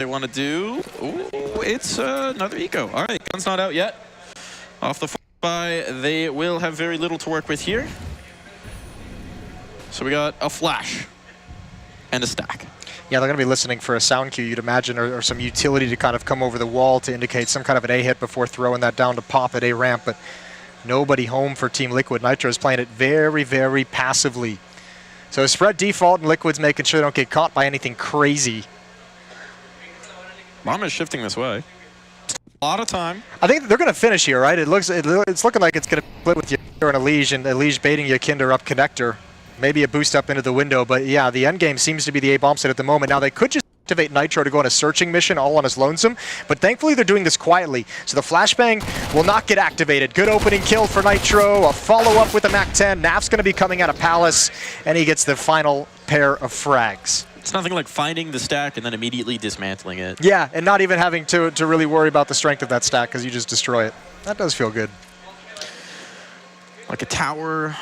they want to do. Ooh, it's another eco. All right, gun's not out yet. Off the by, they will have very little to work with here. So we got a flash and a stack. Yeah, they're going to be listening for a sound cue, you'd imagine, or some utility to kind of come over the wall to indicate some kind of an A hit before throwing that down to pop at A ramp. But nobody home for Team Liquid. Nitro is playing it very, very passively. So spread default, and Liquid's making sure they don't get caught by anything crazy. Bomb is shifting this way. A lot of time. I think they're going to finish here, right? It's looking like it's going to split with Yakinder and Elige, and Elige baiting Yakinder up connector. Maybe a boost up into the window, but yeah, the end game seems to be the A-bomb set at the moment. Now, they could just activate Nitro to go on a searching mission all on his lonesome, but thankfully they're doing this quietly. So the flashbang will not get activated. Good opening kill for Nitro, a follow-up with the MAC-10. Naf's going to be coming out of Palace, and he gets the final pair of frags. It's nothing like finding the stack and then immediately dismantling it. Yeah, and not even having to really worry about the strength of that stack because you just destroy it. That does feel good. Like a tower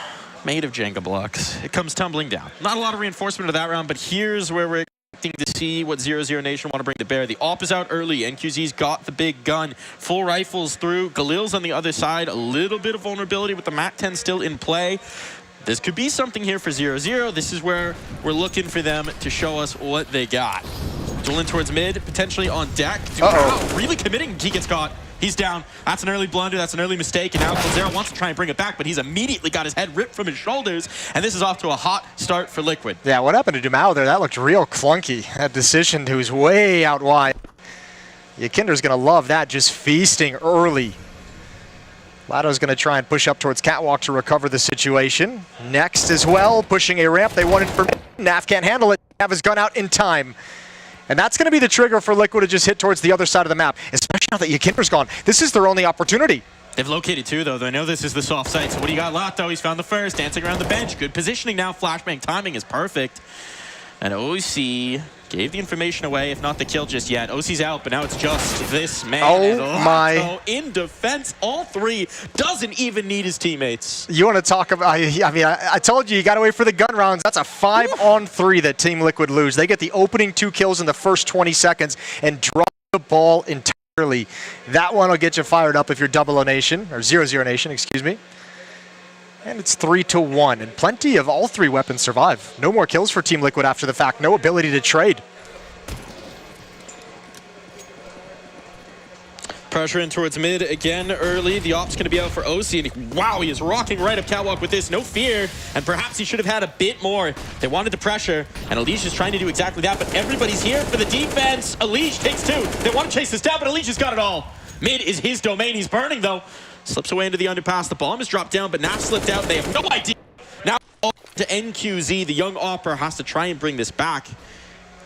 made of Jenga blocks. It comes tumbling down. Not a lot of reinforcement of that round, but here's where we're expecting to see what 0-0 Nation want to bring to bear. The AWP is out early. NQZ's got the big gun. Full rifles through. Galil's on the other side. A little bit of vulnerability with the MAC-10 still in play. This could be something here for 0-0. This is where we're looking for them to show us what they got. Dueling towards mid, potentially on deck. Wow, really committing. He gets caught. He's down. That's an early blunder. That's an early mistake. And now Zero wants to try and bring it back, but he's immediately got his head ripped from his shoulders. And this is off to a hot start for Liquid. Yeah, what happened to Dumao there? That looked real clunky. That decision to was way out wide. Yakinder's going to love that, just feasting early. Lado's going to try and push up towards Catwalk to recover the situation. Next as well, pushing a ramp. They wanted for Naf can't handle it. Have his gun out in time. And that's going to be the trigger for Liquid to just hit towards the other side of the map, especially now that Yakinder's gone. This is their only opportunity. They've located two, though. They know this is the soft site. So what do you got, Lato? He's found the first, dancing around the bench. Good positioning now. Flashbang timing is perfect. And OC gave the information away, if not the kill just yet. OC's out, but now it's just this man. Oh my. In defense, all three, doesn't even need his teammates. You want to talk about, I told you got to wait for the gun rounds. That's a 5-on-3 that Team Liquid lose. They get the opening 2 kills in the first 20 seconds and drop the ball entirely. That one will get you fired up if you're 0-0 Nation, or 0-0 Nation, excuse me. And it's 3-1, and plenty of all 3 weapons survive. No more kills for Team Liquid after the fact. No ability to trade. Pressure in towards mid again early. The op's going to be out for OC, and wow, he is rocking right up Catwalk with this. No fear, and perhaps he should have had a bit more. They wanted the pressure, and Elige is trying to do exactly that, but everybody's here for the defense. Elige takes 2. They want to chase this down, but Elige has got it all. Mid is his domain. He's burning, though. Slips away into the underpass. The bomb is dropped down, but Naf slipped out. They have no idea. Now to NQZ. The young Opera has to try and bring this back.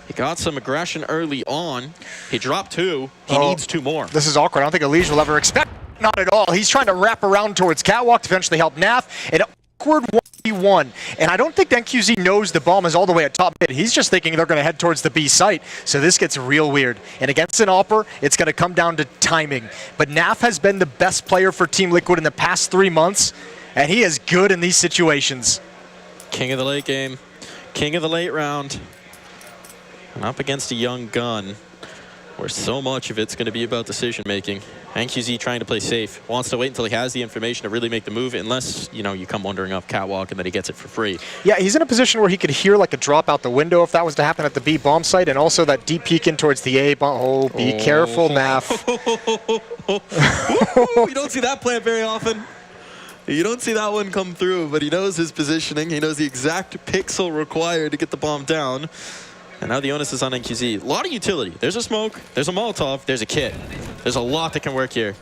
He got some aggression early on. He dropped 2. He needs 2 more. This is awkward. I don't think Elige will ever expect. Not at all. He's trying to wrap around towards Catwalk to eventually help Naf. An awkward 1v1. And I don't think NQZ knows the bomb is all the way at top mid. He's just thinking they're going to head towards the B site. So this gets real weird. And against an Opper, it's going to come down to timing. But Naf has been the best player for Team Liquid in the past 3 months. And he is good in these situations. King of the late game. King of the late round. And up against a young gun, where so much of it's going to be about decision making. NQZ trying to play safe, wants to wait until he has the information to really make the move, unless, you know, you come wandering up Catwalk and then he gets it for free. Yeah, he's in a position where he could hear like a drop out the window if that was to happen at the B bomb site, and also that deep peek in towards the A bomb. Oh, be careful, Naf. You don't see that plant very often. You don't see that one come through, but he knows his positioning. He knows the exact pixel required to get the bomb down. And now the onus is on NQZ. A lot of utility. There's a smoke, there's a Molotov, there's a kit. There's a lot that can work here.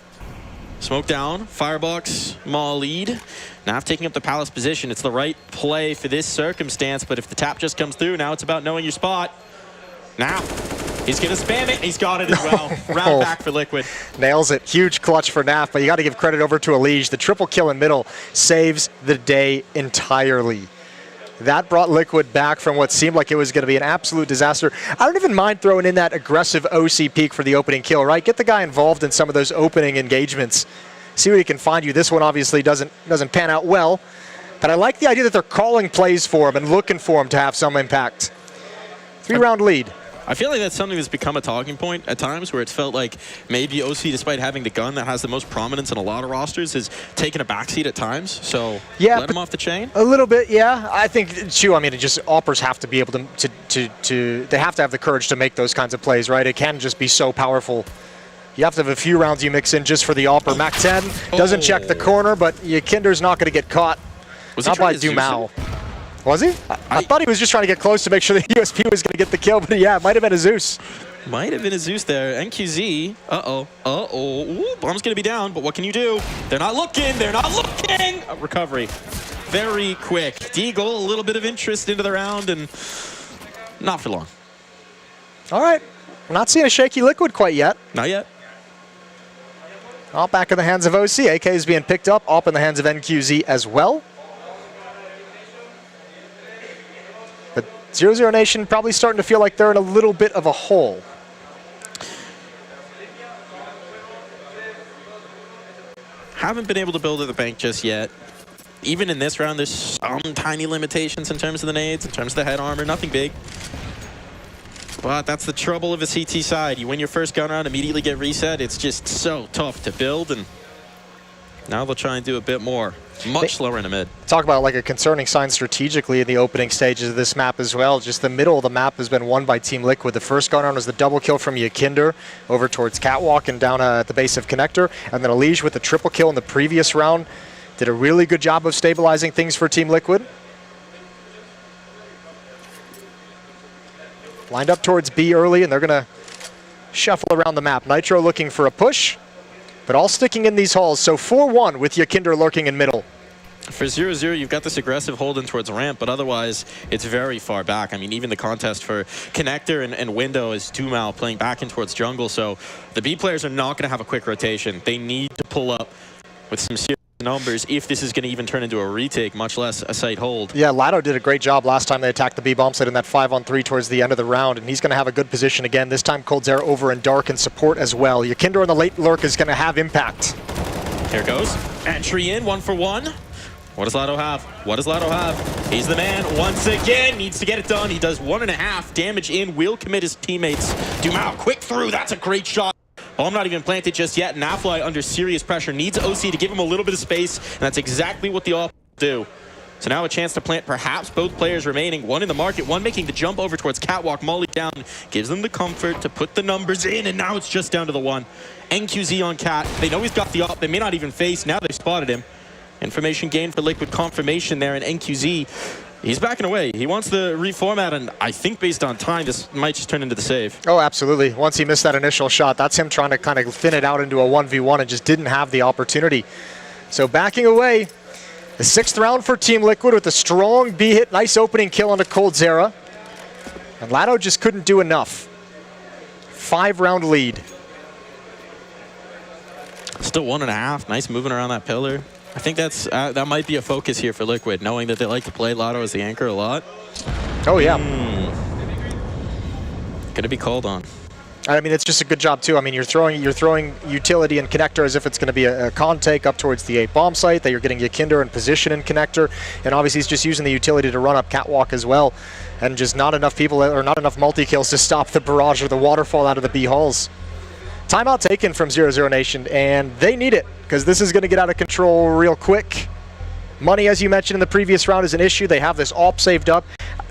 Smoke down, firebox, Maul lead. Naf taking up the Palace position. It's the right play for this circumstance, but if the tap just comes through, now it's about knowing your spot. Now, he's going to spam it. He's got it as well. Round back for Liquid. Nails it. Huge clutch for Naf, but you got to give credit over to Elige. The triple kill in middle saves the day entirely. That brought Liquid back from what seemed like it was going to be an absolute disaster. I don't even mind throwing in that aggressive OC peak for the opening kill, right? Get the guy involved in some of those opening engagements. See what he can find you. This one obviously doesn't pan out well, but I like the idea that they're calling plays for him and looking for him to have some impact. 3-round lead. I feel like that's something that's become a talking point at times, where it's felt like maybe OC, despite having the gun that has the most prominence in a lot of rosters, has taken a backseat at times. So yeah, let him off the chain? A little bit, yeah. I think, too, I mean, it just, oppers have to be able to they have to have the courage to make those kinds of plays, right? It can just be so powerful. You have to have a few rounds you mix in just for the opper. Mac 10 doesn't check the corner, but Kinder's not going to get caught. Was not by Dumao. Was he? I thought he was just trying to get close to make sure the USP was going to get the kill, but yeah, it might have been a Zeus. Might have been a Zeus there. NQZ, Ooh, bomb's going to be down, but what can you do? They're not looking. They're not looking. Recovery. Very quick. Deagle, a little bit of interest into the round, and not for long. All right. We're not seeing a shaky Liquid quite yet. Not yet. All back in the hands of OC. AK is being picked up. Op in the hands of NQZ as well. But 0-0 Nation probably starting to feel like they're in a little bit of a hole. Haven't been able to build at the bank just yet. Even in this round, there's some tiny limitations in terms of the nades, in terms of the head armor. Nothing big. But that's the trouble of a CT side. You win your first gun round, immediately get reset. It's just so tough to build, and now they'll try and do a bit more. Much slower in the mid. Talk about like a concerning sign strategically in the opening stages of this map as well. Just the middle of the map has been won by Team Liquid. The first gun round was the double kill from Yakinder over towards Catwalk and down at the base of Connector. And then Elige with the triple kill in the previous round. Did a really good job of stabilizing things for Team Liquid. Lined up towards B early, and they're going to shuffle around the map. Nitro looking for a push, but all sticking in these halls. So 4-1 with Yakinder lurking in middle. For 0-0, you've got this aggressive hold in towards ramp, but otherwise, it's very far back. I mean, even the contest for Connector and Window is Dumao playing back in towards jungle, so the B players are not going to have a quick rotation. They need to pull up with some serious numbers if this is going to even turn into a retake, much less a site hold. Yeah, Lado did a great job last time they attacked the B bomb site in that 5-on-3 towards the end of the round, and he's going to have a good position again. This time coldzera over in dark and support as well. Yakinder on the late lurk is going to have impact. Here goes. Entry in, 1-for-1. What does Lado have? What does Lado have? He's the man once again. Needs to get it done. He does 1.5 damage in. Will commit his teammates. Dumao, quick through. That's a great shot. Bomb not even planted just yet. Nafly under serious pressure. Needs OC to give him a little bit of space, and that's exactly what the off do. So now a chance to plant perhaps both players remaining. One in the market, one making the jump over towards Catwalk. Molly down, gives them the comfort to put the numbers in, and now it's just down to the one. NQZ on Cat. They know he's got the op. They may not even face. Now they've spotted him. Information gained for Liquid, confirmation there, and NQZ, he's backing away. He wants the reformat, and I think based on time, this might just turn into the save. Oh, absolutely. Once he missed that initial shot, that's him trying to kind of thin it out into a 1v1 and just didn't have the opportunity. So backing away, the 6th round for Team Liquid with a strong B hit. Nice opening kill on a coldzera. And Lado just couldn't do enough. 5-round lead. Still 1.5. Nice moving around that pillar. I think that's that might be a focus here for Liquid, knowing that they like to play Lado as the anchor a lot. Oh, yeah. Gonna be called on. I mean, it's just a good job, too. I mean, you're throwing utility and Connector as if it's going to be a con take up towards the 8 bomb site, that you're getting Yakinder in position in Connector, and obviously he's just using the utility to run up Catwalk as well, and just not enough people, or not enough multi-kills to stop the barrage or the waterfall out of the B halls. Timeout taken from 0-0 Nation, and they need it, because this is going to get out of control real quick. Money, as you mentioned in the previous round, is an issue. They have this AWP saved up.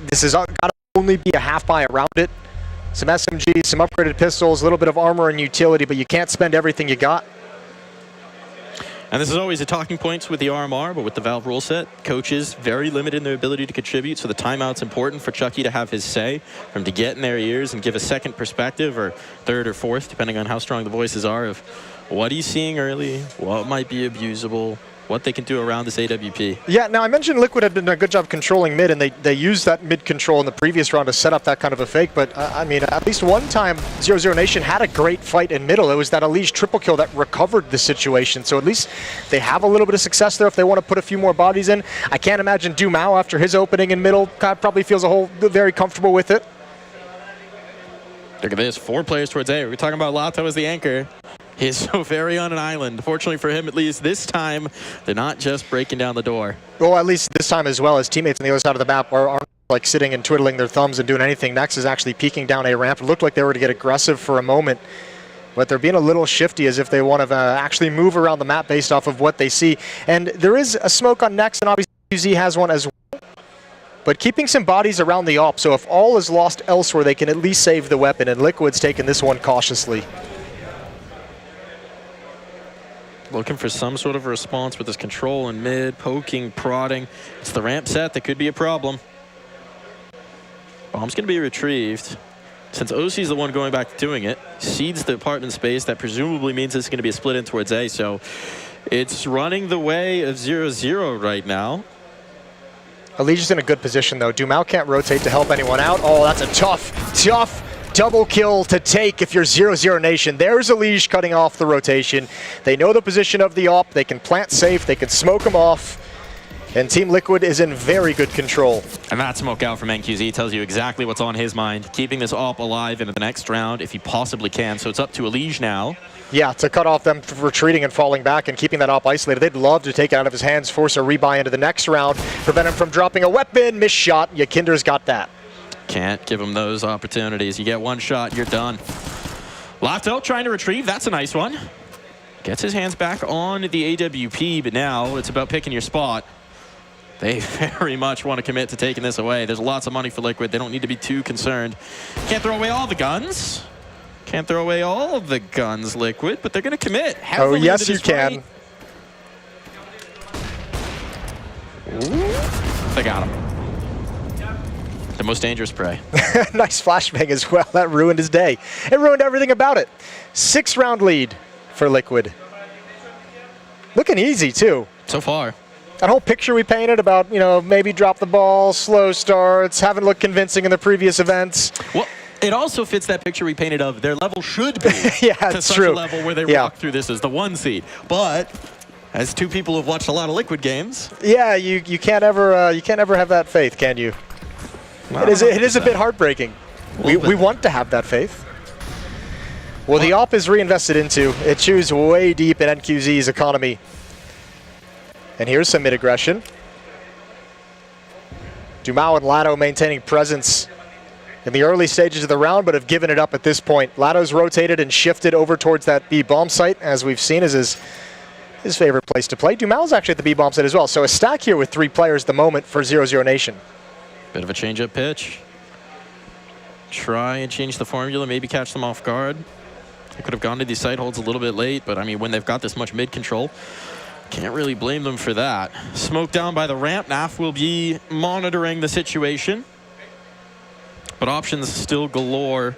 This has got to only be a half buy around it. Some SMGs, some upgraded pistols, a little bit of armor and utility, but you can't spend everything you got. And this is always a talking point with the RMR, but with the Valve rule set, coaches very limited in their ability to contribute, so the timeout's important for Chucky to have his say, for him to get in their ears and give a second perspective, or third or fourth, depending on how strong the voices are, of what he's seeing early, what might be abusable, what they can do around this AWP. Yeah, now I mentioned Liquid had done a good job controlling mid, and they used that mid control in the previous round to set up that kind of a fake, but I mean, at least one time 0-0 Nation had a great fight in middle. It was that Elige triple kill that recovered the situation, so at least they have a little bit of success there if they want to put a few more bodies in. I can't imagine Dumao, after his opening in middle, probably feels very comfortable with it. Look at this, 4 players towards A. We're talking about Lato as the anchor. He's so very on an island. Fortunately for him, at least this time, they're not just breaking down the door. Well, at least this time as well, his teammates on the other side of the map are like sitting and twiddling their thumbs and doing anything. Next is actually peeking down a ramp. It looked like they were to get aggressive for a moment, but they're being a little shifty as if they want to actually move around the map based off of what they see. And there is a smoke on Next, and obviously QZ has one as well. But keeping some bodies around the op, so if all is lost elsewhere, they can at least save the weapon, and Liquid's taking this one cautiously. Looking for some sort of a response with his control in mid, poking, prodding. It's the ramp set that could be a problem. Bomb's going to be retrieved. Since OC's the one going back to doing it, cedes the apartment space. That presumably means it's going to be a split in towards A. So it's running the way of 0-0 right now. Alicia's in a good position, though. Dumao can't rotate to help anyone out. Oh, that's a tough double kill to take if you're 0-0 Nation. There's Elige cutting off the rotation. They know the position of the op. They can plant safe. They can smoke them off. And Team Liquid is in very good control. And that smoke out from NQZ tells you exactly what's on his mind. Keeping this op alive into the next round if he possibly can. So it's up to Elige now. Yeah, to cut off them retreating and falling back and keeping that op isolated. They'd love to take it out of his hands, force a rebuy into the next round, prevent him from dropping a weapon. Missed shot. Yakinder's got that. Can't give him those opportunities. You get one shot, you're done. Lafto trying to retrieve. That's a nice one. Gets his hands back on the AWP, but now it's about picking your spot. They very much want to commit to taking this away. There's lots of money for Liquid. They don't need to be too concerned. Can't throw away all the guns. Can't throw away all of the guns, Liquid, but they're going to commit. Oh, yes, you can. They got him. The most dangerous prey. Nice flashbang as well. That ruined his day. It ruined everything about it. 6-round lead for Liquid. Looking easy, too. So far. That whole picture we painted about, you know, maybe drop the ball, slow starts, haven't looked convincing in the previous events. Well, it also fits that picture we painted of their level should be yeah, to it's such true. a level where they walk through this as the 1 seed. But as two people who have watched a lot of Liquid games, yeah, you can't ever have that faith, can you? It is a bit heartbreaking. We want to have that faith. Well, the op is reinvested into. It chews way deep in NQZ's economy. And here's some mid-aggression. Dumao and Lado maintaining presence in the early stages of the round, but have given it up at this point. Lado's rotated and shifted over towards that B bomb site, as we've seen is his favorite place to play. Dumao's actually at the B bomb site as well. So a stack here with 3 players at the moment for 0-0 Nation. Bit of a change-up pitch. Try and change the formula, maybe catch them off guard. They could have gone to these side holds a little bit late, but I mean, when they've got this much mid-control, can't really blame them for that. Smoke down by the ramp. Naf will be monitoring the situation. But options still galore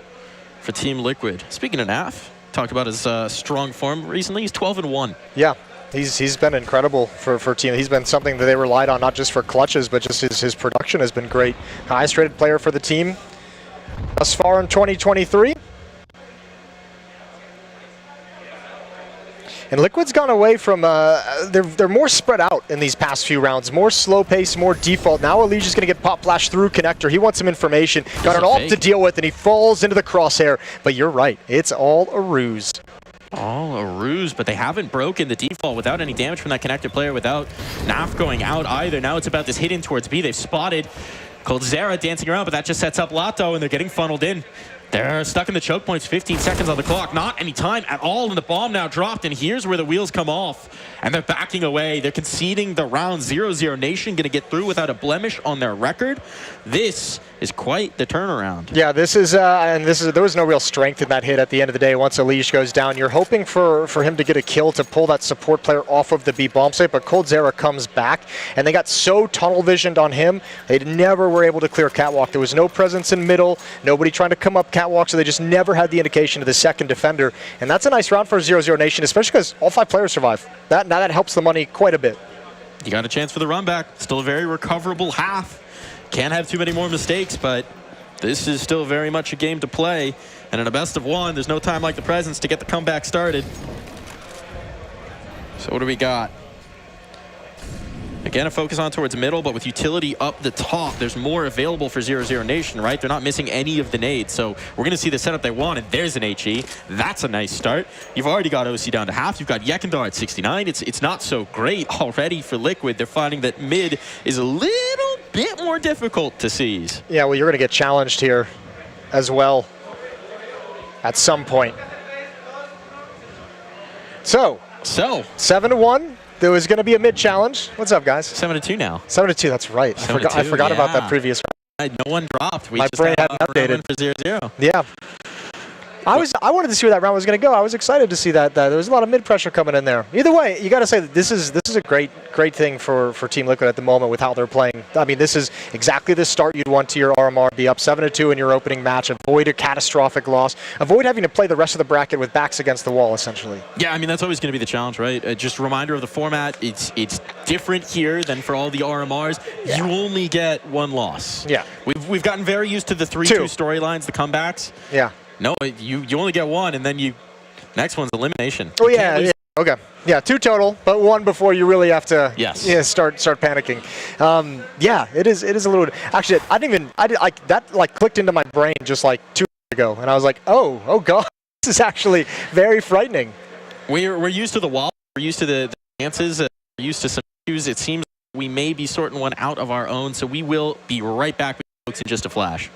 for Team Liquid. Speaking of Naf, talked about his strong form recently. He's 12-1. Yeah, he's been incredible for Team. He's been something that they relied on, not just for clutches, but just his production has been great. Highest rated player for the team thus far in 2023. And Liquid's gone away from, they're more spread out in these past few rounds. More slow pace, more default. Now Elige is going to get pop flashed through connector. He wants some information. Got an AWP to deal with, and he falls into the crosshair. But you're right, it's all a ruse. All a ruse, but they haven't broken the default without any damage from that connector player, without Naf going out either. Now it's about this hit in towards B. They've spotted Coldzera dancing around, but that just sets up Lato, and they're getting funneled in. They're stuck in the choke points, 15 seconds on the clock. Not any time at all, and the bomb now dropped, and here's where the wheels come off. And they're backing away. They're conceding the round. 0-0 Nation going to get through without a blemish on their record. This is quite the turnaround. Yeah, there was no real strength in that hit at the end of the day. Once Elige goes down, you're hoping for him to get a kill to pull that support player off of the B bomb site, but Coldzera comes back, and they got so tunnel visioned on him, they never were able to clear catwalk. There was no presence in middle, nobody trying to come up catwalk, so they just never had the indication of the second defender. And that's a nice round for 0-0 Nation, especially because all 5 players survive. Now that helps the money quite a bit. You got a chance for the run back. Still a very recoverable half. Can't have too many more mistakes, but this is still very much a game to play. And in a best of 1, there's no time like the presence to get the comeback started. So what do we got? Again, a focus on towards middle, but with utility up the top, there's more available for 0-0 Nation, right? They're not missing any of the nades, so we're going to see the setup they want, and there's an HE. That's a nice start. You've already got OC down to half. You've got Yekindar at 69. It's not so great already for Liquid. They're finding that mid is a little bit more difficult to seize. Yeah, well, you're going to get challenged here as well at some point. So 7-1. There was going to be a mid challenge. What's up, guys? 7-2 now. 7-2. That's right. I forgot about that previous round. No one dropped. My brain hadn't updated. For 0-0. Yeah. I wanted to see where that round was going to go. I was excited to see that. There was a lot of mid pressure coming in there. Either way, you got to say that this is a great thing for Team Liquid at the moment with how they're playing. I mean, this is exactly the start you'd want to your RMR. Be up 7-2 in your opening match. Avoid a catastrophic loss. Avoid having to play the rest of the bracket with backs against the wall, essentially. Yeah, I mean that's always going to be the challenge, right? Just a reminder of the format. It's different here than for all the RMRs. Yeah. You only get one loss. Yeah. We've gotten very used to the 3-2 storylines, the comebacks. Yeah. No, you only get one, and then next one's elimination. Oh yeah. Okay. Yeah, 2 total, but 1 before you really have to start panicking. Yeah, it is a little. Actually, that clicked into my brain just like 2 years ago, and I was like, oh god, this is actually very frightening. We're used to the wall. We're used to the chances. We're used to some issues. It seems we may be sorting one out of our own, so we will be right back with you folks in just a flash.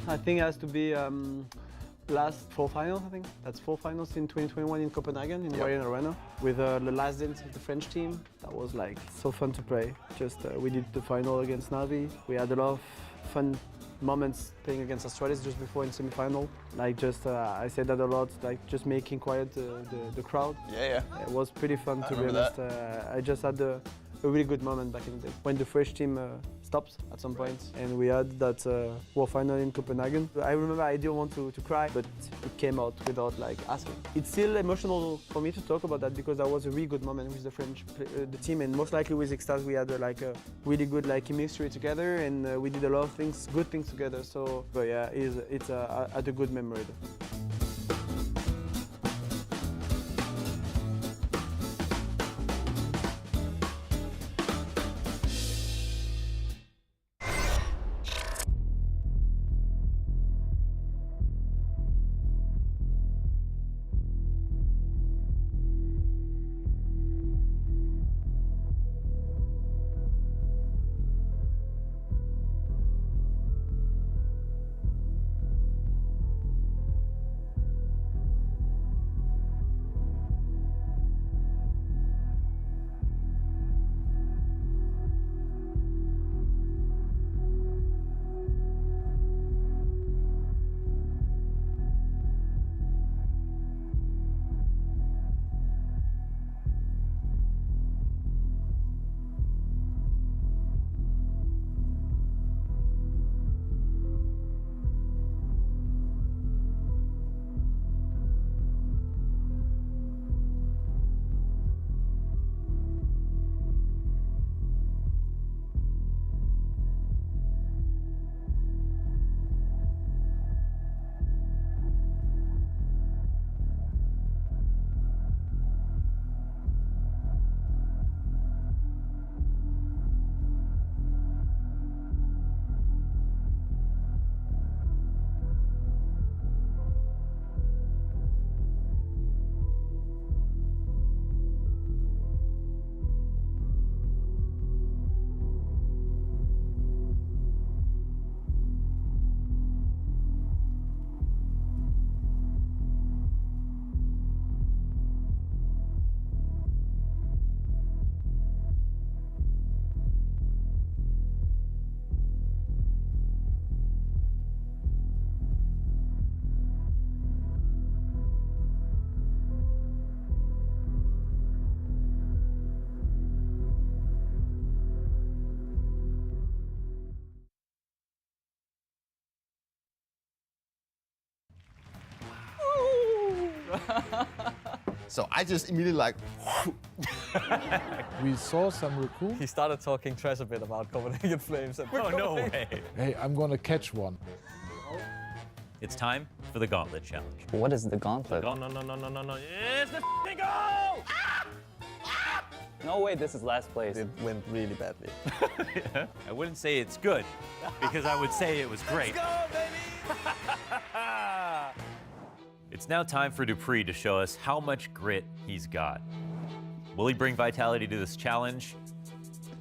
I think it has to be last 4 finals, I think. That's 4 finals in 2021 in Copenhagen, in Imperial Arena. With the last dance of the French team. That was like so fun to play. Just we did the final against Navi. We had a lot of fun moments playing against Australia just before in semi-final. Like just, I said that a lot, like just making quiet the crowd. Yeah. It was pretty fun to be honest. I just had a really good moment back in the day. When the French team stopped at some point, and we had that World Final in Copenhagen. I remember I didn't want to cry, but it came out without like asking. It's still emotional for me to talk about that because that was a really good moment with the French the team, and most likely with Extase we had like a really good like chemistry together, and we did a lot of things, good things together. So, but yeah, it's a good memory. So I just immediately like, We saw some recruit. He started talking trash a bit about Copenhagen Flames. And Oh, no way. Hey, I'm gonna catch one. It's time for the Gauntlet Challenge. What is the Gauntlet? Oh, no. It's the f***ing goal! No way, this is last place. it went really badly. I wouldn't say it's good, because I would say it was great. Let's go, baby! It's now time for Dupree to show us how much grit he's got. Will he bring vitality to this challenge?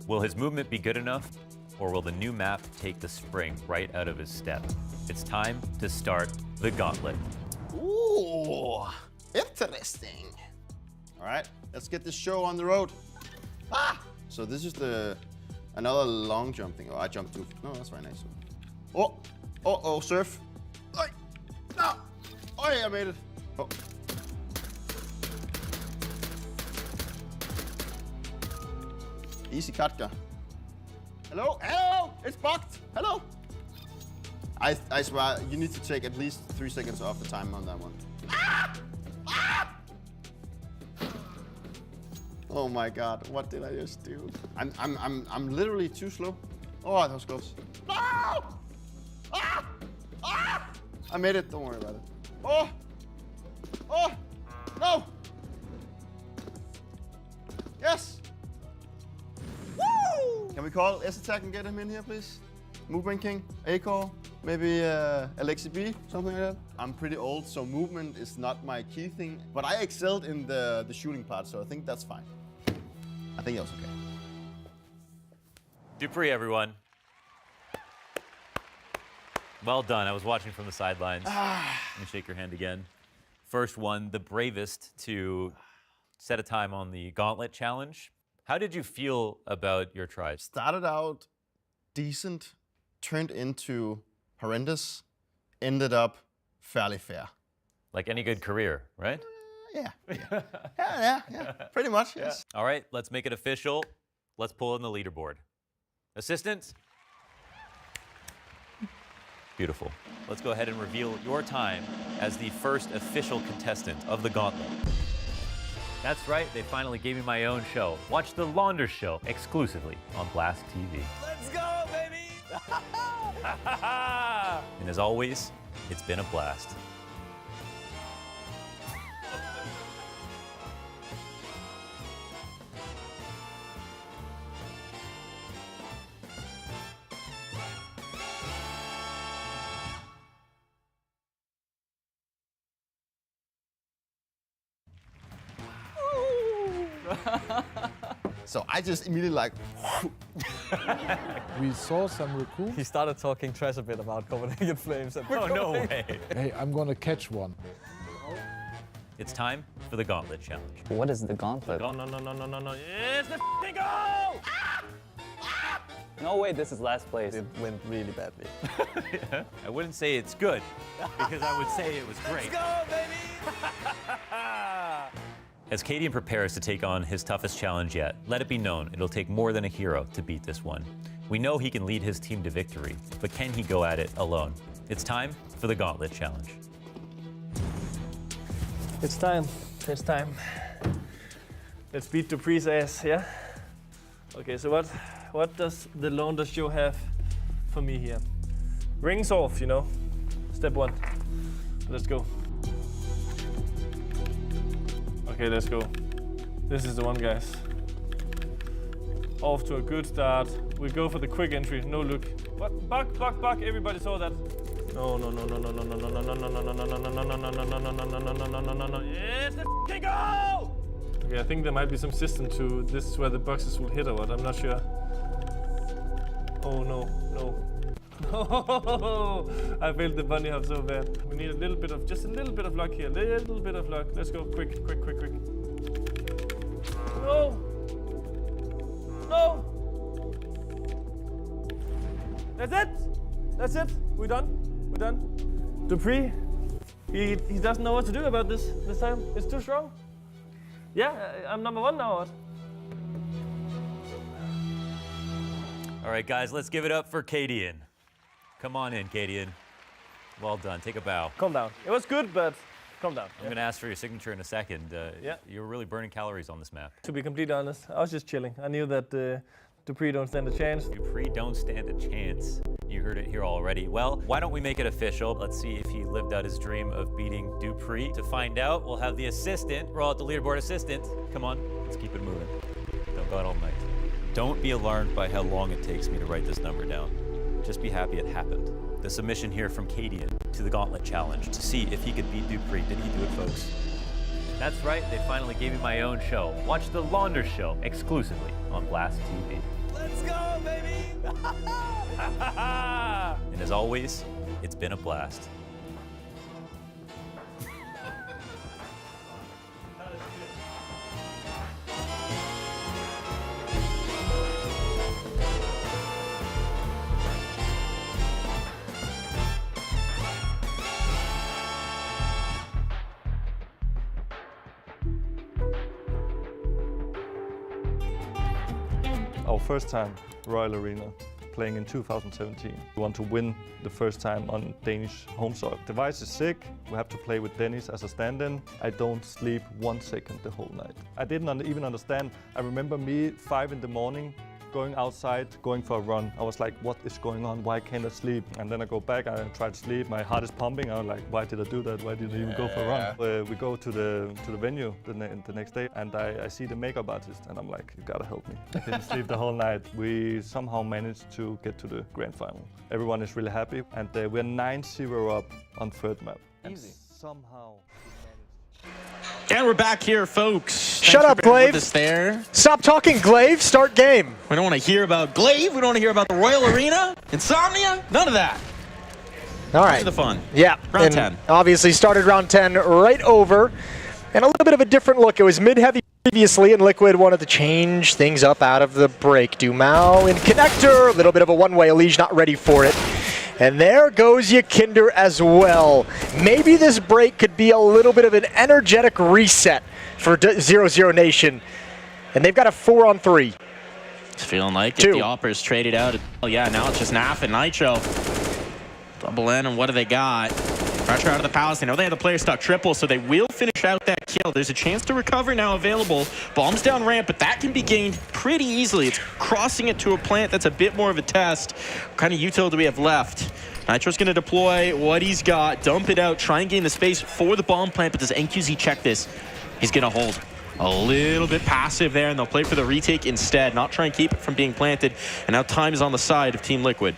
Will his movement be good enough? Or will the new map take the spring right out of his step? It's time to start the Gauntlet. ooh, interesting. All right, let's get this show on the road. Ah! So this is another long jump thing. Oh, I jumped too. No, that's very nice. Oh, surf. Oi, no. Oh, I made it. Oh. Easy Katka. Hello, it's bugged. Hello. I swear, you need to take at least 3 seconds off the time on that one. Oh my God, what did I just do? I'm literally too slow. Oh, that was close. No! I made it, don't worry about it. Oh, no! Yes! Woo! Can we call S-Attack and get him in here, please? Movement King, A-Core, maybe Alexi B, something like that. I'm pretty old, so movement is not my key thing, but I excelled in the shooting part, so I think that's fine. I think that was okay. Dupree, everyone. Well done. I was watching from the sidelines. Let me shake your hand again. First one, the bravest to set a time on the Gauntlet Challenge. How did you feel about your tries? Started out decent, turned into horrendous, ended up fairly fair. Like any good career, right? Yeah, pretty much, yes. All right, let's make it official. Let's pull in the leaderboard. Assistants, Beautiful. Let's go ahead and reveal your time as the first official contestant of the Gauntlet. That's right, they finally gave me my own show. Watch the Launder Show exclusively on Blast TV. Let's go, baby! And as always, it's been a blast. So I just immediately like, We saw some recruits. He started talking trash a bit about Copenhagen Flames. And Oh, no way. Hey, I'm gonna catch one. It's time for the Gauntlet Challenge. What is the Gauntlet? No. It's the f***ing goal! No way, this is last place. it went really badly. I wouldn't say it's good, because I would say it was great. Let's go, baby! As Kadian prepares to take on his toughest challenge yet, let it be known it'll take more than a hero to beat this one. We know he can lead his team to victory, but can he go at it alone? It's time for the Gauntlet Challenge. It's time. It's time. Let's beat Dupree's ass, yeah? Okay, so what does the Launder Show have for me here? Rings off, you know. Step one. Let's go. Okay, let's go. This is the one, guys. Off to a good start. We go for the quick entry, no look. What? Buck, everybody saw that. No. It's the f***ing goal! Okay, I think there might be some system to this is where the boxes will hit or what, I'm not sure. Oh no. No! I failed the bunny hop so bad. We need just a little bit of luck here. Little bit of luck. Let's go quick. No! That's it. We're done. Dupree, he doesn't know what to do about this time. It's too strong. Yeah, I'm number one now. All right, guys, let's give it up for Kadian. Come on in, Kadian. Well done. Take a bow. Calm down. It was good, but calm down. I'm going to ask for your signature in a second. Yeah. You're really burning calories on this map. To be completely honest, I was just chilling. I knew that Dupree don't stand a chance. Dupree don't stand a chance. You heard it here already. Well, why don't we make it official? Let's see if he lived out his dream of beating Dupree. To find out, we'll have the assistant, roll out the leaderboard assistant. Come on, let's keep it moving. Don't go out all night. Don't be alarmed by how long it takes me to write this number down. Just be happy it happened. The submission here from Kadian to the Gauntlet Challenge to see if he could beat Dupree. Did he do it, folks? That's right, they finally gave me my own show. Watch the Launder Show exclusively on Blast TV. Let's go, baby! And as always, it's been a blast. Our first time Royal Arena, playing in 2017. We want to win the first time on Danish home soil. Device is sick, we have to play with Dennis as a stand-in. I don't sleep 1 second the whole night. I didn't even understand. I remember me 5 in the morning, going outside, going for a run. I was like, what is going on? Why can't I sleep? And then I go back, I try to sleep. My heart is pumping. I was like, why did I do that? Why did I even go for a run? We go to the venue the next day, and I see the makeup artist, and I'm like, you gotta help me. I didn't sleep the whole night. We somehow managed to get to the grand final. Everyone is really happy, and we're 9-0 up on third map. Easy. Somehow. And we're back here, folks. Shut up, Glaive. There. Stop talking, Glaive. Start game. We don't want to hear about Glaive. We don't want to hear about the Royal Arena. Insomnia. None of that. All right. The fun. Yeah. Round 10. Obviously started round 10 right over. And a little bit of a different look. It was mid-heavy previously, and Liquid wanted to change things up out of the break. Dumao in connector. A little bit of a one-way. Elige not ready for it. And there goes Yakinder as well. Maybe this break could be a little bit of an energetic reset for 0-0 Nation. And they've got a 4-on-3. It's feeling like it. The Opper's traded out. Oh yeah, now it's just Naf and Nitro. Double in, and what do they got? Pressure out of the palace. They know they have the player stuck triple, so they will finish out that kill. There's a chance to recover now available. Bombs down ramp, but that can be gained pretty easily. It's crossing it to a plant that's a bit more of a test. What kind of util do we have left? Nitro's going to deploy what he's got, dump it out, try and gain the space for the bomb plant, but does NQZ check this? He's going to hold. A little bit passive there, and they'll play for the retake instead, not try and keep it from being planted. And now time is on the side of Team Liquid.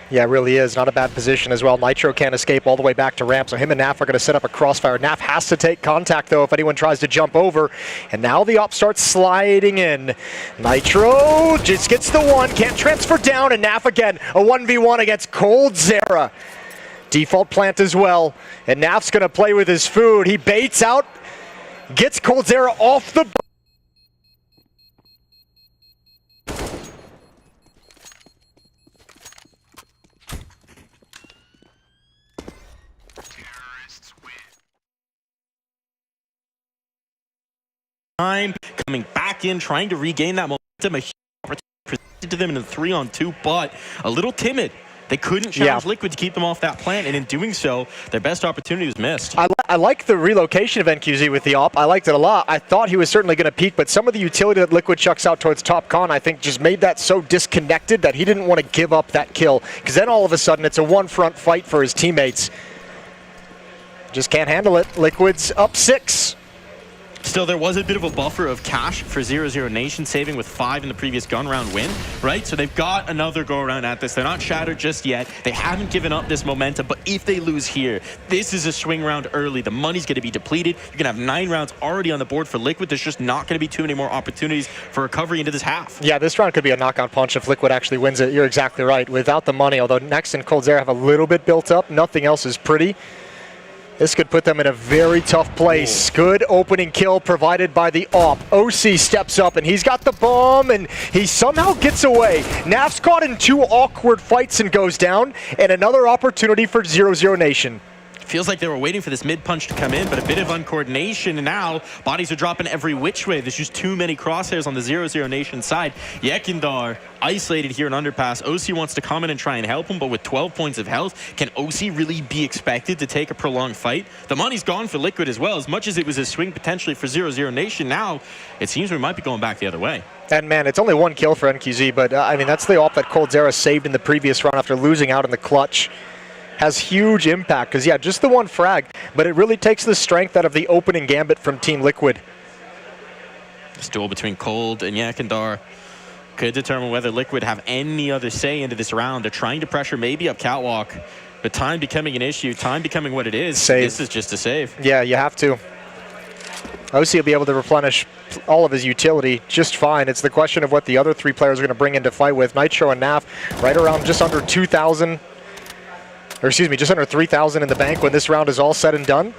Yeah, it really is. Not a bad position as well. Nitro can't escape all the way back to ramp, so him and Naf are going to set up a crossfire. Naf has to take contact, though, if anyone tries to jump over. And now the op starts sliding in. Nitro just gets the one, can't transfer down, and Naf again, a 1v1 against coldzera. Default plant as well, and Naf's going to play with his food. He baits out, gets coldzera off the time, coming back in, trying to regain that momentum. A huge opportunity presented to them in a 3-on-2, but a little timid. They couldn't challenge Liquid to keep them off that plant, and in doing so, their best opportunity was missed. I like the relocation of NQZ with the op. I liked it a lot. I thought he was certainly going to peak, but some of the utility that Liquid chucks out towards top con, I think, just made that so disconnected that he didn't want to give up that kill, because then all of a sudden it's a one-front fight for his teammates. Just can't handle it. Liquid's up 6. Still, there was a bit of a buffer of cash for 0-0 Nation, saving with 5 in the previous gun round win, right? So they've got another go around at this. They're not shattered just yet. They haven't given up this momentum, but if they lose here, this is a swing round early. The money's going to be depleted. You're going to have 9 rounds already on the board for Liquid. There's just not going to be too many more opportunities for recovery into this half. Yeah, this round could be a knockout punch if Liquid actually wins it. You're exactly right. Without the money, although Next and coldzera have a little bit built up, nothing else is pretty. This could put them in a very tough place. Good opening kill provided by the op. OC steps up and he's got the bomb and he somehow gets away. Naf's caught in 2 awkward fights and goes down, and another opportunity for 0-0 Nation. Feels like they were waiting for this mid-punch to come in, but a bit of uncoordination, and now bodies are dropping every which way. There's just too many crosshairs on the 0-0 Nation side. Yekindar isolated here in underpass. OC wants to come in and try and help him, but with 12 points of health, can OC really be expected to take a prolonged fight? The money's gone for Liquid as well. As much as it was a swing potentially for 0-0 Nation, now it seems we might be going back the other way. And man, it's only 1 kill for NQZ, but I mean, that's the op that coldzera saved in the previous round after losing out in the clutch. Has huge impact, because yeah, just the 1 frag, but it really takes the strength out of the opening gambit from Team Liquid. This duel between Cold and Yekindar could determine whether Liquid have any other say into this round. They're trying to pressure maybe up catwalk, but time becoming an issue, time becoming what it is. Save. This is just a save. Yeah, you have to. OC will be able to replenish all of his utility just fine. It's the question of what the other 3 players are going to bring into fight with. Nitro and Naf right around just under 2,000. Or excuse me, just under 3,000 in the bank when this round is all said and done.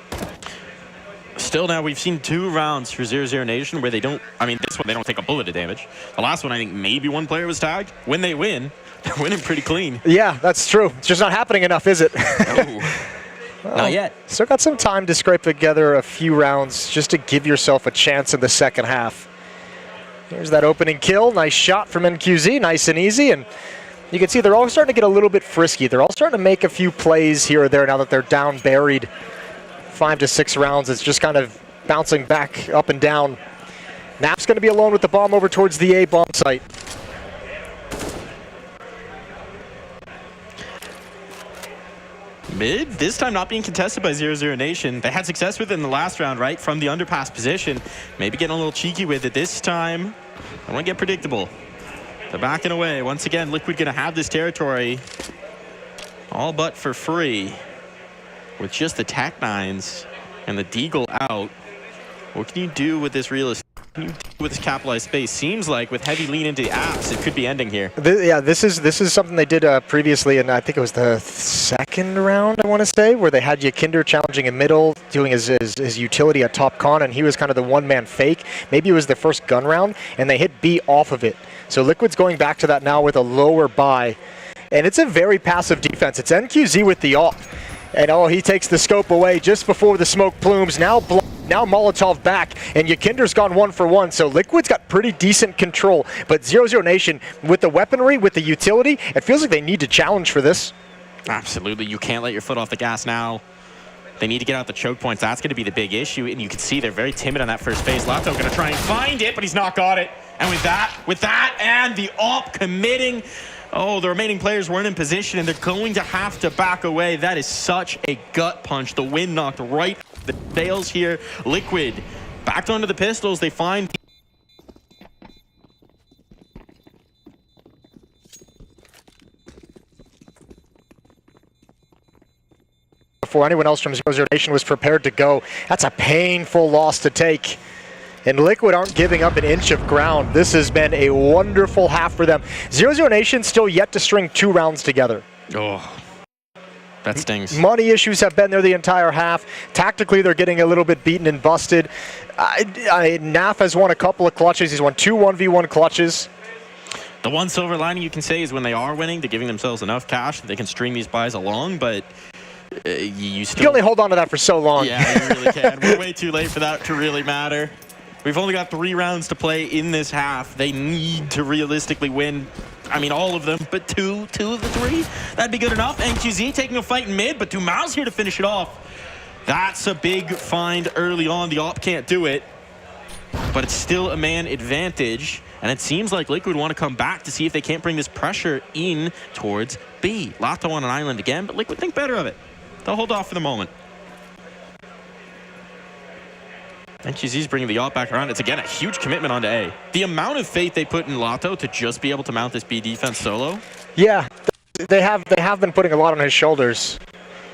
Still now, we've seen 2 rounds for 0-0 Nation where they don't, I mean, this one they don't take a bullet of damage. The last one, I think maybe 1 player was tagged. When they win, they're winning pretty clean. Yeah, that's true. It's just not happening enough, is it? No, not yet. Still got some time to scrape together a few rounds just to give yourself a chance in the second half. Here's that opening kill. Nice shot from NQZ, nice and easy. And you can see they're all starting to get a little bit frisky. They're all starting to make a few plays here or there now that they're down buried. 5 to 6 rounds, it's just kind of bouncing back up and down. Nap's going to be alone with the bomb over towards the A bomb site. Mid, this time not being contested by 0-0 Nation. They had success with it in the last round, right? From the underpass position. Maybe getting a little cheeky with it this time. I want to get predictable. They're backing away. Once again, Liquid going to have this territory all but for free. With just the Tech 9s and the Deagle out. What can you do with this real estate? What can you do with this capitalized space? Seems like with heavy lean into the apps, it could be ending here. Yeah, this is something they did previously, and I think it was the 2nd round, I want to say, where they had Yakinder challenging in middle, doing his utility at top con, and he was kind of the 1-man fake. Maybe it was the first gun round, and they hit B off of it. So Liquid's going back to that now with a lower buy. And it's a very passive defense. It's NQZ with the op. And oh, he takes the scope away just before the smoke plumes. Now Molotov back, and Yakinder's gone 1 for 1. So Liquid's got pretty decent control. But 0-0 Nation, with the weaponry, with the utility, it feels like they need to challenge for this. Absolutely. You can't let your foot off the gas now. They need to get out the choke points. That's going to be the big issue. And you can see they're very timid on that first phase. Lato going to try and find it, but he's not got it. And with that, and the AWP committing. Oh, the remaining players weren't in position, and they're going to have to back away. That is such a gut punch. The wind knocked right the sails here. Liquid backed onto the pistols. They find... Before anyone else from 0-0 Nation was prepared to go. That's a painful loss to take. And Liquid aren't giving up an inch of ground. This has been a wonderful half for them. 0-0 Nation still yet to string 2 rounds together. Oh, that stings. Money issues have been there the entire half. Tactically, they're getting a little bit beaten and busted. Naf has won a couple of clutches. He's won 2 1v1 clutches. The one silver lining you can say is when they are winning, they're giving themselves enough cash that they can string these buys along, but you still... You can only hold on to that for so long. Yeah, you really can. We're way too late for that to really matter. We've only got 3 rounds to play in this half. They need to realistically win, I mean, all of them, but two of the 3. That'd be good enough. NQZ taking a fight in mid, but Dumao's here to finish it off. That's a big find early on. The AWP can't do it, but it's still a man advantage. And it seems like Liquid want to come back to see if they can't bring this pressure in towards B. Lato on an island again, but Liquid think better of it. They'll hold off for the moment. NQZ's bringing the AWP back around. It's, again, a huge commitment onto A. The amount of faith they put in Lato to just be able to mount this B defense solo. Yeah, they have been putting a lot on his shoulders.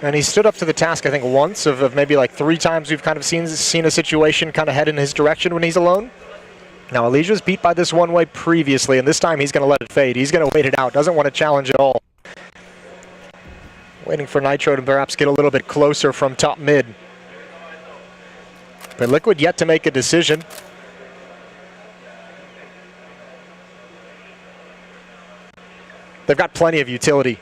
And he stood up to the task, I think, once of maybe like 3 times we've kind of seen a situation kind of head in his direction when he's alone. Now, Elijah was beat by this one way previously, and this time he's going to let it fade. He's going to wait it out. Doesn't want to challenge at all. Waiting for Nitro to perhaps get a little bit closer from top mid. But Liquid yet to make a decision. They've got plenty of utility.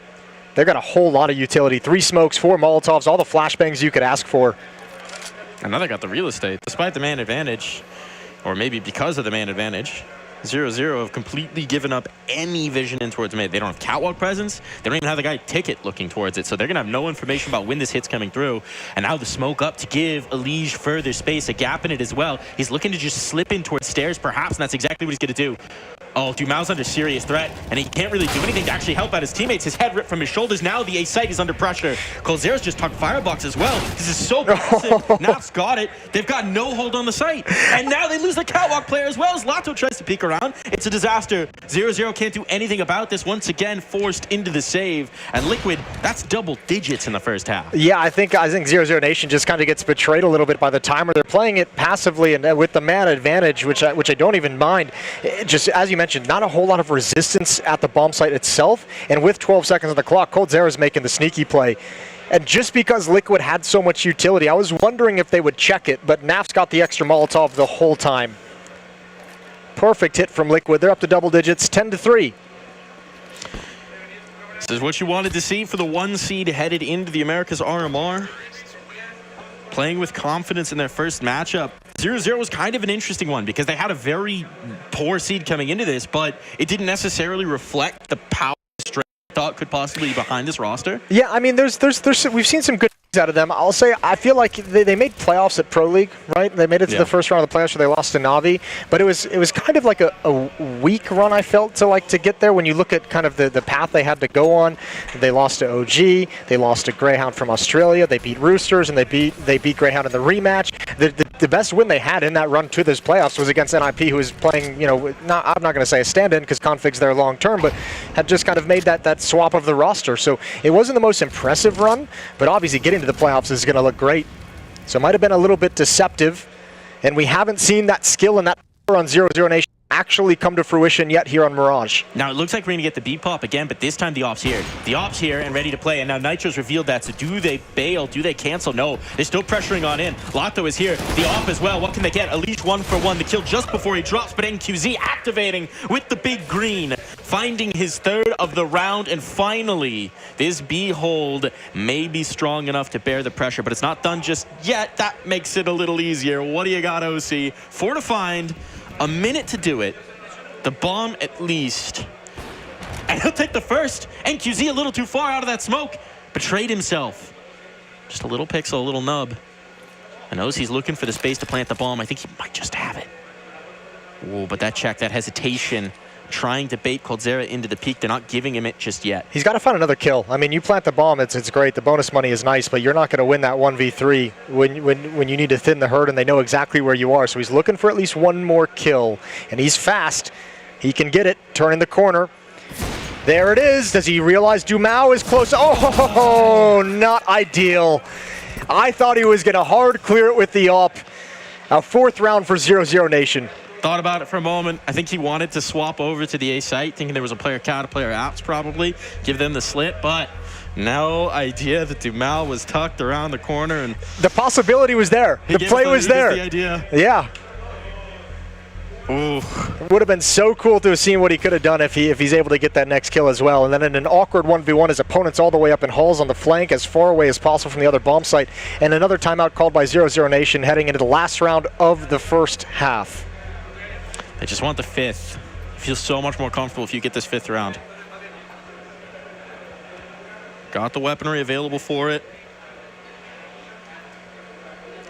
They've got a whole lot of utility. 3 smokes, 4 Molotovs, all the flashbangs you could ask for. And now they got the real estate. Despite the man advantage, or maybe because of the man advantage, 0-0 have completely given up any vision in towards mid. They don't have catwalk presence. They don't even have the guy ticket looking towards it. So they're going to have no information about when this hit's coming through. And now the smoke up to give Elige further space, a gap in it as well. He's looking to just slip in towards stairs perhaps, and that's exactly what he's going to do. Oh, Dumao's under serious threat, and he can't really do anything to actually help out his teammates. His head ripped from his shoulders. Now the A site is under pressure. Colzera's just tucked firebox as well. This is so passive. Naf's got it. They've got no hold on the site. And now they lose the catwalk player as well as Lato tries to peek around. It's a disaster. 0-0 can't do anything about this. Once again, forced into the save. And Liquid, that's double digits in the first half. Yeah, I think 0-0 Nation just kind of gets betrayed a little bit by the timer. They're playing it passively and with the man advantage, which I don't even mind. Just as you mentioned, not a whole lot of resistance at the bomb site itself, and with 12 seconds on the clock, Coldzera's making the sneaky play. And just because Liquid had so much utility, I was wondering if they would check it, but Naf's got the extra Molotov the whole time. Perfect hit from Liquid. They're up to double digits, 10-3. This is what you wanted to see for the 1 seed headed into the Americas RMR. Playing with confidence in their first matchup. 0-0 was kind of an interesting one because they had a very poor seed coming into this, but it didn't necessarily reflect the power and strength I thought could possibly be behind this roster. Yeah, I mean, we've seen some good out of them. I'll say I feel like they made playoffs at Pro League, right? They made it to the first round of the playoffs where they lost to Navi, but it was kind of like a weak run, I felt, to get there. When you look at kind of the path they had to go on, they lost to OG, they lost to Greyhound from Australia, they beat Roosters, and they beat Greyhound in the rematch. The best win they had in that run to this playoffs was against NIP, who was playing, I'm not going to say a stand-in because Config's there long term, but had just kind of made that swap of the roster. So it wasn't the most impressive run, but obviously getting to the playoffs is going to look great. So it might have been a little bit deceptive, and we haven't seen that skill and that power on 0-0 Nation actually come to fruition yet here on Mirage. Now it looks like we're going to get the beat pop again, but this time the AWP's here. The AWP's here and ready to play, and now Nitro's revealed that, so do they bail? Do they cancel? No, they're still pressuring on in. Lato is here, the AWP as well. What can they get? Elige 1 for 1, the kill just before he drops, but NQZ activating with the big green, finding his 3rd of the round, and finally, this B hold may be strong enough to bear the pressure, but it's not done just yet. That makes it a little easier. What do you got, OC? 4 to find. A minute to do it. The bomb at least. And he'll take the first. NQZ a little too far out of that smoke. betrayed himself. Just a little pixel, a little nub. And knows he's looking for the space to plant the bomb. I think he might just have it. Oh, but that check, that hesitation, trying to bait Coldzera into the peak. They're not giving him it just yet. He's got to find another kill. I mean, you plant the bomb, it's great. The bonus money is nice, but you're not going to win that 1v3 when you need to thin the herd and they know exactly where you are. So he's looking for at least one more kill, and he's fast. He can get it, turning the corner. There it is. Does he realize Dumao is close? Oh, not ideal. I thought he was going to hard clear it with the op. A 4th round for 0-0 Nation. Thought about it for a moment. I think he wanted to swap over to the A site, thinking there was a player cat, a player apps probably, give them the slit, but no idea that Dumao was tucked around the corner. And the possibility was there. The play was there. The idea. Yeah. Ooh. It would have been so cool to have seen what he could have done if he's able to get that next kill as well. And then in an awkward 1v1, his opponent's all the way up in halls on the flank, as far away as possible from the other bomb site. And another timeout called by 0-0 Nation heading into the last round of the first half. They just want the 5th. Feels so much more comfortable if you get this 5th round. Got the weaponry available for it.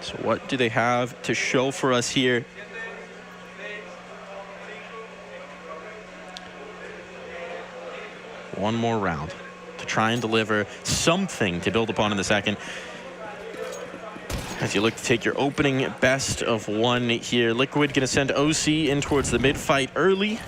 So what do they have to show for us here? One more round to try and deliver something to build upon in the second. As you look to take your opening best of 1 here, Liquid gonna send OC in towards the mid fight early.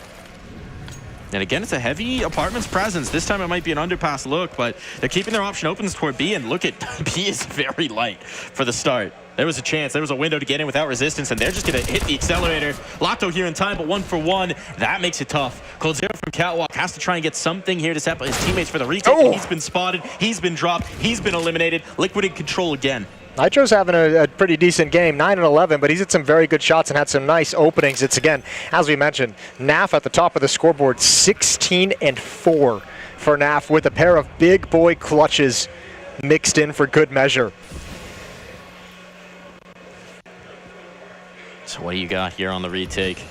And again, it's a heavy apartments presence. This time it might be an underpass look, but they're keeping their option opens toward B, and look at B is very light for the start. There was a chance, there was a window to get in without resistance, and they're just gonna hit the accelerator. Lotto here in time, but 1 for 1. That makes it tough. Coldzera from Catwalk has to try and get something here to set up his teammates for the retake. Oh. He's been spotted, he's been dropped, he's been eliminated. Liquid in control again. Nitro's having a pretty decent game, 9-11, but he's hit some very good shots and had some nice openings. It's, again, as we mentioned, NAF at the top of the scoreboard, 16-4 for NAF, with a pair of big boy clutches mixed in for good measure. So what do you got here on the retake?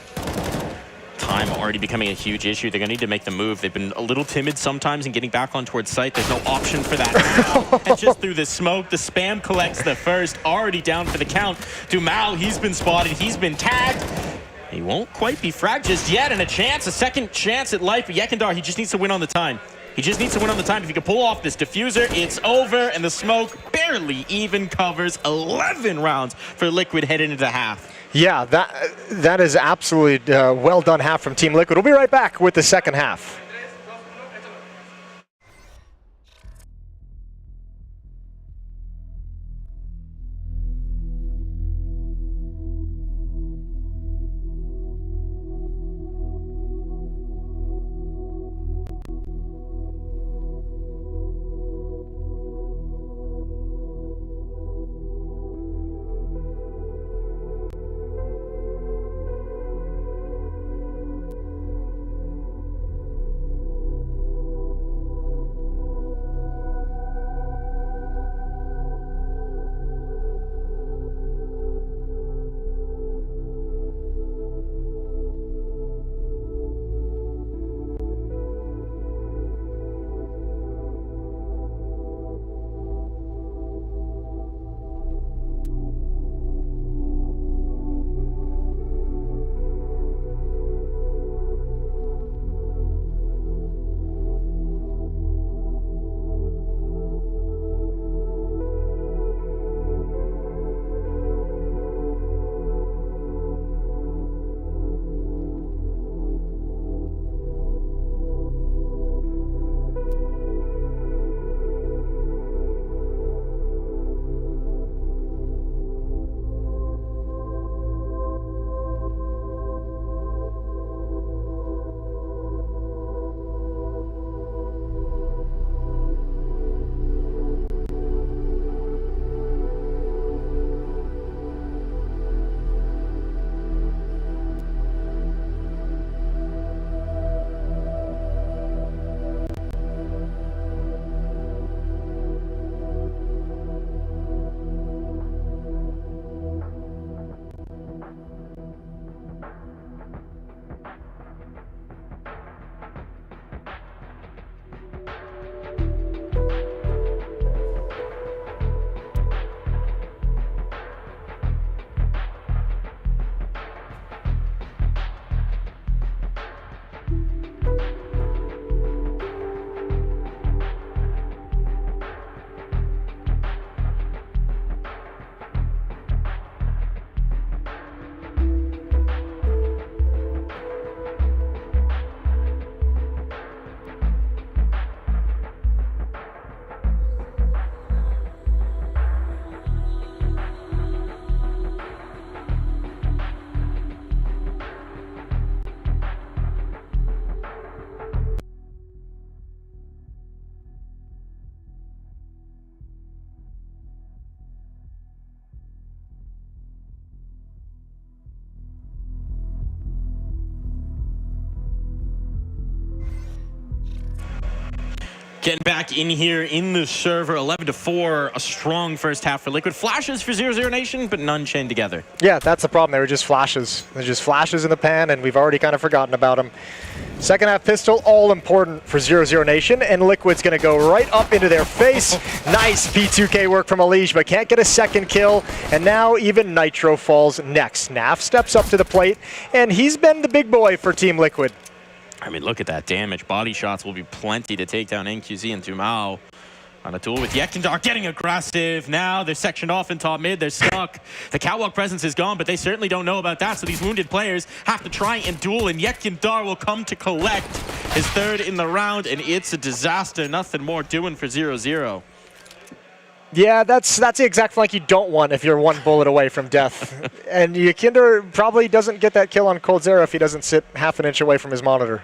Time already becoming a huge issue. They're going to need to make the move. They've been a little timid sometimes in getting back on towards site. There's no option for that now. And just through the smoke, the spam collects the first. Already down for the count. Dumao, he's been spotted. He's been tagged. He won't quite be fragged just yet. And a second chance at life. But Yekindar, he just needs to win on the time. He just needs to win on the time. If he can pull off this diffuser, it's over. And the smoke barely even covers 11 rounds for Liquid heading into the half. Yeah, that is absolutely well done half from Team Liquid. We'll be right back with the second half. Getting back in here in the server, 11-4, a strong first half for Liquid. Flashes for 0-0 Nation, but none chained together. Yeah, that's the problem. They were just flashes. They're just flashes in the pan, and we've already kind of forgotten about them. Second half pistol, all important for 0-0 Nation, and Liquid's going to go right up into their face. Nice P2K work from Elige, but can't get a second kill, and now even Nitro falls next. Naf steps up to the plate, and he's been the big boy for Team Liquid. I mean, look at that damage. Body shots will be plenty to take down NQZ and Dumao. On a duel with Yekindar getting aggressive. Now they're sectioned off in top mid. They're stuck. The catwalk presence is gone, but they certainly don't know about that. So these wounded players have to try and duel, and Yekindar will come to collect his third in the round, and it's a disaster. Nothing more doing for 0-0. Yeah, that's the exact flank you don't want if you're one bullet away from death. And Yekindar probably doesn't get that kill on coldzera if he doesn't sit half an inch away from his monitor.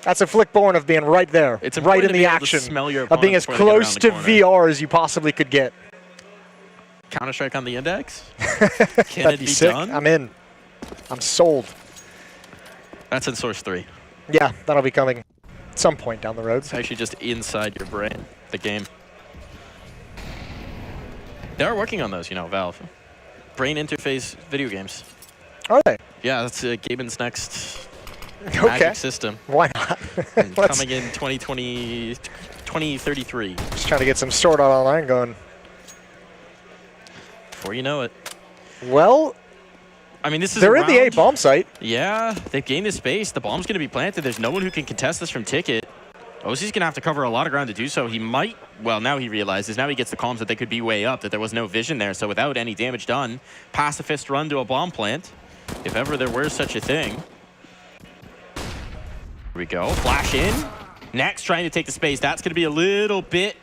That's a flick born of being right there, It's right in important to the be able to action, smell your of being opponent as before they get close around to the corner. VR as you possibly could get. Counter-Strike on the index? Can That'd it be be sick. done? I'm in. I'm sold. That's in Source 3. Yeah, that'll be coming at some point down the road. It's actually just inside your brain, the game. They are working on those, you know, Valve. Brain interface video games. Are they? Yeah, that's Gaben's next magic system. Why not? And coming in 2033. Just trying to get some Sword Art Online going. Before you know it. Well, I mean, this is they're in the A bomb site. Yeah, they've gained the space. The bomb's going to be planted. There's no one who can contest this from Ticket. OC's going to have to cover a lot of ground to do so. He might, well, now he realizes, now he gets the comms that they could be way up, that there was no vision there. So without any damage done, pacifist run to a bomb plant, if ever there were such a thing. Here we go, flash in. Next, trying to take the space. That's going to be a little bit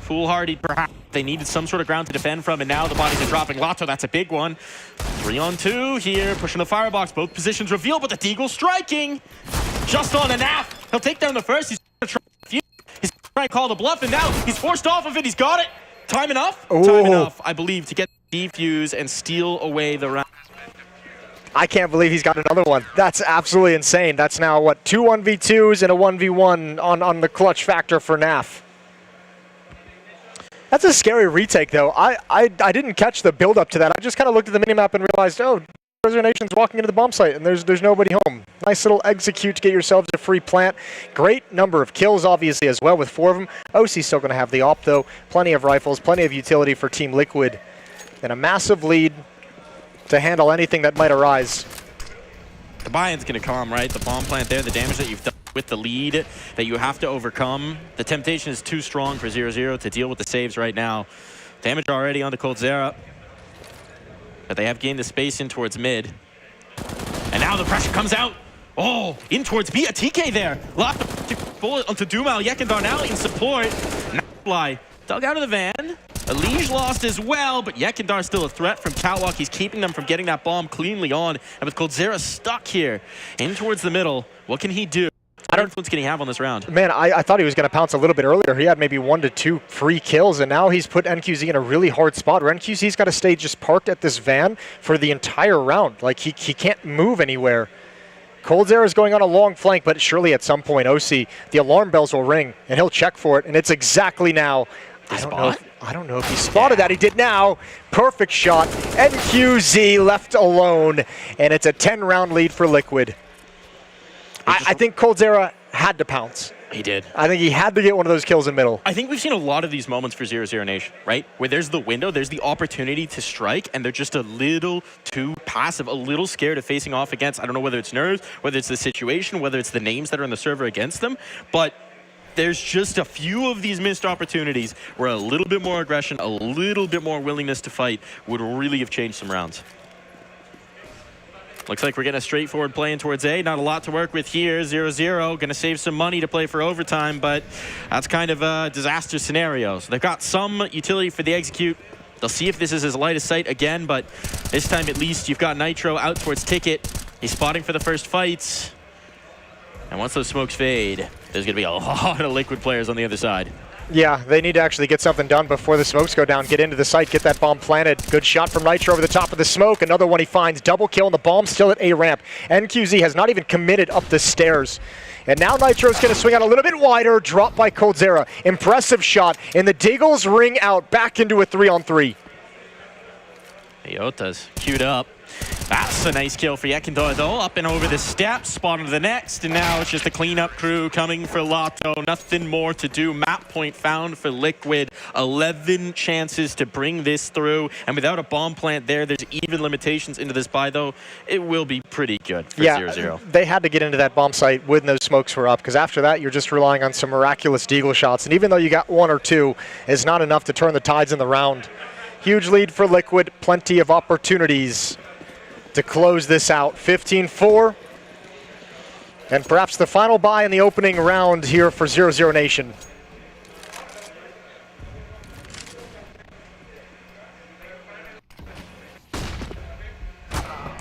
foolhardy, perhaps. They needed some sort of ground to defend from, and now the bodies are dropping. Lotto, that's a big one. 3-on-2 here, pushing the firebox. Both positions revealed, but the Deagle striking. Just on a nap. He'll take down the first. He's going to try a few. He's going to try and call the bluff, and now he's forced off of it. He's got it. Time enough? Ooh. Time enough, I believe, to get the defuse and steal away the round. I can't believe he's got another one. That's absolutely insane. That's now, what, 2 1v2s and a 1v1 on the clutch factor for NAF. That's a scary retake, though. I didn't catch the build-up to that. I just kind of looked at the minimap and realized, oh, Nation's walking into the bomb site, and there's nobody home. Nice little execute to get yourselves a free plant. Great number of kills, obviously, as well, with 4 of them. OC's still going to have the op, though. Plenty of rifles, plenty of utility for Team Liquid, and a massive lead to handle anything that might arise. The buy-in's going to come, right? The bomb plant there, the damage that you've done with the lead that you have to overcome. The temptation is too strong for 0-0 to deal with the saves right now. Damage already on the coldzera, but they have gained the space in towards mid. And now the pressure comes out. Oh, in towards B, a TK there. Locked the bullet onto Dumao. Yekindar now in support. Fly dug out of the van. Elige lost as well, but Yekindar still a threat from Catwalk. He's keeping them from getting that bomb cleanly on. And with coldzera stuck here in towards the middle, what can he do? What influence can he have on this round? Man, I thought he was going to pounce a little bit earlier. He had maybe 1 to 2 free kills, and now he's put NQZ in a really hard spot where NQZ's got to stay just parked at this van for the entire round. Like, he can't move anywhere. coldzera is going on a long flank, but surely at some point, OC, the alarm bells will ring, and he'll check for it, and it's exactly now. I don't know if he spotted that. He did now. Perfect shot. NQZ left alone, and it's a 10-round lead for Liquid. I think coldzera had to pounce. He did. I think he had to get one of those kills in middle. I think we've seen a lot of these moments for 0-0 Nation, right? Where there's the window, there's the opportunity to strike, and they're just a little too passive, a little scared of facing off against, I don't know whether it's nerves, whether it's the situation, whether it's the names that are on the server against them, but there's just a few of these missed opportunities where a little bit more aggression, a little bit more willingness to fight would really have changed some rounds. Looks like we're getting a straightforward play in towards A. Not a lot to work with here. 0-0. Going to save some money to play for overtime, but that's kind of a disaster scenario. So they've got some utility for the execute. They'll see if this is as light as sight again, but this time at least you've got Nitro out towards Ticket. He's spotting for the first fights. And once those smokes fade, there's going to be a lot of Liquid players on the other side. Yeah, they need to actually get something done before the smokes go down. Get into the site, get that bomb planted. Good shot from Nitro over the top of the smoke. Another one he finds. Double kill, and the bomb still at A ramp. NQZ has not even committed up the stairs. And now Nitro's going to swing out a little bit wider. Drop by Coldzera. Impressive shot. And the Diggles ring out back into a 3-on-3. Iota's queued up. That's a nice kill for Yekindor though. Up and over the steps, spot on the next, and now it's just a cleanup crew coming for Lotto. Nothing more to do. Map point found for Liquid. 11 chances to bring this through, and without a bomb plant there, there's even limitations into this buy though. It will be pretty good for 0-0. They had to get into that bomb site when those smokes were up, because after that, you're just relying on some miraculous deagle shots, and even though you got one or two, it's not enough to turn the tides in the round. Huge lead for Liquid, plenty of opportunities to close this out. 15-4. And perhaps the final buy in the opening round here for 0-0 Nation.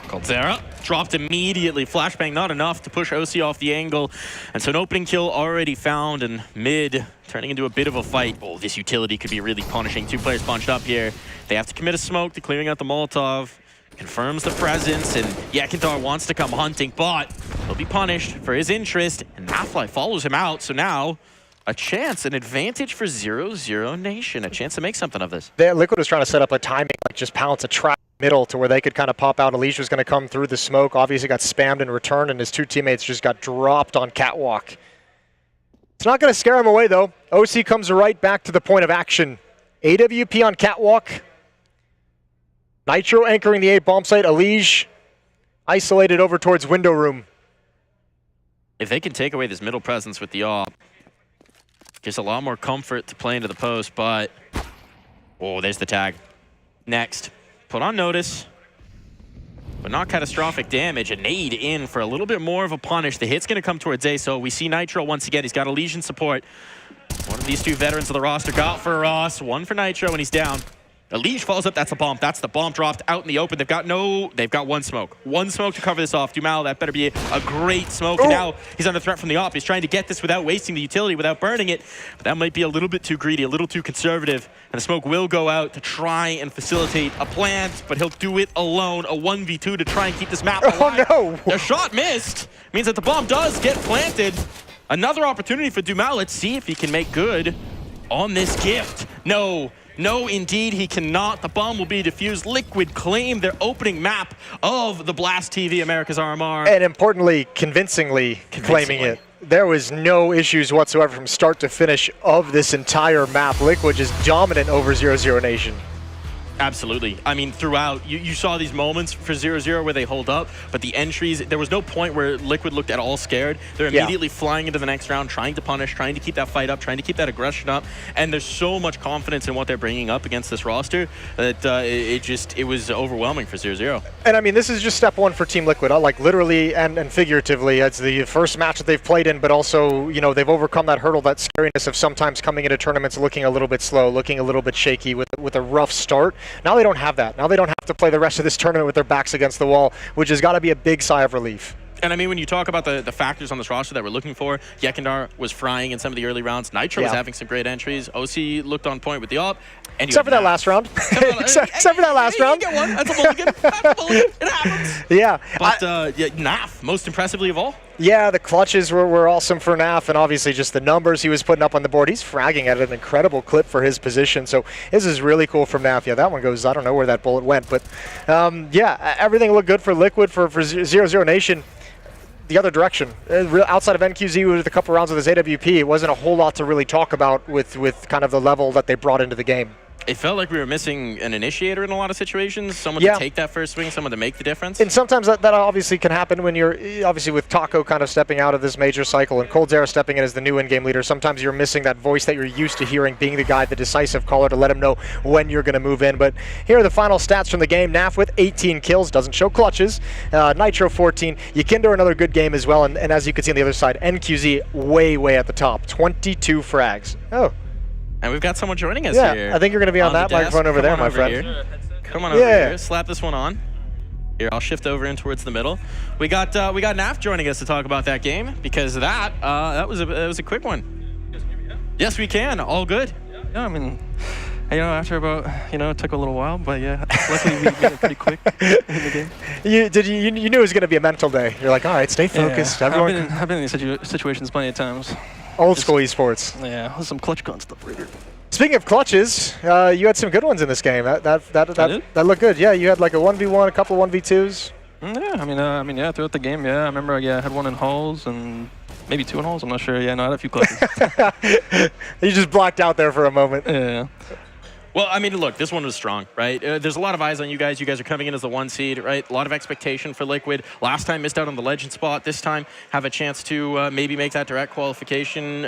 Coldzera dropped immediately. Flashbang not enough to push OC off the angle. And so an opening kill already found, and mid turning into a bit of a fight. Oh, this utility could be really punishing. Two players bunched up here. They have to commit a smoke to clearing out the Molotov. Confirms the presence, and Yekindor wants to come hunting, but he'll be punished for his interest, and Nafly follows him out. So now a chance, an advantage for 0-0 Nation, a chance to make something of this. Liquid was trying to set up a timing, like just pounce a trap middle to where they could kind of pop out. Alicia was going to come through the smoke, obviously got spammed in return, and his two teammates just got dropped on catwalk. It's not going to scare him away though. OC comes right back to the point of action. AWP on catwalk. Nitro anchoring the A bomb site. Alige isolated over towards window room. If they can take away this middle presence with the op, gives a lot more comfort to play into the post, but oh, there's the tag. Next, put on notice, but not catastrophic damage. A nade in for a little bit more of a punish. The hit's going to come towards A, so we see Nitro once again. He's got a Legion support. One of these two veterans of the roster got for Ross, one for Nitro, and he's down. Alige follows up, that's a bomb. That's the bomb dropped out in the open. They've got one smoke. One smoke to cover this off. Dumal, that better be a great smoke. And now he's under threat from the op. He's trying to get this without wasting the utility, without burning it. But that might be a little bit too greedy, a little too conservative. And the smoke will go out to try and facilitate a plant, but he'll do it alone. A 1v2 to try and keep this map alive. Oh no! The shot missed. Means that the bomb does get planted. Another opportunity for Dumal. Let's see if he can make good on this gift. No, indeed, he cannot. The bomb will be defused. Liquid claim their opening map of the Blast TV Americas RMR. And importantly, convincingly claiming it. There was no issues whatsoever from start to finish of this entire map. Liquid just dominant over 0-0 Nation. Absolutely. I mean, throughout, you saw these moments for 0-0 where they hold up, but the entries, there was no point where Liquid looked at all scared. They're immediately flying into the next round, trying to punish, trying to keep that fight up, trying to keep that aggression up, and there's so much confidence in what they're bringing up against this roster that it was overwhelming for 0-0. And I mean, this is just step one for Team Liquid, like literally and figuratively. It's the first match that they've played in, but also, you know, they've overcome that hurdle, that scariness of sometimes coming into tournaments looking a little bit slow, looking a little bit shaky with a rough start. Now they don't have that. Now they don't have to play the rest of this tournament with their backs against the wall, which has got to be a big sigh of relief. And I mean, when you talk about the factors on this roster that we're looking for, Yekindor was frying in some of the early rounds. Nitro was having some great entries. OC looked on point with the op. And except for that last round. Except for that last round. You get one. That's a mulligan. That's a mulligan. It happens. Yeah. But Naf, most impressively of all. Yeah, the clutches were awesome for Naf, and obviously just the numbers he was putting up on the board. He's fragging at an incredible clip for his position, so this is really cool from Naf. Yeah, that one goes, I don't know where that bullet went, but yeah, everything looked good for Liquid, for 0-0 Nation. The other direction, outside of NQZ with a couple rounds with his AWP, it wasn't a whole lot to really talk about with kind of the level that they brought into the game. It felt like we were missing an initiator in a lot of situations, someone to take that first swing, someone to make the difference. And sometimes that obviously can happen when you're, obviously with Taco kind of stepping out of this major cycle and Coldzera stepping in as the new in-game leader, sometimes you're missing that voice that you're used to hearing, being the guy, the decisive caller to let him know when you're going to move in. But here are the final stats from the game. Naf with 18 kills, doesn't show clutches. Nitro 14. Yekindor another good game as well, and as you can see on the other side, NQZ way at the top, 22 frags. Oh. And we've got someone joining us here. I think you're going to be on that microphone over there, my friend. Come on over here. Slap this one on. Here, I'll shift over in towards the middle. We got Naf joining us to talk about that game because that was a quick one. Yes, we can. All good. Yeah, I mean, you know, after about, you know, it took a little while, but yeah, luckily we made it pretty quick in the game. You knew it was going to be a mental day. You're like, all right, stay focused. Yeah, Everyone. I've been in these situations plenty of times. Old school esports. Yeah, some clutch gun stuff right here. Speaking of clutches, you had some good ones in this game. That looked good. Yeah, you had like a 1v1, a couple of 1v2s. Yeah, I mean, yeah, throughout the game, yeah. I remember, yeah, I had one in halls and maybe 2 in halls. I'm not sure. Yeah, no, I had a few clutches. You just blocked out there for a moment. Yeah. Well, I mean, look, this one was strong, right? There's a lot of eyes on you guys. You guys are coming in as the 1 seed, right? A lot of expectation for Liquid. Last time missed out on the legend spot. This time have a chance to maybe make that direct qualification.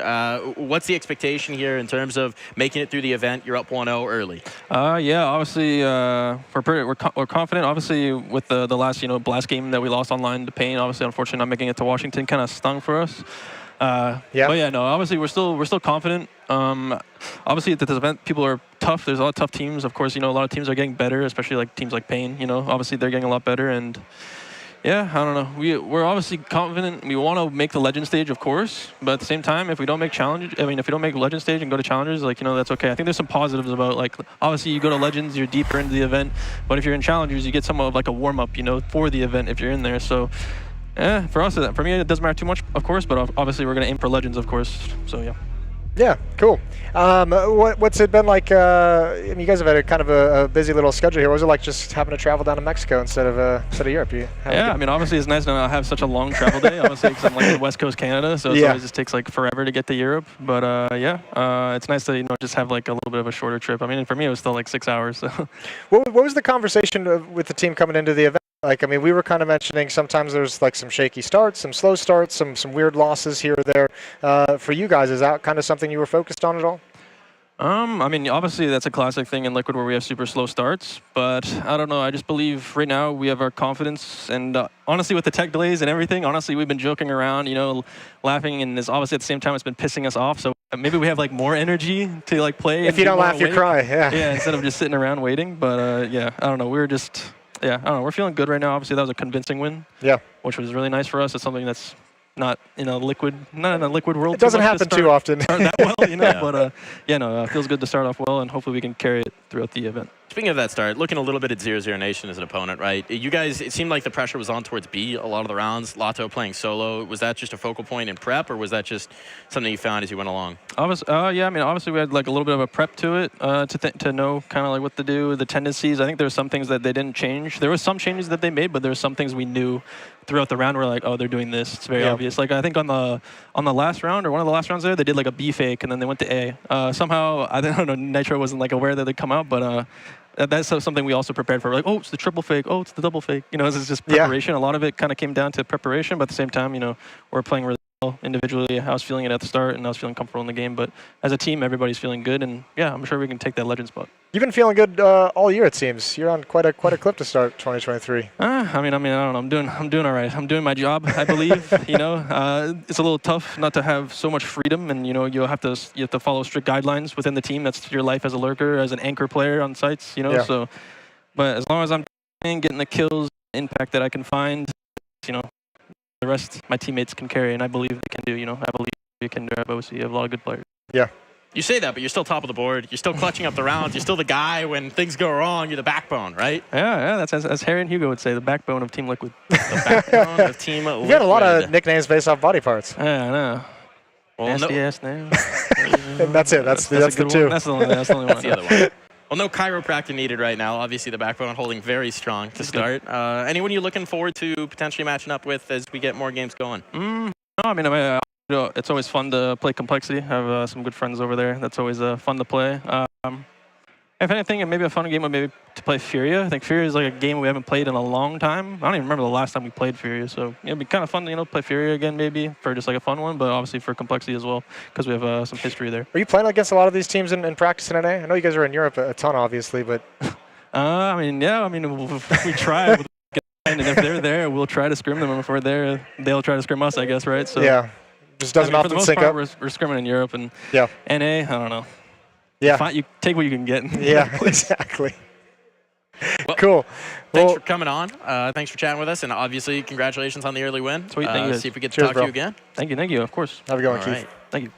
What's the expectation here in terms of making it through the event? You're up 1-0 early. Yeah, obviously we're confident. Obviously with the last blast game that we lost online to Pain, obviously unfortunately not making it to Washington kind of stung for us. But yeah, no, obviously we're still confident. Obviously at this event people are tough. There's a lot of tough teams. Of course, a lot of teams are getting better, especially like teams like Pain. Obviously they're getting a lot better, and yeah, I don't know. We're obviously confident. We want to make the legend stage, of course, but at the same time, if we don't make if we don't make legend stage and go to challengers, like that's okay. I think there's some positives about like obviously you go to legends, you're deeper into the event, but if you're in challengers, you get somewhat of like a warm up, for the event if you're in there. So. Yeah, for me, it doesn't matter too much, of course, but obviously we're going to aim for legends, of course, so yeah. Yeah, cool. What's it been like? You guys have had a kind of a busy little schedule here. What was it like just having to travel down to Mexico instead of Europe? Yeah, I mean, obviously it's nice to not have such a long travel day, obviously, because I'm like in West Coast Canada, so it always just takes like forever to get to Europe. But it's nice to just have like a little bit of a shorter trip. I mean, for me, it was still like 6 hours. So. What was the conversation with the team coming into the event? Like, I mean, we were kind of mentioning sometimes there's like some shaky starts, some slow starts, some weird losses here or there. For you guys, is that kind of something you were focused on at all? I mean, obviously that's a classic thing in Liquid where we have super slow starts, but I don't know. I just believe right now we have our confidence, and honestly, with the tech delays and everything, honestly, we've been joking around, laughing, and this obviously at the same time it's been pissing us off. So maybe we have like more energy to like play. If you don't laugh, you cry. Yeah. Yeah, instead of just sitting around waiting. But yeah, I don't know. We're just. Yeah, I don't know. We're feeling good right now. Obviously, that was a convincing win. Yeah. Which was really nice for us. It's something that's not in a liquid world. It doesn't happen too often. That well, But it feels good to start off well, and hopefully we can carry it throughout the event. Speaking of that start, looking a little bit at 0-0 Nation as an opponent, right? You guys, it seemed like the pressure was on towards B a lot of the rounds. Lotto playing solo. Was that just a focal point in prep, or was that just something you found as you went along? Yeah, I mean, obviously we had like a little bit of a prep to it to know kind of like what to do, the tendencies. I think there were some things that they didn't change. There were some changes that they made, but there were some things we knew throughout the round. We're like, oh, they're doing this. It's very obvious. Like I think on the last round or one of the last rounds there, they did like a B fake and then they went to A. Somehow I don't know. Nitro wasn't like aware that they'd come out, but. That's something we also prepared for. We're like, oh, it's the triple fake. Oh, it's the double fake. It's just preparation. A lot of it kind of came down to preparation, but at the same time, we're playing really well individually. I was feeling it at the start, and I was feeling comfortable in the game. But as a team, everybody's feeling good, and yeah, I'm sure we can take that legend spot. You've been feeling good all year, it seems. You're on quite a clip to start 2023. I mean, I don't know. I'm doing all right. I'm doing my job, I believe. It's a little tough not to have so much freedom, and you have to follow strict guidelines within the team. That's your life as a lurker, as an anchor player on sites. So, but as long as I'm getting the kills, impact that I can find, the rest my teammates can carry, and I believe they can do. I believe we can do. You have a lot of good players. Yeah. You say that, but you're still top of the board. You're still clutching up the rounds. You're still the guy when things go wrong. You're the backbone, right? Yeah. That's as Harry and Hugo would say, the backbone of Team Liquid. The backbone of Team Liquid. You've got a lot of nicknames based off body parts. Yeah, I know. Well, SDS now. That's it. That's the two. That's the only one. That's the other one. Well, no chiropractor needed right now. Obviously, the backbone holding very strong to start. Anyone you're looking forward to potentially matching up with as we get more games going? No, I mean, it's always fun to play Complexity. I have some good friends over there. That's always fun to play. If anything, maybe a fun game would maybe to play FURIA. I think FURIA is like a game we haven't played in a long time. I don't even remember the last time we played FURIA, so it'd be kind of fun to play FURIA again maybe for just like a fun one, but obviously for Complexity as well because we have some history there. Are you playing against a lot of these teams in practice in NA? I know you guys are in Europe a ton, obviously, but. I mean, we try. And if they're there, we'll try to scrim them. And if we're there, they'll try to scrim us, I guess, right? So yeah, just doesn't often sync up. We're scrimming in Europe, and NA, I don't know. Yeah, you take what you can get. Yeah, exactly. Well, cool. Thanks for coming on. Thanks for chatting with us, and obviously, congratulations on the early win. Sweet, thank you. See if we get to talk to you again. Thank you, of course. Have a good one, Keith. Thank you.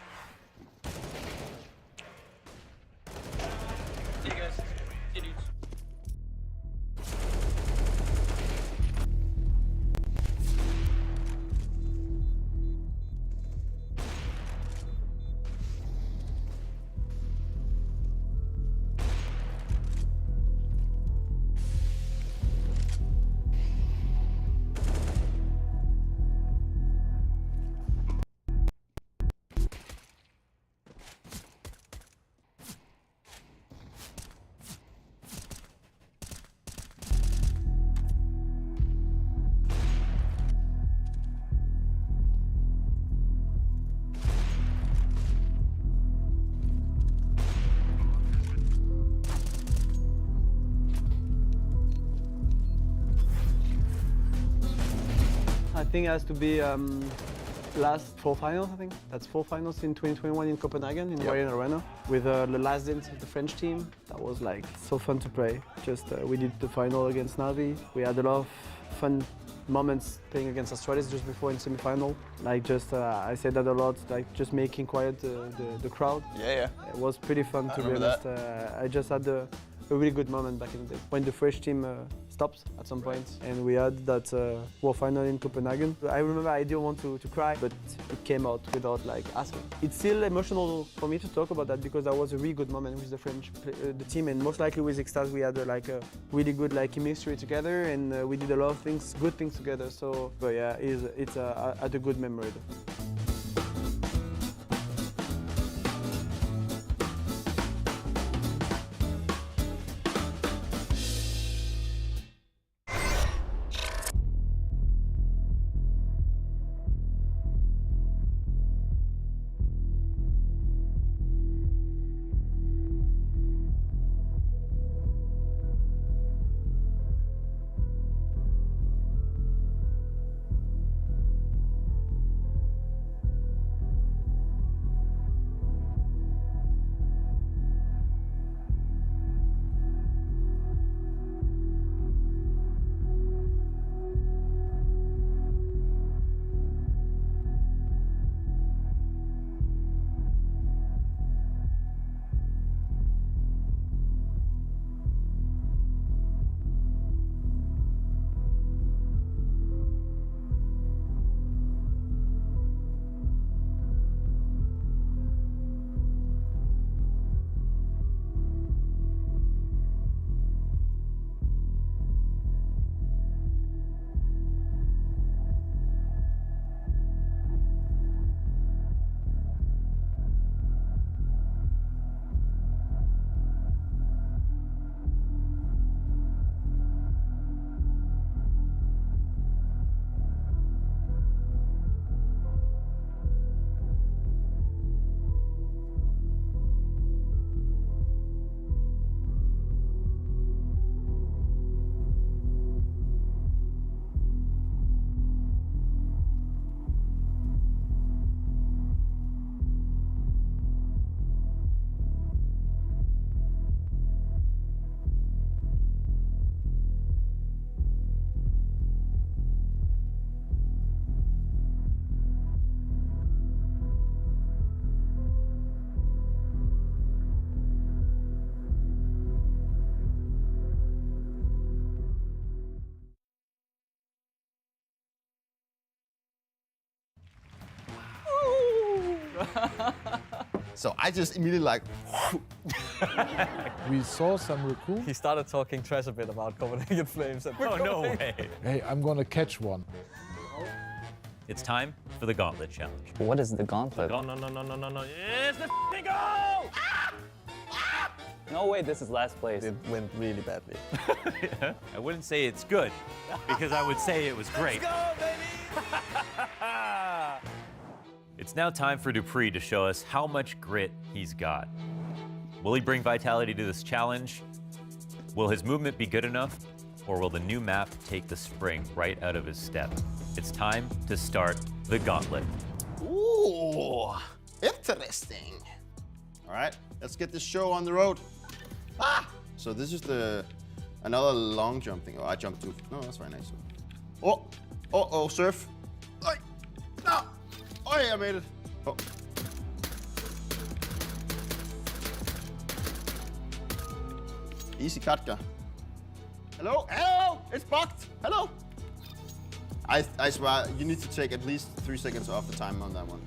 think it has to be last 4 finals, I think. That's 4 finals in 2021 in Copenhagen, in Imperial Arena, with the last dance of the French team. That was like so fun to play. Just we did the final against Navi. We had a lot of fun moments playing against Australis just before in semi-final. Like just, I said that a lot, like just making quiet the crowd. Yeah. It was pretty fun to be honest. I just had a really good moment back in the day when the French team stopped at some point, and we had that World Final in Copenhagen. I remember I didn't want to cry, but it came out without like asking. It's still emotional for me to talk about that because that was a really good moment with the French the team, and most likely with Extase we had like a really good like chemistry together, and we did a lot of things, good things together. So, but yeah, it's a good memory. So I just immediately like. We saw some raccoon. He started talking trash a bit about Copenhagen Flames. Oh, no way. Hey, I'm gonna catch one. It's time for the Gauntlet Challenge. What is the Gauntlet? No. It's the f***ing goal! No way, this is last place. It went really badly. I wouldn't say it's good, because I would say it was great. Let's go, baby! It's now time for Dupree to show us how much grit he's got. Will he bring vitality to this challenge? Will his movement be good enough? Or will the new map take the spring right out of his step? It's time to start the Gauntlet. Ooh, interesting. All right, let's get this show on the road. So this is another long jump thing. Oh, I jumped too. No, that's very nice. Oh, surf. Oi, no. Oh, I made it. Oh. Easy Katka. Hello, it's bugged. Hello. I swear, you need to take at least 3 seconds off the time on that one.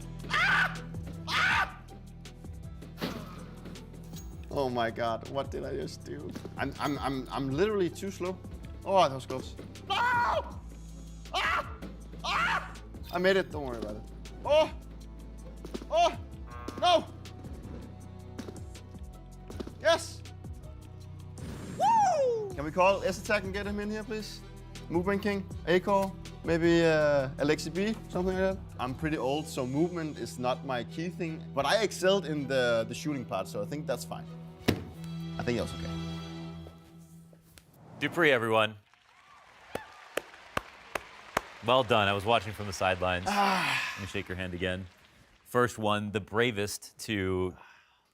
Oh my God, what did I just do? I'm literally too slow. Oh, that was close. No! I made it, don't worry about it. Oh, no! Yes! Woo! Can we call S-Attack and get him in here, please? Movement King, A-Core, maybe Alexi B, something like that. I'm pretty old, so movement is not my key thing, but I excelled in the shooting part, so I think that's fine. I think that was okay. Dupree, everyone. Well done. I was watching from the sidelines. Let me shake your hand again. First one, the bravest to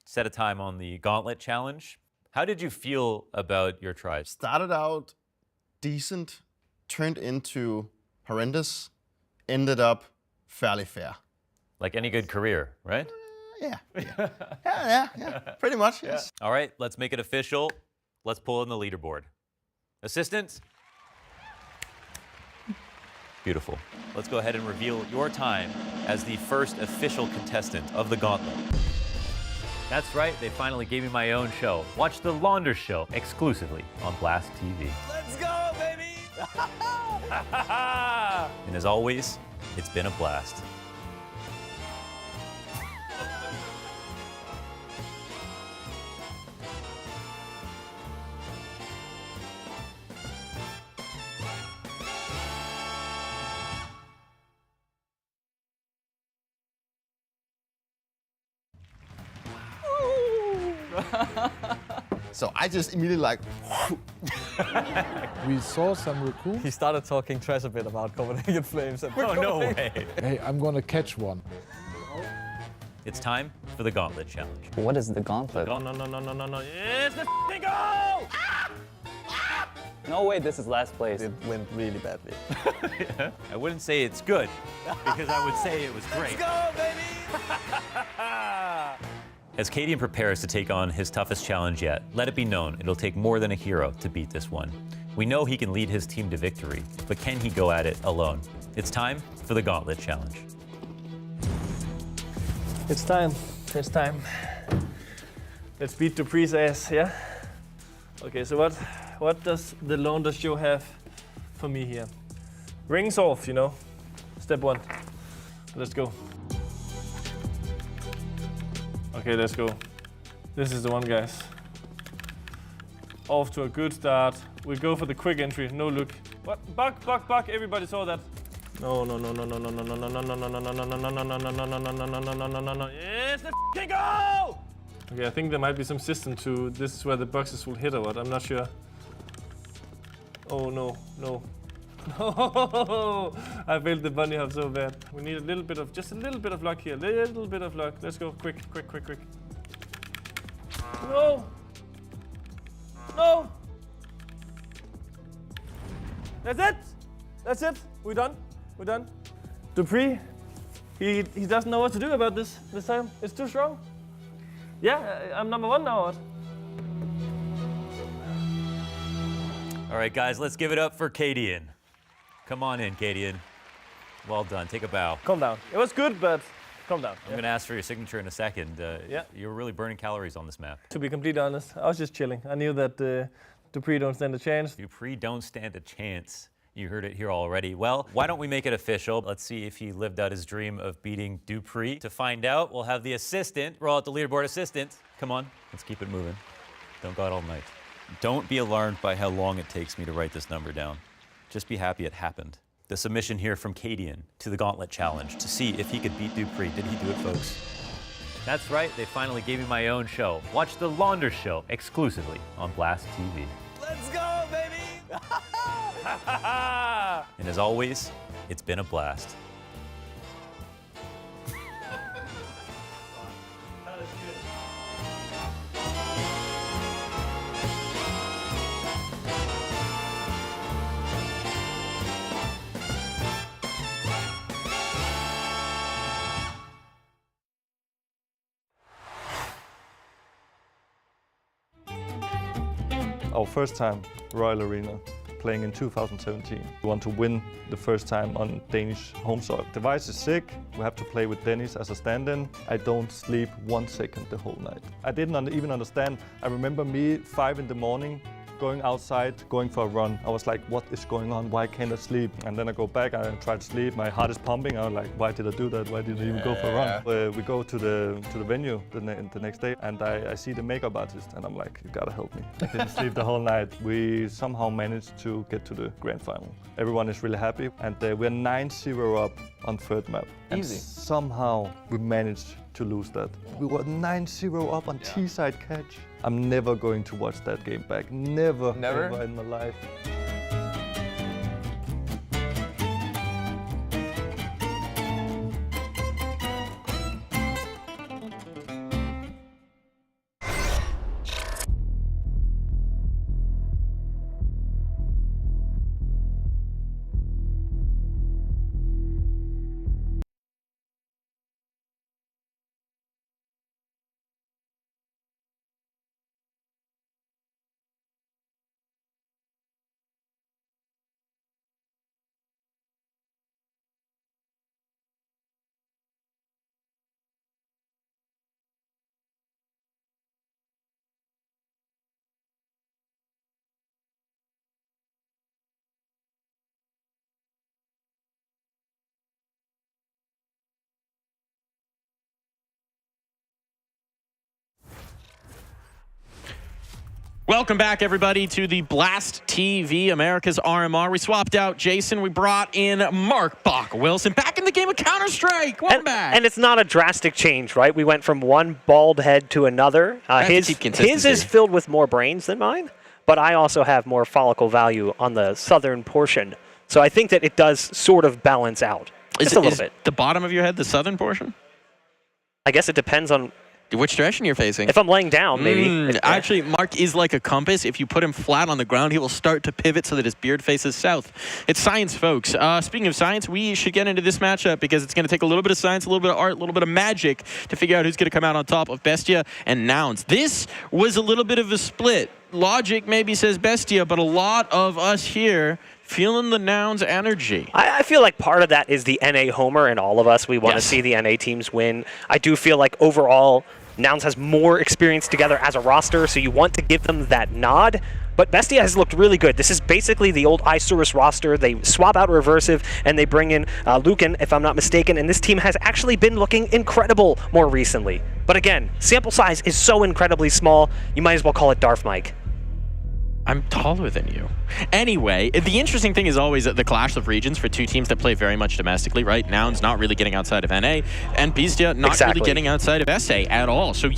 set a time on the Gauntlet challenge. How did you feel about your tries? Started out decent, turned into horrendous, ended up fairly fair. Like any good career, right? Yeah. Yeah, pretty much, yes. All right, let's make it official. Let's pull in the leaderboard. Assistant? Beautiful. Let's go ahead and reveal your time as the first official contestant of the Gauntlet. That's right, they finally gave me my own show. Watch the Launder Show exclusively on Blast TV. Let's go, baby! And as always, it's been a blast. So I just immediately like, We saw some recruits. He started talking trash a bit about Copenhagen Flames. And Oh, no way. Hey, I'm gonna catch one. It's time for the Gauntlet Challenge. What is the Gauntlet? No. It's the f***ing goal! No way, this is last place. It went really badly. I wouldn't say it's good, because I would say it was great. Let's go, baby! As Kadian prepares to take on his toughest challenge yet, let it be known it'll take more than a hero to beat this one. We know he can lead his team to victory, but can he go at it alone? It's time for the Gauntlet Challenge. It's time. It's time. Let's beat Dupree's ass, yeah? Okay, so what does the Launder Show have for me here? Rings off, you know. Step one. Let's go. Okay, let's go. This is the one, guys. Off to a good start. We go for the quick entry, no look. What? Buck, everybody saw that. No. It's the f***ing goal! Okay, I think there might be some system to this is where the boxes will hit or what, I'm not sure. Oh no. No! I failed the bunny hop so bad. We need just a little bit of luck here. Little bit of luck. Let's go, quick. No! That's it. We're done. Dupree, he doesn't know what to do about this time. It's too strong. Yeah, I'm number one now. All right, guys, let's give it up for Kadian. Come on in, Kadian. Well done. Take a bow. Calm down. It was good, but calm down. I'm going to ask for your signature in a second. Yeah. You're really burning calories on this map. To be completely honest, I was just chilling. I knew that Dupree don't stand a chance. Dupree don't stand a chance. You heard it here already. Well, why don't we make it official? Let's see if he lived out his dream of beating Dupree. To find out, we'll have the assistant, roll out the leaderboard assistant. Come on, let's keep it moving. Don't go out all night. Don't be alarmed by how long it takes me to write this number down. Just be happy it happened. The submission here from Kadian to the Gauntlet Challenge to see if he could beat Dupree. Did he do it, folks? That's right, they finally gave me my own show. Watch the Launder Show exclusively on Blast TV. Let's go, baby! And as always, it's been a blast. Our first time Royal Arena, playing in 2017. We want to win the first time on Danish home soil. Device is sick. We have to play with Dennis as a stand-in. I don't sleep 1 second the whole night. I didn't even understand. I remember me 5 in the morning, going outside, going for a run. I was like, what is going on? Why can't I sleep? And then I go back, I try to sleep. My heart is pumping. I was like, why did I do that? Why did I even go for a run? We go to the venue the next day, and I see the makeup artist, and I'm like, you gotta help me. I didn't sleep the whole night. We somehow managed to get to the grand final. Everyone is really happy, and we're 9-0 up on third map. And Easy. somehow we managed to lose that. We were 9-0 up on T-side catch. I'm never going to watch that game back. Never? Ever in my life. Welcome back, everybody, to the Blast TV America's RMR. We swapped out Jason. We brought in Mark Bach Wilson back in the game of Counter-Strike. Welcome back. And it's not a drastic change, right? We went from one bald head to another. His is filled with more brains than mine, but I also have more follicle value on the southern portion. So I think that it does sort of balance out. Just a little bit. The bottom of your head the southern portion? I guess it depends on which direction you're facing. If I'm laying down, maybe. Actually, Mark is like a compass. If you put him flat on the ground, he will start to pivot so that his beard faces south. It's science, folks. Speaking of science, we should get into this matchup because it's going to take a little bit of science, a little bit of art, a little bit of magic to figure out who's going to come out on top of Bestia and Nouns. This was a little bit of a split. Logic maybe says Bestia, but a lot of us here feeling the Nouns energy. I feel like part of that is the NA homer and all of us. We want to see the NA teams win. I do feel like overall, Nouns has more experience together as a roster, so you want to give them that nod. But Bestia has looked really good. This is basically the old Isurus roster. They swap out Reversive, and they bring in Lucan, if I'm not mistaken, and this team has actually been looking incredible more recently. But again, sample size is so incredibly small, you might as well call it Darth Mike. I'm taller than you. Anyway, the interesting thing is always the clash of regions for two teams that play very much domestically, right? Nouns not really getting outside of NA, and Bestia not really getting outside of SA at all. So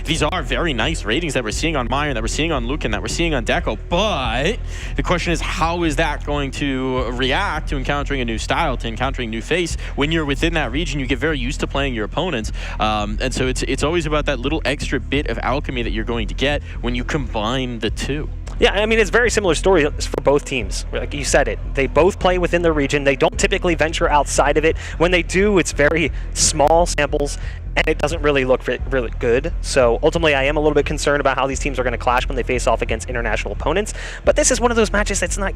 these are very nice ratings that we're seeing on Meyer, that we're seeing on Lucan, that we're seeing on Deco, but the question is, how is that going to react to encountering a new style, to encountering new face? When you're within that region, you get very used to playing your opponents, and so it's always about that little extra bit of alchemy that you're going to get when you combine the two. Yeah, I mean, it's very similar stories for both teams. Like you said it, they both play within their region. They don't typically venture outside of it. When they do, it's very small samples, and it doesn't really look really good. So ultimately, I am a little bit concerned about how these teams are going to clash when they face off against international opponents. But this is one of those matches that's not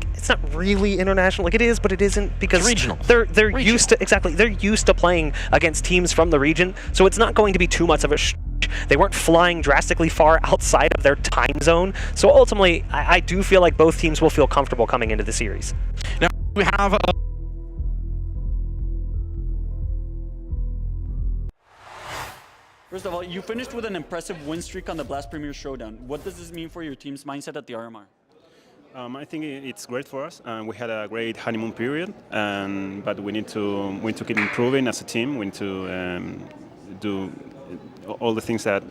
really international. Like it is, but it isn't, because it's regional. They're used to they're used to playing against teams from the region. So it's not going to be too much of a they weren't flying drastically far outside of their time zone. So ultimately, I do feel like both teams will feel comfortable coming into the series. Now, we have First of all, you finished with an impressive win streak on the Blast Premier Showdown. What does this mean for your team's mindset at the RMR? I think it's great for us. We had a great honeymoon period, but we need to keep improving as a team. We need to do all the things that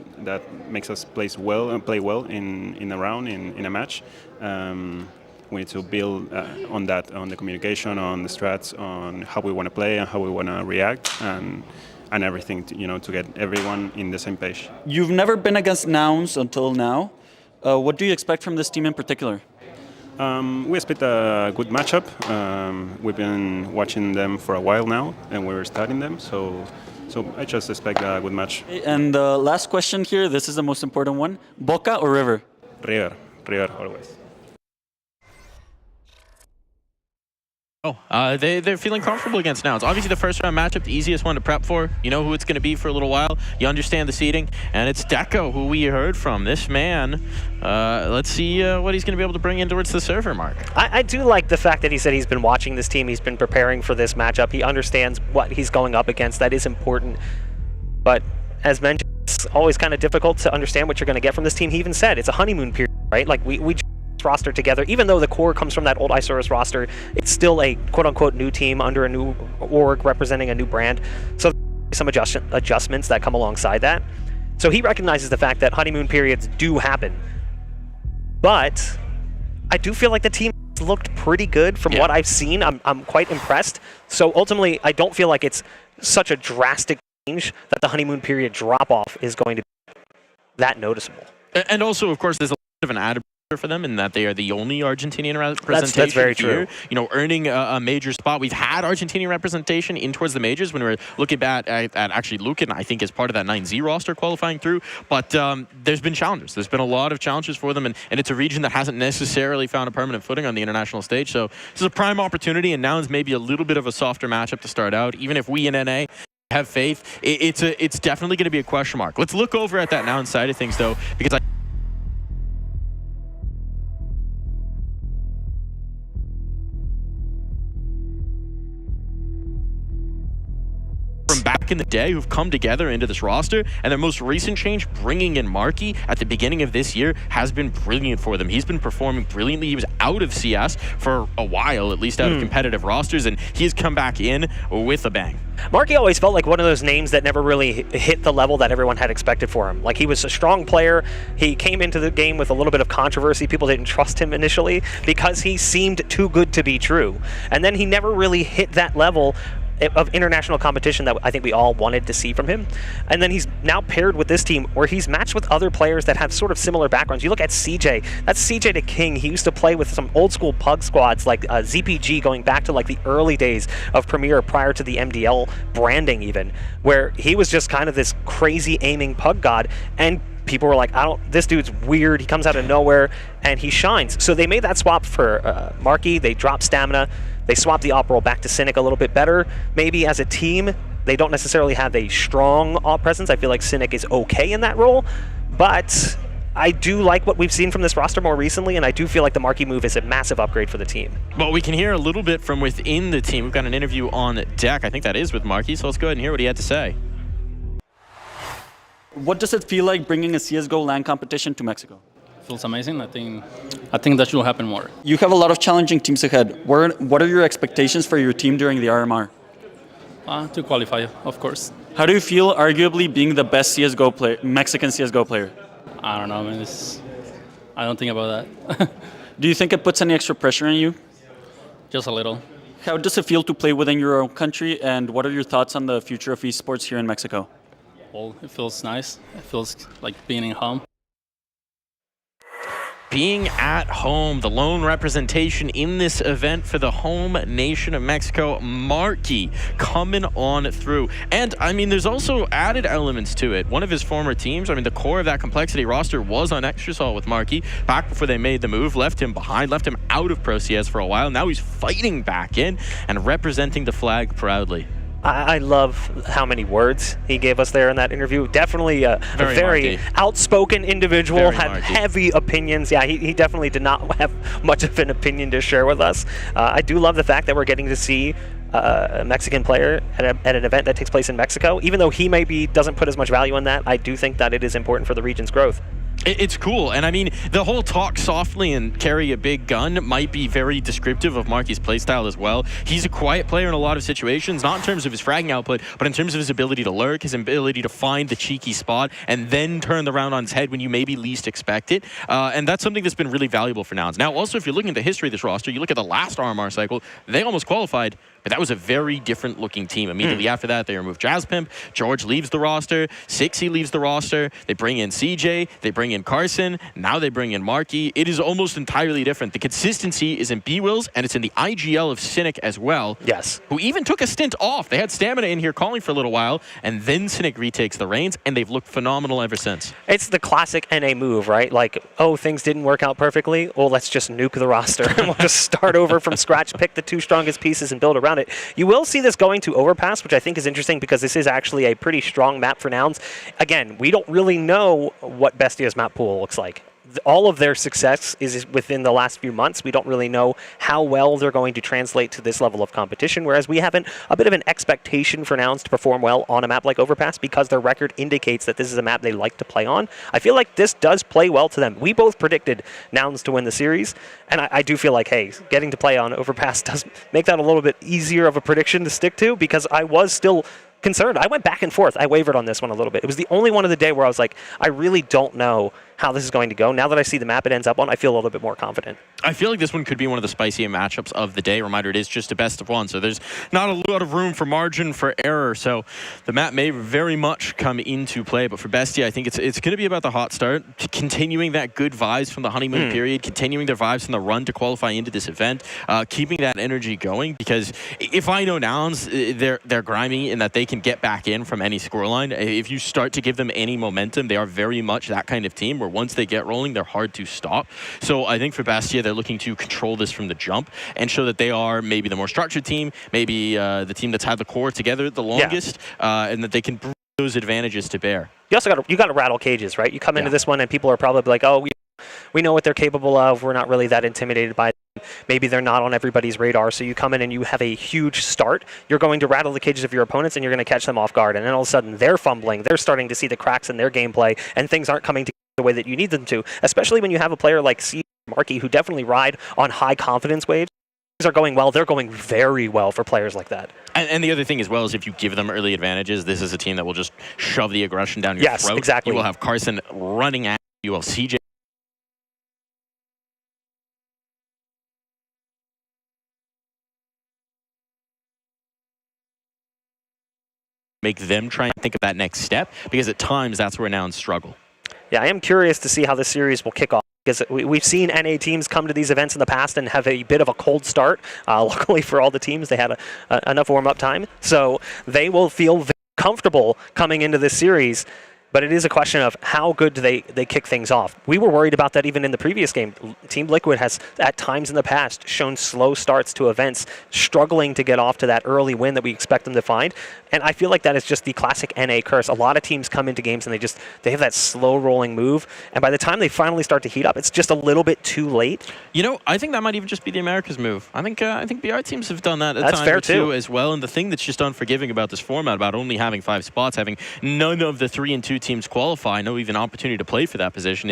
makes us play well in a round, in a match. We need to build on that, on the communication, on the strats, on how we want to play and how we want to react, and everything, to get everyone in the same page. You've never been against Nouns until now. What do you expect from this team in particular? We expect a good matchup. We've been watching them for a while now, and we're studying them, so I just expect a good match. And the last question here, this is the most important one. Boca or River? River always. They're feeling comfortable against Nouns. Obviously, the first round matchup, the easiest one to prep for. You know who it's going to be for a little while. You understand the seeding, and it's Deco, who we heard from. This man, let's see what he's going to be able to bring in towards the server, Mark. I do like the fact that he said he's been watching this team. He's been preparing for this matchup. He understands what he's going up against. That is important. But as mentioned, it's always kind of difficult to understand what you're going to get from this team. He even said it's a honeymoon period, right? Like we roster together, even though the core comes from that old Isurus roster, it's still a quote-unquote new team under a new org representing a new brand. So some adjustments that come alongside that. So he recognizes the fact that honeymoon periods do happen. But I do feel like the team looked pretty good from what I've seen. I'm quite impressed. So ultimately, I don't feel like it's such a drastic change that the honeymoon period drop-off is going to be that noticeable. And also, of course, there's a bit of an added for them in that they are the only Argentinian representation. That's very here. true. Earning a major spot. We've had Argentinian representation in towards the majors when we were looking at actually Lucan, I think, as part of that 9Z roster qualifying through. But there's been challenges. There's been a lot of challenges for them, and it's a region that hasn't necessarily found a permanent footing on the international stage. So this is a prime opportunity, and Nouns maybe a little bit of a softer matchup to start out. Even if we in NA have faith, it's definitely going to be a question mark. Let's look over at that Nouns side of things, though, because from back back in the day who've come together into this roster, and their most recent change, bringing in Marky at the beginning of this year, has been brilliant for them. He's been performing brilliantly. He was out of CS for a while, at least out of competitive rosters, and he's come back in with a bang. Marky always felt like one of those names that never really hit the level that everyone had expected for him. Like, he was a strong player. He came into the game with a little bit of controversy. People didn't trust him initially because he seemed too good to be true. And then he never really hit that level of international competition that I think we all wanted to see from him. And then he's now paired with this team where he's matched with other players that have sort of similar backgrounds. You look at CJ, that's CJ the King. He used to play with some old school pug squads like ZPG, going back to like the early days of Premier prior to the MDL branding even, where he was just kind of this crazy aiming pug god, and people were like, this dude's weird, he comes out of nowhere, and he shines. So they made that swap for Marky. They dropped Stamina. They swapped the op role back to Cynic a little bit better. Maybe as a team, they don't necessarily have a strong op presence. I feel like Cynic is okay in that role, but I do like what we've seen from this roster more recently, and I do feel like the Marky move is a massive upgrade for the team. Well, we can hear a little bit from within the team. We've got an interview on deck. I think that is with Marky, so let's go ahead and hear what he had to say. What does it feel like bringing a CSGO LAN competition to Mexico? Feels amazing. I think that should happen more. You have a lot of challenging teams ahead. What are your expectations for your team during the RMR? To qualify, of course. How do you feel arguably being the best CSGO player, Mexican CSGO player? I don't know, man. I don't think about that. Do you think it puts any extra pressure on you? Just a little. How does it feel to play within your own country, and what are your thoughts on the future of esports here in Mexico? Well, it feels nice. It feels like being in home. Being at home, the lone representation in this event for the home nation of Mexico, Marky coming on through. And I mean, there's also added elements to it. One of his former teams, I mean, the core of that Complexity roster was on Extrasol with Marky back before they made the move, left him behind, left him out of Pro CS for a while. Now he's fighting back in and representing the flag proudly. I love how many words he gave us there in that interview. Definitely a very outspoken individual, had heavy opinions. Yeah, he definitely did not have much of an opinion to share with us. I do love the fact that we're getting to see a Mexican player at an event that takes place in Mexico. Even though he maybe doesn't put as much value in that, I do think that it is important for the region's growth. It's cool, and I mean, the whole talk softly and carry a big gun might be very descriptive of Marky's playstyle as well. He's a quiet player in a lot of situations, not in terms of his fragging output, but in terms of his ability to lurk, his ability to find the cheeky spot, and then turn the round on his head when you maybe least expect it. And that's something that's been really valuable for Nouns. Now, also, if you're looking at the history of this roster, you look at the last RMR cycle, they almost qualified, but that was a very different looking team. Immediately after that, they removed Jazzpimp, George leaves the roster, Sixy leaves the roster, they bring in CJ, they bring in Carson, now they bring in Marky. It is almost entirely different. The consistency is in B-Wills, and it's in the IGL of Cynic as well. Yes. Who even took a stint off. They had Stamina in here calling for a little while, and then Cynic retakes the reins, and they've looked phenomenal ever since. It's the classic NA move, right? Like, oh, things didn't work out perfectly, well, let's just nuke the roster, and we'll just start over from scratch, pick the two strongest pieces, and build around it. You will see this going to Overpass, which I think is interesting because this is actually a pretty strong map for Nouns. Again, we don't really know what Bestia's map pool looks like. All of their success is within the last few months. We don't really know how well they're going to translate to this level of competition, whereas we have a bit of an expectation for Nouns to perform well on a map like Overpass because their record indicates that this is a map they like to play on. I feel like this does play well to them. We both predicted Nouns to win the series, and I do feel like, hey, getting to play on Overpass does make that a little bit easier of a prediction to stick to because I was still concerned. I went back and forth. I wavered on this one a little bit. It was the only one of the day where I was like, I really don't know how this is going to go. Now that I see the map it ends up on, I feel a little bit more confident. I feel like this one could be one of the spicier matchups of the day. Reminder, it is just a best of one, so there's not a lot of room for margin for error. So the map may very much come into play. But for Bestia, I think it's going to be about the hot start, continuing that good vibes from the honeymoon period, continuing their vibes from the run to qualify into this event, keeping that energy going. Because if I know Nouns, they're grimy in that they can get back in from any scoreline. If you start to give them any momentum, they are very much that kind of team where once they get rolling, they're hard to stop. So I think for Bestia, they're looking to control this from the jump and show that they are maybe the more structured team, maybe the team that's had the core together the longest, and that they can bring those advantages to bear. You also got to rattle cages, right? You come into this one and people are probably like, oh, we know what they're capable of. We're not really that intimidated by maybe they're not on everybody's radar, so you come in and you have a huge start, you're going to rattle the cages of your opponents and you're going to catch them off guard, and then all of a sudden they're fumbling, they're starting to see the cracks in their gameplay, and things aren't coming together the way that you need them to, especially when you have a player like C. Markey who definitely ride on high confidence waves. Things are going well, they're going very well for players like that. And the other thing as well is if you give them early advantages, this is a team that will just shove the aggression down your throat. Yes, exactly. You will have Carson running at you, will CJ make them try and think of that next step, because at times that's where Nouns struggle. Yeah, I am curious to see how this series will kick off, because we've seen NA teams come to these events in the past and have a bit of a cold start. Luckily for all the teams, they had enough warm-up time, so they will feel very comfortable coming into this series. But it is a question of how good do they kick things off. We were worried about that even in the previous game. Team Liquid has, at times in the past, shown slow starts to events, struggling to get off to that early win that we expect them to find. And I feel like that is just the classic NA curse. A lot of teams come into games and they have that slow rolling move. And by the time they finally start to heat up, it's just a little bit too late. You know, I think that might even just be the Americas move. I think BR teams have done that a That's time fair or two as well. And the thing that's just unforgiving about this format, about only having 5 spots, having none of the 3 and 2 teams qualify, no even opportunity to play for that position,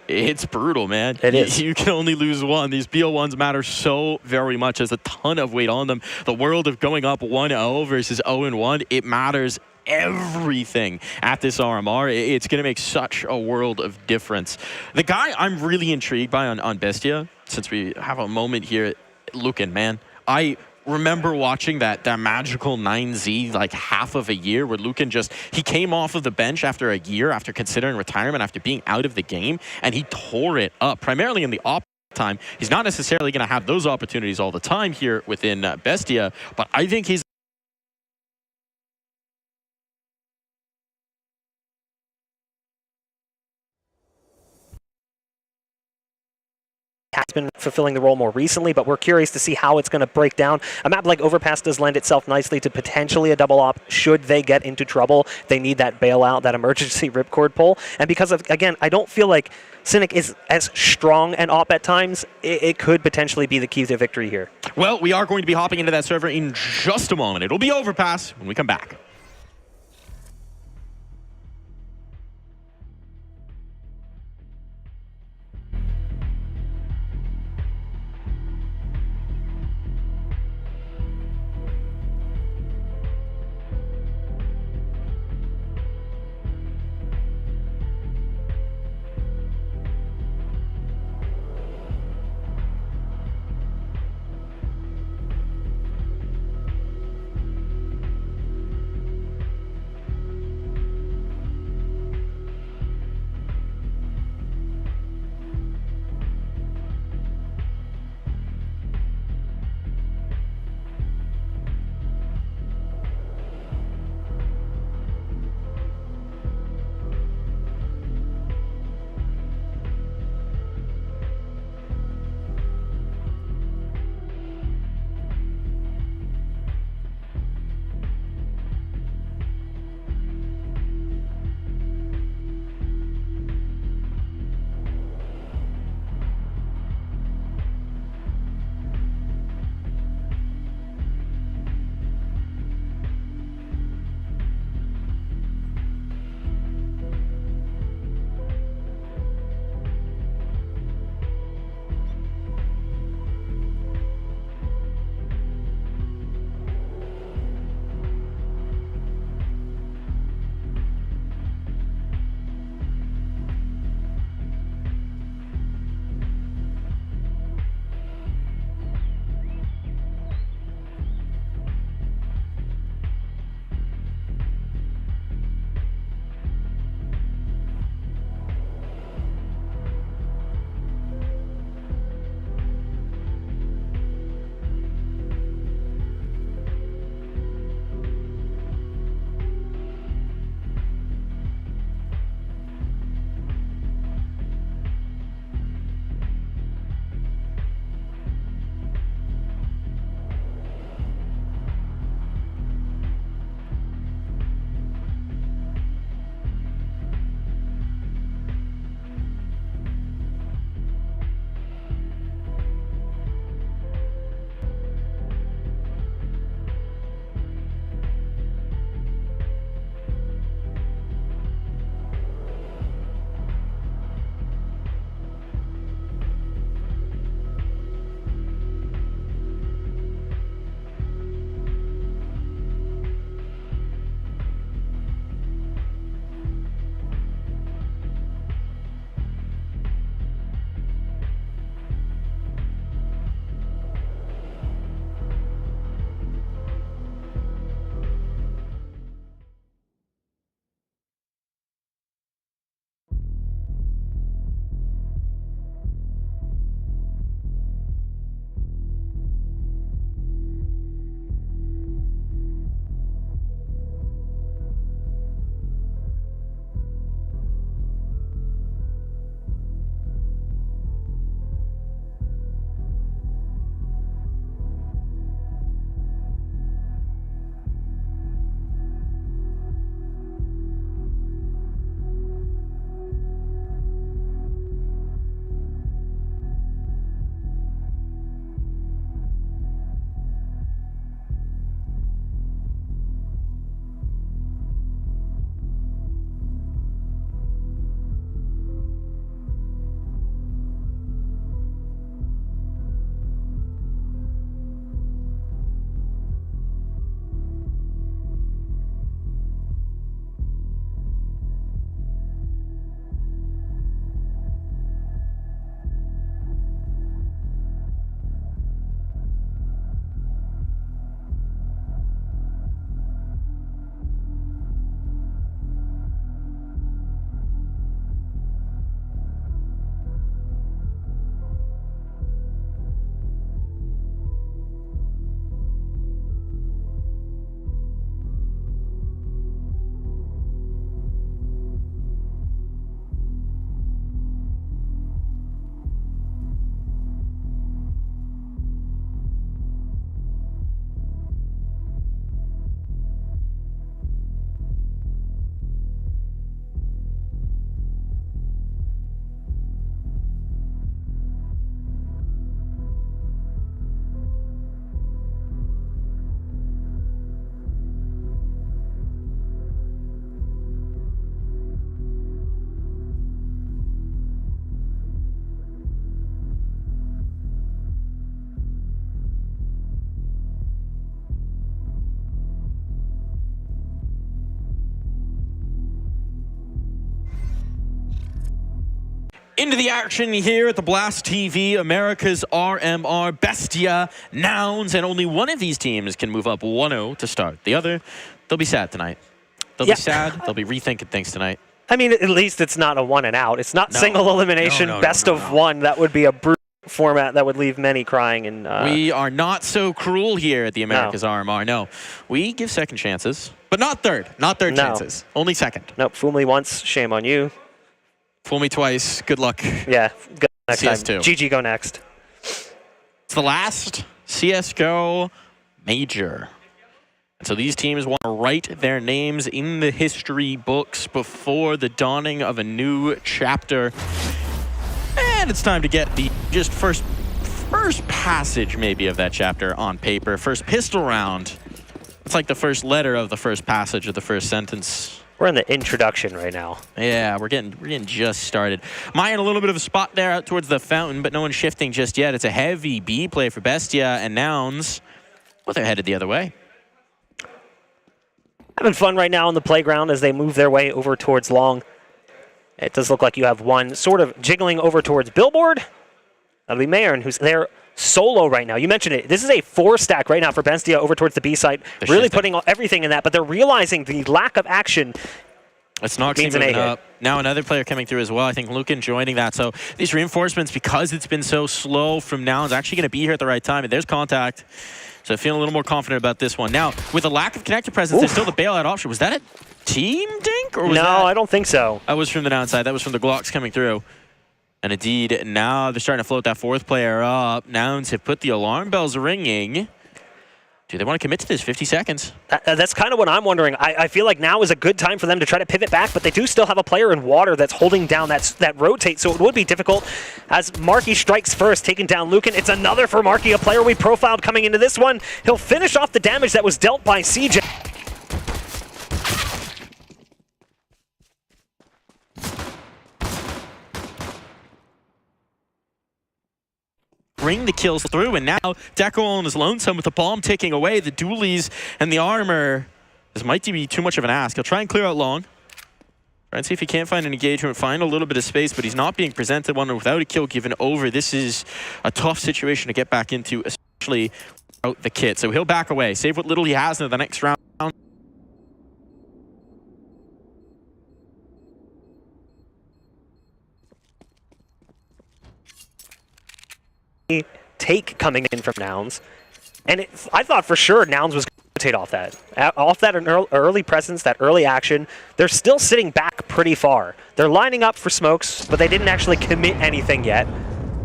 it's brutal, man. It is. You can only lose one. These BO1s matter so very much. There's a ton of weight on them. The world of going up 1-0 versus 0-1, it matters everything at this RMR. It's going to make such a world of difference. The guy I'm really intrigued by on Bestia, since we have a moment here, Lucan, man. I remember watching that magical 9Z like half of a year where Lucan he came off of the bench after a year, after considering retirement, after being out of the game, and he tore it up, primarily in the op time. He's not necessarily going to have those opportunities all the time here within Bestia, but I think he's has been fulfilling the role more recently, but we're curious to see how it's going to break down. A map like Overpass does lend itself nicely to potentially a double op should they get into trouble. They need that bailout, that emergency ripcord pull. And because of, again, I don't feel like Cynic is as strong an op at times, it could potentially be the key to victory here. Well, we are going to be hopping into that server in just a moment. It'll be Overpass when we come back. Into the action here at the Blast TV, Americas RMR, Bestia, Nouns, and only one of these teams can move up 1-0 to start. The other, they'll be sad tonight. They'll be sad. They'll be rethinking things tonight. I mean, at least it's not a 1 and out. It's not single elimination, best of one. That would be a brutal format that would leave many crying. And we are not so cruel here at the Americas RMR. No, we give second chances, but not third. Not third chances. Only second. Nope. Fool me once, shame on you. Fool me twice. Good luck. Yeah. Go next CS2. time. GG, go next. It's the last CSGO major. And so these teams want to write their names in the history books before the dawning of a new chapter. And it's time to get the just first passage maybe of that chapter on paper. First pistol round. It's like the first letter of the first passage of the first sentence. We're in the introduction right now. Yeah, we're getting just started. Maya in a little bit of a spot there out towards the fountain, but no one's shifting just yet. It's a heavy B play for Bestia and Nouns. Well, they're headed the other way. Having fun right now on the playground as they move their way over towards long. It does look like you have one sort of jiggling over towards Billboard. That'll be Mayern, who's there solo right now. You mentioned it. This is a 4-stack right now for Bestia over towards the B site. Really putting everything in that, but they're realizing the lack of action. It's Noxy moving up. Now another player coming through as well. I think Lucan joining that. So these reinforcements, because it's been so slow from now, is actually going to be here at the right time. And there's contact. So feeling a little more confident about this one. Now, with a lack of connector presence, there's still the bailout option. Was that a team dink? Or was no, I don't think so. That was from the downside. That was from the Glocks coming through. And indeed, now they're starting to float that fourth player up. Nouns have put the alarm bells ringing. Do they want to commit to this? 50 seconds. That's kind of what I'm wondering. I feel like now is a good time for them to try to pivot back, but they do still have a player in water that's holding down that rotate, so it would be difficult as Marky strikes first, taking down Lucan. It's another for Marky, a player we profiled coming into this one. He'll finish off the damage that was dealt by CJ. Bring the kills through, and now Deco on his lonesome with the bomb ticking away. The dualies and the armor. This might be too much of an ask. He'll try and clear out long. Try and see if he can't find an engagement, find a little bit of space, but he's not being presented one without a kill given over. This is a tough situation to get back into, especially without the kit. So he'll back away, save what little he has in the next round. Take coming in from Nouns, and I thought for sure Nouns was going to rotate off that early presence, that early action. They're still sitting back pretty far. They're lining up for smokes, but they didn't actually commit anything yet.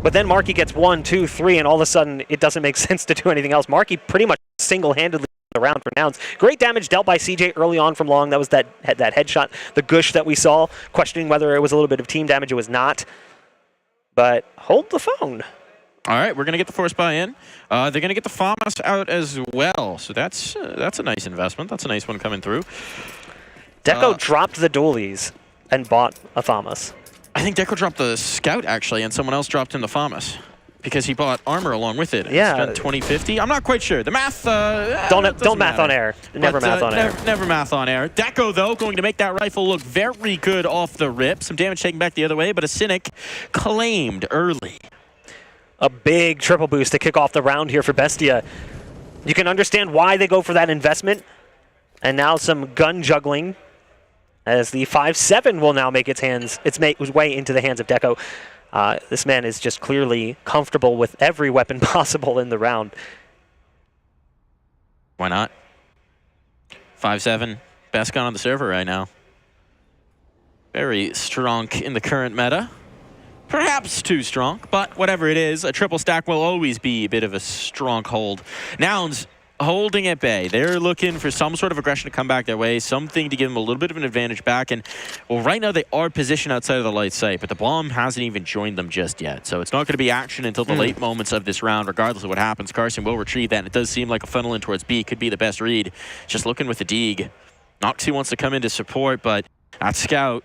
But then Marky gets 1, 2, 3, and all of a sudden it doesn't make sense to do anything else. Marky pretty much single-handedly around for Nouns. Great damage dealt by CJ early on from long. That was that headshot, the gush that we saw. Questioning whether it was a little bit of team damage. It was not. But hold the phone. All right, we're going to get the force buy-in. They're going to get the FAMAS out as well. So that's a nice investment. That's a nice one coming through. Deco dropped the dualies and bought a FAMAS. I think Deco dropped the Scout, actually, and someone else dropped him the FAMAS because he bought armor along with it. Yeah. Spent 2050. I'm not quite sure. The math... don't math on air. Never math on air. Never math on air. Deco, though, going to make that rifle look very good off the rip. Some damage taken back the other way, but a Cynic claimed early. A big triple boost to kick off the round here for Bestia. You can understand why they go for that investment. And now some gun juggling as the 5-7 will now make its way into the hands of Deco. This man is just clearly comfortable with every weapon possible in the round. Why not? 5-7, best gun on the server right now. Very strong in the current meta. Perhaps too strong, but whatever it is, a triple stack will always be a bit of a stronghold. Nouns holding at bay. They're looking for some sort of aggression to come back their way, something to give them a little bit of an advantage back. And, well, right now they are positioned outside of the light site, but the bomb hasn't even joined them just yet. So it's not going to be action until the late moments of this round, regardless of what happens. Carson will retrieve that, and it does seem like a funnel in towards B could be the best read. Just looking with the Deeg. Noxy wants to come in to support, but at Scout,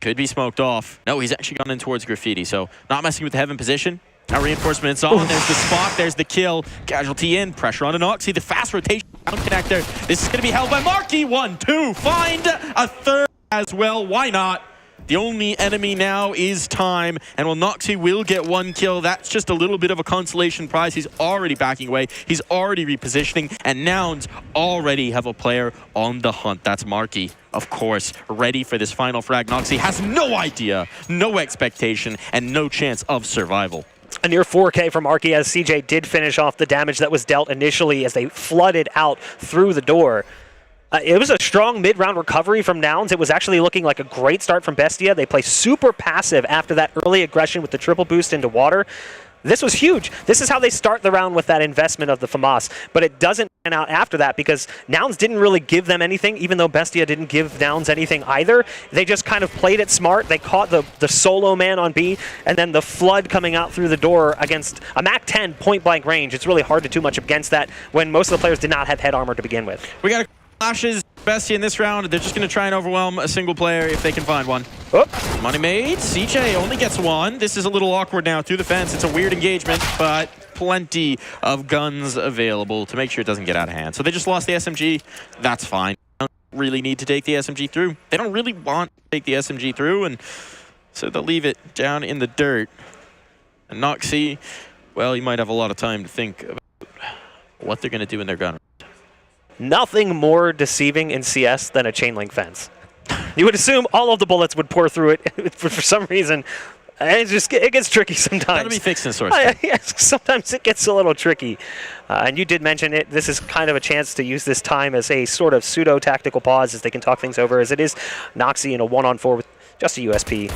could be smoked off. No, he's actually gone in towards Graffiti, so not messing with the heaven position. Now reinforcement's on. There's the spot. There's the kill. Casualty in. Pressure on Noxy. The fast rotation down connector. This is going to be held by Marky. 1, 2. Find a third as well. Why not? The only enemy now is time, and while Noxy will get 1 kill, that's just a little bit of a consolation prize. He's already backing away, he's already repositioning, and Nouns already have a player on the hunt. That's Marky, of course, ready for this final frag. Noxy has no idea, no expectation, and no chance of survival. A near 4K from Marky as CJ did finish off the damage that was dealt initially as they flooded out through the door. It was a strong mid-round recovery from Nouns. It was actually looking like a great start from Bestia. They play super passive after that early aggression with the triple boost into water. This was huge. This is how they start the round with that investment of the FAMAS. But it doesn't pan out after that because Nouns didn't really give them anything, even though Bestia didn't give Nouns anything either. They just kind of played it smart. They caught the solo man on B, and then the flood coming out through the door against a MAC-10 point-blank range. It's really hard to do much against that when most of the players did not have head armor to begin with. We got flashes, Bestia in this round. They're just going to try and overwhelm a single player if they can find one. Oh. Money made. CJ only gets 1. This is a little awkward now through the fence. It's a weird engagement, but plenty of guns available to make sure it doesn't get out of hand. So they just lost the SMG. That's fine. They don't really need to take the SMG through. They don't really want to take the SMG through, and so they'll leave it down in the dirt. And Noxy, well, you might have a lot of time to think about what they're going to do in their gun. Nothing more deceiving in CS than a chain link fence. You would assume all of the bullets would pour through it for some reason. And it gets tricky sometimes. That'll be fixed in source. Yes, sometimes it gets a little tricky. And you did mention it. This is kind of a chance to use this time as a sort of pseudo-tactical pause as they can talk things over, as it is Noxy in a 1-on-4 with just a USP.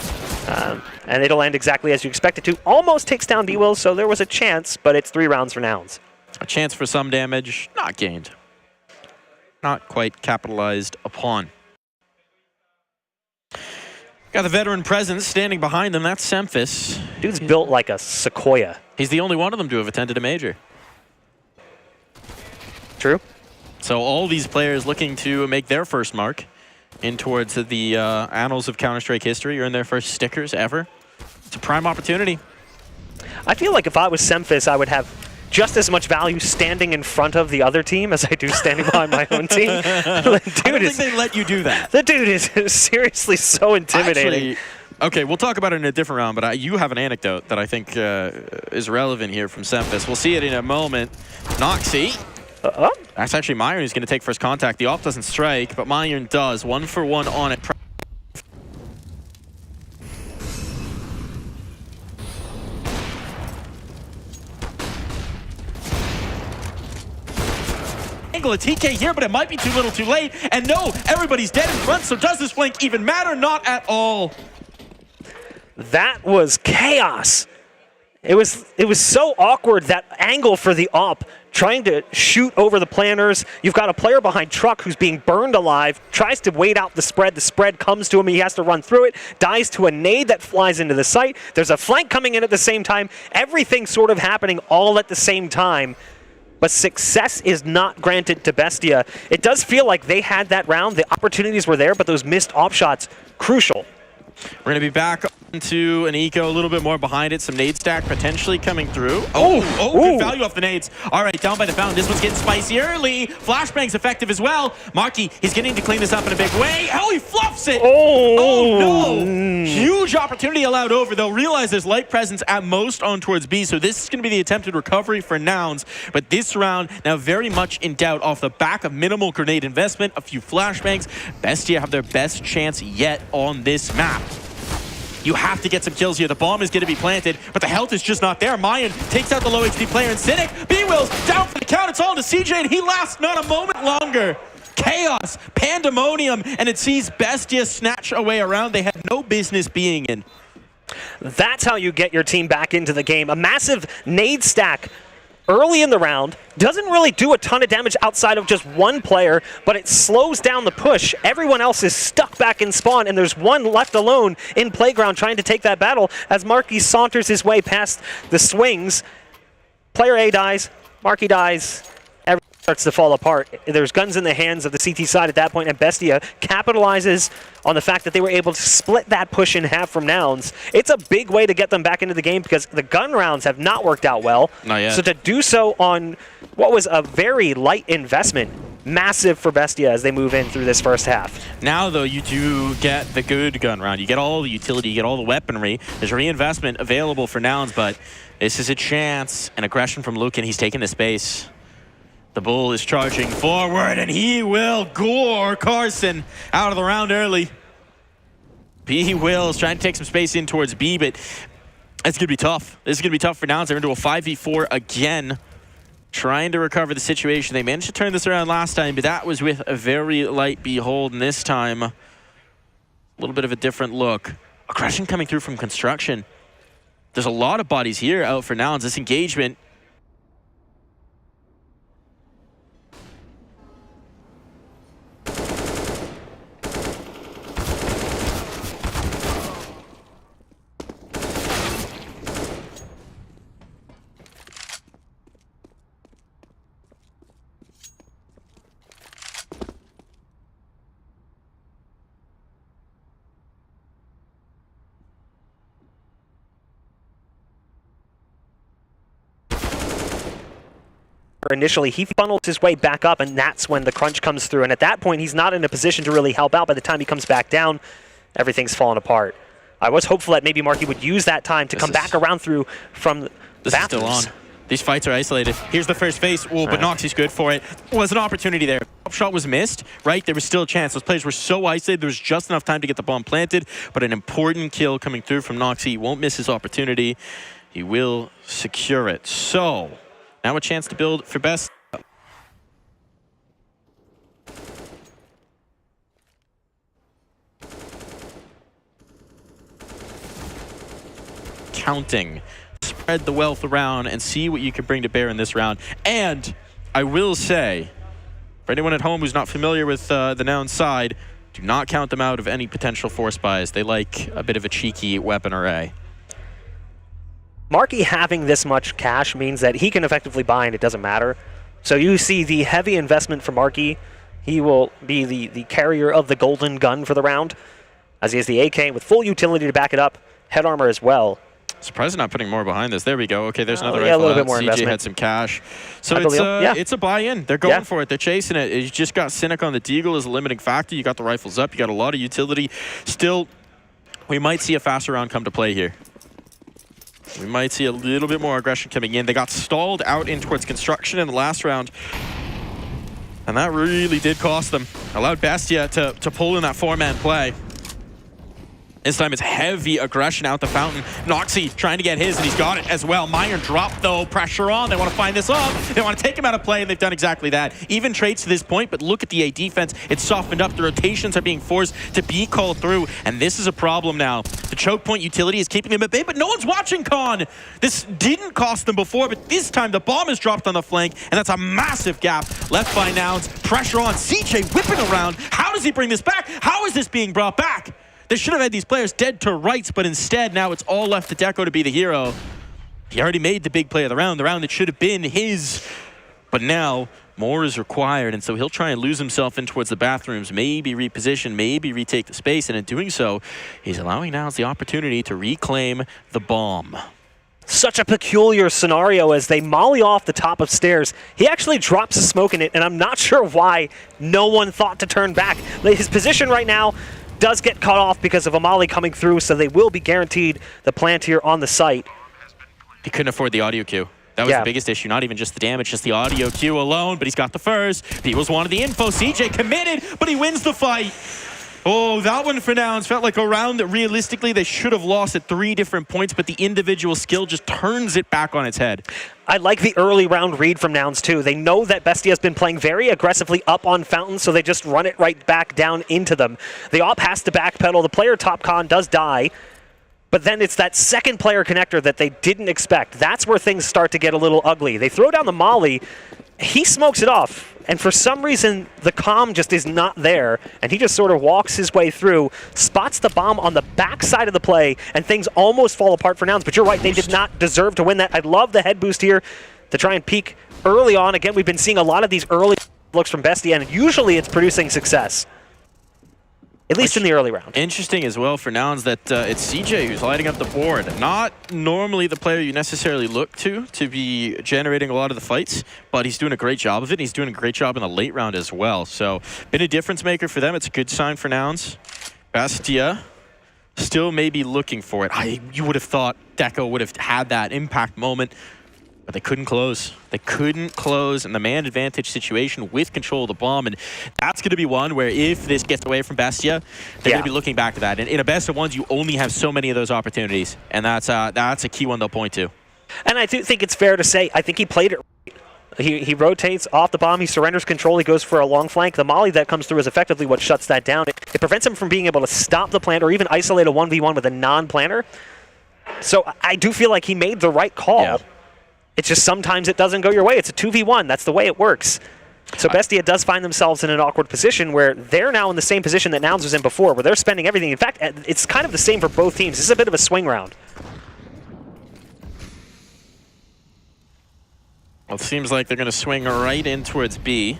And it'll end exactly as you expect it to. Almost takes down D-Will, so there was a chance, but it's 3 rounds for Nouns. A chance for some damage, not gained. Not quite capitalized upon. Got the veteran presence standing behind them. That's Semphis. Dude's built like a sequoia. He's the only one of them to have attended a major. True. So all these players looking to make their first mark in towards the annals of Counter-Strike history, or in their first stickers ever. It's a prime opportunity. I feel like if I was Semphis, I would have just as much value standing in front of the other team as I do standing behind my own team. I don't think they let you do that. The dude is seriously so intimidating. Actually, okay, we'll talk about it in a different round, but you have an anecdote that I think is relevant here from Semphis. We'll see it in a moment. Noxy. That's actually Myron who's going to take first contact. The op doesn't strike, but Myron does. 1-for-1 on it. Angle a TK here, but it might be too little too late. And no, everybody's dead in front, so does this flank even matter? Not at all. That was chaos. It was so awkward, that angle for the op, trying to shoot over the planners. You've got a player behind Truck who's being burned alive, tries to wait out the spread. The spread comes to him, he has to run through it, dies to a nade that flies into the site. There's a flank coming in at the same time. Everything sort of happening all at the same time. But success is not granted to Bestia. It does feel like they had that round. The opportunities were there, but those missed op shots, crucial. We're going to be back into an eco, a little bit more behind it. Some nade stack potentially coming through. Oh, good value off the nades. All right, down by the fountain. This one's getting spicy early. Flashbang's effective as well. Marky, he's getting to clean this up in a big way. Oh, he fluffs it. Oh no. Huge opportunity allowed over. They'll realize there's light presence at most on towards B, so this is going to be the attempted recovery for Nouns. But this round now very much in doubt off the back of minimal grenade investment, a few flashbangs. Bestia have their best chance yet on this map. You have to get some kills here. The bomb is going to be planted, but the health is just not there. Mayan takes out the low HP player, and Cynic, B-Will's down for the count. It's all to CJ, and he lasts not a moment longer. Chaos, pandemonium, and it sees Bestia snatch away a round they had no business being in. That's how you get your team back into the game. A massive nade stack early in the round doesn't really do a ton of damage outside of just one player, but it slows down the push. Everyone else is stuck back in spawn, and there's one left alone in playground trying to take that battle as Marky saunters his way past the swings. Player A dies, Marky dies, everything starts to fall apart. There's guns in the hands of the CT side at that point, and Bestia capitalizes on the fact that they were able to split that push in half from Nouns. It's a big way to get them back into the game because the gun rounds have not worked out well. Not yet. So to do so on what was a very light investment massive for Bestia as they move in through this first half. Now, though, you do get the good gun round. You get all the utility, you get all the weaponry. There's reinvestment available for Nouns, but this is a chance. An aggression from Lucan. He's taking the space. The Bull is charging forward, and he will gore Carson out of the round early. B will is trying to take some space in towards B, but it's going to be tough. This is going to be tough for Nouns. They're into a 5v4 again, trying to recover the situation. They managed to turn this around last time, but that was with a very light Behold, and this time, a little bit of a different look. Aggression coming through from construction. There's a lot of bodies here out for Nouns. This engagement, initially, he funnels his way back up, and that's when the crunch comes through. And at that point, he's not in a position to really help out. By the time he comes back down, everything's fallen apart. I was hopeful that maybe Marky would use that time to come back around through from the bathrooms. Is still on. These fights are isolated. Here's the first face. Oh, but Noxie's good for it. Was an opportunity there. Top shot was missed, right? There was still a chance. Those players were so isolated, there was just enough time to get the bomb planted, but an important kill coming through from Noxie. He won't miss his opportunity. He will secure it. So, now a chance to build for Best. Counting. Spread the wealth around and see what you can bring to bear in this round. And I will say, for anyone at home who's not familiar with the Nouns side, do not count them out of any potential force buys. They like a bit of a cheeky weapon array. Marky having this much cash means that he can effectively buy and it doesn't matter. So you see the heavy investment from Marky. He will be the carrier of the golden gun for the round, as he has the AK with full utility to back it up, head armor as well. Surprised not putting more behind this. There we go. Okay, there's another yeah, rifle a little out. bit more CJ investment. had some cash. So it's a buy-in. They're going for it. They're chasing it. You just got Cynic on the Deagle as a limiting factor. You got the rifles up. You got a lot of utility. Still, we might see a faster round come to play here. We might see a little bit more aggression coming in. They got stalled out in towards construction in the last round, and that really did cost them. Allowed Bestia to pull in that four-man play. This time it's heavy aggression out the fountain. Noxie trying to get his, and he's got it as well. Minor drop, though. Pressure on. They want to find this up. They want to take him out of play, and they've done exactly that. Even trades to this point, but look at the A defense. It's softened up. The rotations are being forced to be called through, and this is a problem now. The choke point utility is keeping them at bay, but no one's watching Khan. This didn't cost them before, but this time the bomb is dropped on the flank, and that's a massive gap left by Nouns. Pressure on. CJ whipping around. How does he bring this back? How is this being brought back? They should have had these players dead to rights, but instead now it's all left to Deco to be the hero. He already made the big play of the round that should have been his. But now more is required, and so he'll try and lose himself in towards the bathrooms, maybe reposition, maybe retake the space, and in doing so, he's allowing Nouns the opportunity to reclaim the bomb. Such a peculiar scenario as they molly off the top of stairs. He actually drops a smoke in it, and I'm not sure why no one thought to turn back. His position right now does get cut off because of a molly coming through, so they will be guaranteed the plant here on the site. He couldn't afford the audio cue. That was the biggest issue, not even just the damage, just the audio cue alone, but he's got the furs. Peoples wanted the info. CJ committed, but he wins the fight. Oh, that one for Nouns felt like a round that realistically they should have lost at 3 different points, but the individual skill just turns it back on its head. I like the early round read from Nouns too. They know that Bestia has been playing very aggressively up on Fountain, so they just run it right back down into them. The op has to backpedal. The player top con does die, but then it's that second player connector that they didn't expect. That's where things start to get a little ugly. They throw down the molly. He smokes it off, and for some reason, the comm just is not there, and he just sort of walks his way through, spots the bomb on the backside of the play, and things almost fall apart for Nouns. But you're right, they did not deserve to win that. I love the head boost here to try and peak early on. Again, we've been seeing a lot of these early looks from Bestia, and usually it's producing success. at least in the early round. Interesting as well for Nouns that it's CJ who's lighting up the board. Not normally the player you necessarily look to be generating a lot of the fights, but he's doing a great job of it. He's doing a great job in the late round as well. So been a difference maker for them. It's a good sign for Nouns. Bestia still maybe looking for it. You would have thought Deco would have had that impact moment, but they couldn't close. They couldn't close in the man advantage situation with control of the bomb, and that's going to be one where if this gets away from Bestia, they're going to be looking back to that. And in a best of ones, you only have so many of those opportunities, and that's a key one they'll point to. And I do think it's fair to say, I think he played it right. He rotates off the bomb, he surrenders control, he goes for a long flank. The molly that comes through is effectively what shuts that down. It prevents him from being able to stop the plant or even isolate a 1v1 with a non-planter. So I do feel like he made the right call. Yeah. It's just sometimes it doesn't go your way. It's a 2v1. That's the way it works. So Bestia does find themselves in an awkward position where they're now in the same position that Nouns was in before, where they're spending everything. In fact, it's kind of the same for both teams. This is a bit of a swing round. Well, it seems like they're going to swing right in towards B.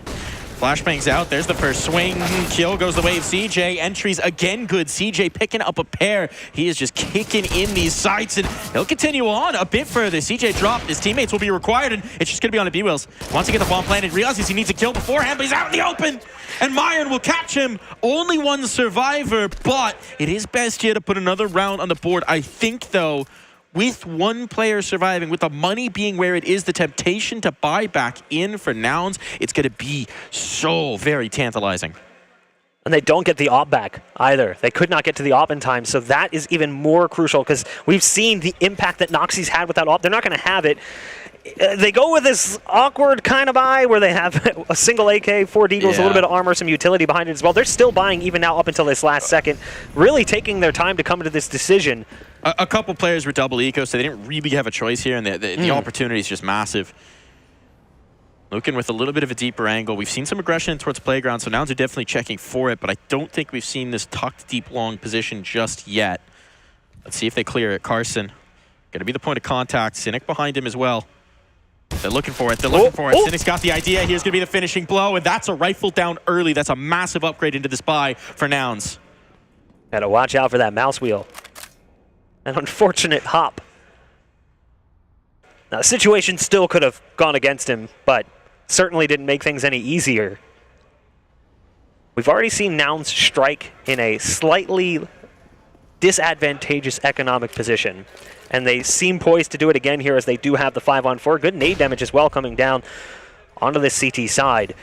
Flashbang's out. There's the first swing. Kill goes the way of CJ. Entries again good. CJ picking up a pair. He is just kicking in these sights, and he'll continue on a bit further. CJ dropped. His teammates will be required, and it's just going to be on the B-wheels. Wants to get the bomb planted. Realizes he needs a kill beforehand, but he's out in the open. And Myron will catch him. Only one survivor, but it is Bestia to put another round on the board. I think, though, with one player surviving, with the money being where it is, the temptation to buy back in for Nouns, it's going to be so very tantalizing. And they don't get the op back either. They could not get to the op in time, so that is even more crucial because we've seen the impact that Noxie's had with that op. They're not going to have it. They go with this awkward kind of buy where they have a single AK, 4 deagles, a little bit of armor, some utility behind it as well. They're still buying even now up until this last second, really taking their time to come to this decision. A couple players were double eco, so they didn't really have a choice here, and the opportunity is just massive. Looking with a little bit of a deeper angle. We've seen some aggression towards playground, so Nouns are definitely checking for it, but I don't think we've seen this tucked deep long position just yet. Let's see if they clear it. Carson, going to be the point of contact. Cynic behind him as well. They're looking for it. They're looking for it. Cynic's got the idea. Here's going to be the finishing blow, and that's a rifle down early. That's a massive upgrade into this buy for Nouns. Gotta watch out for that mouse wheel. An unfortunate hop. Now, the situation still could have gone against him, but certainly didn't make things any easier. We've already seen Nouns strike in a slightly disadvantageous economic position, and they seem poised to do it again here as they do have the 5-on-4. Good nade damage as well coming down onto the CT side.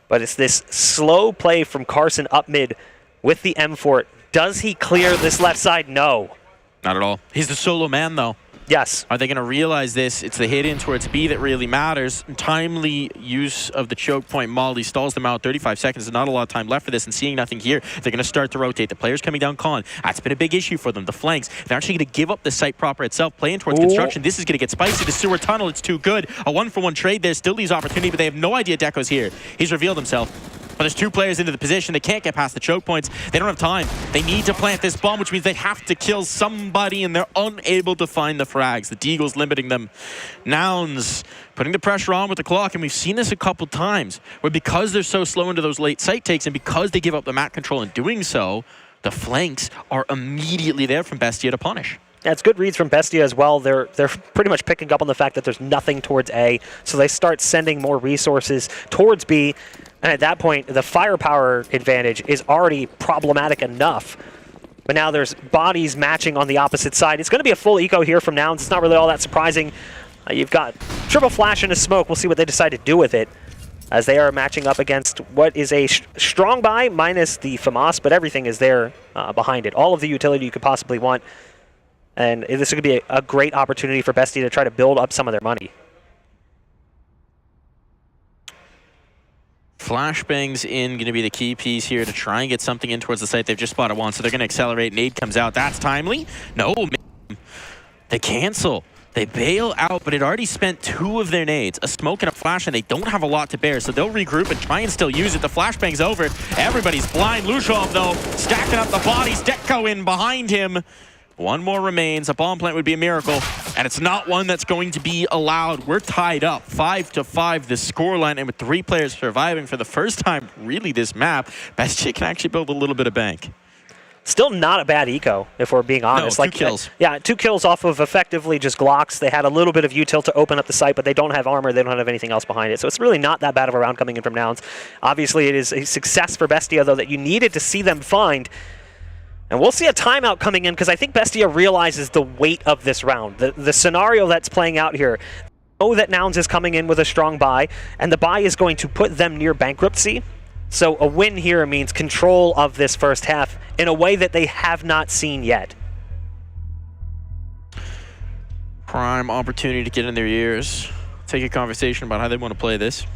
But it's this slow play from Carson up mid with the M4. Does he clear this left side? No. Not at all. He's the solo man, though. Yes. Are they going to realize this? It's the hit in towards B that really matters. Timely use of the choke point. Molly stalls them out. 35 seconds. There's not a lot of time left for this, and seeing nothing here, they're going to start to rotate. The players coming down con. That's been a big issue for them. The flanks. They're actually going to give up the site proper itself. Playing towards construction. This is going to get spicy. The sewer tunnel, it's too good. A 1-for-1 trade there. Still leaves opportunity, but they have no idea Deco's here. He's revealed himself. But there's two players into the position. They can't get past the choke points. They don't have time. They need to plant this bomb, which means they have to kill somebody, and they're unable to find the frags. The Deagle's limiting them. Nouns putting the pressure on with the clock, and we've seen this a couple times, where because they're so slow into those late site takes, and because they give up the map control in doing so, the flanks are immediately there from Bestia to punish. Yeah, it's good reads from Bestia as well. They're pretty much picking up on the fact that there's nothing towards A, so they start sending more resources towards B. And at that point, the firepower advantage is already problematic enough. But now there's bodies matching on the opposite side. It's going to be a full eco here from Nouns. It's not really all that surprising. You've got triple flash and a smoke. We'll see what they decide to do with it, as they are matching up against what is a strong buy minus the FAMAS, but everything is there behind it. All of the utility you could possibly want. And this is going to be a great opportunity for Bestia to try to build up some of their money. Flashbang's in, going to be the key piece here to try and get something in towards the site. They've just spotted one, so they're going to accelerate. Nade comes out. That's timely. No, they cancel. They bail out, but it already spent 2 of their nades, a smoke and a flash, and they don't have a lot to bear, so they'll regroup and try and still use it. The flashbang's over. Everybody's blind. Lushov, though, stacking up the bodies. Deco in behind him. One more remains. A bomb plant would be a miracle, and it's not one that's going to be allowed. We're tied up 5-5 the scoreline, and with 3 players surviving for the first time really this map, Bestia can actually build a little bit of bank. Still not a bad eco, if we're being honest. No, 2 kills. Yeah, 2 kills off of effectively just Glocks. They had a little bit of util to open up the site, but they don't have armor. They don't have anything else behind it. So it's really not that bad of a round coming in from Nouns. Obviously, it is a success for Bestia, though, that you needed to see them find. And we'll see a timeout coming in, because I think Bestia realizes the weight of this round. The scenario that's playing out here. Know that Nouns is coming in with a strong buy, and the buy is going to put them near bankruptcy. So a win here means control of this first half in a way that they have not seen yet. Prime opportunity to get in their ears, take a conversation about how they want to play this.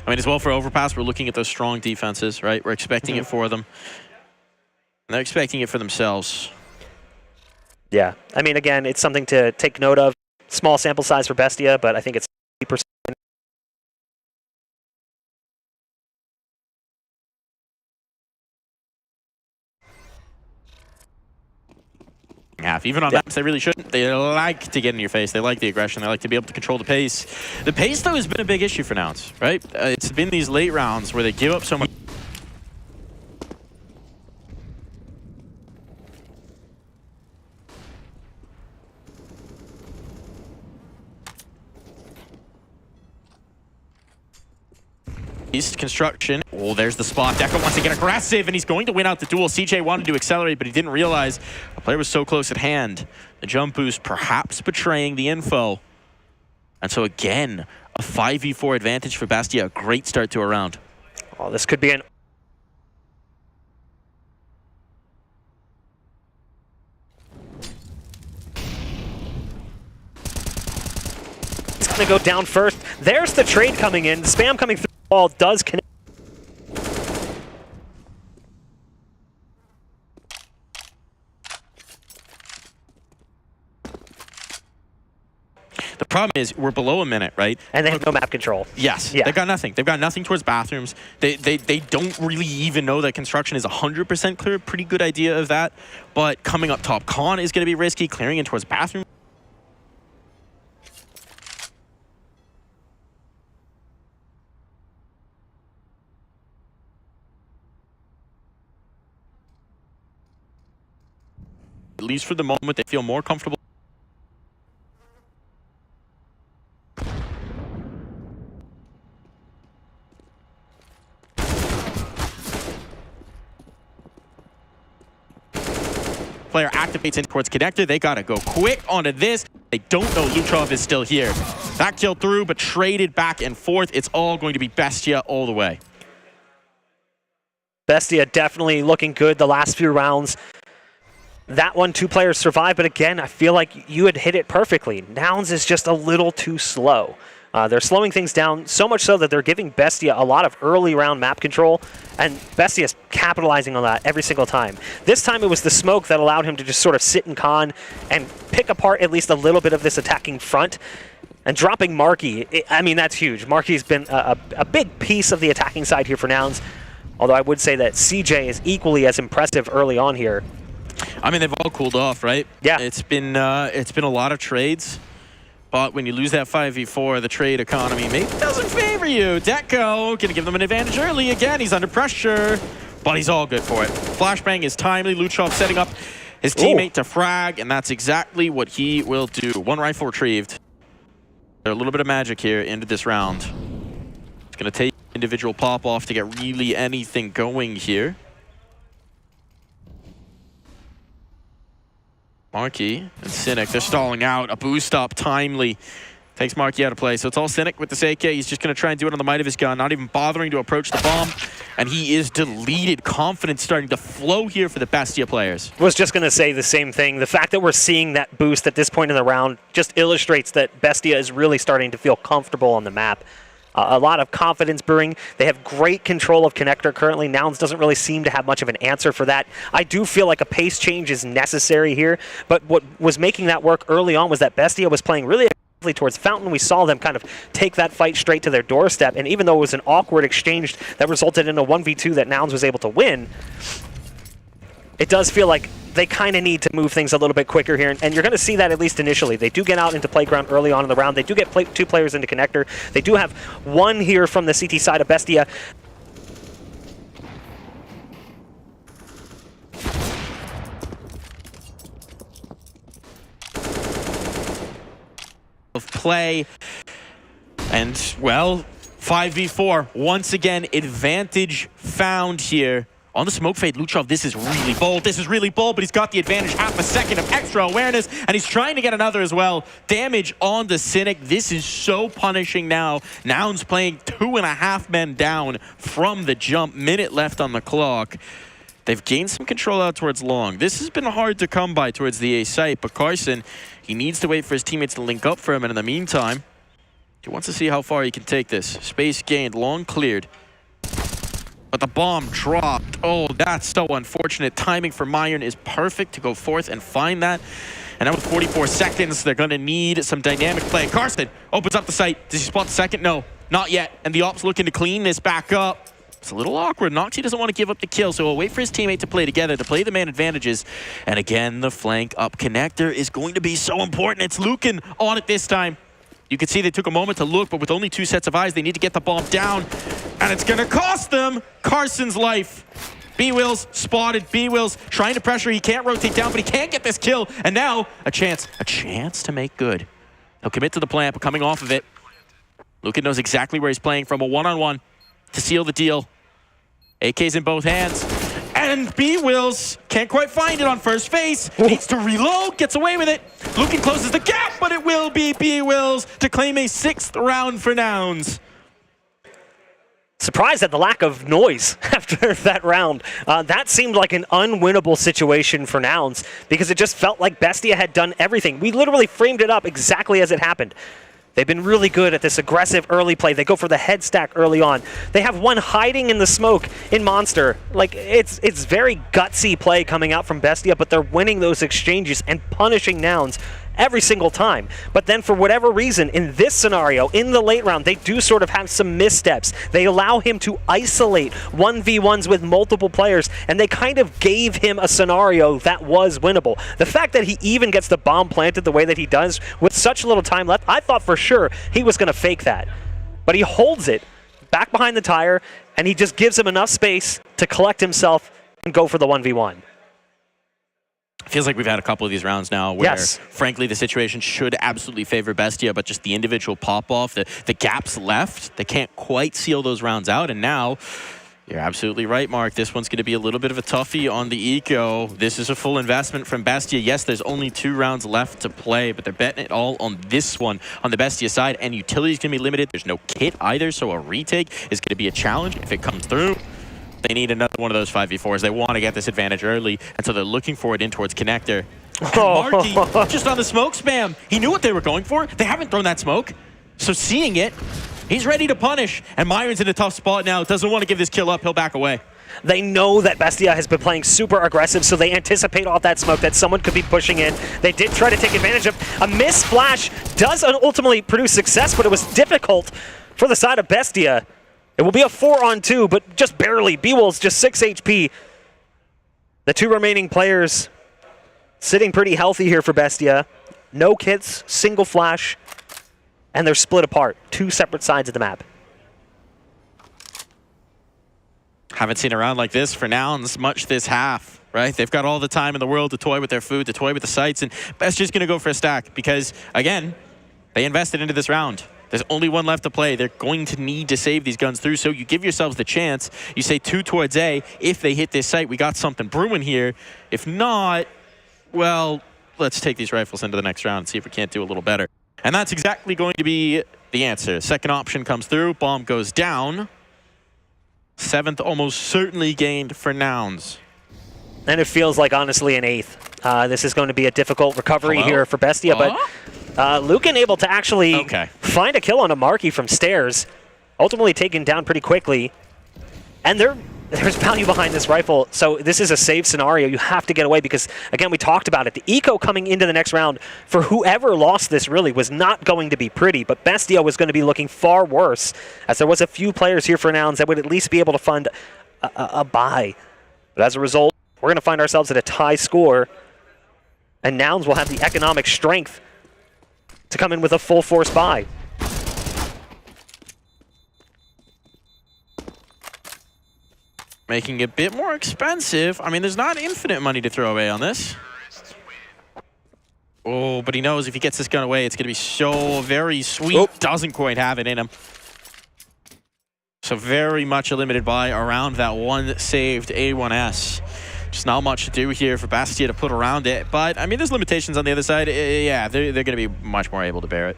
I mean, as well for Overpass, we're looking at those strong defenses, right? We're expecting it for them. And they're expecting it for themselves. Yeah, I mean, again, it's something to take note of. Small sample size for Bestia, but I think it's 50%. Half. Even on maps, they really shouldn't. They like to get in your face. They like the aggression. They like to be able to control the pace. The pace, though, has been a big issue for Nouns, right? It's been these late rounds where they give up so much. East construction. Oh, there's the spot. Deco wants to get aggressive, and he's going to win out the duel. CJ wanted to accelerate, but he didn't realize the player was so close at hand. The jump boost perhaps betraying the info. And so again, a 5v4 advantage for Bestia. A great start to a round. Oh, this could be an... It's going to go down first. There's the trade coming in. The spam coming through. Ball does connect. The problem is we're below a minute, right? And they have no map control. Yes, yeah. They've got nothing. They've got nothing towards bathrooms. They don't really even know that construction is 100% clear. Pretty good idea of that. But coming up top, Con is going to be risky. Clearing in towards bathroom. At least for the moment, they feel more comfortable. Player activates in towards connector. They gotta go quick onto this. They don't know Luchov is still here. That killed through, but traded back and forth. It's all going to be Bestia all the way. Bestia definitely looking good the last few rounds. That one, 2 players survived, but again, I feel like you had hit it perfectly. Nouns is just a little too slow. They're slowing things down, so much so that they're giving Bestia a lot of early round map control, and Bestia's capitalizing on that every single time. This time it was the smoke that allowed him to just sort of sit in con and pick apart at least a little bit of this attacking front. And dropping Marky, I mean, that's huge. Marky's been a big piece of the attacking side here for Nouns, although I would say that CJ is equally as impressive early on here. I mean, they've all cooled off, right? Yeah. It's been a lot of trades, but when you lose that 5v4, the trade economy maybe doesn't favor you. Deco gonna give them an advantage early. Again, he's under pressure, but he's all good for it. Flashbang is timely. Luchov setting up his teammate to frag, and that's exactly what he will do. 1 rifle retrieved. A little bit of magic here into this round. It's gonna take individual pop off to get really anything going here. Marky and Cynic, they're stalling out. A boost up timely. Takes Marky out of play. So it's all Cynic with this AK. He's just going to try and do it on the might of his gun, not even bothering to approach the bomb. And he is deleted. Confidence starting to flow here for the Bestia players. Was just going to say the same thing. The fact that we're seeing that boost at this point in the round just illustrates that Bestia is really starting to feel comfortable on the map. A lot of confidence brewing. They have great control of connector currently. Nouns doesn't really seem to have much of an answer for that. I do feel like a pace change is necessary here, but what was making that work early on was that Bestia was playing really aggressively towards Fountain. We saw them kind of take that fight straight to their doorstep, and even though it was an awkward exchange that resulted in a 1v2 that Nouns was able to win, it does feel like they kind of need to move things a little bit quicker here, and you're going to see that at least initially. They do get out into playground early on in the round. They do get 2 players into connector. They do have 1 here from the CT side of Bestia. Of play, and well, 5v4 once again, advantage found here on the smoke fade. Luchov, this is really bold. This is really bold, but he's got the advantage, half a second of extra awareness, and he's trying to get another as well. Damage on the Cynic. This is so punishing now. Nouns playing 2.5 men down from the jump. Minute left on the clock. They've gained some control out towards long. This has been hard to come by towards the A site, but Carson, he needs to wait for his teammates to link up for him, and in the meantime, he wants to see how far he can take this. Space gained, long cleared, but the bomb dropped. Oh, that's so unfortunate. Timing for Myron is perfect to go forth and find that. And now with 44 seconds, they're going to need some dynamic play. Carson opens up the site. Does he spot the second? No, not yet. And the Ops looking to clean this back up. It's a little awkward. Noxy doesn't want to give up the kill, so he'll wait for his teammate to play together, to play the man advantages. And again, the flank up connector is going to be so important. It's Lucan on it this time. You can see they took a moment to look, but with only 2 sets of eyes, they need to get the bomb down. And it's going to cost them Carson's life. B-Wills spotted. B-Wills trying to pressure. He can't rotate down, but he can't get this kill. And now a chance to make good. He'll commit to the plant, but coming off of it, Lucan knows exactly where he's playing from. A one-on-one to seal the deal. AK's in both hands. And B-Wills can't quite find it on first phase. Needs to reload, gets away with it. Lucan closes the gap, but it will be B-Wills to claim a 6th round for Nouns. Surprised at the lack of noise after that round. That seemed like an unwinnable situation for Nouns because it just felt like Bestia had done everything. We literally framed it up exactly as it happened. They've been really good at this aggressive early play. They go for the head stack early on. They have one hiding in the smoke in Monster. Like, it's very gutsy play coming out from Bestia, but they're winning those exchanges and punishing Nouns every single time. But then for whatever reason, in this scenario, in the late round, they do sort of have some missteps. They allow him to isolate 1v1s with multiple players, and they kind of gave him a scenario that was winnable. The fact that he even gets the bomb planted the way that he does with such little time left, I thought for sure he was going to fake that. But he holds it back behind the tire, and he just gives him enough space to collect himself and go for the 1v1. Feels like we've had a couple of these rounds now where, frankly, the situation should absolutely favor Bestia, but just the individual pop-off, the gaps left, they can't quite seal those rounds out. And now, you're absolutely right, Mark. This one's going to be a little bit of a toughie on the eco. This is a full investment from Bestia. Yes, there's only 2 rounds left to play, but they're betting it all on this one on the Bestia side. And utility's going to be limited. There's no kit either, so a retake is going to be a challenge if it comes through. They need another one of those 5v4s. They want to get this advantage early, and so they're looking for it in towards connector. Marky, just on the smoke spam. He knew what they were going for. They haven't thrown that smoke. So seeing it, he's ready to punish. And Myron's in a tough spot now. Doesn't want to give this kill up. He'll back away. They know that Bestia has been playing super aggressive, so they anticipate off that smoke that someone could be pushing in. They did try to take advantage of a missed flash. Does ultimately produce success, but it was difficult for the side of Bestia. It will be a 4-on-2, but just barely. B-Wolves just 6 HP. The 2 remaining players sitting pretty healthy here for Bestia. No kits, single flash, and they're split apart. 2 separate sides of the map. Haven't seen a round like this for Nouns much this half, right? They've got all the time in the world to toy with their food, to toy with the sites, and Bestia's going to go for a stack because, again, they invested into this round. There's only 1 left to play. They're going to need to save these guns through, so you give yourselves the chance. You say 2 towards A. If they hit this site, we got something brewing here. If not, well, let's take these rifles into the next round and see if we can't do a little better. And that's exactly going to be the answer. Second option comes through. Bomb goes down. 7th almost certainly gained for Nouns. And it feels like, honestly, an 8th. This is going to be a difficult recovery here for Bestia, but Lucan able to actually find a kill on a Marky from stairs, ultimately taken down pretty quickly. And there's value behind this rifle, so this is a save scenario. You have to get away because, again, we talked about it. The eco coming into the next round for whoever lost this really was not going to be pretty, but Bestia was going to be looking far worse, as there was a few players here for Nouns that would at least be able to fund a buy. But as a result, we're going to find ourselves at a tie score, and Nouns will have the economic strength to come in with a full force buy. Making it a bit more expensive. I mean, there's not infinite money to throw away on this. Oh, but he knows if he gets this gun away, it's going to be so very sweet. Oh. Doesn't quite have it in him. So very much a limited buy around that one saved A1S. Just not much to do here for Bestia to put around it. But, I mean, there's limitations on the other side. Yeah, they're going to be much more able to bear it.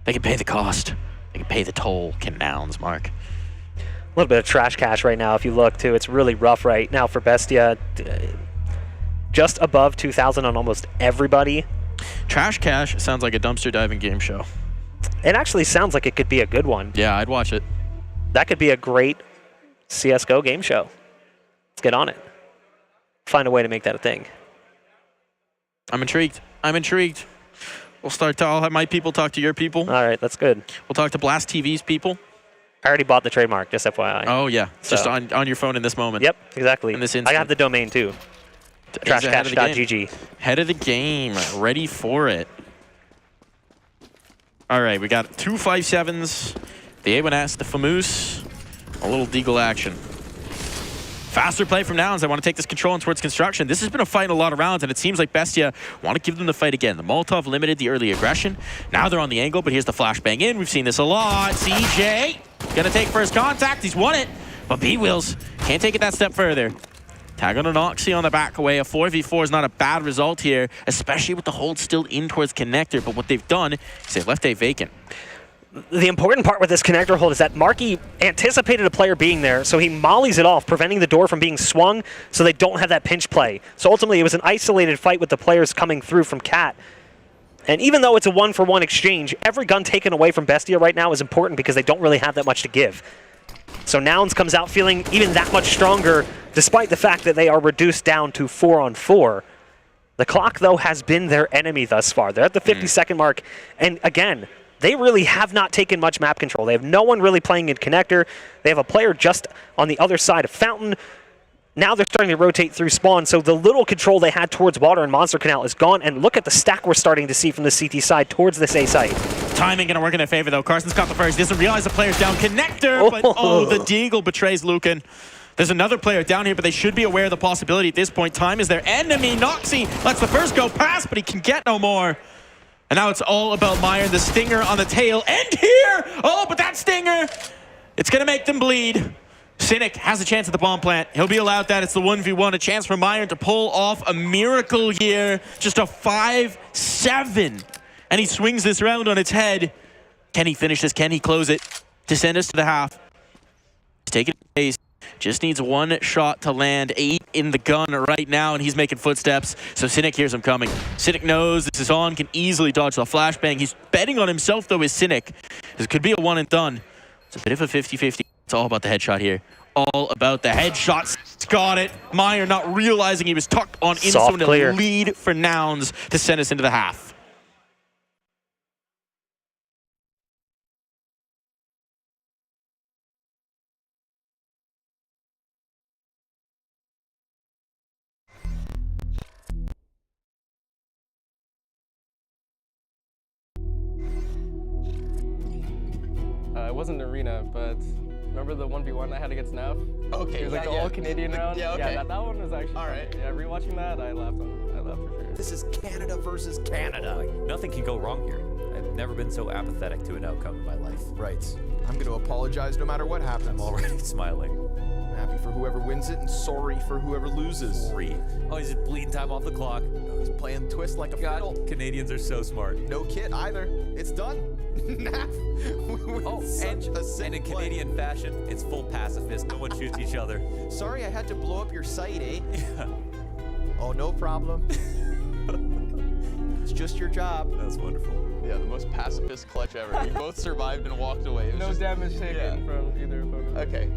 They can pay the cost. They can pay the toll. Can Nouns, Mark. A little bit of trash cash right now if you look, too. It's really rough right now for Bestia. Just above 2,000 on almost everybody. Trash cash sounds like a dumpster diving game show. It actually sounds like it could be a good one. Yeah, I'd watch it. That could be a great CSGO game show. Let's get on it. Find a way to make that a thing. I'm intrigued. I'm intrigued. We'll start to, I'll have my people talk to your people. All right, that's good. We'll talk to Blast TV's people. I already bought the trademark, just FYI. Oh, yeah. So. Just on your phone in this moment. Yep, exactly. In this instant. I have the domain, too. Trashcash.gg. Head of the game. Ready for it. All right, we got 2 5.7s, the A1S, the Famous, a little Deagle action. Faster play from Nouns. I want to take this control in towards construction. This has been a fight in a lot of rounds, and it seems like Bestia want to give them the fight again. The Molotov limited the early aggression. Now they're on the angle, but here's the flashbang in. We've seen this a lot. CJ gonna take first contact. He's won it, but B-Wheels can't take it that step further. Tag on an Oxy on the back away. A 4v4 is not a bad result here, especially with the hold still in towards connector. But what they've done is they've left A vacant. The important part with this connector hold is that Marky anticipated a player being there, so he mollies it off, preventing the door from being swung so they don't have that pinch play. So ultimately, it was an isolated fight with the players coming through from Cat. And even though it's a one-for-one exchange, every gun taken away from Bestia right now is important because they don't really have that much to give. So Nouns comes out feeling even that much stronger, despite the fact that they are reduced down to 4-on-4. The clock, though, has been their enemy thus far. They're at the 50-second mark, and again, they really have not taken much map control. They have no one really playing in connector. They have a player just on the other side of Fountain. Now they're starting to rotate through spawn, so the little control they had towards water and Monster Canal is gone, and look at the stack we're starting to see from the CT side towards this A site. Timing going to work in their favor, though. Carson's got the first. He doesn't realize the player's down connector, but the Deagle betrays Lucan. There's another player down here, but they should be aware of the possibility at this point. Time is their enemy. Noxy lets the first go past, but he can get no more. And now it's all about Meyer, the stinger on the tail end here. Oh, but that stinger, it's going to make them bleed. Cynic has a chance at the bomb plant. He'll be allowed that. It's the 1v1, a chance for Meyer to pull off a miracle here. Just a 5-7. And he swings this round on its head. Can he finish this? Can he close it to send us to the half? He's taking it pace. Just needs one shot to land. 8 in the gun right now, and he's making footsteps. So Cynic hears him coming. Cynic knows this is on, can easily dodge the flashbang. He's betting on himself, though, is Cynic. This could be a one and done. It's a bit of a 50-50. It's all about the headshot here. All about the headshots. Got it. Meyer not realizing he was tucked on in, so a lead for Nouns to send us into the half. It wasn't an arena, but remember the 1v1 I had against Nav? Okay. It was like the all-Canadian round. Yeah, okay. Yeah, that one was actually all right. Yeah, rewatching that, I laughed for sure. This is Canada versus Canada. Nothing can go wrong here. I've never been so apathetic to an outcome in my life. Right. I'm going to apologize no matter what happens. I'm already smiling. I'm happy for whoever wins it and sorry for whoever loses. Sorry. Oh, he's just bleeding time off the clock. Oh, he's playing twist like a fiddle. Canadians are so smart. No kit either. It's done. And in Canadian fashion, it's full pacifist. No one shoots each other. Sorry I had to blow up your site, eh? Yeah. Oh, no problem. It's just your job. That's wonderful. Yeah, the most pacifist clutch ever. We both survived and walked away. No damage taken from either opponent. Okay.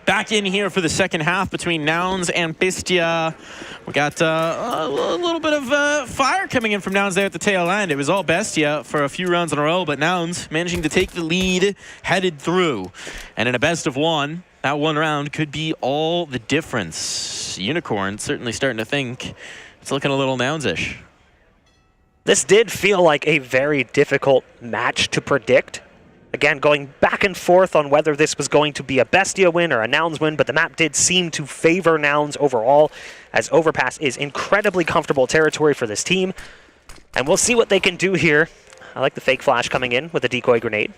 Back in here for the second half between Nouns and Bestia. We got a little bit of fire coming in from Nouns there at the tail end. It was all Bestia for a few rounds in a row, but Nouns managing to take the lead, headed through. And in a best of one, that one round could be all the difference. Unicorn certainly starting to think it's looking a little Nouns-ish. This did feel like a very difficult match to predict. Again, going back and forth on whether this was going to be a Bestia win or a Nouns win, but the map did seem to favor Nouns overall, as Overpass is incredibly comfortable territory for this team. And we'll see what they can do here. I like the fake flash coming in with a decoy grenade.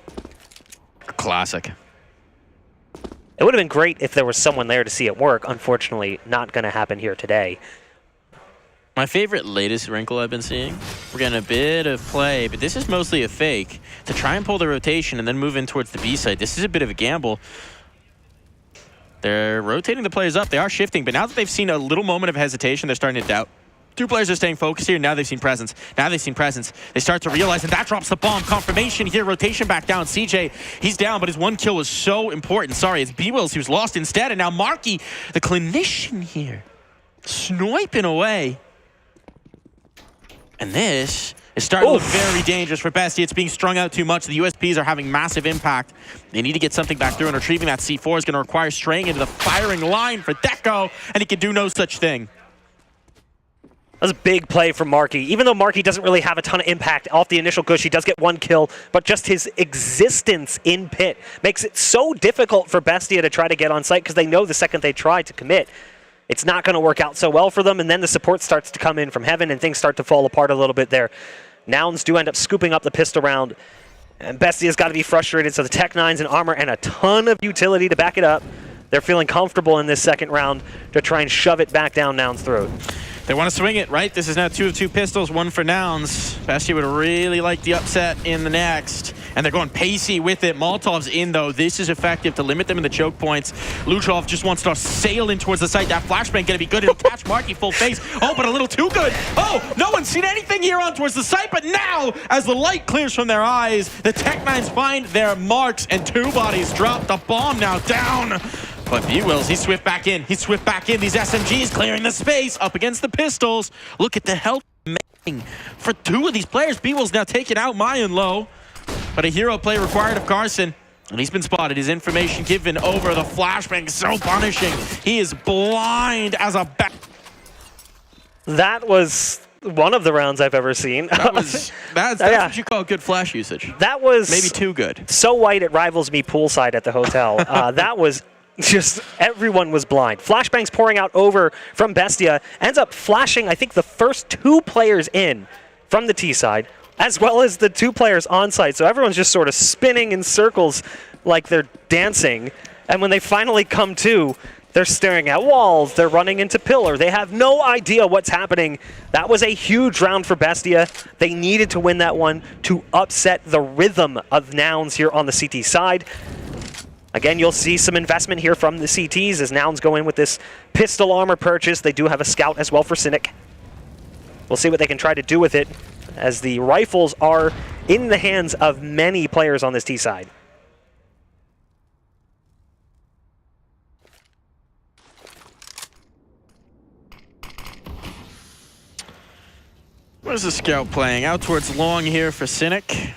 Classic. It would have been great if there was someone there to see it work. Unfortunately, not going to happen here today. My favorite latest wrinkle I've been seeing, we're getting a bit of play, but this is mostly a fake to try and pull the rotation and then move in towards the B side. This is a bit of a gamble. They're rotating the players up. They are shifting, but now that they've seen a little moment of hesitation, they're starting to doubt. Two players are staying focused here. Now they've seen presence. Now they've seen presence. They start to realize, and that drops the bomb. Confirmation here. Rotation back down. CJ, he's down, but his one kill was so important. Sorry, it's B-Wills who's lost instead, and now Marky, the clinician here, sniping away. And this is starting to look very dangerous for Bestia. It's being strung out too much. The USPs are having massive impact. They need to get something back through, and retrieving that C4 is going to require straying into the firing line for Deco, and he can do no such thing. That was a big play from Marky. Even though Marky doesn't really have a ton of impact off the initial push, he does get one kill, but just his existence in pit makes it so difficult for Bestia to try to get on site, because they know the second they try to commit, it's not going to work out so well for them, and then the support starts to come in from heaven, and things start to fall apart a little bit there. Nouns do end up scooping up the pistol round, and Bestia's got to be frustrated, so the Tech 9s and armor and a ton of utility to back it up. They're feeling comfortable in this second round to try and shove it back down Nouns' throat. They want to swing it, right? This is now 2 of 2 pistols, 1 for Nouns. Bestia would really like the upset in the next. And they're going pacey with it. Molotov's in, though. This is effective to limit them in the choke points. Luchov just wants to sail in towards the site. That flashbang going to be good. It'll catch Marky full face. Oh, but a little too good. Oh, no one's seen anything here on towards the site. But now, as the light clears from their eyes, the Tech 9s find their marks, and 2 bodies drop. The bomb now down. But B-Wills, he's swift back in. He's swift back in. These SMGs clearing the space up against the pistols. Look at the help making for 2 of these players. B-Wills now taking out Mayan low. But a hero play required of Carson. And he's been spotted. His information given over. The flashbang so punishing. He is blind as a bat. That was one of the rounds I've ever seen. That's what you call good flash usage. That was maybe too good. So white it rivals me poolside at the hotel. That was just, everyone was blind. Flashbangs pouring out over from Bestia. Ends up flashing, I think, the first 2 players in from the T side, as well as the 2 players on site. So everyone's just sort of spinning in circles like they're dancing. And when they finally come to, they're staring at walls, they're running into pillar. They have no idea what's happening. That was a huge round for Bestia. They needed to win that one to upset the rhythm of Nouns here on the CT side. Again, you'll see some investment here from the CTs as Nouns go in with this pistol armor purchase. They do have a scout as well for Cynic. We'll see what they can try to do with it, as the rifles are in the hands of many players on this T side. Where's the scout playing? Out towards long here for Cynic.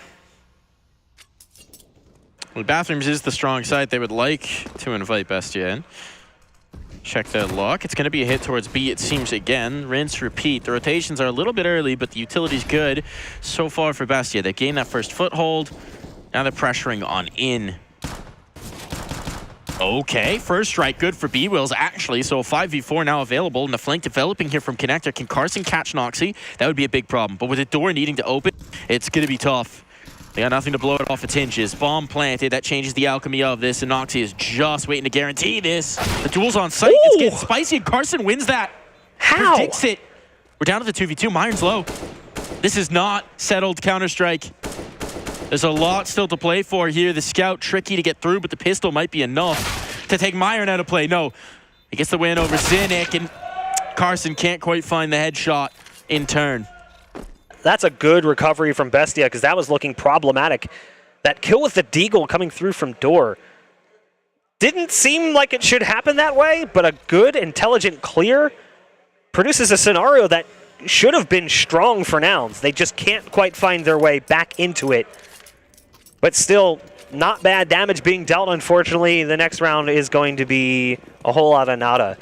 Well, bathrooms is the strong side. They would like to invite Bestia in. Check their luck. It's going to be a hit towards B, it seems again. Rinse, repeat. The rotations are a little bit early, but the utility's good so far for Bestia. They've gained that first foothold. Now they're pressuring on in. Okay, first strike good for B-Wills, actually. So 5v4 now available, and the flank developing here from Connector. Can Carson catch Noxy? That would be a big problem. But with the door needing to open, it's going to be tough. They got nothing to blow it off its hinges. Bomb planted. That changes the alchemy of this, and Noxy is just waiting to guarantee this. The duel's on site. It's getting spicy, and Carson wins that. How? Predicts it. We're down to the 2v2. Myron's low. This is not settled Counter-Strike. There's a lot still to play for here. The scout tricky to get through, but the pistol might be enough to take Myron out of play. No, he gets the win over Zinnik, and Carson can't quite find the headshot in turn. That's a good recovery from Bestia, because that was looking problematic. That kill with the Deagle coming through from door. Didn't seem like it should happen that way, but a good, intelligent clear produces a scenario that should have been strong for Nouns. They just can't quite find their way back into it. But still, not bad damage being dealt, unfortunately. The next round is going to be a whole lot of nada,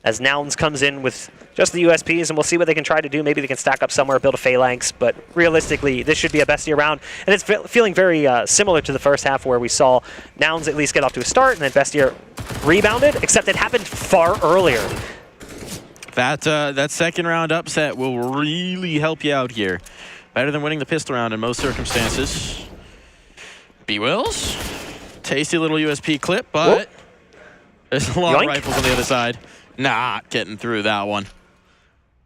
as Nouns comes in with just the USPs, and we'll see what they can try to do. Maybe they can stack up somewhere, build a phalanx, but realistically, this should be a Bestia round. And it's feeling very similar to the first half, where we saw Nouns at least get off to a start, and then Bestia rebounded, except it happened far earlier. That second round upset will really help you out here. Better than winning the pistol round in most circumstances. B-Wills, tasty little USP clip, but there's a lot of rifles on the other side. Not getting through that one.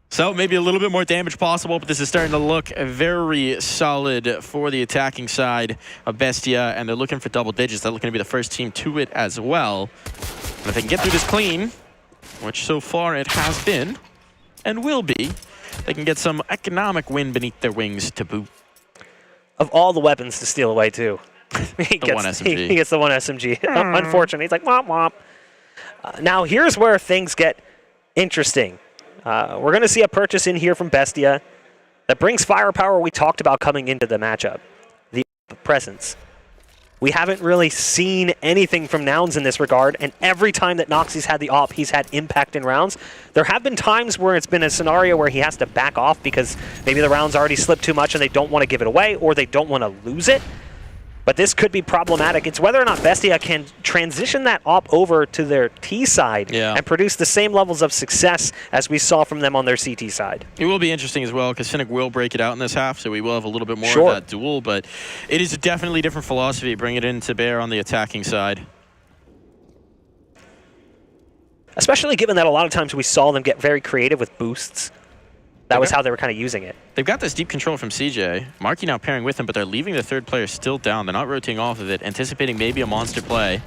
So maybe a little bit more damage possible, but this is starting to look very solid for the attacking side of Bestia, and they're looking for double digits. They're looking to be the first team to it as well. And if they can get through this clean, which so far it has been and will be, they can get some economic win beneath their wings to boot. Of all the weapons to steal away, too. He gets the one SMG. Unfortunately, he's like, womp womp. Now, here's where things get interesting. We're going to see a purchase in here from Bestia that brings firepower we talked about coming into the matchup. The presence. We haven't really seen anything from Nouns in this regard, and every time that Noxie's had the op, he's had impact in rounds. There have been times where it's been a scenario where he has to back off because maybe the round's already slipped too much and they don't want to give it away, or they don't want to lose it. But this could be problematic. It's whether or not Bestia can transition that op over to their T side and produce the same levels of success as we saw from them on their CT side. It will be interesting as well, because Cynic will break it out in this half, so we will have a little bit more of that duel, but it is a definitely different philosophy, bring it in to bear on the attacking side. Especially given that a lot of times we saw them get very creative with boosts. That was how they were kind of using it. They've got this deep control from CJ. Marky now pairing with him, but they're leaving the third player still down. They're not rotating off of it, anticipating maybe a monster play.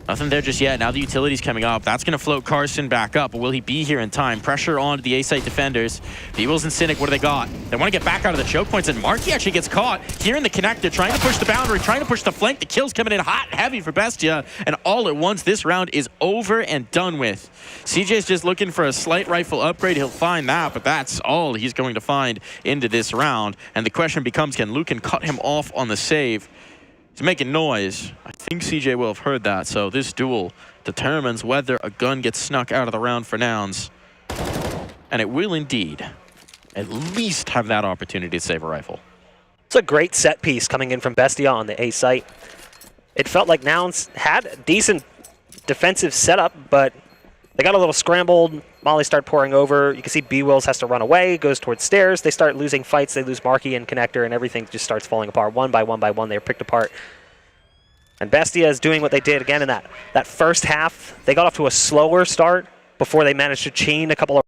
Nothing there just yet. Now the utility's coming up. That's going to float Carson back up, but will he be here in time? Pressure on the A-site defenders. B-Wills and Cynic, what do they got? They want to get back out of the choke points, and Marky actually gets caught here in the connector, trying to push the boundary, trying to push the flank. The kill's coming in hot and heavy for Bestia, and all at once, this round is over and done with. CJ's just looking for a slight rifle upgrade. He'll find that, but that's all he's going to find into this round. And the question becomes, can Lucan cut him off on the save? He's making noise. I think CJ will have heard that, so this duel determines whether a gun gets snuck out of the round for Nouns. And it will indeed at least have that opportunity to save a rifle. It's a great set piece coming in from Bestia on the A site. It felt like Nouns had a decent defensive setup, but they got a little scrambled. Molly started pouring over. You can see B-Wills has to run away, goes towards stairs. They start losing fights. They lose Marky and Connector, and everything just starts falling apart. One by one by one, they're picked apart. And Bestia is doing what they did again in that first half. They got off to a slower start before they managed to chain a couple of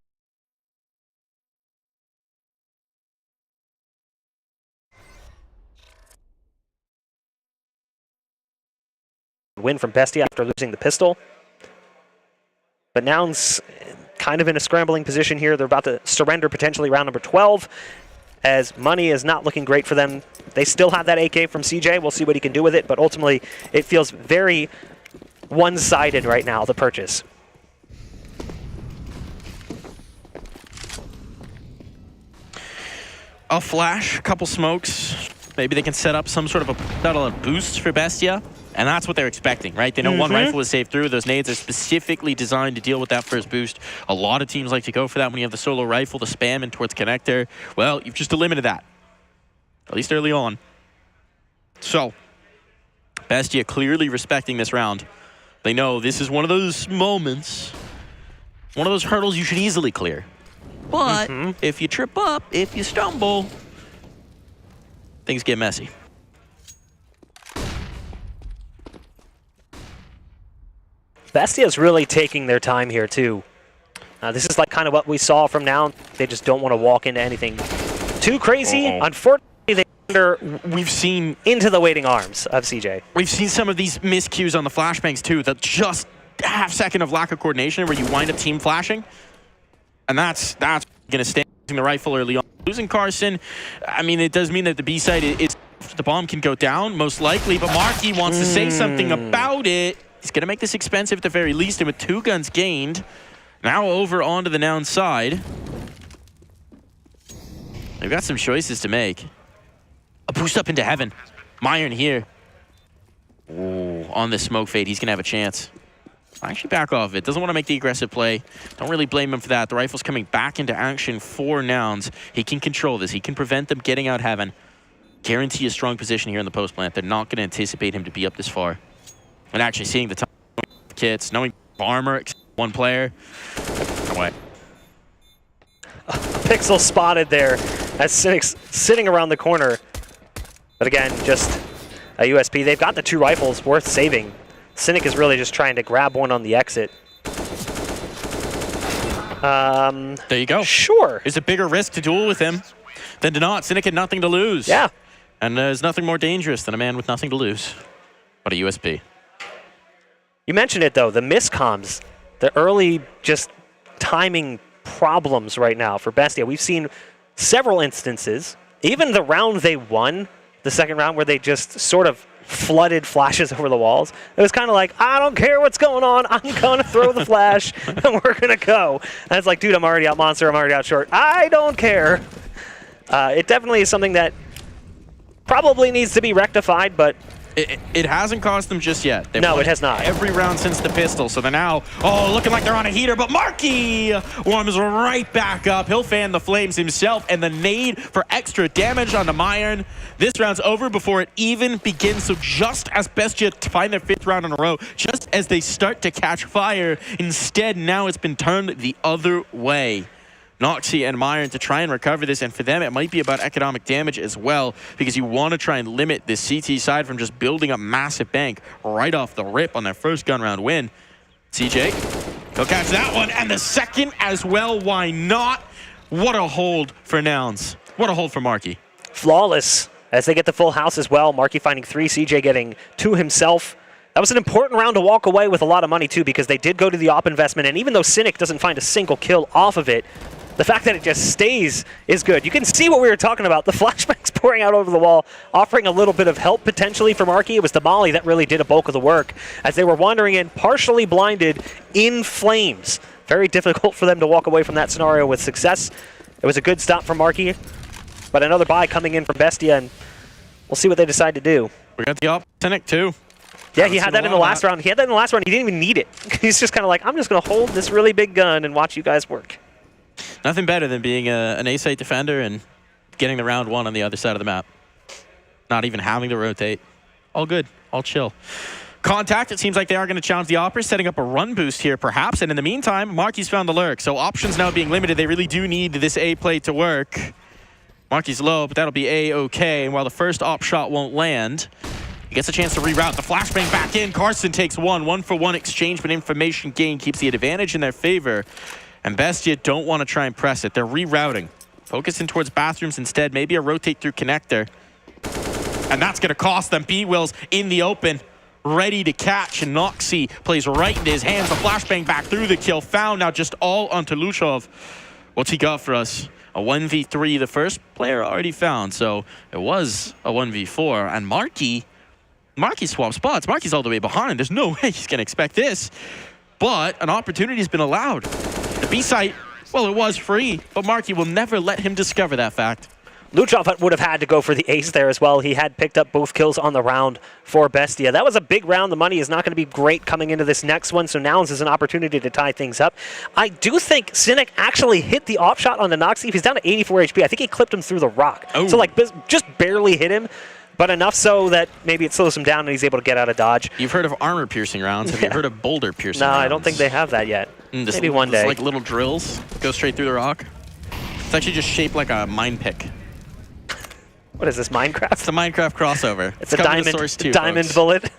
win from Bestia after losing the pistol. But Nouns kind of in a scrambling position here. They're about to surrender potentially round number 12, as money is not looking great for them. They still have that AK from CJ. We'll see what he can do with it, but ultimately it feels very one-sided right now, the purchase. A flash, a couple smokes. Maybe they can set up some sort of a boost for Bestia. And that's what they're expecting, right? They know one rifle is saved through. Those nades are specifically designed to deal with that first boost. A lot of teams like to go for that when you have the solo rifle, the spam in towards connector. Well, you've just eliminated that, at least early on. So, Bestia clearly respecting this round. They know this is one of those moments, one of those hurdles you should easily clear. But if you trip up, if you stumble, things get messy. Bestia's really taking their time here, too. This is like kind of what we saw from now. They just don't want to walk into anything too crazy. Unfortunately, we've seen into the waiting arms of CJ. We've seen some of these miscues on the flashbangs, too. The just half second of lack of coordination where you wind up team flashing. And that's going to stand the rifle early on. Losing Carson, I mean, it does mean that the B side is the bomb can go down, most likely. But Marky wants to say something about it. He's going to make this expensive at the very least, and with 2 guns gained, now over onto the Nouns side. They've got some choices to make. A boost up into heaven. Myron here. Ooh, on the smoke fade, he's going to have a chance. Actually back off of it. Doesn't want to make the aggressive play. Don't really blame him for that. The rifle's coming back into action for Nouns. He can control this. He can prevent them getting out heaven. Guarantee a strong position here in the post plant. They're not going to anticipate him to be up this far. And actually seeing the kits, knowing armor, one player. No way. Pixel spotted there as Cynic's sitting around the corner. But again, just a USP. They've got the 2 rifles worth saving. Cynic is really just trying to grab one on the exit. There you go. Sure. It's a bigger risk to duel with him than to not. Cynic had nothing to lose. Yeah. And there's nothing more dangerous than a man with nothing to lose. But a USP. You mentioned it, though, the miscoms, the early just timing problems right now for Bestia. We've seen several instances, even the round they won, the second round, where they just sort of flooded flashes over the walls. It was kind of like, I don't care what's going on, I'm going to throw the flash, and we're going to go. And it's like, dude, I'm already out monster, I'm already out short. I don't care. It definitely is something that probably needs to be rectified, but it hasn't cost them just yet. They've no, won it has not. Every round since the pistol, so they're now, looking like they're on a heater, but Marky warms right back up. He'll fan the flames himself, and the nade for extra damage onto Myron. This round's over before it even begins, so just as Bestia find their 5th round in a row, just as they start to catch fire, instead now it's been turned the other way. Noxie and Myron to try and recover this, and for them it might be about economic damage as well, because you want to try and limit this CT side from just building a massive bank right off the rip on their first gun round win. CJ, he'll catch that one, and the second as well, why not? What a hold for Nouns. What a hold for Marky. Flawless as they get the full house as well. Marky finding 3, CJ getting 2 himself. That was an important round to walk away with a lot of money too, because they did go to the op investment, and even though Cynic doesn't find a single kill off of it, the fact that it just stays is good. You can see what we were talking about. The flashbangs pouring out over the wall, offering a little bit of help potentially for Marky. It was the molly that really did a bulk of the work as they were wandering in, partially blinded, in flames. Very difficult for them to walk away from that scenario with success. It was a good stop from Marky, but another buy coming in from Bestia, and we'll see what they decide to do. We got the op Cynic too. Yeah, he had that in the last round. He had that in the last round. He didn't even need it. He's just kind of like, I'm just going to hold this really big gun and watch you guys work. Nothing better than being an A-site defender and getting the round 1 on the other side of the map. Not even having to rotate. All good. All chill. Contact, it seems like they are going to challenge the Opera, setting up a run boost here perhaps. And in the meantime, Marky's found the lurk. So options now being limited. They really do need this A play to work. Marky's low, but that'll be A-okay. And while the first op shot won't land, he gets a chance to reroute. The flashbang back in. Carson takes 1. 1-for-1 exchange, but information gain keeps the advantage in their favor. And Bestia don't want to try and press it. They're rerouting. Focusing towards bathrooms instead. Maybe a rotate through connector. And that's going to cost them. B-Will's in the open, ready to catch. And Noxie plays right into his hands. The flashbang back through the kill. Found now just all onto Lushov. What's he got for us? A 1v3. The first player already found. So it was a 1v4. And Marky swapped spots. Marky's all the way behind. There's no way he's going to expect this. But an opportunity has been allowed. The B-site, well, it was free, but Marky will never let him discover that fact. Luchov would have had to go for the ace there as well. He had picked up both kills on the round for Bestia. That was a big round. The money is not going to be great coming into this next one, so Nouns is an opportunity to tie things up. I do think Cynic actually hit the op shot on the Noxie. He's down to 84 HP. I think he clipped him through the rock. Oh. So, like, just barely hit him. But enough so that maybe it slows him down and he's able to get out of dodge. You've heard of armor-piercing rounds. Have you heard of boulder-piercing rounds? No, I don't think they have that yet. Maybe one day. It's like little drills. Go straight through the rock. It's actually just shaped like a mine pick. What is this, Minecraft? It's the Minecraft crossover. It's a diamond bullet.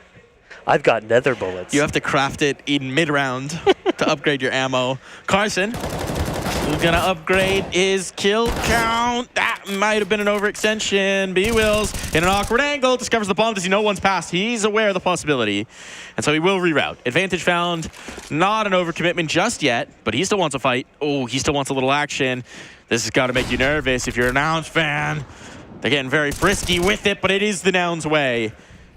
I've got nether bullets. You have to craft it in mid-round to upgrade your ammo. Carson, who's going to upgrade his kill count. That might have been an overextension. B-Wills in an awkward angle. Discovers the bomb. Does he know one's passed? He's aware of the possibility. And so he will reroute. Advantage found. Not an overcommitment just yet, but he still wants a fight. Oh, he still wants a little action. This has got to make you nervous if you're a Nouns fan. They're getting very frisky with it, but it is the Nouns way.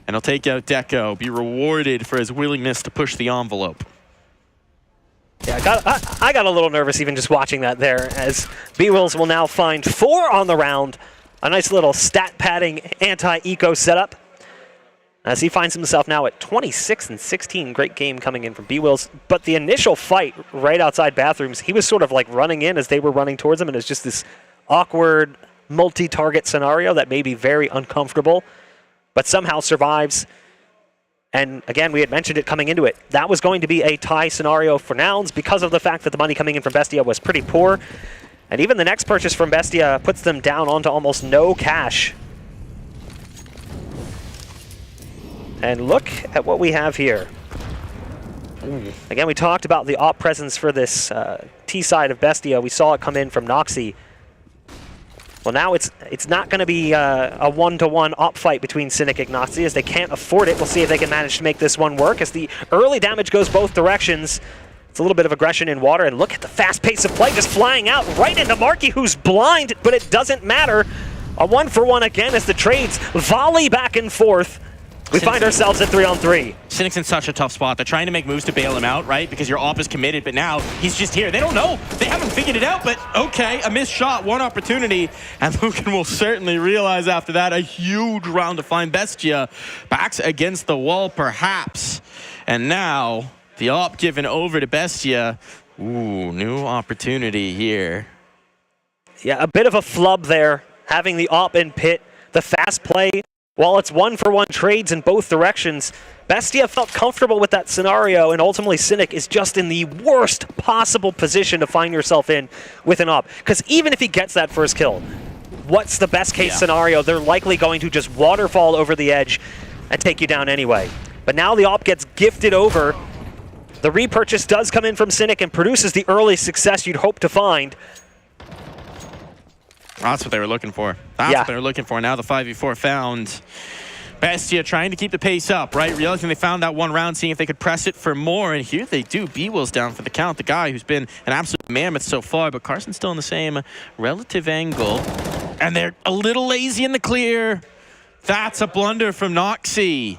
and he'll take out Deco, be rewarded for his willingness to push the envelope. Yeah, I got a little nervous even just watching that there, as B-Wills will now find 4 on the round. A nice little stat padding anti-eco setup, as he finds himself now at 26 and 16. Great game coming in from B-Wills. But the initial fight right outside bathrooms, he was sort of like running in as they were running towards him, and it's just this awkward multi-target scenario that may be very uncomfortable, but somehow survives. And again, we had mentioned it coming into it. That was going to be a tie scenario for Nouns because of the fact that the money coming in from Bestia was pretty poor. And even the next purchase from Bestia puts them down onto almost no cash. And look at what we have here. Again, we talked about the op presence for this T side of Bestia. We saw it come in from Noxy. Well, now it's not going to be a one-to-one op fight between Cynic and Noxy, as they can't afford it. We'll see if they can manage to make this one work, as the early damage goes both directions. It's a little bit of aggression in water, and look at the fast pace of play just flying out right into Marky, who's blind, but it doesn't matter. A 1-for-1 again as the trades volley back and forth. We find ourselves at 3-on-3. Cynic's in such a tough spot. They're trying to make moves to bail him out, right? Because your op is committed, but now he's just here. They don't know. They haven't figured it out, but okay, a missed shot, one opportunity, and Lucan will certainly realize after that a huge round to find Bestia. Backs against the wall, perhaps. And now the op given over to Bestia. Ooh, new opportunity here. Yeah, a bit of a flub there, having the op in pit, the fast play. While it's 1-for-1 trades in both directions, Bestia felt comfortable with that scenario, and ultimately Cynic is just in the worst possible position to find yourself in with an op. Because even if he gets that first kill, what's the best case scenario? They're likely going to just waterfall over the edge and take you down anyway. But now the op gets gifted over. The repurchase does come in from Cynic and produces the early success you'd hope to find. That's what they were looking for. That's what they were looking for. Now the 5v4 found. Bestia trying to keep the pace up, right? Realizing they found that one round, seeing if they could press it for more. And here they do. B-Will's down for the count. The guy who's been an absolute mammoth so far, but Carson's still in the same relative angle. And they're a little lazy in the clear. That's a blunder from Noxy.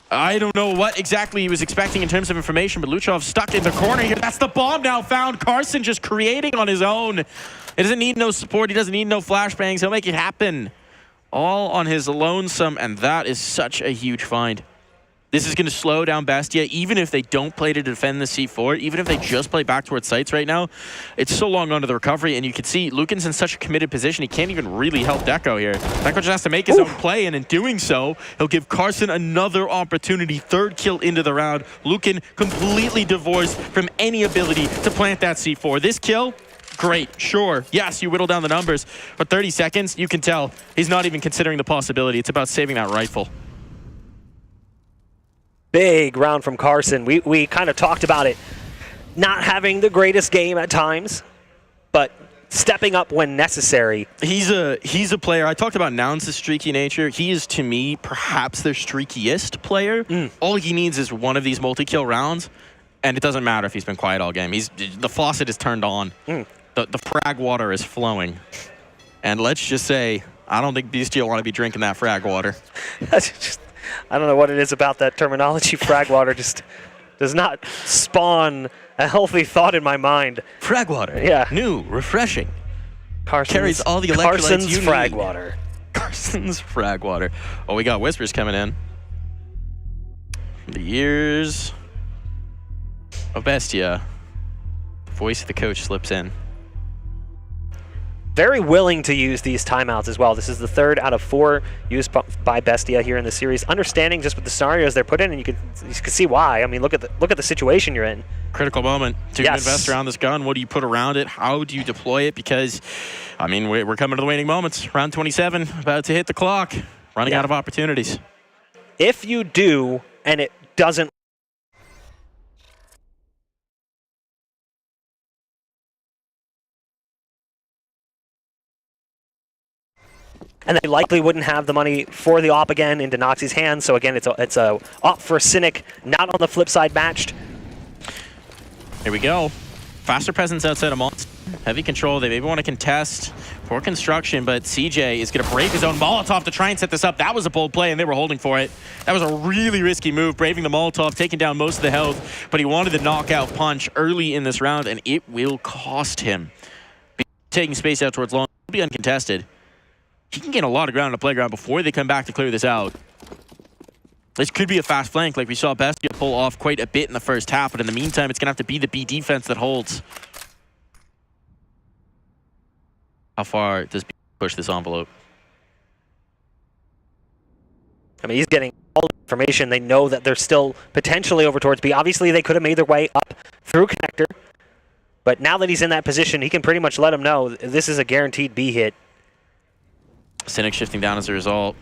I don't know what exactly he was expecting in terms of information, but Luchov stuck in the corner here. That's the bomb now found. Carson just creating on his own. He doesn't need no support. He doesn't need no flashbangs. He'll make it happen. All on his lonesome, and that is such a huge find. This is going to slow down Bestia, even if they don't play to defend the C4, even if they just play back towards sites right now. It's so long onto the recovery, and you can see Lucan's in such a committed position, he can't even really help Deco here. Deco just has to make his own play, and in doing so, he'll give Carson another opportunity. Third kill into the round. Lucan completely divorced from any ability to plant that C4. This kill, great, sure. Yes, you whittle down the numbers, but 30 seconds, you can tell he's not even considering the possibility. It's about saving that rifle. Big round from Carson. We kind of talked about it. Not having the greatest game at times, but stepping up when necessary. He's a player. I talked about Nouns' streaky nature. He is, to me, perhaps their streakiest player. All he needs is one of these multi-kill rounds, and it doesn't matter if he's been quiet all game. The faucet is turned on. The frag water is flowing. And let's just say, I don't think Bestia want to be drinking that frag water. I don't know what it is about that terminology. Frag water just does not spawn a healthy thought in my mind. Frag water. Yeah. New, refreshing. Carson's, carries all the electrolytes Carson's you frag need. water. Carson's frag water. Oh, we got whispers coming in. The years of Bestia. The voice of the coach slips in. Very willing to use these timeouts as well. This is the 3rd out of 4 used by Bestia here in the series. Understanding just with the scenarios they're put in, and you can see why. I mean, look at the situation you're in. Critical moment to invest around this gun. What do you put around it? How do you deploy it? Because, I mean, we're coming to the waning moments. Round 27, about to hit the clock. Running out of opportunities. If you do, and it doesn't. And they likely wouldn't have the money for the op again into Noxy's hands. So again, it's a op for Cynic, not on the flip side matched. Here we go. Faster presence outside of Monster. Heavy control. They maybe want to contest. for construction, but CJ is going to break his own Molotov to try and set this up. That was a bold play, and they were holding for it. That was a really risky move, braving the Molotov, taking down most of the health, but he wanted the knockout punch early in this round, and it will cost him. Taking space out towards long, will be uncontested. He can gain a lot of ground on the playground before they come back to clear this out. This could be a fast flank, like we saw Bestia pull off quite a bit in the first half, but in the meantime, it's going to have to be the B defense that holds. How far does B push this envelope? I mean, he's getting all the information. They know that they're still potentially over towards B. Obviously, they could have made their way up through connector, but now that he's in that position, he can pretty much let them know this is a guaranteed B hit. Cynic shifting down as a result.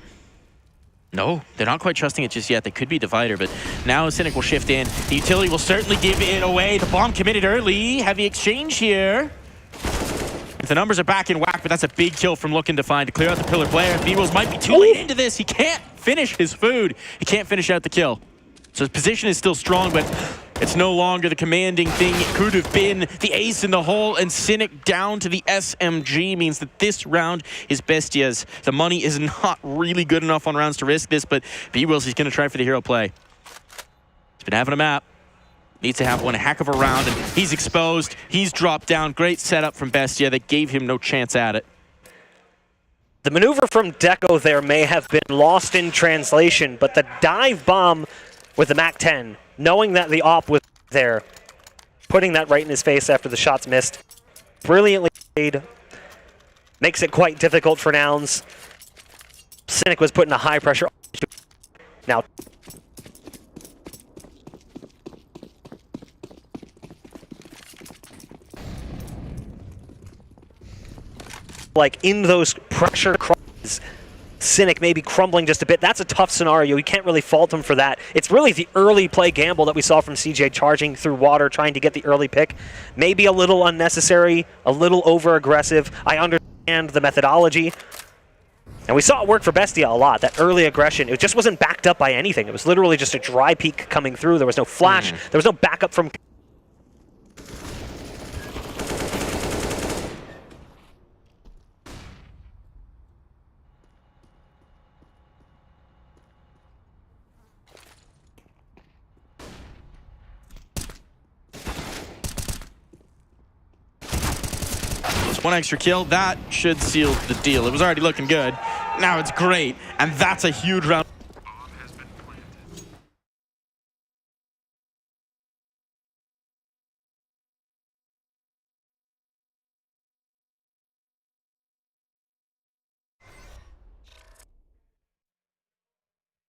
No, they're not quite trusting it just yet. They could be divider, but now Cynic will shift in. The utility will certainly give it away. The bomb committed early. Heavy exchange here. The numbers are back in whack, but that's a big kill from Looking to Find to clear out the pillar player. B-Wills might be too late into this. He can't finish his food. He can't finish out the kill. So his position is still strong, but it's no longer the commanding thing. It could have been the ace in the hole, and Cynic down to the SMG means that this round is Bestia's. The money is not really good enough on rounds to risk this, but B-Wills, he's going to try for the hero play. He's been having a map. Needs to have one heck of a round, and he's exposed. He's dropped down. Great setup from Bestia that gave him no chance at it. The maneuver from Deco there may have been lost in translation, but the dive bomb with the MAC-10, knowing that the op was there, putting that right in his face after the shots missed, brilliantly played, makes it quite difficult for Nouns. Cynic was put in a high pressure. Now, like in those pressure crosses, Cynic maybe crumbling just a bit. That's a tough scenario. You can't really fault him for that. It's really the early play gamble that we saw from CJ, charging through water, trying to get the early pick. Maybe a little unnecessary, a little over-aggressive. I understand the methodology. And we saw it work for Bestia a lot, that early aggression. It just wasn't backed up by anything. It was literally just a dry peek coming through. There was no flash. There was no backup from... One extra kill, that should seal the deal. It was already looking good. Now it's great, and that's a huge round.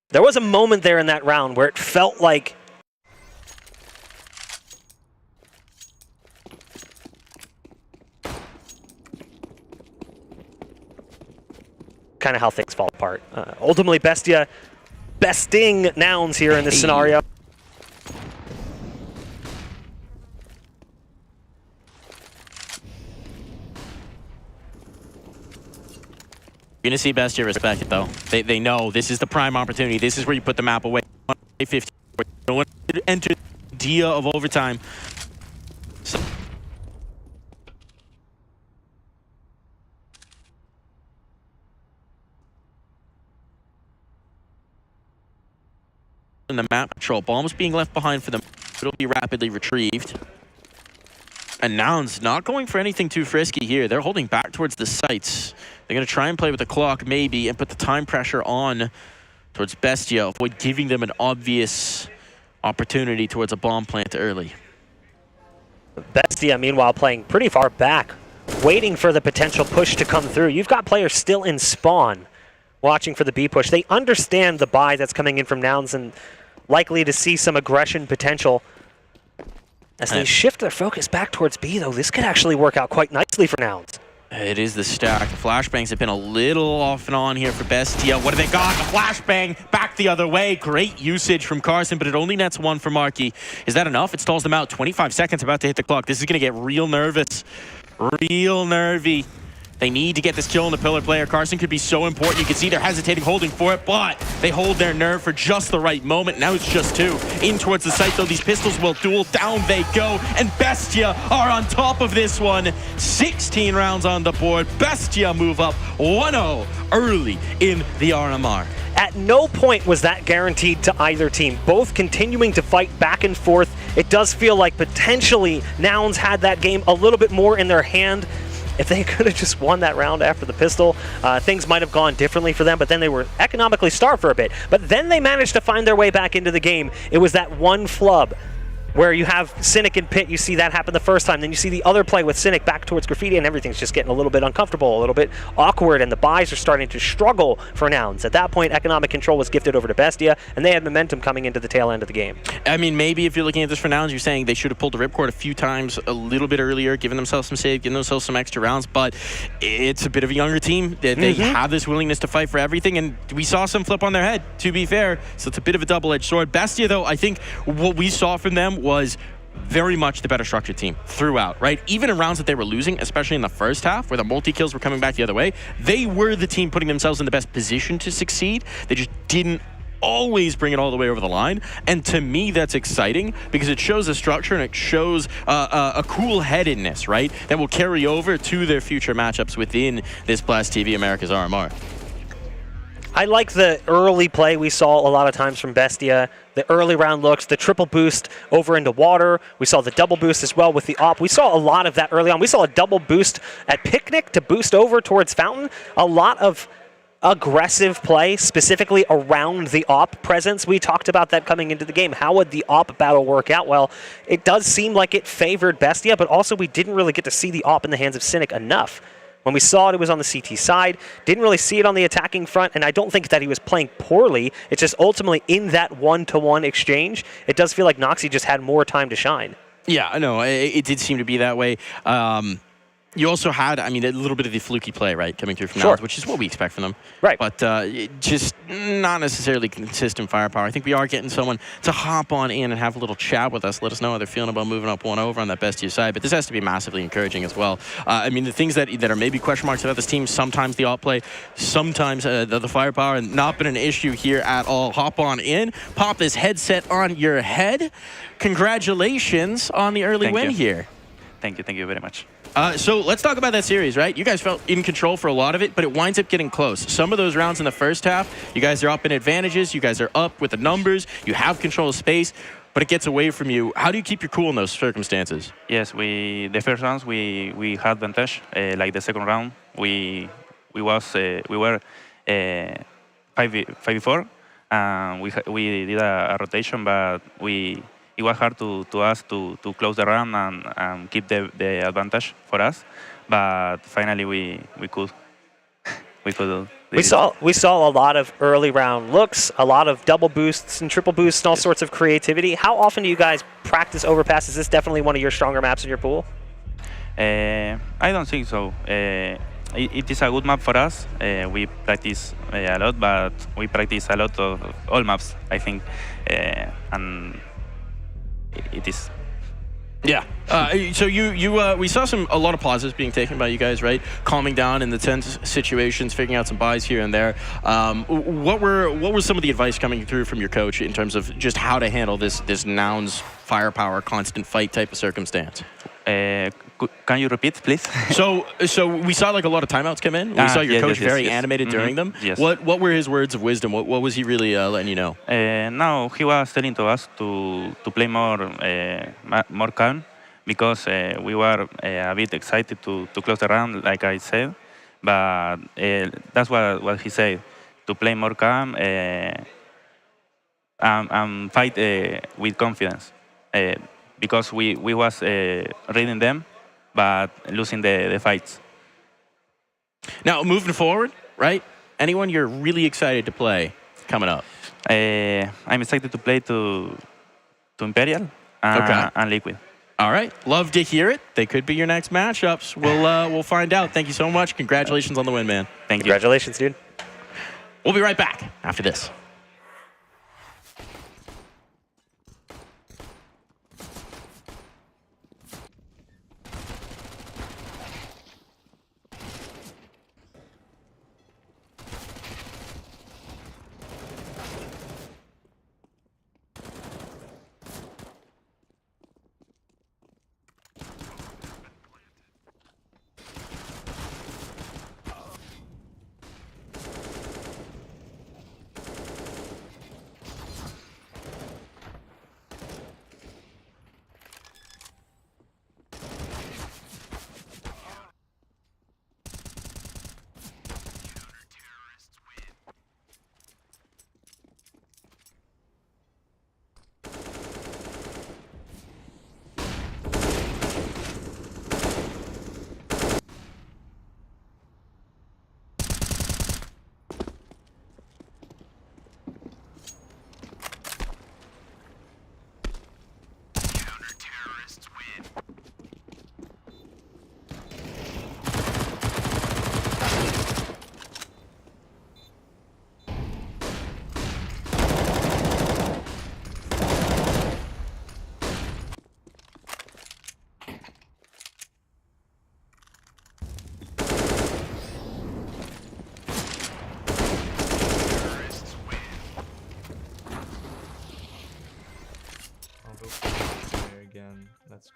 There was a moment there in that round where it felt like kind of how things fall apart. Ultimately, Bestia besting Nouns here in this scenario. You're going to see Bestia respect it, though. They know this is the prime opportunity. This is where you put the map away. 50. No one enter the idea of overtime. So in the map control, bombs being left behind for them. It'll be rapidly retrieved. And Nouns not going for anything too frisky here. They're holding back towards the sites. They're going to try and play with the clock maybe and put the time pressure on towards Bestia, avoid giving them an obvious opportunity towards a bomb plant early. Bestia, meanwhile, playing pretty far back, waiting for the potential push to come through. You've got players still in spawn watching for the B push. They understand the buy that's coming in from Nouns and likely to see some aggression potential. As they shift their focus back towards B, though, this could actually work out quite nicely for Nouns. It is the stack. The flashbangs have been a little off and on here for Bestia. What do they got? The flashbang back the other way. Great usage from Carson, but it only nets one for Markey. Is that enough? It stalls them out. 25 seconds about to hit the clock. This is going to get real nervous. Real nervy They need to get this kill on the pillar player. Carson could be so important. You can see they're hesitating, holding for it, but they hold their nerve for just the right moment. Now it's just 2. In towards the site, though, these pistols will duel. Down they go, and Bestia are on top of this one. 16 rounds on the board. Bestia move up 1-0 early in the RMR. At no point was that guaranteed to either team. Both continuing to fight back and forth. It does feel like potentially Nouns had that game a little bit more in their hand. If they could have just won that round after the pistol, things might have gone differently for them, but then they were economically starved for a bit. But then they managed to find their way back into the game. It was that one flub where you have Cynic and Pit. You see that happen the first time. Then you see the other play with Cynic back towards Graffiti, and everything's just getting a little bit uncomfortable, a little bit awkward, and the buys are starting to struggle for Nouns. At that point, economic control was gifted over to Bestia, and they had momentum coming into the tail end of the game. I mean, maybe if you're looking at this for Nouns, you're saying they should have pulled the ripcord a few times a little bit earlier, giving themselves some save, giving themselves some extra rounds, but it's a bit of a younger team. They have this willingness to fight for everything, and we saw some flip on their head, to be fair, so it's a bit of a double-edged sword. Bestia, though, I think what we saw from them was very much the better structured team throughout, right? Even in rounds that they were losing, especially in the first half, where the multi-kills were coming back the other way, they were the team putting themselves in the best position to succeed. They just didn't always bring it all the way over the line, and to me that's exciting because it shows a structure and it shows a cool-headedness, right, that will carry over to their future matchups within this Blast TV America's RMR. I like the early play we saw a lot of times from Bestia, the early round looks, the triple boost over into water. We saw the double boost as well with the op. We saw a lot of that early on. We saw a double boost at Picnic to boost over towards Fountain. A lot of aggressive play, specifically around the op presence. We talked about that coming into the game. How would the op battle work out? Well, it does seem like it favored Bestia, but also we didn't really get to see the op in the hands of Cynic enough. When we saw it, it was on the CT side. Didn't really see it on the attacking front, and I don't think that he was playing poorly. It's just ultimately in that one-to-one exchange, it does feel like Noxy just had more time to shine. Yeah, I know. It did seem to be that way. You also had, I mean, a little bit of the fluky play, right, coming through from Nouns, which is what we expect from them. Right. But just not necessarily consistent firepower. I think we are getting someone to hop on in and have a little chat with us, let us know how they're feeling about moving up 1 over on that Bestia side. But this has to be massively encouraging as well. I mean, the things that are maybe question marks about this team, sometimes the op play, sometimes the firepower, and not been an issue here at all. Hop on in, pop this headset on your head. Congratulations on the early win here. Thank you very much. So let's talk about that series, right? You guys felt in control for a lot of it, but it winds up getting close. Some of those rounds in the first half, you guys are up in advantages, you guys are up with the numbers, you have control of space, but it gets away from you. How do you keep your cool in those circumstances? Yes, the first rounds we had advantage. Like the second round, we were 5v4, and we did a rotation, but it was hard to us to close the round and keep the advantage for us, but finally we could do this. We saw a lot of early round looks, a lot of double boosts and triple boosts and all sorts of creativity. How often do you guys practice overpass? Is this definitely one of your stronger maps in your pool? I don't think so. It is a good map for us. We practice a lot, but we practice a lot of all maps, I think, and it is. Yeah. So we saw a lot of pauses being taken by you guys, right? Calming down in the tense situations, figuring out some buys here and there. What were some of the advice coming through from your coach in terms of just how to handle this Nouns firepower, constant fight type of circumstance? Can you repeat, please? So we saw like a lot of timeouts come in. We saw your coach very animated during them. Yes. What were his words of wisdom? What was he really letting you know? No, he was telling to us to play more calm, because we were a bit excited to close the round, like I said. But that's what he said, to play more calm and fight with confidence. Because we was reading them, but losing the fights. Now, moving forward, right? Anyone you're really excited to play coming up? I'm excited to play to Imperial and Liquid. All right, love to hear it. They could be your next matchups. We'll find out. Thank you so much. Congratulations on the win, man. Thank you. Congratulations, dude. We'll be right back after this.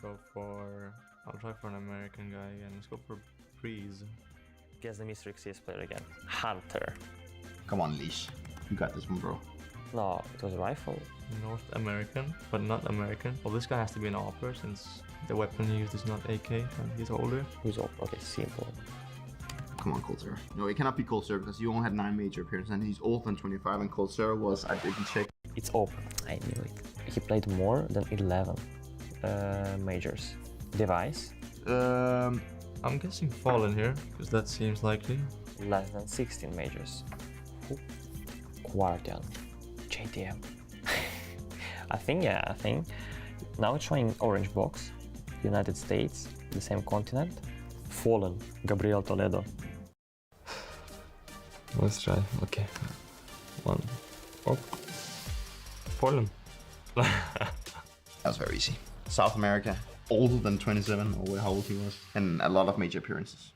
go for... I'll try for an American guy again. Let's go for Breeze. Guess the Mr. CS player again. Hunter. Come on, Leash. You got this one, bro. No, it was a rifle. North American, but not American. Well, this guy has to be an AWPer since the weapon he used is not AK and he's older. Who's AWPer? Okay, simple. Come on, Coldzera. No, it cannot be Coldzera because you only had 9 major appearances and he's older than 25 and Coldzera was, I didn't check. It's AWPer. I knew it. He played more than 11 majors. Device? I'm guessing Fallen here, because that seems likely. Less than 16 majors. Kadian. JTM. I think. Now it's showing orange box. United States, the same continent. Fallen. Gabriel Toledo. Let's try. Okay. 1. Oh. Fallen. That was very easy. South America. Older than 27, or how old he was, and a lot of major appearances.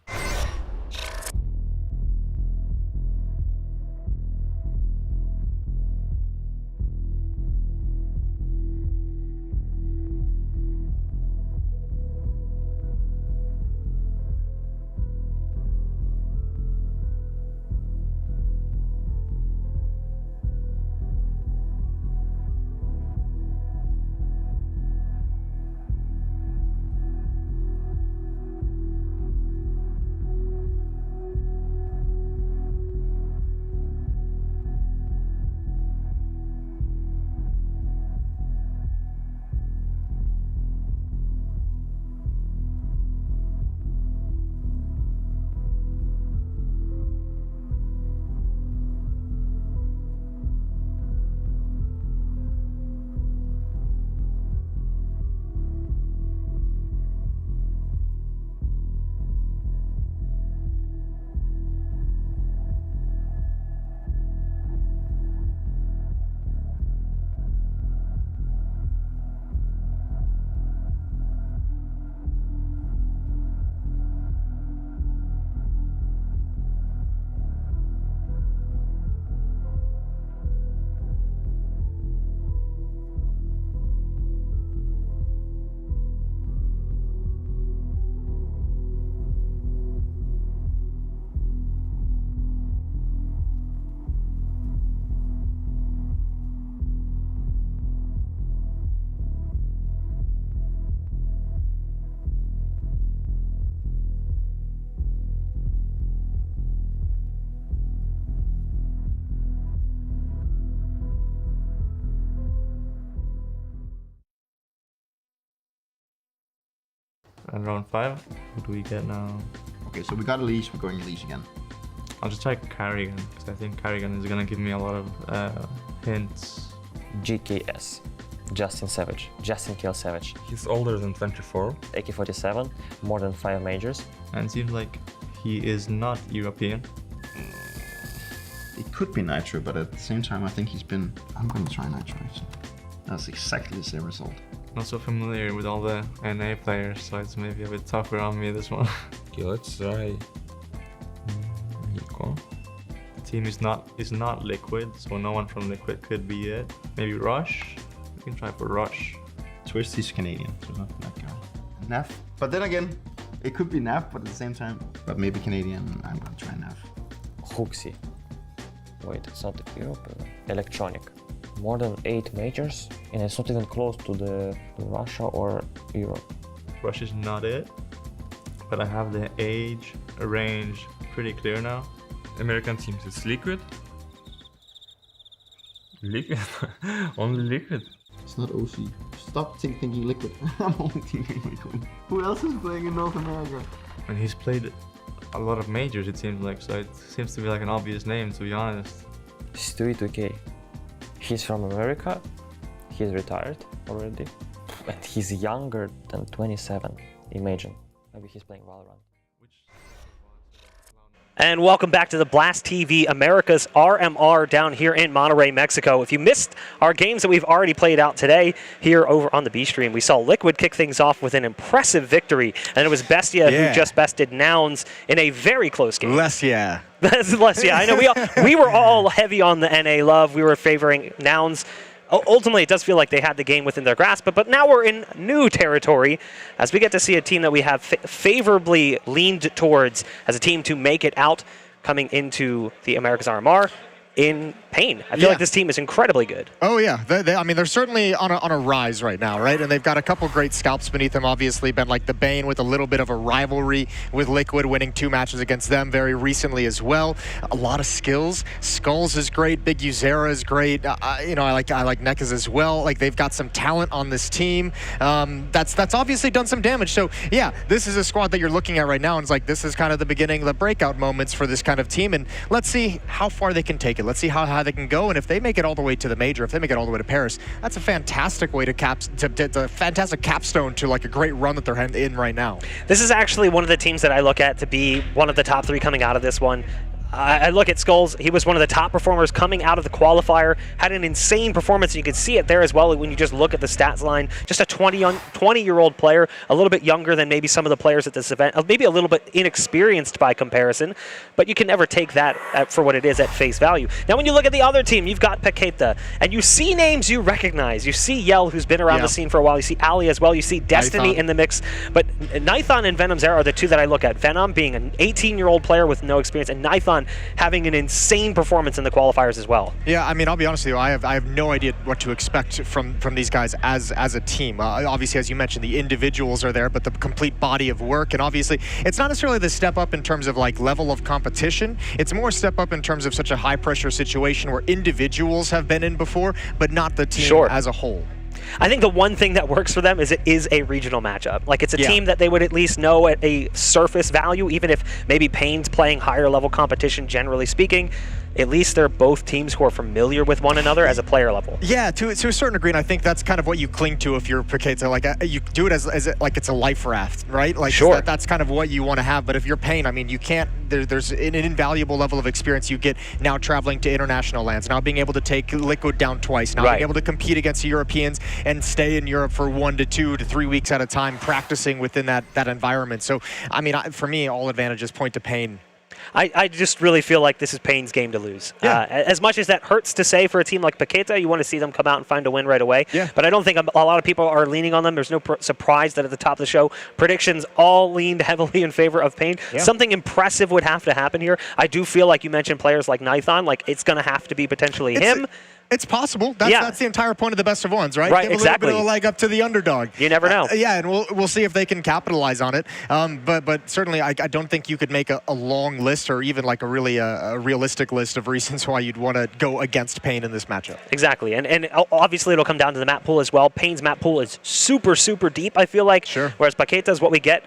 And round 5, what do we get now? Okay, so we got a leash, we're going leash again. I'll just try Carrigan, because I think Carrigan is gonna give me a lot of hints. GKS. Justin Savage. Justin Kill Savage. He's older than 24. AK-47, more than 5 majors. And it seems like he is not European. It could be Nitro, but at the same time I think he's been... I'm gonna try Nitro actually. That's exactly the same result. Not so familiar with all the NA players, so it's maybe a bit tougher on me this one. Okay, let's try. The team is not Liquid, so no one from Liquid could be it. Maybe Rush? We can try for Rush. Twist is Canadian, so not that guy. Naf. But then again, it could be Naf, but at the same time, but maybe Canadian, I'm gonna try Naf. Huxi. Wait, it's not Europe. Electronic. More than 8 majors, and it's not even close to the Russia or Europe. Russia is not it, but I have the age range pretty clear now. American teams, it's Liquid. Liquid? Only Liquid. It's not OC. Stop thinking Liquid. I'm only thinking Liquid. Who else is playing in North America? And he's played a lot of majors, it seems like, so it seems to be like an obvious name, to be honest. Stewie 2K. He's from America, he's retired already, and he's younger than 27, imagine. Maybe he's playing Valorant. And welcome back to the Blast TV Americas RMR down here in Monterrey, Mexico. If you missed our games that we've already played out today here over on the B stream, we saw Liquid kick things off with an impressive victory, and it was Bestia who just bested Nouns in a very close game. Bestia. Bestia. I know we were all heavy on the NA love. We were favoring Nouns ultimately, it does feel like they had the game within their grasp, but now we're in new territory as we get to see a team that we have favorably leaned towards as a team to make it out coming into the Americas RMR in pain. I feel like this team is incredibly good. Oh yeah, I mean they're certainly on a rise right now, right? And they've got a couple great scalps beneath them. Obviously, been like the Bane with a little bit of a rivalry with Liquid, winning 2 matches against them very recently as well. A lot of skills. Skulls is great. Big Uzera is great. You know, I like Nekas as well. Like they've got some talent on this team. That's obviously done some damage. So yeah, this is a squad that you're looking at right now, and it's like this is kind of the beginning of the breakout moments for this kind of team. And let's see how far they can take it. Let's see how high they can go, and if they make it all the way to the major, if they make it all the way to Paris, that's a fantastic way to a fantastic capstone to like a great run that they're in right now. This is actually one of the teams that I look at to be one of the top 3 coming out of this one. I look at Skulls. He was one of the top performers coming out of the qualifier, had an insane performance. You could see it there as well when you just look at the stats line. Just a 20-year-old player, a little bit younger than maybe some of the players at this event, maybe a little bit inexperienced by comparison, but you can never take that for what it is at face value. Now, when you look at the other team, you've got Paqueta, and you see names you recognize. You see Yell, who's been around the scene for a while. You see Ali as well. You see Destiny Nithon in the mix. But Nithon and Venom's Era are the 2 that I look at. Venom being an 18-year-old player with no experience, and Nithon having an insane performance in the qualifiers as well. Yeah, I mean, I'll be honest with you, I have no idea what to expect from these guys as a team. Obviously, as you mentioned, the individuals are there, but the complete body of work, and obviously, it's not necessarily the step up in terms of like level of competition. It's more step up in terms of such a high pressure situation where individuals have been in before, but not the team as a whole. I think the one thing that works for them is it is a regional matchup. Like, it's a team that they would at least know at a surface value, even if maybe Pain's playing higher level competition, generally speaking. At least they're both teams who are familiar with one another as a player level. Yeah, to a certain degree, and I think that's kind of what you cling to if you're Paqueta. Like, you do it as like it's a life raft, right? Like, that's kind of what you want to have. But if you're Pain, I mean, you can't. There's an invaluable level of experience you get now traveling to international lands, now being able to take Liquid down twice, now being able to compete against Europeans and stay in Europe for 1 to 2 to 3 weeks at a time, practicing within that environment. So, I mean, for me, all advantages point to Pain. I just really feel like this is Pain's game to lose. As much as that hurts to say for a team like Paqueta, you want to see them come out and find a win right away. But I don't think a lot of people are leaning on them. There's no surprise that at the top of the show, predictions all leaned heavily in favor of Pain. Something impressive would have to happen here. I do feel like you mentioned players like Nithon, like it's going to have to be potentially him. It's possible. That's the entire point of the best of ones, right? Right, Give a little bit of a leg up to the underdog. You never know. And we'll see if they can capitalize on it. But certainly, I don't think you could make a long list or even like a really a realistic list of reasons why you'd want to go against Pain in this matchup. Exactly, and obviously it'll come down to the map pool as well. Pain's map pool is super, super deep, I feel like. Whereas Paqueta's, what we get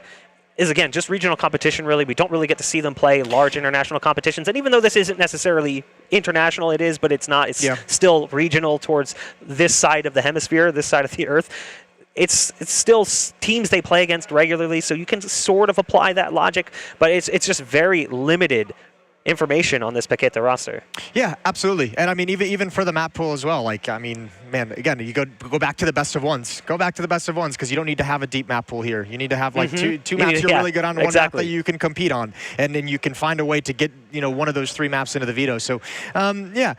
is, again, just regional competition, really. We don't really get to see them play large international competitions. And even though this isn't necessarily international, it is, but it's not. It's still regional towards this side of the hemisphere, this side of the Earth. It's still teams they play against regularly, so you can sort of apply that logic, but it's just very limited information on this Paqueta roster. Yeah, absolutely. And I mean, even for the map pool as well. Like, I mean, man, again, you go back to the best of ones. Go back to the best of ones because you don't need to have a deep map pool here. You need to have like two maps you're really good on, one map that you can compete on, and then you can find a way to get one of those 3 maps into the veto. So, yeah,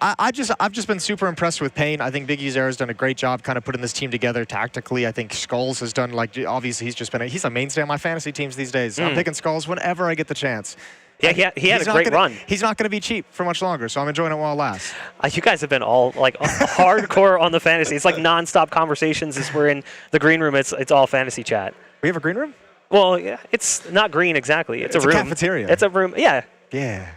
I've just been super impressed with Pain. I think Big Uzera has done a great job kind of putting this team together tactically. I think Skulls has done, like, obviously he's a mainstay on my fantasy teams these days. I'm picking Skulls whenever I get the chance. Yeah, he had a great run. He's not going to be cheap for much longer, so I'm enjoying it while it lasts. You guys have been all like hardcore on the fantasy. It's like nonstop conversations as we're in the green room. It's all fantasy chat. We have a green room? Well, yeah, it's not green exactly. It's a room. Cafeteria. It's a room. Yeah. Yeah.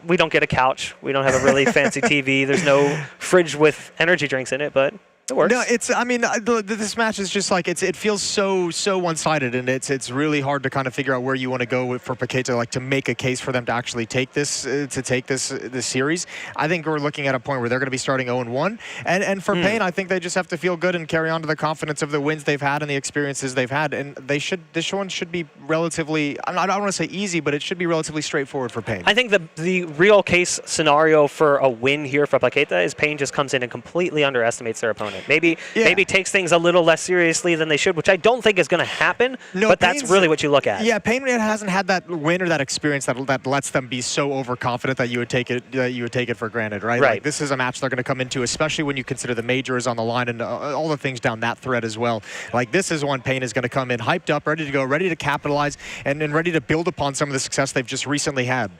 We don't get a couch. We don't have a really fancy TV. There's no fridge with energy drinks in it, but it works. No, I mean, this match is just like, it feels so one-sided, and it's really hard to kind of figure out where you want to go for Paqueta, like, to make a case for them to actually take this series. I think we're looking at a point where they're going to be starting 0-1, and for Pain, I think they just have to feel good and carry on to the confidence of the wins they've had and the experiences they've had, and this one should be relatively, I don't want to say easy, but it should be relatively straightforward for Pain. I think the real case scenario for a win here for Paqueta is Pain just comes in and completely underestimates their opponent. it. Maybe takes things a little less seriously than they should, which I don't think is going to happen, but that's really what you look at. Yeah, Pain hasn't had that win or that experience that lets them be so overconfident that you would take it for granted, right? Like, this is a match they're going to come into, especially when you consider the major is on the line and all the things down that thread as well. Like, this is one Pain is going to come in hyped up, ready to go, ready to capitalize, and ready to build upon some of the success they've just recently had.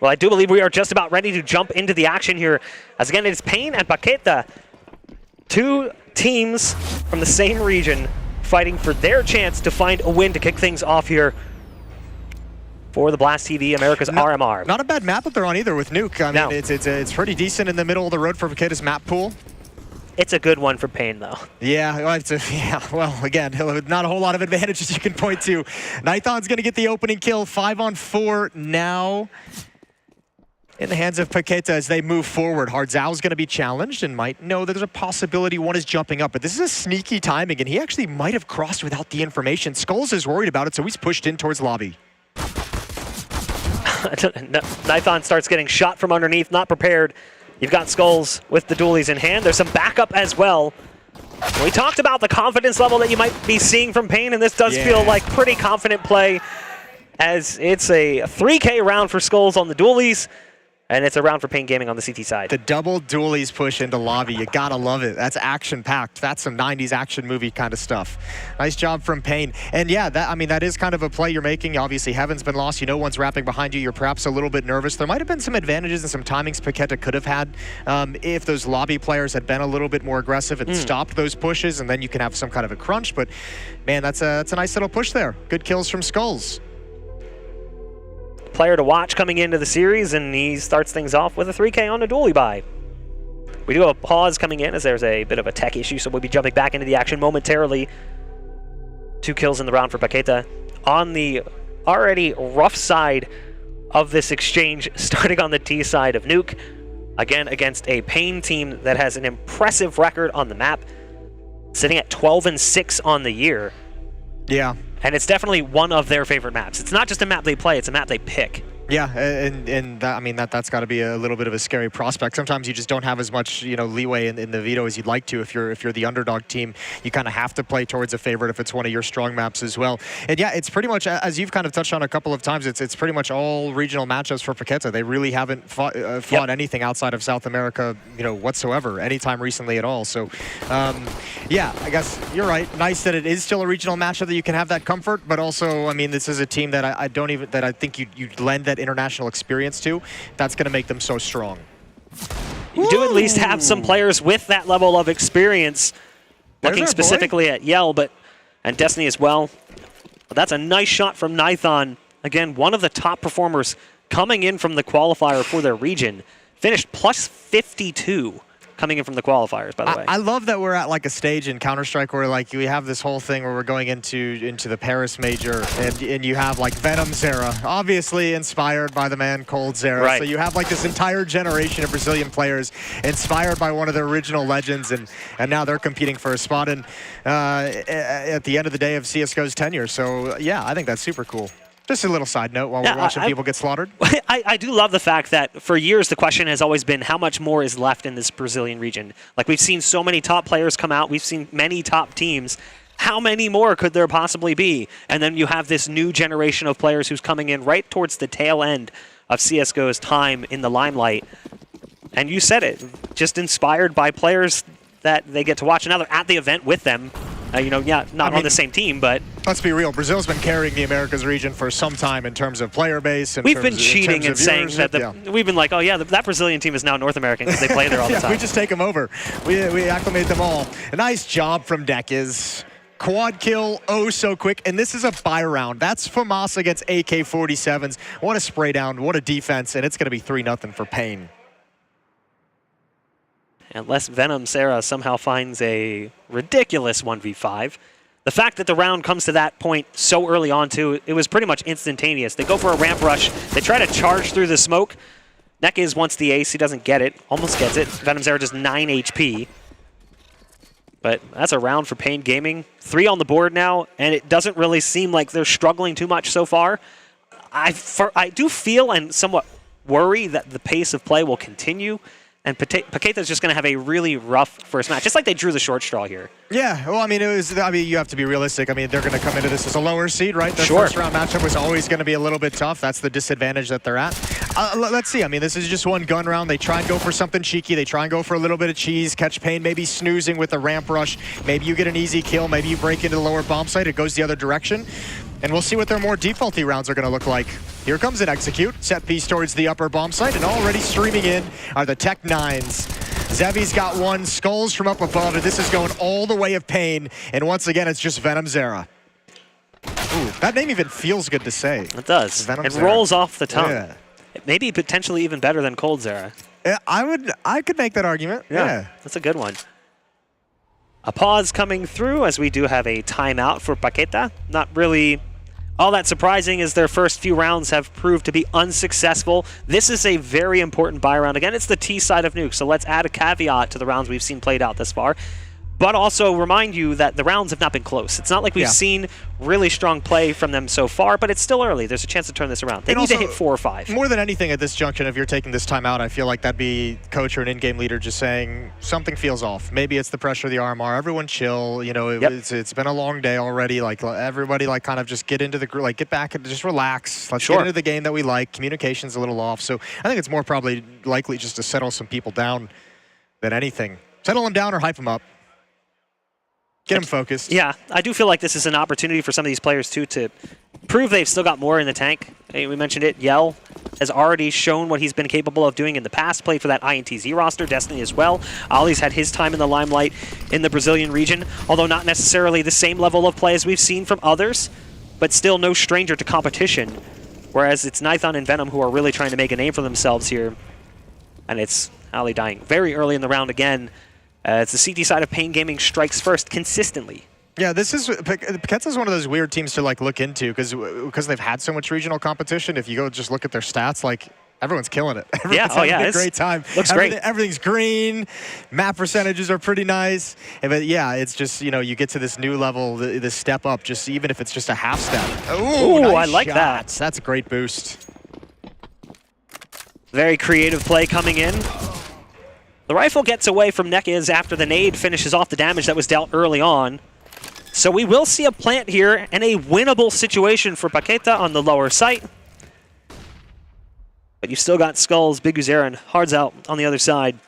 Well, I do believe we are just about ready to jump into the action here. As again, it is Pain and Paqueta. Two teams from the same region fighting for their chance to find a win to kick things off here for the Blast TV Americas RMR. Not a bad map that they're on either with Nuke. I mean, it's pretty decent in the middle of the road for Paqueta's map pool. It's a good one for Pain, though. Yeah, well, again, not a whole lot of advantages you can point to. Nithon's going to get the opening kill, 5-on-4 now in the hands of Paqueta as they move forward. Hardzal's going to be challenged and might know that there's a possibility one is jumping up, but this is a sneaky timing, and he actually might have crossed without the information. Skulls is worried about it, so he's pushed in towards lobby. Nithon starts getting shot from underneath, not prepared. You've got Skulls with the dualies in hand. There's some backup as well. We talked about the confidence level that you might be seeing from Pain, and this does feel like pretty confident play, as it's a 3K round for Skulls on the dualies. And it's a round for Pain Gaming on the CT side. The double dualies push into lobby. You gotta love it. That's action-packed. That's some 90s action movie kind of stuff. Nice job from Pain. And yeah, that is kind of a play you're making. Obviously, Heaven's been lost. You know one's wrapping behind you. You're perhaps a little bit nervous. There might have been some advantages and some timings Paqueta could have had if those lobby players had been a little bit more aggressive and stopped those pushes, and then you can have some kind of a crunch. But man, that's a nice little push there. Good kills from Skulls. Player to watch coming into the series, and he starts things off with a 3K on a dually buy. We do have a pause coming in as there's a bit of a tech issue, so we'll be jumping back into the action momentarily. 2 kills in the round for Paqueta. On the already rough side of this exchange, starting on the T side of Nuke, again against a Pain team that has an impressive record on the map, sitting at 12-6 on the year. Yeah. And it's definitely one of their favorite maps. It's not just a map they play, it's a map they pick. Yeah, and that, I mean, that's got to be a little bit of a scary prospect. Sometimes you just don't have as much, leeway in the veto as you'd like to. If you're the underdog team, you kind of have to play towards a favorite if it's one of your strong maps as well. And yeah, it's pretty much, as you've kind of touched on a couple of times, it's pretty much all regional matchups for Paqueta. They really haven't fought anything outside of South America, whatsoever, anytime recently at all. So, yeah, I guess you're right. Nice that it is still a regional matchup that you can have that comfort, but also, I mean, this is a team that I think you'd lend that international experience to. That's going to make them so strong. You do at least have some players with that level of experience. Looking specifically at Yell, and Destiny as well. But that's a nice shot from Nithon. Again, one of the top performers coming in from the qualifier for their region. Finished plus 52 coming in from the qualifiers, by the way. I love that we're at like a stage in Counter-Strike where like we have this whole thing where we're going into the Paris major, and you have like Venom Zera, obviously inspired by the man Cold Zera. Right. So you have like this entire generation of Brazilian players inspired by one of the original legends, and now they're competing for a spot in at the end of the day of CSGO's tenure. So yeah, I think that's super cool. Just a little side note while we're watching people get slaughtered. I do love the fact that for years the question has always been how much more is left in this Brazilian region. Like, we've seen so many top players come out. We've seen many top teams. How many more could there possibly be? And then you have this new generation of players who's coming in right towards the tail end of CSGO's time in the limelight. And you said it, just inspired by players that they get to watch. And now they're at the event with them. Not on the same team, but... Let's be real. Brazil's been carrying the Americas region for some time in terms of player base. We've been cheating and saying that we've been like, oh yeah, that Brazilian team is now North American because they play there all the time. We just take them over. We acclimate them all. A nice job from Dekis. Quad kill, oh so quick, and this is a buy round. That's FAMAS against AK-47s. What a spray down, what a defense, and it's going to be 3-0 for Pain. Unless Venom Sarah somehow finds a ridiculous 1v5. The fact that the round comes to that point so early on, too, it was pretty much instantaneous. They go for a ramp rush. They try to charge through the smoke. Nekez wants the ace. He doesn't get it. Almost gets it. Venom Sarah just 9 HP. But that's a round for Pain Gaming. 3 on the board now, and it doesn't really seem like they're struggling too much so far. I do feel and somewhat worry that the pace of play will continue And Paqueta is just going to have a really rough first match, just like they drew the short straw here. Yeah, well, I mean, you have to be realistic. I mean, they're going to come into this as a lower seed, right? Their Sure. first round matchup was always going to be a little bit tough. That's the disadvantage that they're at. Let's see. I mean, this is just one gun round. They try and go for something cheeky. They try and go for a little bit of cheese, catch Pain, maybe snoozing with the ramp rush. Maybe you get an easy kill. Maybe you break into the lower bomb site. It goes the other direction. And we'll see what their more defaulty rounds are going to look like. Here comes an execute. Set piece towards the upper bomb site. And already streaming in are the Tech 9s. Zevi's got one. Skulls from up above. And this is going all the way of Pain. And once again, it's just Venom Zera. Ooh, that name even feels good to say. It does. Venom It Zera. rolls off the tongue. Yeah. Maybe potentially even better than Cold Zera. Yeah, I could make that argument. Yeah. That's a good one. A pause coming through as we do have a timeout for Paqueta. Not really all that surprising as their first few rounds have proved to be unsuccessful. This is a very important buy round. Again, it's the T side of Nuke, so let's add a caveat to the rounds we've seen played out this far. But also remind you that the rounds have not been close. It's not like we've seen really strong play from them so far, but it's still early. There's a chance to turn this around. They need to hit 4 or 5. More than anything at this junction, if you're taking this time out, I feel like that'd be coach or an in-game leader just saying something feels off. Maybe it's the pressure of the RMR. Everyone chill. You know, it's been a long day already. Like everybody, like kind of just get into the like get back and just relax. Let's get into the game that we like. Communication's a little off, so I think it's more probably likely just to settle some people down than anything. Settle them down or hype them up. Get them focused. Yeah, I do feel like this is an opportunity for some of these players, too, to prove they've still got more in the tank. Hey, we mentioned it. Yell has already shown what he's been capable of doing in the past. Played for that INTZ roster, Destiny as well. Ollie's had his time in the limelight in the Brazilian region, although not necessarily the same level of play as we've seen from others, but still no stranger to competition. Whereas it's Nithon and Venom who are really trying to make a name for themselves here. And it's Ollie dying very early in the round again. It's the CT side of Pain Gaming strikes first consistently. Yeah, Paqueta's one of those weird teams to like look into because they've had so much regional competition. If you go just look at their stats, like everyone's killing it. Everyone's having a great time. Looks great. Everything's green. Map percentages are pretty nice. But yeah, it's just, you know, you get to this new level, this step up, just even if it's just a half step. Ooh, nice I like that. That's a great boost. Very creative play coming in. The rifle gets away from Nekez after the nade finishes off the damage that was dealt early on. So we will see a plant here and a winnable situation for Paqueta on the lower site. But you've still got Skulls, Big Uzera, and Hards out on the other side.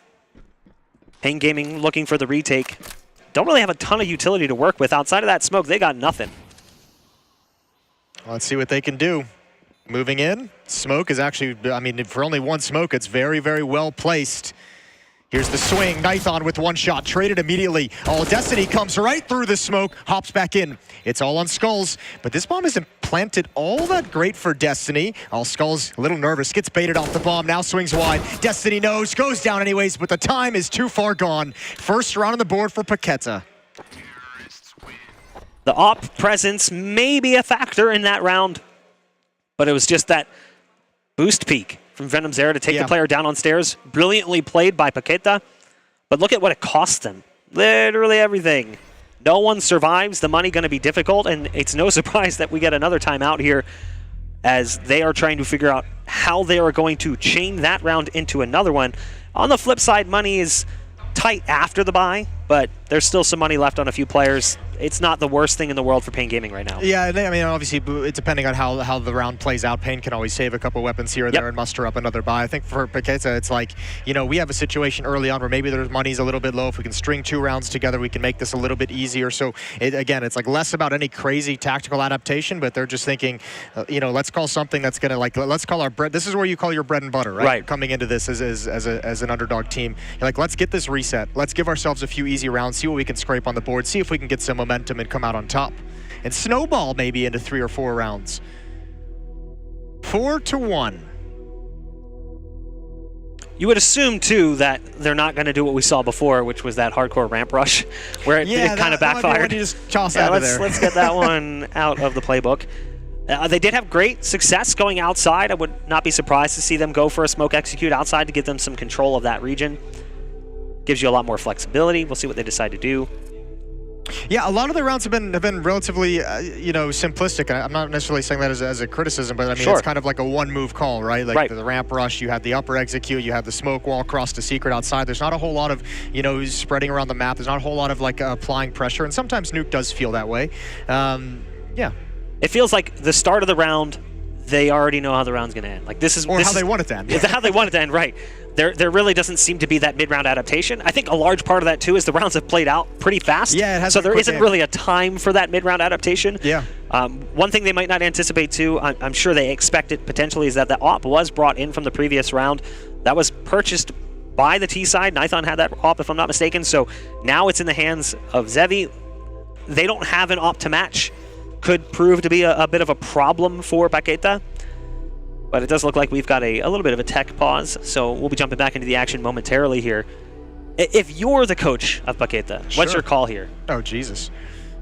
Pain Gaming looking for the retake. Don't really have a ton of utility to work with. Outside of that smoke, they got nothing. Let's see what they can do. Moving in. Smoke is actually, I mean, for only one smoke, it's very, very well placed. Here's the swing. Nithon with one shot. Traded immediately. All Destiny comes right through the smoke. Hops back in. It's all on Skulls. But this bomb isn't planted all that great for Destiny. All Skulls a little nervous. Gets baited off the bomb. Now swings wide. Destiny knows. Goes down anyways. But the time is too far gone. First round on the board for Paqueta. The AWP presence may be a factor in that round. But it was just that boost peak from Venom Zera to take the player down on stairs. Brilliantly played by Paqueta. But look at what it cost them. Literally everything. No one survives. The money going to be difficult. And it's no surprise that we get another timeout here as they are trying to figure out how they are going to chain that round into another one. On the flip side, money is tight after the buy, but there's still some money left on a few players. It's not the worst thing in the world for Pain Gaming right now. Yeah, I mean, obviously, depending on how the round plays out, Pain can always save a couple weapons here or there and muster up another buy. I think for Paqueta, it's like, you know, we have a situation early on where maybe there's money's a little bit low. If we can string 2 rounds together, we can make this a little bit easier. So, again, it's like less about any crazy tactical adaptation, but they're just thinking, you know, let's call something that's going to, like, let's call our bread. This is where you call your bread and butter, right? Coming into this as an underdog team. You're like, let's get this reset. Let's give ourselves a few easy rounds, see what we can scrape on the board, see if we can get some momentum and come out on top. And snowball maybe into 3 or 4 rounds. 4-1. You would assume, too, that they're not going to do what we saw before, which was that hardcore ramp rush, where it kind of backfired. Just toss out of there. Let's get that one out of the playbook. They did have great success going outside. I would not be surprised to see them go for a smoke execute outside to give them some control of that region. Gives you a lot more flexibility. We'll see what they decide to do. Yeah, a lot of the rounds have been relatively, you know, simplistic. I'm not necessarily saying that as a criticism, but I mean, it's kind of like a one-move call, right? Like the ramp rush, you had the upper execute, you had the smoke wall, cross to secret outside. There's not a whole lot of, you know, spreading around the map. There's not a whole lot of like applying pressure, and sometimes Nuke does feel that way. Yeah. It feels like the start of the round, they already know how the round's going to end. Like this is how they want it to end. How they want it to end, right? There really doesn't seem to be that mid-round adaptation. I think a large part of that too is the rounds have played out pretty fast. Yeah, it has. So there isn't really a time for that mid-round adaptation. Yeah. One thing they might not anticipate too, I'm sure they expect it potentially, is that the AWP was brought in from the previous round. That was purchased by the T side. Nithon had that AWP, if I'm not mistaken. So now it's in the hands of Zevi. They don't have an AWP to match. Could prove to be a bit of a problem for Paqueta. But it does look like we've got a little bit of a tech pause, so we'll be jumping back into the action momentarily here. If you're the coach of Paqueta, what's your call here? Oh, Jesus.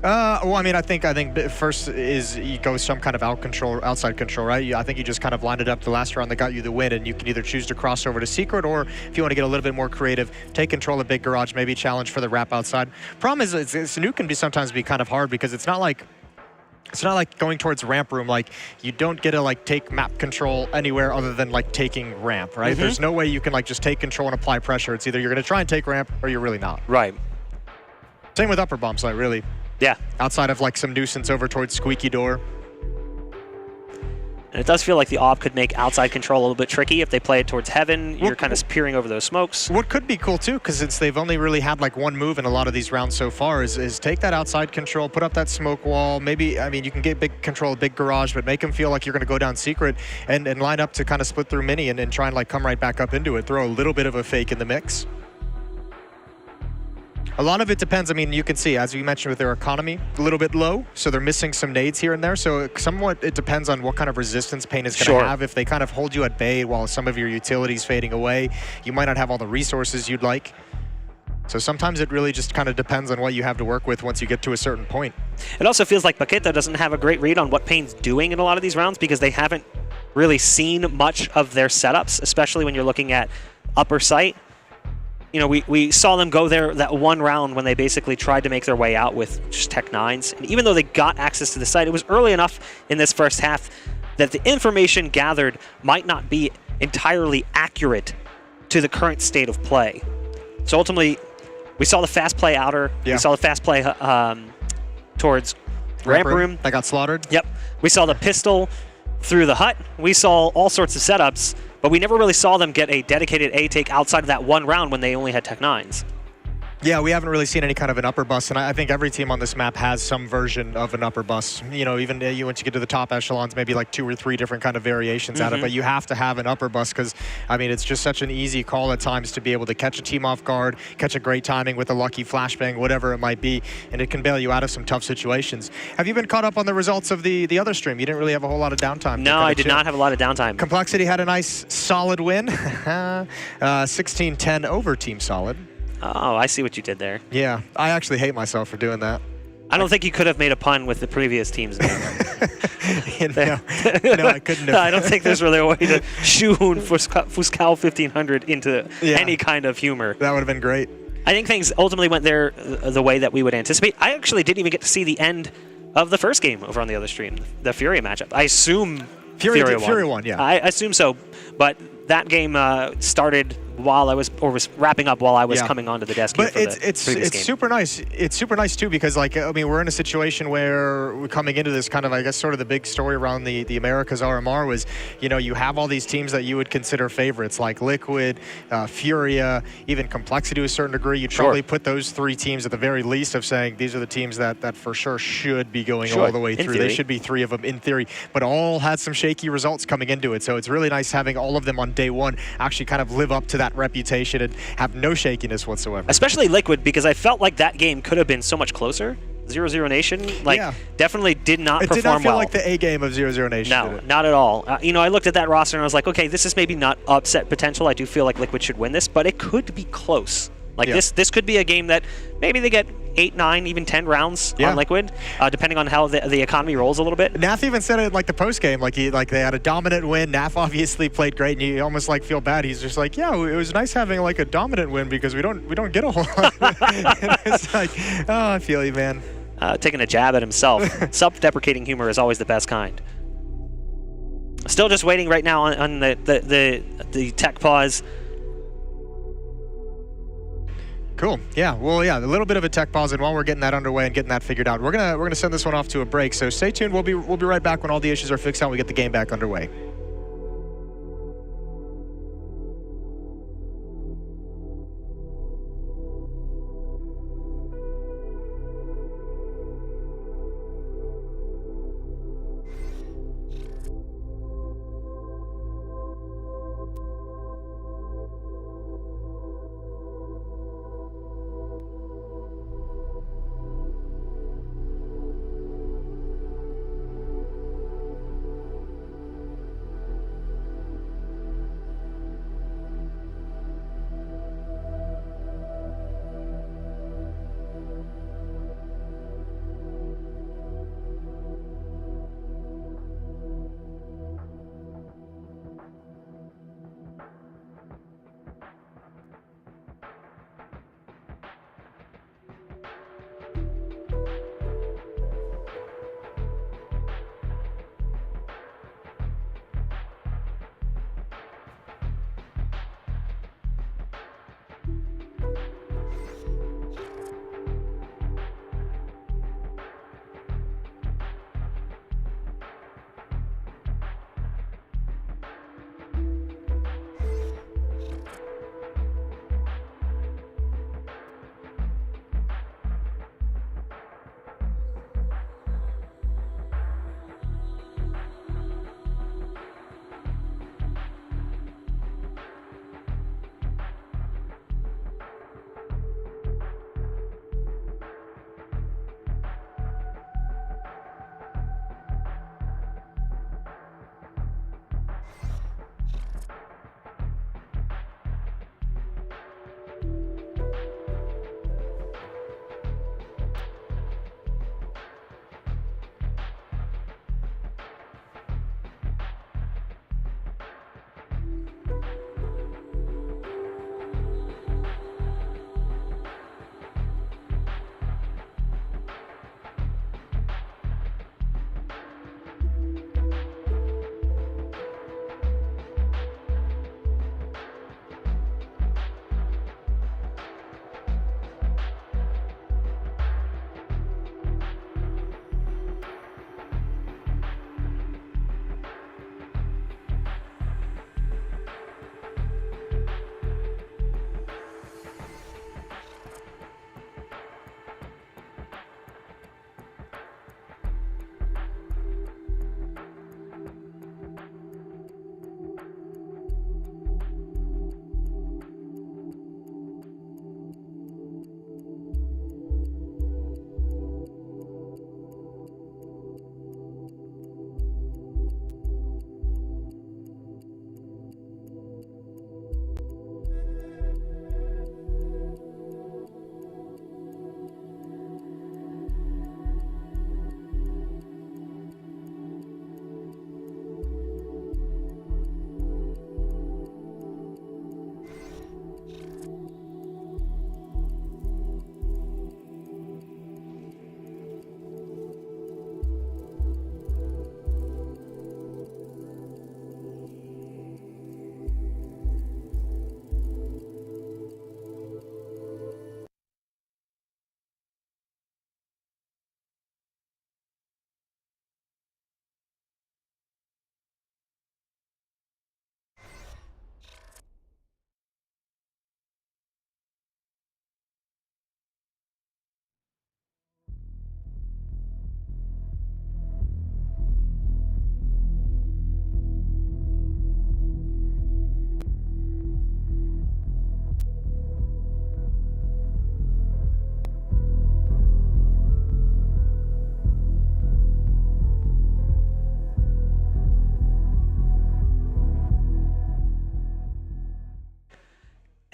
Well, I mean, I think first is you go some kind of outside control, right? I think you just kind of lined it up the last round that got you the win, and you can either choose to cross over to secret, or if you want to get a little bit more creative, take control of big garage, maybe challenge for the wrap outside. Problem is, Nuke can sometimes be kind of hard because it's not like going towards ramp room. Like, you don't get to like take map control anywhere other than like taking ramp, right? There's no way you can like just take control and apply pressure. It's either you're going to try and take ramp or you're really not. Right. Same with upper bomb site, really. Yeah. Outside of like some nuisance over towards squeaky door. And it does feel like the AWP could make outside control a little bit tricky if they play it towards heaven. You're kind of peering over those smokes. What could be cool too, because since they've only really had like one move in a lot of these rounds so far, is take that outside control, put up that smoke wall. Maybe, I mean, you can get big control of big garage, but make them feel like you're going to go down secret and line up to kind of split through mini and try and like come right back up into it. Throw a little bit of a fake in the mix. A lot of it depends. I mean, you can see, as we mentioned, with their economy, a little bit low, so they're missing some nades here and there. So somewhat it depends on what kind of resistance Pain is going to have. If they kind of hold you at bay while some of your utilities fading away, you might not have all the resources you'd like. So sometimes it really just kind of depends on what you have to work with once you get to a certain point. It also feels like Paqueta doesn't have a great read on what Pain's doing in a lot of these rounds because they haven't really seen much of their setups, especially when you're looking at upper site. You know, we saw them go there that one round when they basically tried to make their way out with just Tech 9s. And even though they got access to the site, it was early enough in this first half that the information gathered might not be entirely accurate to the current state of play. So ultimately, we saw the fast play outer. We saw the fast play towards ramp room. That got slaughtered. Yep. We saw the pistol through the hut. We saw all sorts of setups. But we never really saw them get a dedicated A take outside of that one round when they only had Tech 9s. Yeah, we haven't really seen any kind of an upper bus, and I think every team on this map has some version of an upper bus. You know, even once you get to the top echelons, maybe like 2 or 3 different kind of variations at it, but you have to have an upper bus because, I mean, it's just such an easy call at times to be able to catch a team off guard, catch a great timing with a lucky flashbang, whatever it might be, and it can bail you out of some tough situations. Have you been caught up on the results of the other stream? You didn't really have a whole lot of downtime. No, I did not have a lot of downtime. Complexity had a nice, solid win. 16-10 over Team Solid. Oh, I see what you did there. Yeah, I actually hate myself for doing that. I don't think you could have made a pun with the previous team's name. No, I couldn't have. I don't think there's really a way to shoehorn Fuscal 1500 into any kind of humor. That would have been great. I think things ultimately went there the way that we would anticipate. I actually didn't even get to see the end of the first game over on the other stream, the FURIA matchup. I assume FURIA won, yeah. I assume so, but that game started while I was, or was wrapping up while I was coming onto the desk. But it's super nice. It's super nice too because, like, I mean, we're in a situation where we're coming into this kind of, I guess, sort of the big story around the Americas RMR was, you know, you have all these teams that you would consider favorites, like Liquid, FURIA, even Complexity to a certain degree. You'd probably put those 3 teams at the very least of saying these are the teams that for sure should be going all the way through. They should be 3 of them in theory, but all had some shaky results coming into it. So it's really nice having all of them on day one actually kind of live up to that reputation and have no shakiness whatsoever. Especially Liquid, because I felt like that game could have been so much closer. 0-0 Nation, like, definitely did not perform well. It did not feel like the A game of 0-0 Nation. No, not at all. You know, I looked at that roster and I was like, okay, this is maybe not upset potential. I do feel like Liquid should win this, but it could be close. Like this could be a game that maybe they get 8, 9, even 10 rounds on Liquid, depending on how the economy rolls a little bit. Naf even said it like the post game, like they had a dominant win. Naf obviously played great, and you almost like feel bad. He's just like, yeah, it was nice having like a dominant win because we don't get a whole lot. It's like, oh, I feel you, man. Taking a jab at himself. Self-deprecating humor is always the best kind. Still just waiting right now on the tech pause. Cool. Yeah. Well, yeah. A little bit of a tech pause, and while we're getting that underway and getting that figured out, we're gonna send this one off to a break. So stay tuned. We'll be right back when all the issues are fixed out and we get the game back underway.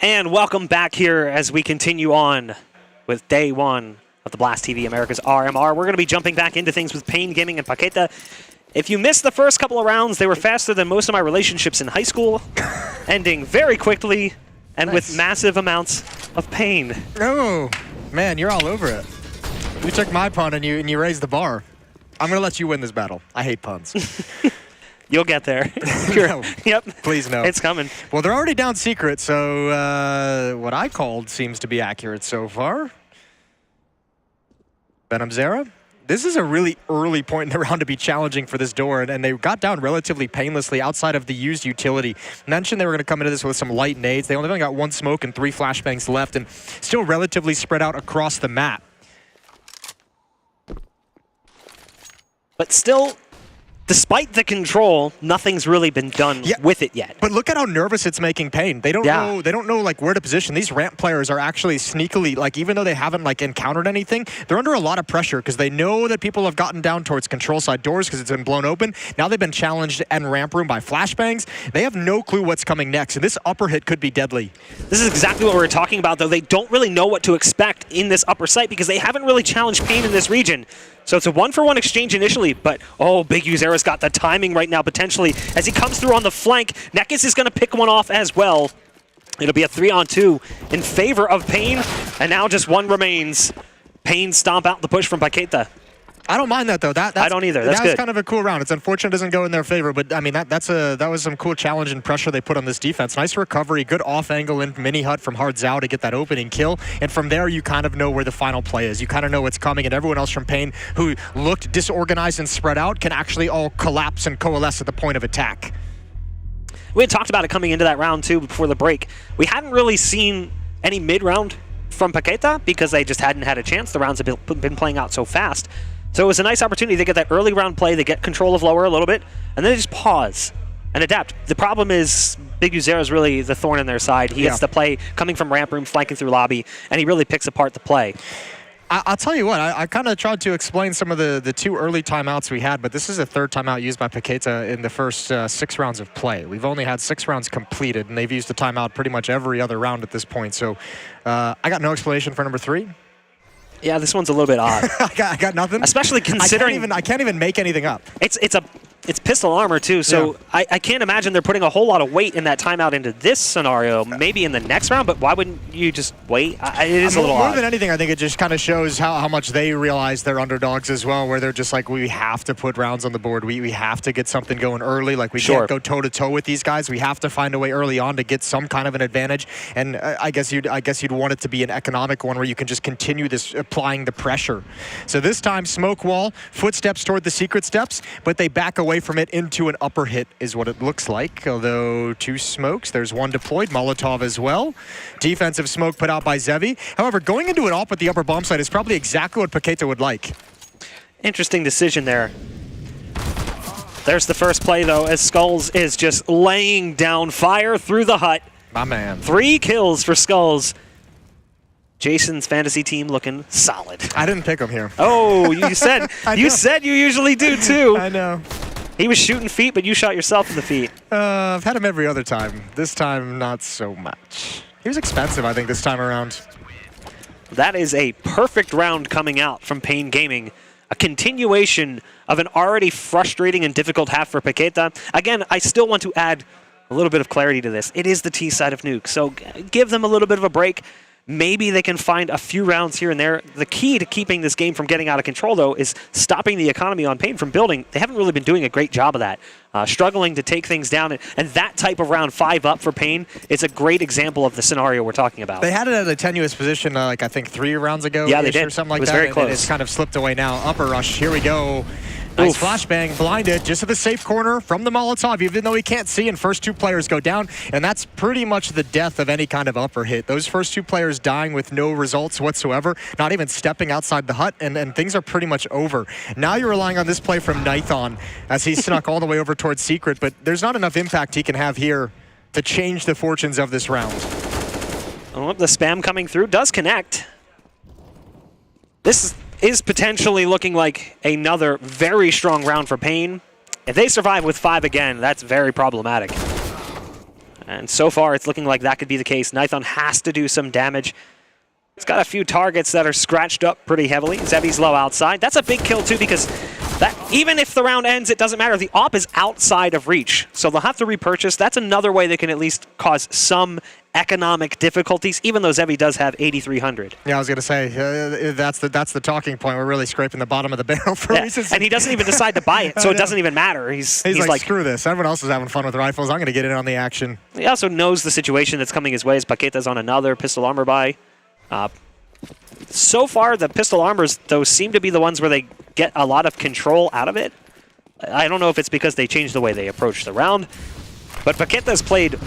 And welcome back here as we continue on with day one of the Blast TV Americas RMR. We're going to be jumping back into things with Pain Gaming and Paqueta. If you missed the first couple of rounds, they were faster than most of my relationships in high school, ending very quickly and with massive amounts of pain. Oh, man, you're all over it. You took my pun and you raised the bar. I'm going to let you win this battle. I hate puns. You'll get there. No. Yep. Please no. It's coming. Well, they're already down secret, so what I called seems to be accurate so far. Venom Zera. This is a really early point in the round to be challenging for this door, and they got down relatively painlessly outside of the used utility. Mentioned they were going to come into this with some light nades. They only got 1 smoke and 3 flashbangs left, and still relatively spread out across the map. But still, despite the control, nothing's really been done with it yet. But look at how nervous it's making Pain. They don't know. They don't know like where to position. These ramp players are actually sneakily, like even though they haven't like encountered anything, they're under a lot of pressure because they know that people have gotten down towards control side doors because it's been blown open. Now they've been challenged in ramp room by flashbangs. They have no clue what's coming next, and this upper hit could be deadly. This is exactly what we were talking about, though. They don't really know what to expect in this upper site because they haven't really challenged Pain in this region. So it's a 1-for-1 exchange initially, but oh, Big Uzera's got the timing right now potentially as he comes through on the flank. Nekis is going to pick one off as well. It'll be a 3-on-2 in favor of Pain, and now just 1 remains. Pain stomp out the push from Paqueta. I don't mind that though. I don't either. That's That's good. kind of a cool round. It's unfortunate it doesn't go in their favor, but I mean that was some cool challenge and pressure they put on this defense. Nice recovery, good off angle in mini hut from Hard Zhao to get that opening kill, and from there you kind of know where the final play is. You kind of know what's coming, and everyone else from Pain who looked disorganized and spread out can actually all collapse and coalesce at the point of attack. We had talked about it coming into that round too before the break. We hadn't really seen any mid-round from Paqueta because they just hadn't had a chance. The rounds have been playing out so fast. So it was a nice opportunity. They get that early round play, they get control of lower a little bit, and then they just pause and adapt. The problem is Big Uzera is really the thorn in their side. He gets the play coming from ramp room, flanking through lobby, and he really picks apart the play. I'll tell you what, I kind of tried to explain some of the 2 early timeouts we had, but this is a 3rd timeout used by Paqueta in the first 6 rounds of play. We've only had 6 rounds completed, and they've used the timeout pretty much every other round at this point. So I got no explanation for number 3. Yeah, this one's a little bit odd. I got nothing. Especially considering I can't even make anything up. It's pistol armor too, so I can't imagine they're putting a whole lot of weight in that timeout into this scenario. Maybe in the next round, but why wouldn't you just wait? It is a little more odd. than anything, I think it just kind of shows how much they realize they're underdogs as well, where they're just like, we have to put rounds on the board. We have to get something going early. Like we can't go toe-to-toe with these guys. We have to find a way early on to get some kind of an advantage. And I guess you'd want it to be an economic one where you can just continue this applying the pressure. So this time, smoke wall, footsteps toward the secret steps, but they back away from it into an upper hit is what it looks like. Although 2 smokes, there's 1 deployed, Molotov as well. Defensive smoke put out by Zevi. However, going into an AWP at the upper bomb site is probably exactly what Paqueta would like. Interesting decision there. There's the first play though, as Skulls is just laying down fire through the hut. My man. 3 kills for Skulls. Jason's fantasy team looking solid. I didn't pick him here. Oh, you said you usually do too. I know. He was shooting feet, but you shot yourself in the feet. I've had him every other time. This time, not so much. He was expensive, I think, this time around. That is a perfect round coming out from Pain Gaming. A continuation of an already frustrating and difficult half for Paqueta. Again, I still want to add a little bit of clarity to this. It is the T side of Nuke, so give them a little bit of a break. Maybe they can find a few rounds here and there. The key to keeping this game from getting out of control, though, is stopping the economy on Pain from building. They haven't really been doing a great job of that. Struggling to take things down. And that type of round 5 up for Pain is a great example of the scenario we're talking about. They had it at a tenuous position, like I think 3 rounds ago. Yeah, they did. Or something like it was that. very close. It's kind of slipped away now. Upper rush. Here we go. Nice flashbang, blinded, just at the safe corner from the Molotov, even though he can't see, and first 2 players go down, and that's pretty much the death of any kind of upper hit. Those first 2 players dying with no results whatsoever, not even stepping outside the hut, and things are pretty much over. Now you're relying on this play from Nithon, as he snuck all the way over towards Secret, but there's not enough impact he can have here to change the fortunes of this round. Oh, the spam coming through does connect. This is potentially looking like another very strong round for Pain. If they survive with 5 again, that's very problematic. And so far, it's looking like that could be the case. Nithon has to do some damage He's got a few targets that are scratched up pretty heavily. Zevi's low outside. That's a big kill too, because that even if the round ends, it doesn't matter. The op is outside of reach, so they'll have to repurchase. That's another way they can at least cause some economic difficulties, even though Zevi does have 8,300. Yeah, I was going to say, that's the talking point. We're really scraping the bottom of the barrel for reasons. And he doesn't even decide to buy it, so it doesn't even matter. He's like, screw this. Everyone else is having fun with rifles. I'm going to get in on the action. He also knows the situation that's coming his way as Paqueta's on another pistol armor buy. So far, the pistol armors, though, seem to be the ones where they get a lot of control out of it. I don't know if it's because they changed the way they approach the round, but Paqueta's played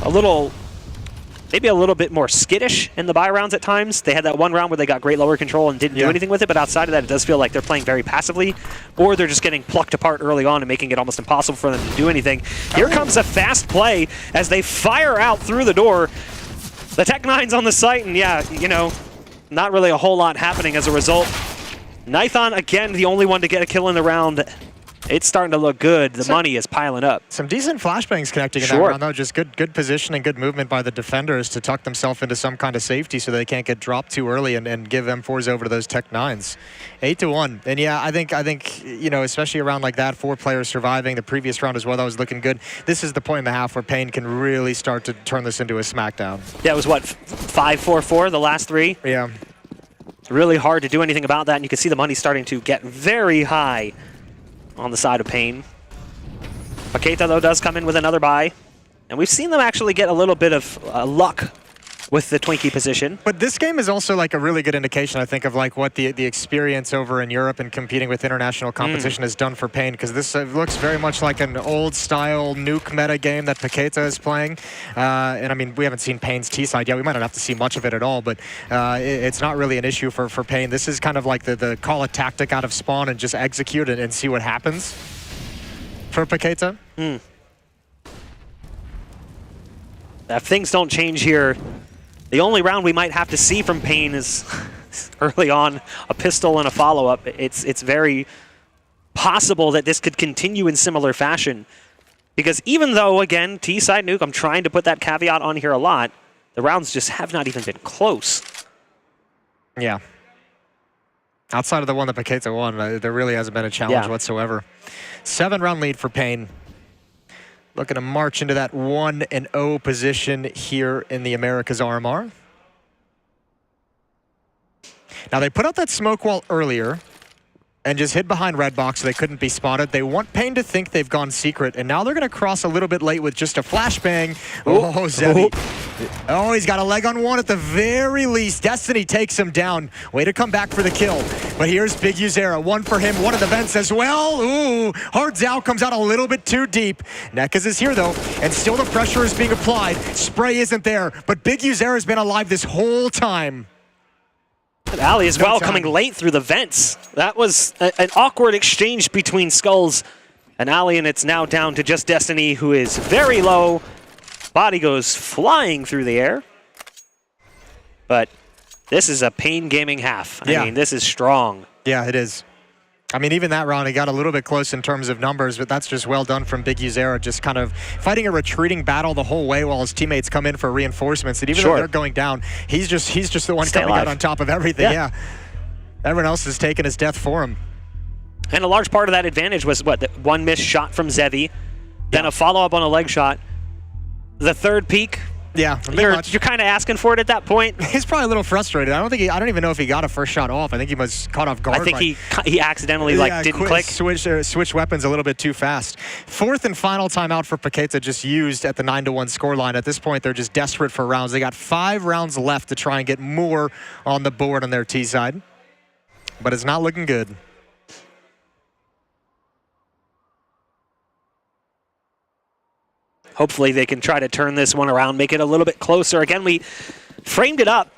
maybe a little bit more skittish in the buy rounds at times. They had that one round where they got great lower control and didn't do anything with it, but outside of that, it does feel like they're playing very passively, or they're just getting plucked apart early on and making it almost impossible for them to do anything. Here comes a fast play as they fire out through the door. The Tech-9's on the site, and yeah, you know, not really a whole lot happening as a result. Nithon, again, the only one to get a kill in the round. It's starting to look good. The money is piling up. Some decent flashbangs connecting in that round, though. Just good position and good movement by the defenders to tuck themselves into some kind of safety so they can't get dropped too early and give M4s over to those Tech-9s. 8-1. And yeah, I think you know, especially around like that, 4 players surviving. The previous round as well, that was looking good. This is the point in the half where Pain can really start to turn this into a smackdown. Yeah, it was what, 5-4-4 the last 3? Yeah. It's really hard to do anything about that, and you can see the money starting to get very high on the side of Pain. Paqueta, though, does come in with another buy. And we've seen them actually get a little bit of luck with the Twinkie position. But this game is also like a really good indication, I think, of like what the experience over in Europe and competing with international competition has done for Pain, because this looks very much like an old-style nuke meta game that Paqueta is playing. And I mean, we haven't seen Pain's T-side yet. We might not have to see much of it at all, but it's not really an issue for Pain. This is kind of like the call a tactic out of spawn and just execute it and see what happens for Paqueta. If things don't change here, the only round we might have to see from Pain is early on a pistol and a follow-up. It's very possible that this could continue in similar fashion. Because even though, again, T-side nuke, I'm trying to put that caveat on here a lot, the rounds just have not even been close. Yeah. Outside of the one that Paqueta won, there really hasn't been a challenge whatsoever. 7-round lead for Pain. Looking to march into that 1-0 position here in the Americas RMR. Now, they put out that smoke wall earlier and just hid behind red box so they couldn't be spotted. They want Pain to think they've gone secret, and now they're going to cross a little bit late with just a flashbang. Oh, Zevi. Oh, he's got a leg on one at the very least. Destiny takes him down. Way to come back for the kill. But here's Big Uzera. One for him, one of the vents as well. Ooh, Hardzao comes out a little bit too deep. Nekas is here, though, and still the pressure is being applied. Spray isn't there, but Big Uzera has been alive this whole time. Ali as well coming late through the vents. That was an awkward exchange between skulls and Ali, and it's now down to just Destiny, who is very low. Body goes flying through the air. But this is a Pain Gaming half. I mean, this is strong. Yeah, it is. I mean, even that round, he got a little bit close in terms of numbers, but that's just well done from Big Uzera, just kind of fighting a retreating battle the whole way while his teammates come in for reinforcements. And even though they're going down, he's just the one coming out on top of everything. Yeah. Everyone else is taking his death for him. And a large part of that advantage was, what, that one missed shot from Zevi, then a follow-up on a leg shot. The third peek. Yeah, you're kind of asking for it at that point. He's probably a little frustrated. I don't even know if he got a first shot off. I think he was caught off guard. I think he accidentally didn't click. Switch weapons a little bit too fast. Fourth and final timeout for Paqueta, just used at the 9-1 scoreline. At this point, they're just desperate for rounds. They got 5 rounds left to try and get more on the board on their T side, but it's not looking good. Hopefully they can try to turn this one around, make it a little bit closer. Again, we framed it up.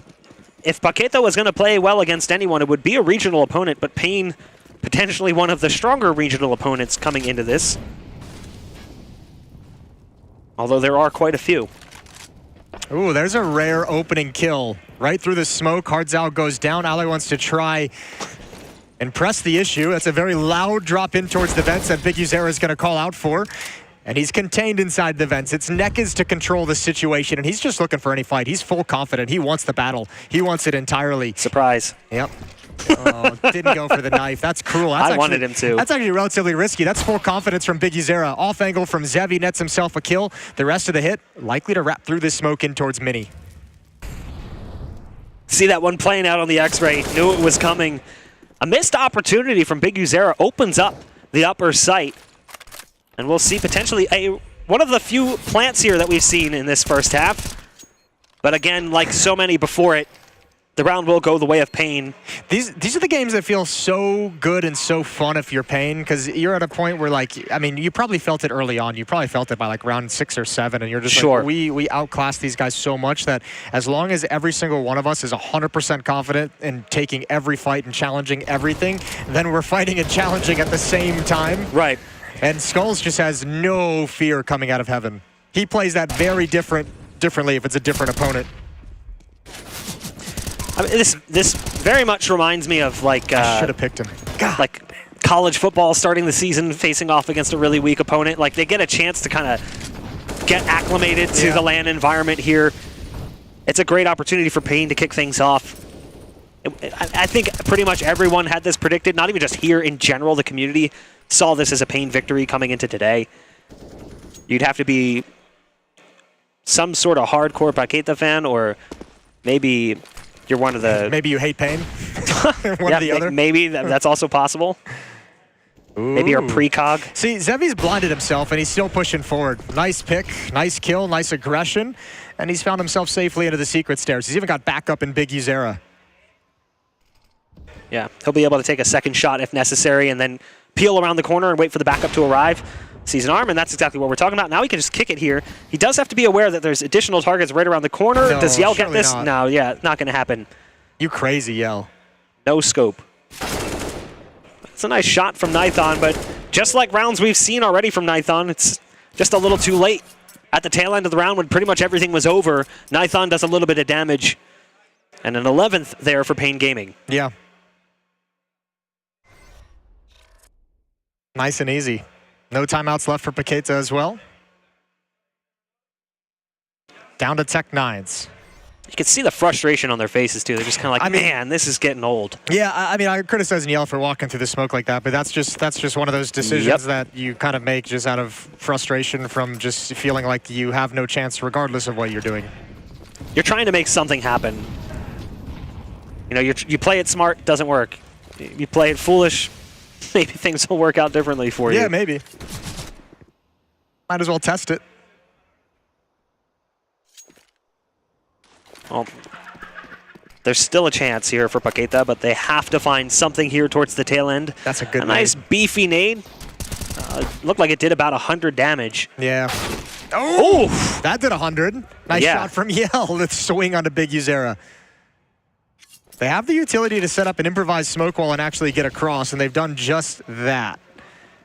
If Paqueta was going to play well against anyone, it would be a regional opponent, but Pain, potentially one of the stronger regional opponents coming into this. Although there are quite a few. Ooh, there's a rare opening kill. Right through the smoke, Hardzao goes down. Ali wants to try and press the issue. That's a very loud drop in towards the vents that Big Uzera is going to call out for. And he's contained inside the vents. It's Nekez to control the situation, and he's just looking for any fight. He's full confident. He wants the battle. He wants it entirely. Surprise. Yep. Oh, didn't go for the knife. That's cruel. That's I wanted him to. That's actually relatively risky. That's full confidence from Big Uzera. Off angle from Zevi, nets himself a kill. The rest of the hit likely to wrap through this smoke in towards Mini. See that one playing out on the X-ray. Knew it was coming. A missed opportunity from Big Uzera opens up the upper sight. And we'll see potentially one of the few plants here that we've seen in this first half. But again, like so many before it, the round will go the way of Pain. These are the games that feel so good and so fun if you're Pain, because you're at a point where, like, I mean, you probably felt it early on. You probably felt it by like round 6 or 7, and you're just sure. like, we outclass these guys so much that as long as every single one of us is 100% confident in taking every fight and challenging everything, then we're fighting and challenging at the same time. Right. And Skulls just has no fear coming out of heaven. He plays that very differently if it's a different opponent. I mean, this very much reminds me of like I should have picked him. God. Like college football starting the season facing off against a really weak opponent. Like they get a chance to kind of get acclimated to the LAN environment here. It's a great opportunity for Pain to kick things off. I think pretty much everyone had this predicted, not even just here in general. The community saw this as a Pain victory coming into today. You'd have to be some sort of hardcore Paqueta fan, or maybe you're one of the... Maybe you hate Pain? One or the other? Maybe that's also possible. Ooh. Maybe you're a precog. See, Zevi's blinded himself, and he's still pushing forward. Nice pick, nice kill, nice aggression, and he's found himself safely into the secret stairs. He's even got backup in Big Uzera. Yeah, he'll be able to take a second shot if necessary, and then peel around the corner and wait for the backup to arrive. Sees an arm, and that's exactly what we're talking about. Now he can just kick it here. He does have to be aware that there's additional targets right around the corner. No, does Yell get this? Not. No, yeah, not going to happen. You crazy, Yell. No scope. It's a nice shot from Nithon, but just like rounds we've seen already from Nithon, it's just a little too late. At the tail end of the round when pretty much everything was over, Nithon does a little bit of damage. And an 11th there for Pain Gaming. Yeah. Nice and easy. No timeouts left for Paqueta as well. Down to Tech Nines. You can see the frustration on their faces too. They're just kind of like, man, this is getting old. Yeah, I mean, I criticize Yell for walking through the smoke like that, but that's just one of those decisions that you kind of make just out of frustration from just feeling like you have no chance regardless of what you're doing. You're trying to make something happen. You know, you play it smart, doesn't work. You play it foolish, maybe things will work out differently for you. Yeah, maybe. Might as well test it. Well, there's still a chance here for Paqueta, but they have to find something here towards the tail end. That's a good nade. Nice beefy nade. Looked like it did about 100 damage. Yeah. Oh! That did 100. Nice shot from Yell. Let's swing onto Big Uzera. They have the utility to set up an improvised smoke wall and actually get across, and they've done just that.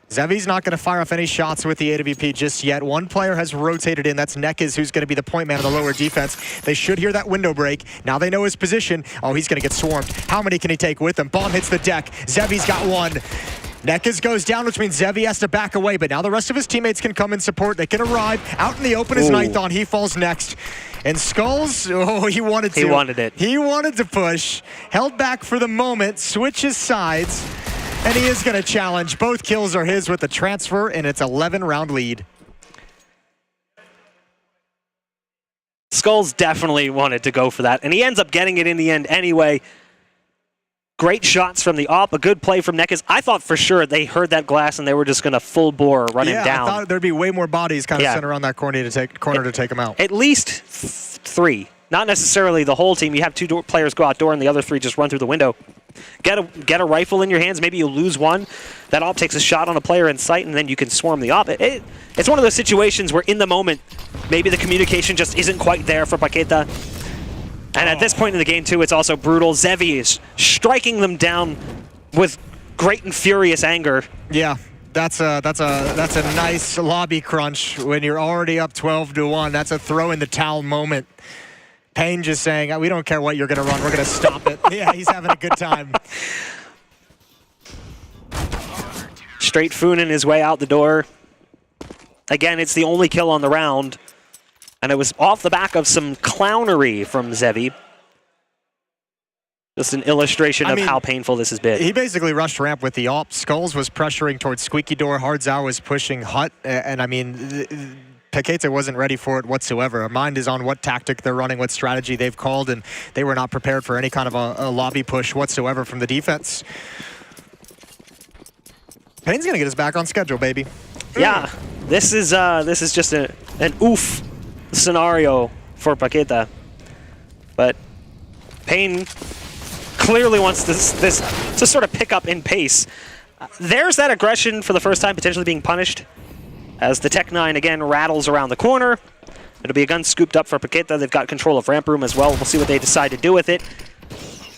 Zevi's not going to fire off any shots with the AWP just yet. One player has rotated in. That's Nekez, who's going to be the point man of the lower defense. They should hear that window break. Now they know his position. Oh, he's going to get swarmed. How many can he take with him? Bomb hits the deck. Zevi's got one. Nekez goes down, which means Zevi has to back away, but now the rest of his teammates can come and support. They can arrive. Out in the open is Nithon. He falls next. And Skulls, oh, he wanted to. He wanted it. He wanted to push. Held back for the moment. Switches sides. And he is going to challenge. Both kills are his with the transfer, and it's 11-round lead. Skulls definitely wanted to go for that, and he ends up getting it in the end anyway. Great shots from the op, a good play from Nekez. I thought for sure they heard that glass and they were just going to full bore run him down. I thought there'd be way more bodies kind of sent around that corner to take him out. At least 3. Not necessarily the whole team. You have 2 players go outdoor and the other 3 just run through the window. Get a rifle in your hands. Maybe you lose one. That op takes a shot on a player in sight, and then you can swarm the op. It's one of those situations where in the moment, maybe the communication just isn't quite there for Paqueta. And at this point in the game, too, it's also brutal. Zevi is striking them down with great and furious anger. Yeah. That's a nice lobby crunch when you're already up 12-1. That's a throw in the towel moment. Pain just saying, we don't care what you're going to run, we're going to stop it. Yeah, he's having a good time. Straight Foonin his way out the door. again, it's the only kill on the round. And it was off the back of some clownery from Zevi. Just an illustration of how painful this has been. He basically rushed ramp with the AWP. Skulls was pressuring towards Squeaky Door. Hardzao was pushing Hut. And I mean, Paqueta wasn't ready for it whatsoever. Our mind is on what tactic they're running, what strategy they've called, and they were not prepared for any kind of a lobby push whatsoever from the defense. Payne's gonna get us back on schedule, baby. Yeah, this is just an oof scenario for Paqueta. But Payne clearly wants this to sort of pick up in pace. There's that aggression for the first time potentially being punished as the Tech-9 again rattles around the corner. It'll be a gun scooped up for Paqueta. They've got control of ramp room as well. We'll see what they decide to do with it.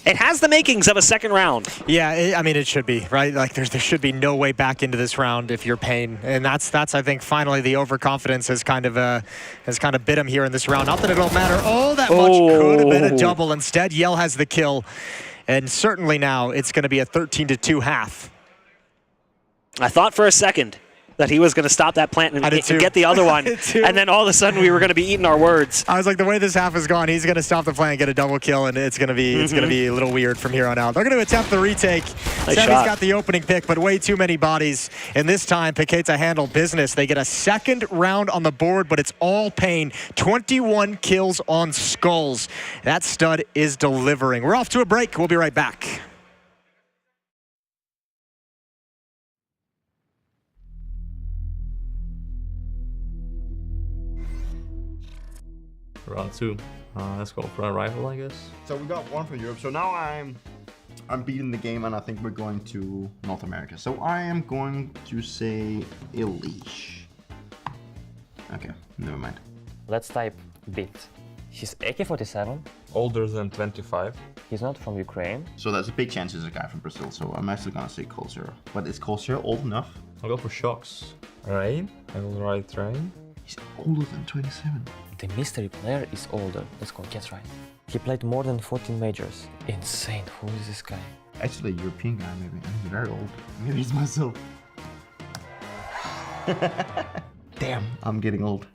It has the makings of a second round. Yeah, I mean, it should be, right? Like, there should be no way back into this round if you're Payne. And that's I think, finally the overconfidence has kind of bit him here in this round. Not that it don't matter all that much. Could have been a double. Instead, Yell has the kill. And certainly now, it's going to be a 13-2 half. I thought for a second that he was going to stop that plant and get the other one. And then all of a sudden we were going to be eating our words. I was like, the way this half has gone, he's going to stop the plant and get a double kill, and it's going to be a little weird from here on out. They're going to attempt the retake. Nice Zevi's shot. got the opening pick, but way too many bodies. And this time, Paqueta handled business. They get a second round on the board, but it's all Payne. 21 kills on Skulls. That stud is delivering. We're off to a break. We'll be right back. Round 2. Let's go for a rifle, I guess. So we got one for Europe. So now I'm beating the game, and I think we're going to North America. So I am going to say Elish. Okay, never mind. Let's type bit. He's AK-47. Older than 25. He's not from Ukraine. So there's a big chance he's a guy from Brazil. So I'm actually gonna say Cold Zero. But is Cold Zero old enough? I'll go for Shocks. Rain. I will write Rain. He's older than 27. The mystery player is older. Let's go, guess right. He played more than 14 majors. Insane, who is this guy? Actually, a European guy, maybe. And he's very old. Maybe he's myself. Damn, I'm getting old.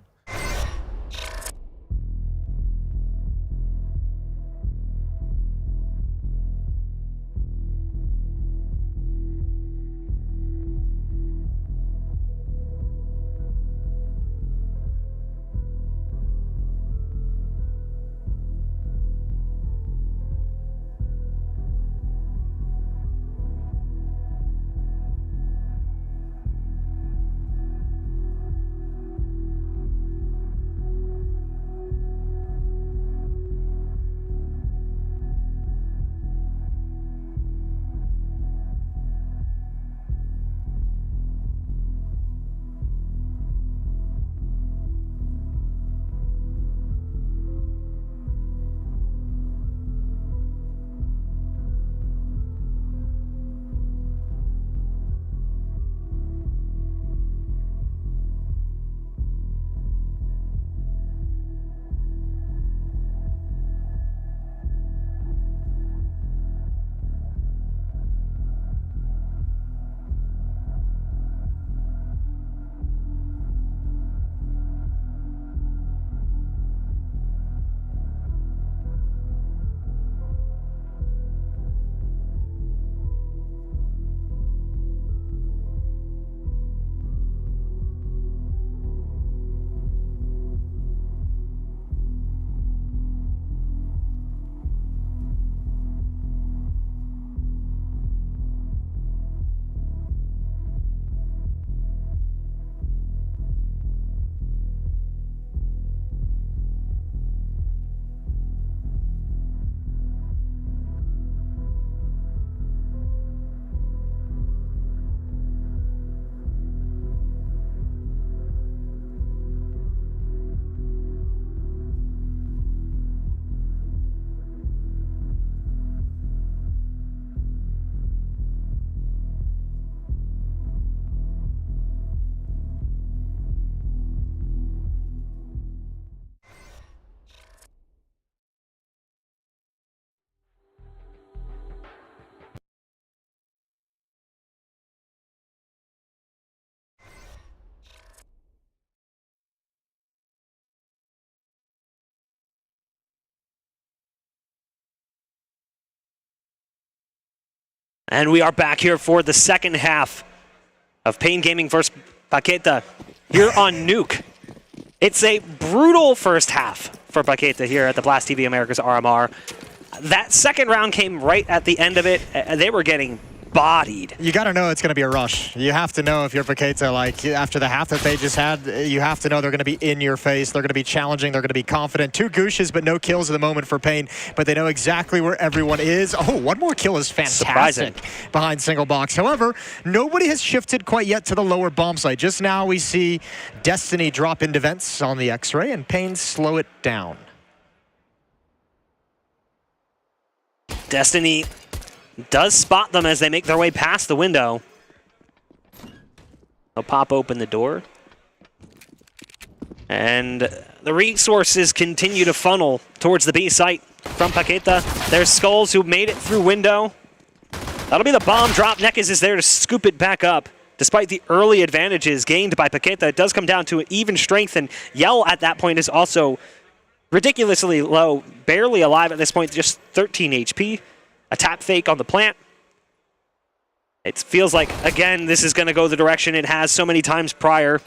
And we are back here for the second half of Pain Gaming versus Paqueta here on Nuke. It's a brutal first half for Paqueta here at the Blast TV Americas RMR. That second round came right at the end of it. They were getting bodied. You got to know it's going to be a rush. You have to know if you're Paqueta, like after the half that they just had, you have to know they're going to be in your face. They're going to be challenging. They're going to be confident. 2 gooshes, but no kills at the moment for Pain. But they know exactly where everyone is. Oh, 1 more kill is fantastic. Surprising. Behind single box. However, nobody has shifted quite yet to the lower bomb site. Just now we see Destiny drop into vents on the X-ray and Pain slow it down. Destiny does spot them as they make their way past the window. They'll pop open the door. And the resources continue to funnel towards the B site from Paqueta. There's Skulls who made it through window. That'll be the bomb drop. Nekes is there to scoop it back up. Despite the early advantages gained by Paqueta, it does come down to even strength, and Yell at that point is also ridiculously low, barely alive at this point, just 13 HP. A tap fake on the plant. It feels like, again, this is going to go the direction it has so many times prior.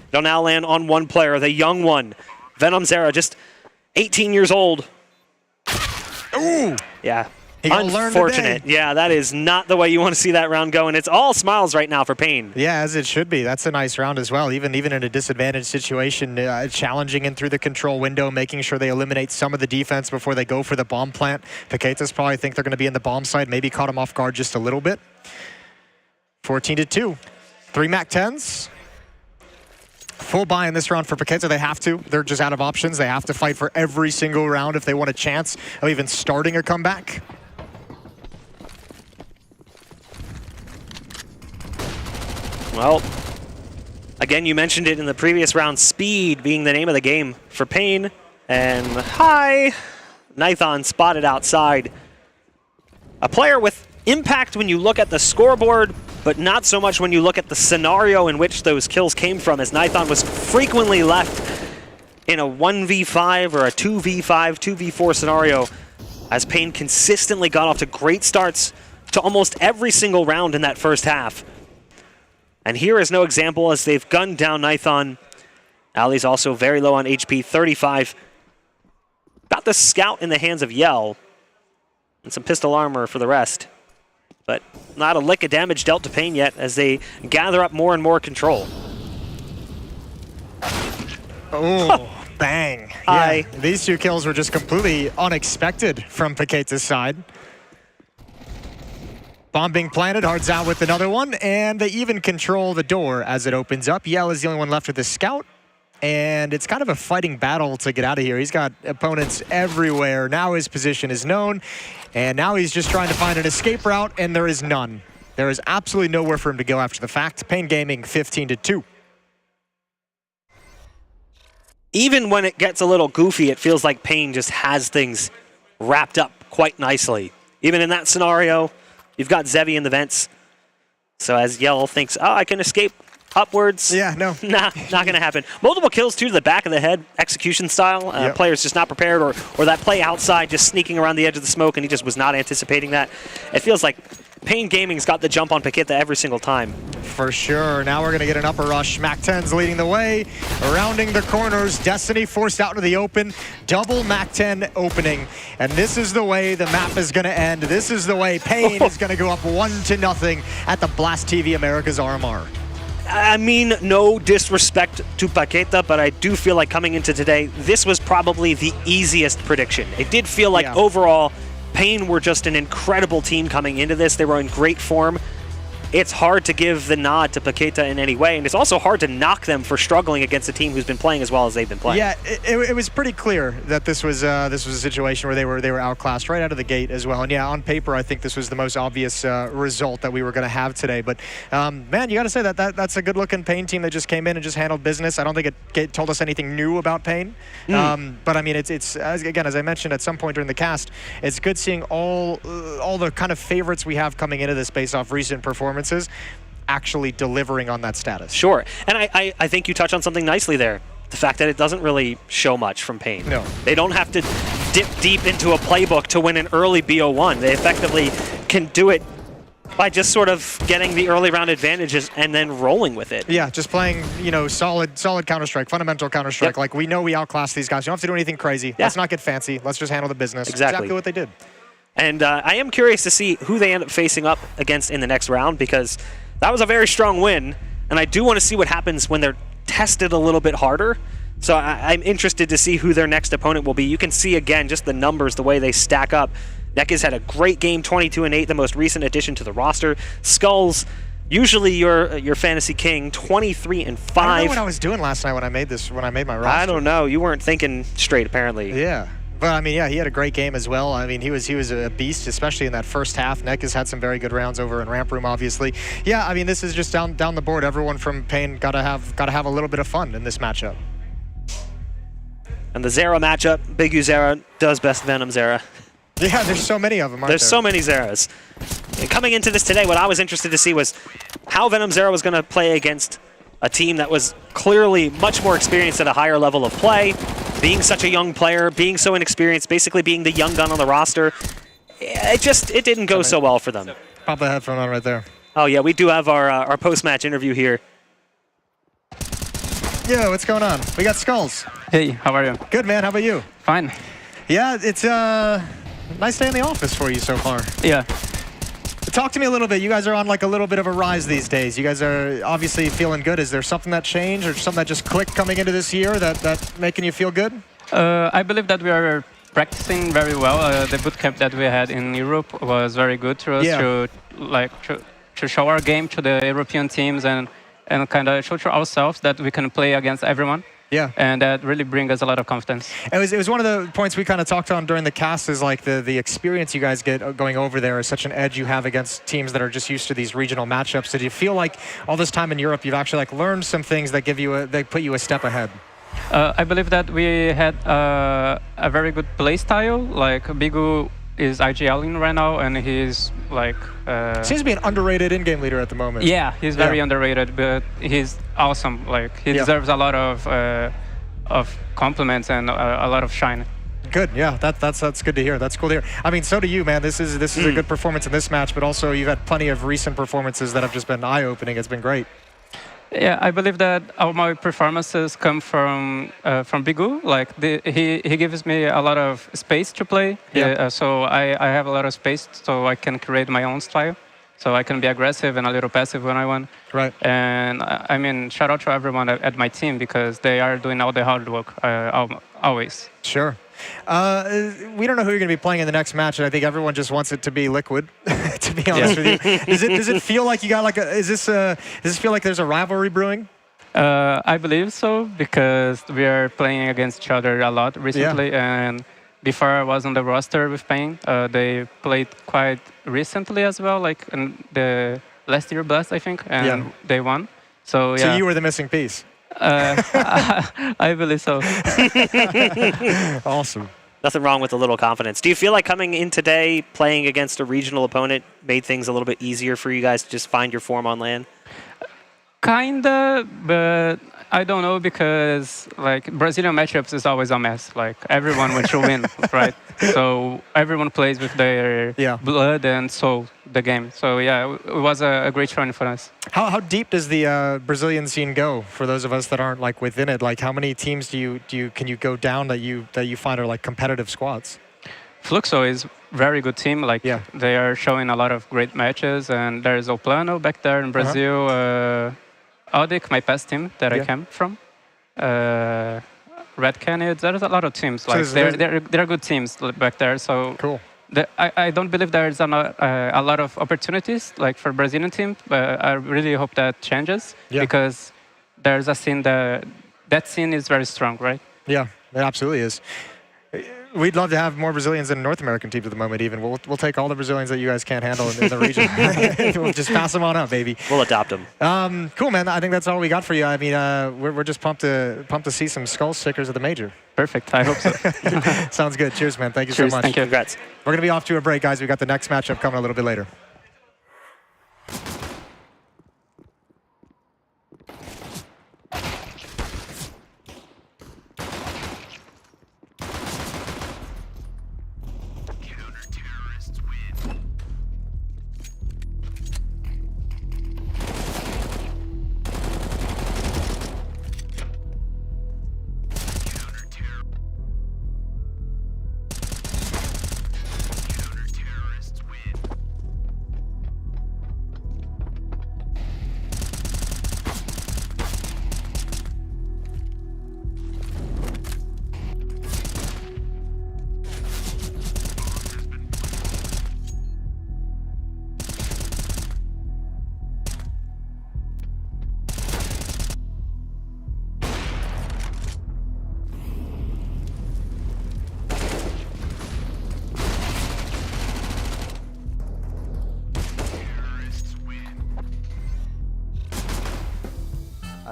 It'll now land on 1 player, the young one, Venom Zera, just 18 years old. Ooh! Yeah, unfortunate. Yeah, that is not the way you want to see that round go, and it's all smiles right now for Pain. Yeah, as it should be. That's a nice round as well. Even in a disadvantaged situation, challenging in through the control window, making sure they eliminate some of the defense before they go for the bomb plant. Paquetas probably think they're going to be in the bomb side, maybe caught him off guard just a little bit. 14-2. 3 MAC-10s. Full buy in this round for Paqueta. They have to. They're just out of options. They have to fight for every single round if they want a chance of even starting a comeback. Well, again, you mentioned it in the previous round, speed being the name of the game for Pain. And hi, Nithon spotted outside. A player with impact when you look at the scoreboard, but not so much when you look at the scenario in which those kills came from, as Nithon was frequently left in a 1v5 or a 2v5, 2v4 scenario, as Pain consistently got off to great starts to almost every single round in that first half. And here is no example as they've gunned down Nithon. Ali's also very low on HP, 35. Got the scout in the hands of Yell. And some pistol armor for the rest. But not a lick of damage dealt to Pain yet as they gather up more and more control. Oh, bang. Yeah, these 2 kills were just completely unexpected from Paqueta's side. Bomb being planted, Hard's out with another one, and they even control the door as it opens up. Yell is the only one left with the scout, and it's kind of a fighting battle to get out of here. He's got opponents everywhere. Now his position is known, and now he's just trying to find an escape route, and there is none. There is absolutely nowhere for him to go after the fact. Pain Gaming 15-2. Even when it gets a little goofy, it feels like Pain just has things wrapped up quite nicely. Even in that scenario, you've got Zevi in the vents. So as Yell thinks, oh, I can escape upwards. Yeah, no. Nah, not going to happen. Multiple kills, too, to the back of the head, execution style. Players just not prepared, or that play outside, just sneaking around the edge of the smoke, and he just was not anticipating that. It feels like Pain Gaming's got the jump on Paqueta every single time. For sure. Now we're going to get an upper rush. MAC-10's leading the way, rounding the corners. Destiny forced out into the open. Double MAC-10 opening. And this is the way the map is going to end. This is the way Pain is going to go up 1-0 at the Blast TV Americas RMR. I mean, no disrespect to Paqueta, but I do feel like coming into today, this was probably the easiest prediction. It did feel like overall, Pain were just an incredible team coming into this. They were in great form. It's hard to give the nod to Paqueta in any way, and it's also hard to knock them for struggling against a team who's been playing as well as they've been playing. Yeah, it was pretty clear that this was a situation where they were outclassed right out of the gate as well. And yeah, on paper, I think this was the most obvious result that we were going to have today. But man, you got to say that's a good-looking Pain team that just came in and just handled business. I don't think it told us anything new about Pain. But I mean, it's again, as I mentioned at some point during the cast, it's good seeing all the kind of favorites we have coming into this based off recent performances actually delivering on that status. Sure, and I think you touch on something nicely there. The fact that it doesn't really show much from Pain. No. They don't have to dip deep into a playbook to win an early BO1. They effectively can do it by just sort of getting the early round advantages and then rolling with it. Yeah, just playing, you know, solid Counter-Strike, fundamental Counter-Strike. Yep. Like, we know we outclass these guys. You don't have to do anything crazy. Yeah. Let's not get fancy. Let's just handle the business. Exactly what they did. And I am curious to see who they end up facing up against in the next round, because that was a very strong win, and I do want to see what happens when they're tested a little bit harder. So I'm interested to see who their next opponent will be. You can see, again, just the numbers, the way they stack up. Nekaz had a great game, 22-8, the most recent addition to the roster. Skulls, usually your fantasy king, 23-5. I don't know what I was doing last night when I made my roster. I don't know. You weren't thinking straight, apparently. Yeah. But I mean, yeah, he had a great game as well. I mean, he was a beast, especially in that first half. Nekaz had some very good rounds over in Ramp Room, obviously. Yeah, I mean, this is just down the board. Everyone from Pain gotta have a little bit of fun in this matchup. And the Zera matchup, Big U Zera does best Venom Zera. Yeah, there's so many of them, aren't there? There's so many Zeras. And coming into this today, what I was interested to see was how Venom Zera was going to play against a team that was clearly much more experienced at a higher level of play, being such a young player, being so inexperienced, basically being the young gun on the roster. It didn't go so well for them. Pop the headphone on right there. Oh yeah, we do have our post-match interview here. Yo, what's going on? We got Skulls. Hey, how are you? Good, man. How about you? Fine. Yeah, it's nice day in the office for you so far. Yeah. Talk to me a little bit. You guys are on like a little bit of a rise these days. You guys are obviously feeling good. Is there something that changed or something that just clicked coming into this year that making you feel good? I believe that we are practicing very well. The bootcamp that we had in Europe was very good to us to show our game to the European teams and kind of show to ourselves that we can play against everyone. Yeah. And that really brings us a lot of confidence. It was one of the points we kind of talked on during the cast is like the experience you guys get going over there is such an edge you have against teams that are just used to these regional matchups. So do you feel like all this time in Europe you've actually like learned some things that put you a step ahead? I believe that we had a very good play style. Like Bigu is IGLing right now, and he's like seems to be an underrated in-game leader at the moment. Yeah, he's very underrated, but he's awesome. Like he deserves a lot of compliments and a lot of shine. Good, yeah, that's good to hear. That's cool to hear. I mean, so do you, man. This is a good performance in this match, but also you've had plenty of recent performances that have just been eye-opening. It's been great. Yeah, I believe that all my performances come from Bigu. Like he gives me a lot of space to play. Yeah. So I have a lot of space, so I can create my own style. So I can be aggressive and a little passive when I want. Right. And I mean, shout out to everyone at my team because they are doing all the hard work always. Sure. We don't know who you're going to be playing in the next match, and I think everyone just wants it to be Liquid. To be honest with you, does it feel like you got like does this feel like there's a rivalry brewing? I believe so because we are playing against each other a lot recently, and before I was on the roster with Pain, they played quite recently as well, like in the last year Blast, I think, and they won. So yeah. So you were the missing piece. I believe so. Awesome. Nothing wrong with a little confidence. Do you feel like coming in today, playing against a regional opponent, made things a little bit easier for you guys to just find your form on LAN? Kinda, but I don't know because like Brazilian matchups is always a mess. Like everyone wants to win, right? So everyone plays with their blood and soul the game. So yeah, it was a great run for us. How deep does the Brazilian scene go for those of us that aren't like within it? Like how many teams can you go down that you find are like competitive squads? Fluxo is very good team. Like they are showing a lot of great matches, and there's Oplano back there in Brazil. Audic, my past team that I came from. Red Canids, there's a lot of teams. Like they're good teams back there. So cool. I don't believe there's a lot of opportunities like for Brazilian teams, but I really hope that changes because there's a scene that scene is very strong, right? Yeah, it absolutely is. We'd love to have more Brazilians in North American teams at the moment. Even we'll take all the Brazilians that you guys can't handle in the region. We'll just pass them on up, baby. We'll adopt them. Cool, man. I think that's all we got for you. I mean, we're just pumped to see some skull stickers at the major. Perfect. I hope so. Sounds good. Cheers, man. Thank you so much. Thank you. Congrats. We're gonna be off to a break, guys. We got the next matchup coming a little bit later.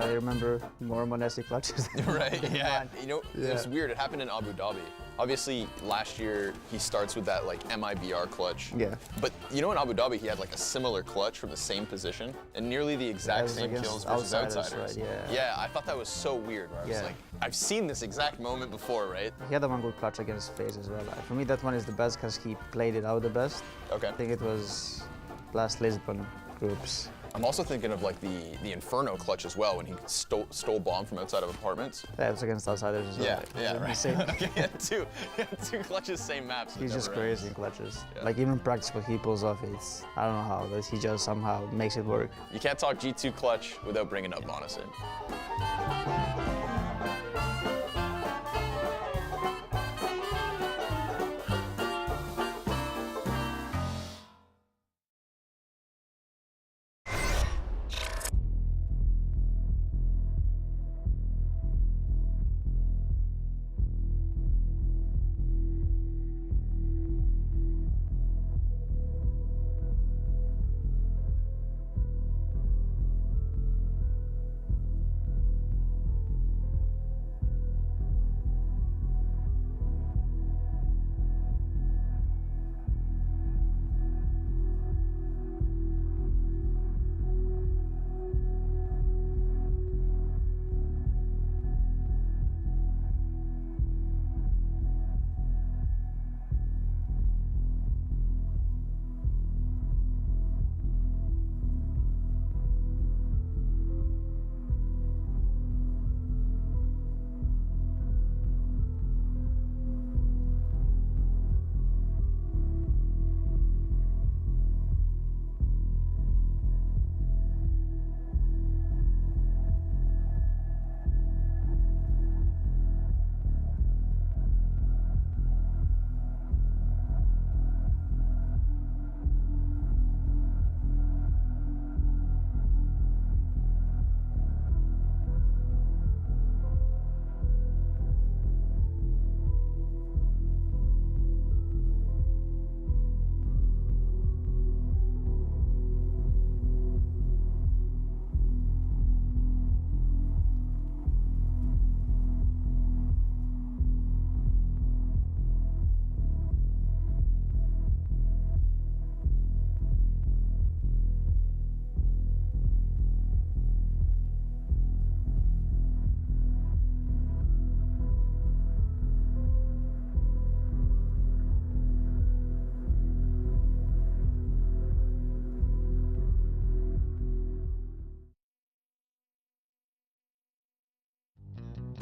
I remember more Monesi clutches. Right, yeah. You know, it's weird. It happened in Abu Dhabi. Obviously, last year, he starts with that, like, MIBR clutch. Yeah. But, you know, in Abu Dhabi, he had, like, a similar clutch from the same position and nearly the exact same kills versus outsiders. Right, yeah. Yeah, I thought that was so weird, where I was like, I've seen this exact moment before, right? He had one good clutch against FaZe as well. For me, that one is the best because he played it out the best. Okay. I think it was last Lisbon groups. I'm also thinking of like the Inferno clutch as well when he stole bomb from outside of apartments. Yeah, it was against outsiders as well. Yeah, right. Okay, he had two clutches, same maps. He's just crazy in clutches. Yeah. Like even in practice, what he pulls off, I don't know how, but he just somehow makes it work. You can't talk G2 clutch without bringing up Monasin.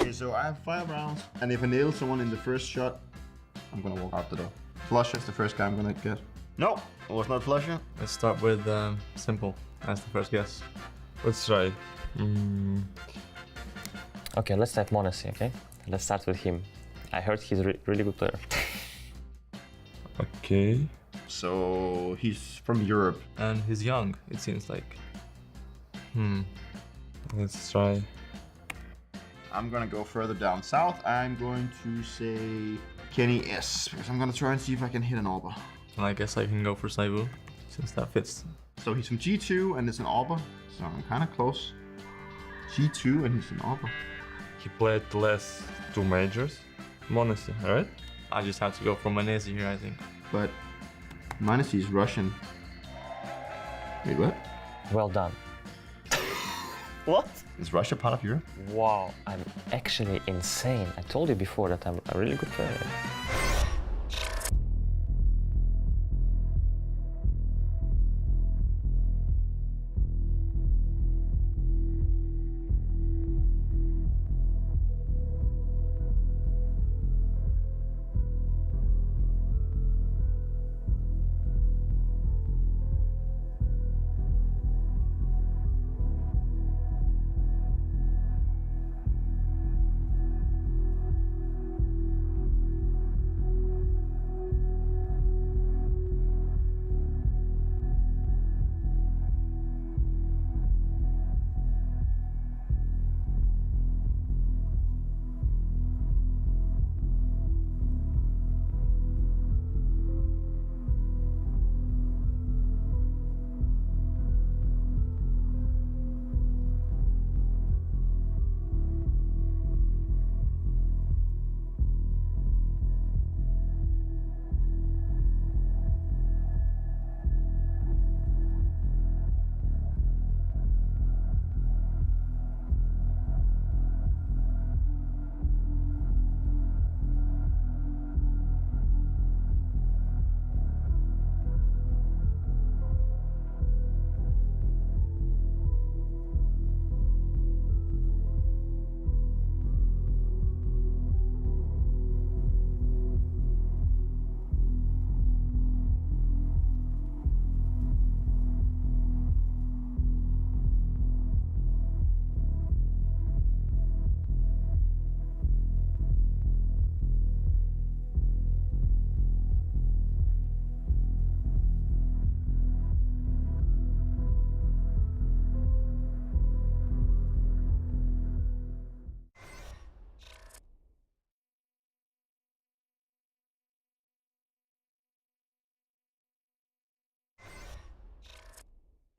Okay, so I have 5 rounds, and if I nail someone in the first shot, I'm gonna walk out the door. Flusher is the first guy I'm gonna get. No, it was not Flusher. Let's start with Simple as the first guess. Let's try. Okay, let's type Monesi, okay? Let's start with him. I heard he's a really good player. Okay. So he's from Europe. And he's young, it seems like. Let's try. I'm gonna go further down south. I'm going to say Kenny S, because I'm gonna try and see if I can hit an Alba. And I guess I can go for Saibu, since that fits. So he's from G2 and it's an Alba, so I'm kind of close. G2 and he's an Alba. He played the last 2 majors. Monesi, alright? I just have to go for Monesi here, I think. But Monesi is Russian. Wait, what? Well done. What? Is Russia part of Europe? Wow, I'm actually insane. I told you before that I'm a really good player.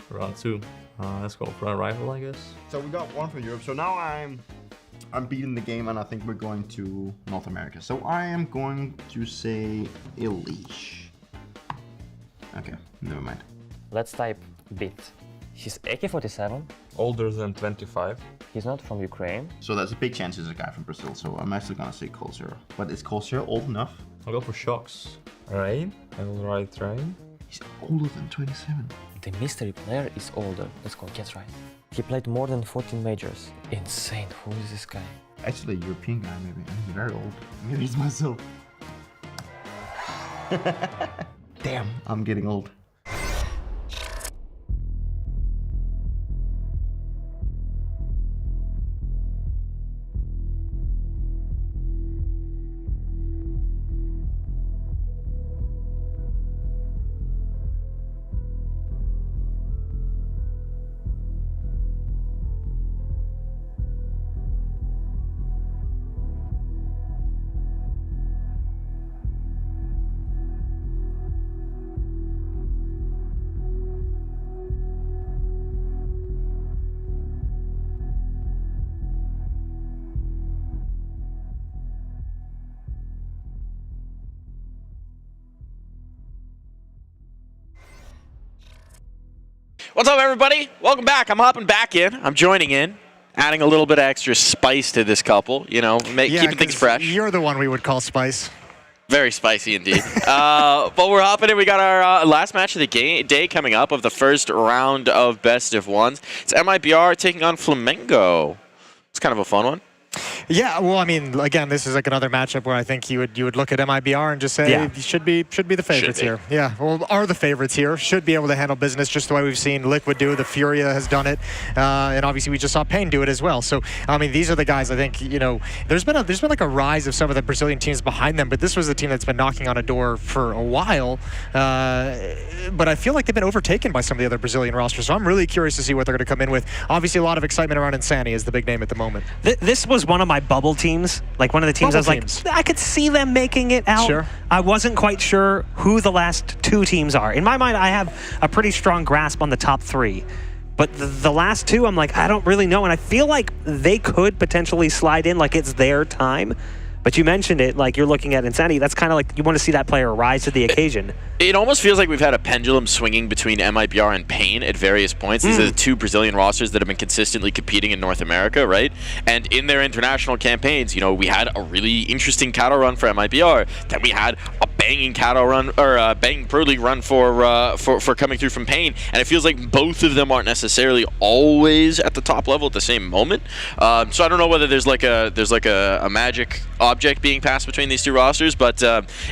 Round 2. Let's go for a rifle, I guess. So we got one for Europe. So now I'm beating the game, and I think we're going to North America. So I am going to say Elish. Okay, never mind. Let's type bit. He's AK-47. Older than 25. He's not from Ukraine. So there's a big chance he's a guy from Brazil. So I'm actually gonna say Cold Zero. But is Cold Zero old enough? I'll go for Shocks. Rain. I will write Rain. He's older than 27. The mystery player is older. Let's go, guess right. He played more than 14 majors. Insane, who is this guy? Actually, a European guy maybe. And he's very old. Maybe he's myself. Damn, I'm getting old. What's up, everybody? Welcome back. I'm hopping back in. I'm joining in, adding a little bit of extra spice to this couple, you know, keeping things fresh. You're the one we would call spice. Very spicy indeed. But we're hopping in. We got our last match of the day coming up of the first round of best of ones. It's MIBR taking on Flamengo. It's kind of a fun one. Yeah, well, I mean, again, this is like another matchup where I think you would look at MIBR and just say you should be the favorites here. Yeah, well, are the favorites here. Should be able to handle business just the way we've seen Liquid do. The FURIA has done it, and obviously we just saw Pain do it as well. So I mean, these are the guys. I think there's been like a rise of some of the Brazilian teams behind them, but this was a team that's been knocking on a door for a while. But I feel like they've been overtaken by some of the other Brazilian rosters. So I'm really curious to see what they're going to come in with. Obviously, a lot of excitement around Insani is the big name at the moment. This was one of my bubble teams, like one of the teams Bubble I was like, I could see them making it out. Sure. I wasn't quite sure who the last two teams are. In my mind, I have a pretty strong grasp on the top three. But the last two, I'm like, I don't really know. And I feel like they could potentially slide in like it's their time. But you mentioned it, like you're looking at Insanity. That's kind of like you want to see that player rise to the occasion. It almost feels like we've had a pendulum swinging between MIBR and Pain at various points. These are the two Brazilian rosters that have been consistently competing in North America, right? And in their international campaigns, you know, we had a really interesting cattle run for MIBR. Then we had a banging cattle run, or a banging Pro League run for coming through from Pain. And it feels like both of them aren't necessarily always at the top level at the same moment. So I don't know whether there's like a magic object being passed between these two rosters, but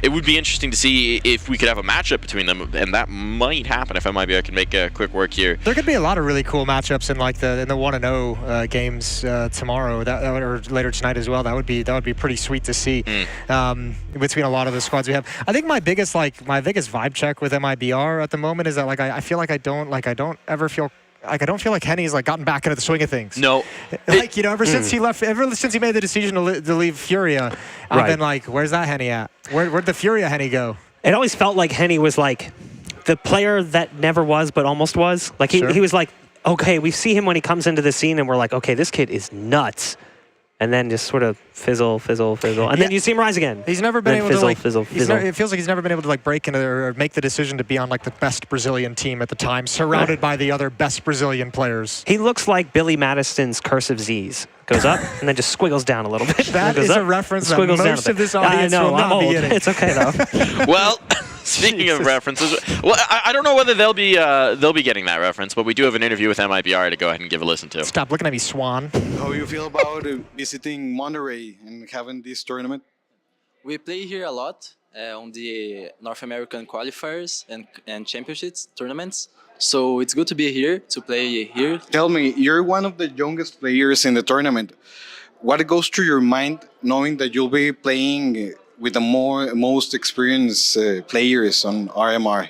it would be interesting to see if we could have a matchup between them, and that might happen if MIBR can make quick work here. There could be a lot of really cool matchups in like the 1-0 games tomorrow, or later tonight as well. That would be pretty sweet to see between a lot of the squads we have. I think my biggest vibe check with MIBR at the moment is that like I feel like I don't feel like Henny's like gotten back into the swing of things. No, like ever since he made the decision to leave FURIA, I've been like, where's that Henny at? Where'd the FURIA Henny go? It always felt like Henny was like the player that never was but almost was. Like he was like, okay, we see him when he comes into the scene and we're like, okay, this kid is nuts. And then just sort of fizzle. And then you see him rise again. He's never been able to fizzle. It feels like he's never been able to like break into or make the decision to be on like the best Brazilian team at the time, surrounded by the other best Brazilian players. He looks like Billy Madison's Cursive Z's. Goes up and then just squiggles down a little bit. That is a reference that most of this audience will not be getting. It's okay though. Well, speaking of references, well, I don't know whether they'll be getting that reference, but we do have an interview with MIBR to go ahead and give a listen to. Stop looking at me, Swan. How you feel about visiting Monterrey and having this tournament? We play here a lot on the North American qualifiers and championships tournaments. So it's good to be here, to play here. Tell me, you're one of the youngest players in the tournament. What goes through your mind knowing that you'll be playing with the most experienced players on RMR?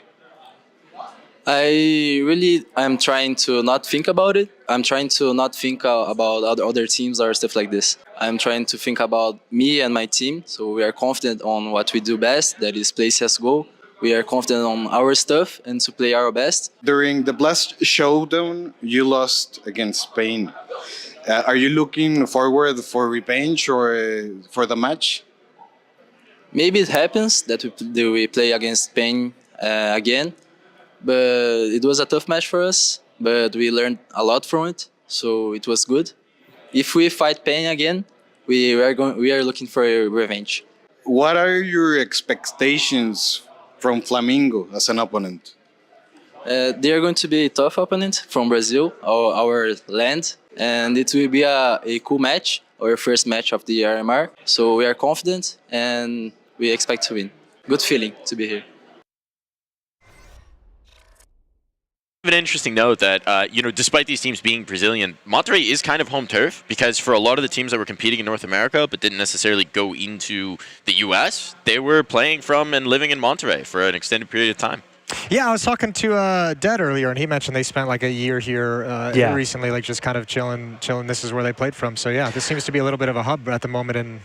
I'm trying to not think about it. I'm trying to not think about other teams or stuff like this. I'm trying to think about me and my team. So we are confident on what we do best, that is play CSGO. we are confident on our stuff and to play our best. During the Blast Showdown, you lost against Spain. Are you looking forward for revenge or for the match? Maybe it happens that we play against Spain again, but it was a tough match for us, but we learned a lot from it, so it was good. If we fight Spain again, we are looking for a revenge. What are your expectations from Flamengo as an opponent? They are going to be a tough opponent from Brazil, our land, and it will be a cool match, our first match of the RMR. So we are confident and we expect to win. Good feeling to be here. An interesting note that, you know, despite these teams being Brazilian, Monterrey is kind of home turf because for a lot of the teams that were competing in North America but didn't necessarily go into the US, they were playing from and living in Monterrey for an extended period of time. Yeah, I was talking to Dead earlier, and he mentioned they spent like a year here recently, like just kind of chilling. This is where they played from. So yeah, this seems to be a little bit of a hub at the moment in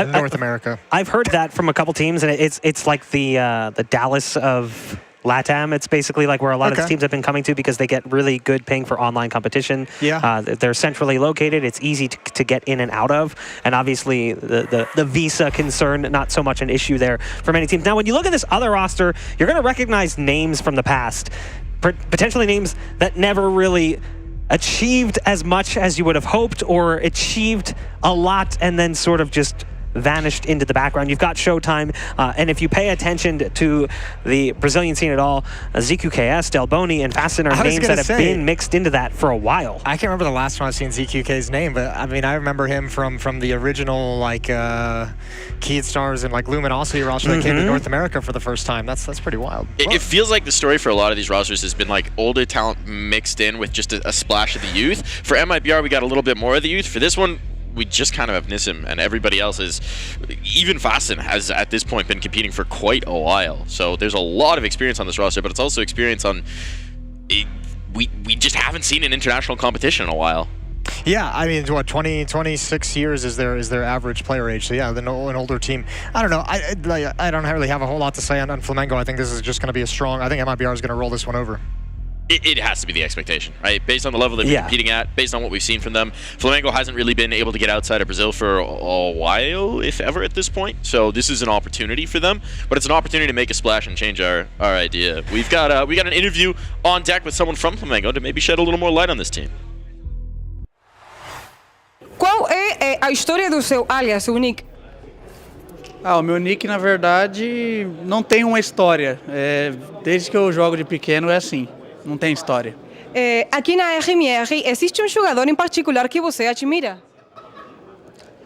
North America. I've heard that from a couple teams, and it's like the Dallas of LATAM. It's basically like where a lot of the teams have been coming to because they get really good paying for online competition. Yeah. They're centrally located. It's easy to get in and out of. And obviously the visa concern, not so much an issue there for many teams. Now, when you look at this other roster, you're going to recognize names from the past, potentially names that never really achieved as much as you would have hoped or achieved a lot and then sort of just vanished into the background. You've got Showtime, and if you pay attention to the Brazilian scene at all, ZQKS, Delboni, and Fasten are names that have been mixed into that for a while. I can't remember the last time I've seen ZQK's name, but I mean, I remember him from the original like Keyed Stars and like Luminosity roster that came to North America for the first time. That's pretty wild. It feels like the story for a lot of these rosters has been like older talent mixed in with just a splash of the youth. For MIBR, we got a little bit more of the youth. For this one, we just kind of have Nissim, and everybody else is, even Fasten has at this point been competing for quite a while. So there's a lot of experience on this roster, but it's also experience on, we just haven't seen an international competition in a while. Yeah, I mean, what, 26 years is their average player age. So yeah, an older team. I don't know. I don't really have a whole lot to say on Flamengo. I think this is just going to be a strong. I think MIBR is going to roll this one over. It has to be the expectation, right? Based on the level they've been competing at, based on what we've seen from them. Flamengo hasn't really been able to get outside of Brazil for a while, if ever, at this point. So this is an opportunity for them, but it's an opportunity to make a splash and change our idea. We got an interview on deck with someone from Flamengo to maybe shed a little more light on this team. Qual é a história do seu alias, o nick? O meu nick, na verdade, não tem uma história. Desde que eu jogo de pequeno é assim. Não tem história. Aqui na RMR, existe jogador em particular que você admira?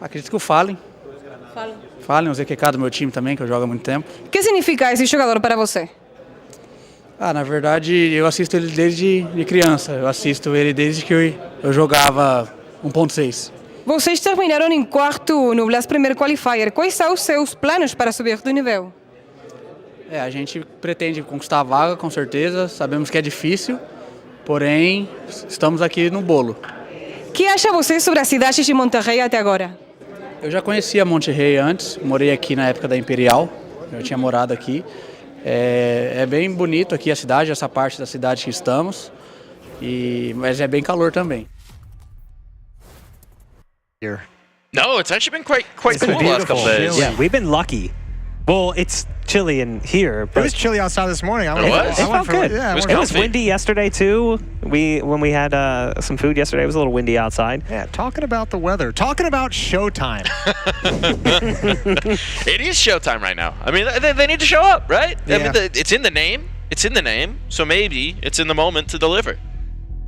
Acredito que o Fallen. Fallen, o ZQK do meu time também, que eu jogo há muito tempo. O que significa esse jogador para você? Na verdade, eu assisto ele desde criança. Eu assisto ele desde que eu jogava 1.6. Vocês terminaram em quarto no Blast Premier Qualifier. Quais são os seus planos para subir do nível? A gente pretende conquistar a vaga, com certeza. Sabemos que é difícil, porém, estamos aqui no bolo. O que acha você sobre a cidade de Monterrey até agora? Eu já conhecia Monterrey antes, morei aqui na época da Imperial, eu tinha morado aqui. É bem bonito aqui a cidade, essa parte da cidade que estamos, mas é bem calor também. No, it's actually been quite cool the last couple days. Yeah, we've been lucky. Well, it's chilly in here. But it was chilly outside this morning. It felt good. Yeah, it was windy yesterday too. When we had some food yesterday, it was a little windy outside. Yeah, talking about the weather, talking about Showtime. It is Showtime right now. I mean, they need to show up, right? Yeah. I mean, it's in the name. It's in the name. So maybe it's in the moment to deliver.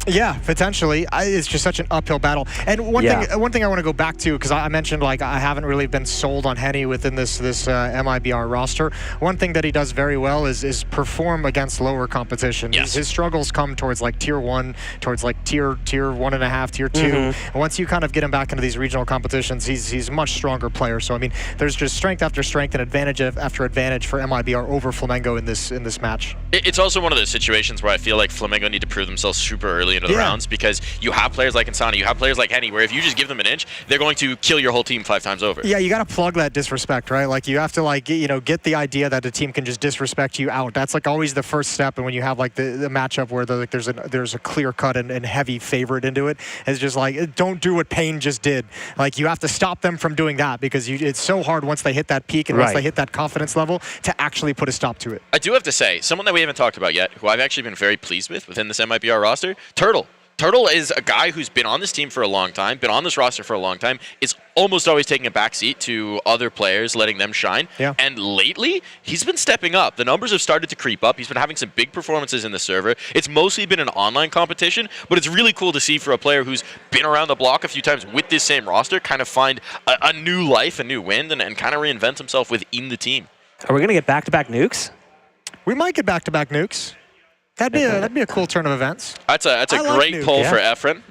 Yeah, potentially. It's just such an uphill battle. And one thing I want to go back to, because I mentioned like I haven't really been sold on Henny within this MIBR roster. One thing that he does very well is perform against lower competition. Yes. His struggles come towards like tier 1, towards like tier 1.5, tier 2. And once you kind of get him back into these regional competitions, he's a much stronger player. So I mean, there's just strength after strength and advantage after advantage for MIBR over Flamengo in this match. It's also one of those situations where I feel like Flamengo need to prove themselves super early early into the rounds, because you have players like Insani, you have players like Henny, where if you just give them an inch, they're going to kill your whole team 5 times over. Yeah, you got to plug that disrespect, right? Like you have to get the idea that the team can just disrespect you out. That's like always the first step. And when you have like the matchup where there's a clear cut and heavy favorite into it, it's just like, don't do what Pain just did. Like you have to stop them from doing that, because it's so hard once they hit that peak and once they hit that confidence level to actually put a stop to it. I do have to say, someone that we haven't talked about yet, who I've actually been very pleased with within this MIBR roster, Turtle. Turtle is a guy who's been on this team for a long time, been on this roster for a long time, is almost always taking a backseat to other players, letting them shine. Yeah. And lately, he's been stepping up. The numbers have started to creep up. He's been having some big performances in the server. It's mostly been an online competition, but it's really cool to see for a player who's been around the block a few times with this same roster kind of find a new life, a new wind, and kind of reinvent himself within the team. Are we going to get back-to-back nukes? We might get back-to-back nukes. That'd be a cool turn of events. That's a great pull for Efren.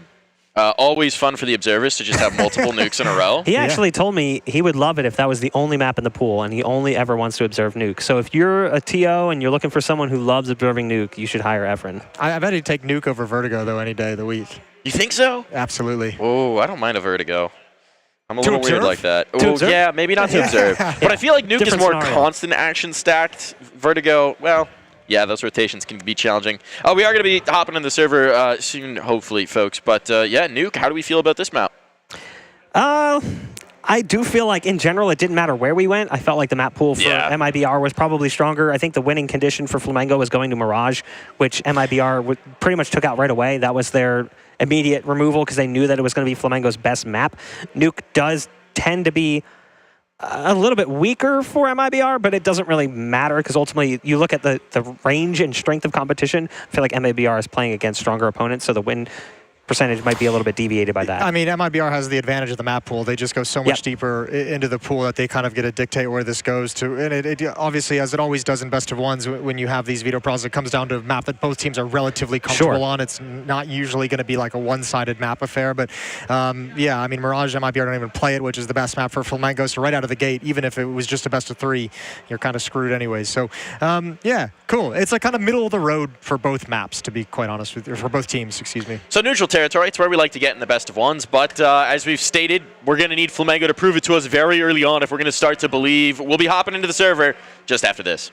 Always fun for the observers to just have multiple nukes in a row. He actually told me he would love it if that was the only map in the pool, and he only ever wants to observe nuke. So if you're a TO and you're looking for someone who loves observing nuke, you should hire Efren. I bet he'd take nuke over Vertigo, though, any day of the week. You think so? Absolutely. Oh, I don't mind a Vertigo. I'm a little weird like that. To observe? Yeah, maybe not to observe. But I feel like nuke is more constant action stacked. Vertigo, well... Yeah, those rotations can be challenging. We are going to be hopping in the server soon, hopefully, folks. But yeah, Nuke, how do we feel about this map? I do feel like, in general, it didn't matter where we went. I felt like the map pool for MIBR was probably stronger. I think the winning condition for Flamengo was going to Mirage, which MIBR pretty much took out right away. That was their immediate removal because they knew that it was going to be Flamengo's best map. Nuke does tend to be a little bit weaker for MIBR, but it doesn't really matter because ultimately you look at the range and strength of competition. I feel like MIBR is playing against stronger opponents, so the win percentage might be a little bit deviated by that. I mean, MIBR has the advantage of the map pool. They just go so much deeper into the pool that they kind of get to dictate where this goes to. And it obviously, as it always does in best of ones, when you have these veto pros, it comes down to a map that both teams are relatively comfortable on. It's not usually going to be like a one-sided map affair. But yeah, I mean, Mirage and MIBR don't even play it, which is the best map for Flamengo. So right out of the gate, even if it was just a best of 3, you're kind of screwed anyways. So yeah, cool. It's like kind of middle of the road for both maps, to be quite honest with you, for both teams, excuse me. So neutral territory, it's where we like to get in the best of ones, but as we've stated, we're going to need Flamengo to prove it to us very early on if we're going to start to believe. We'll be hopping into the server just after this.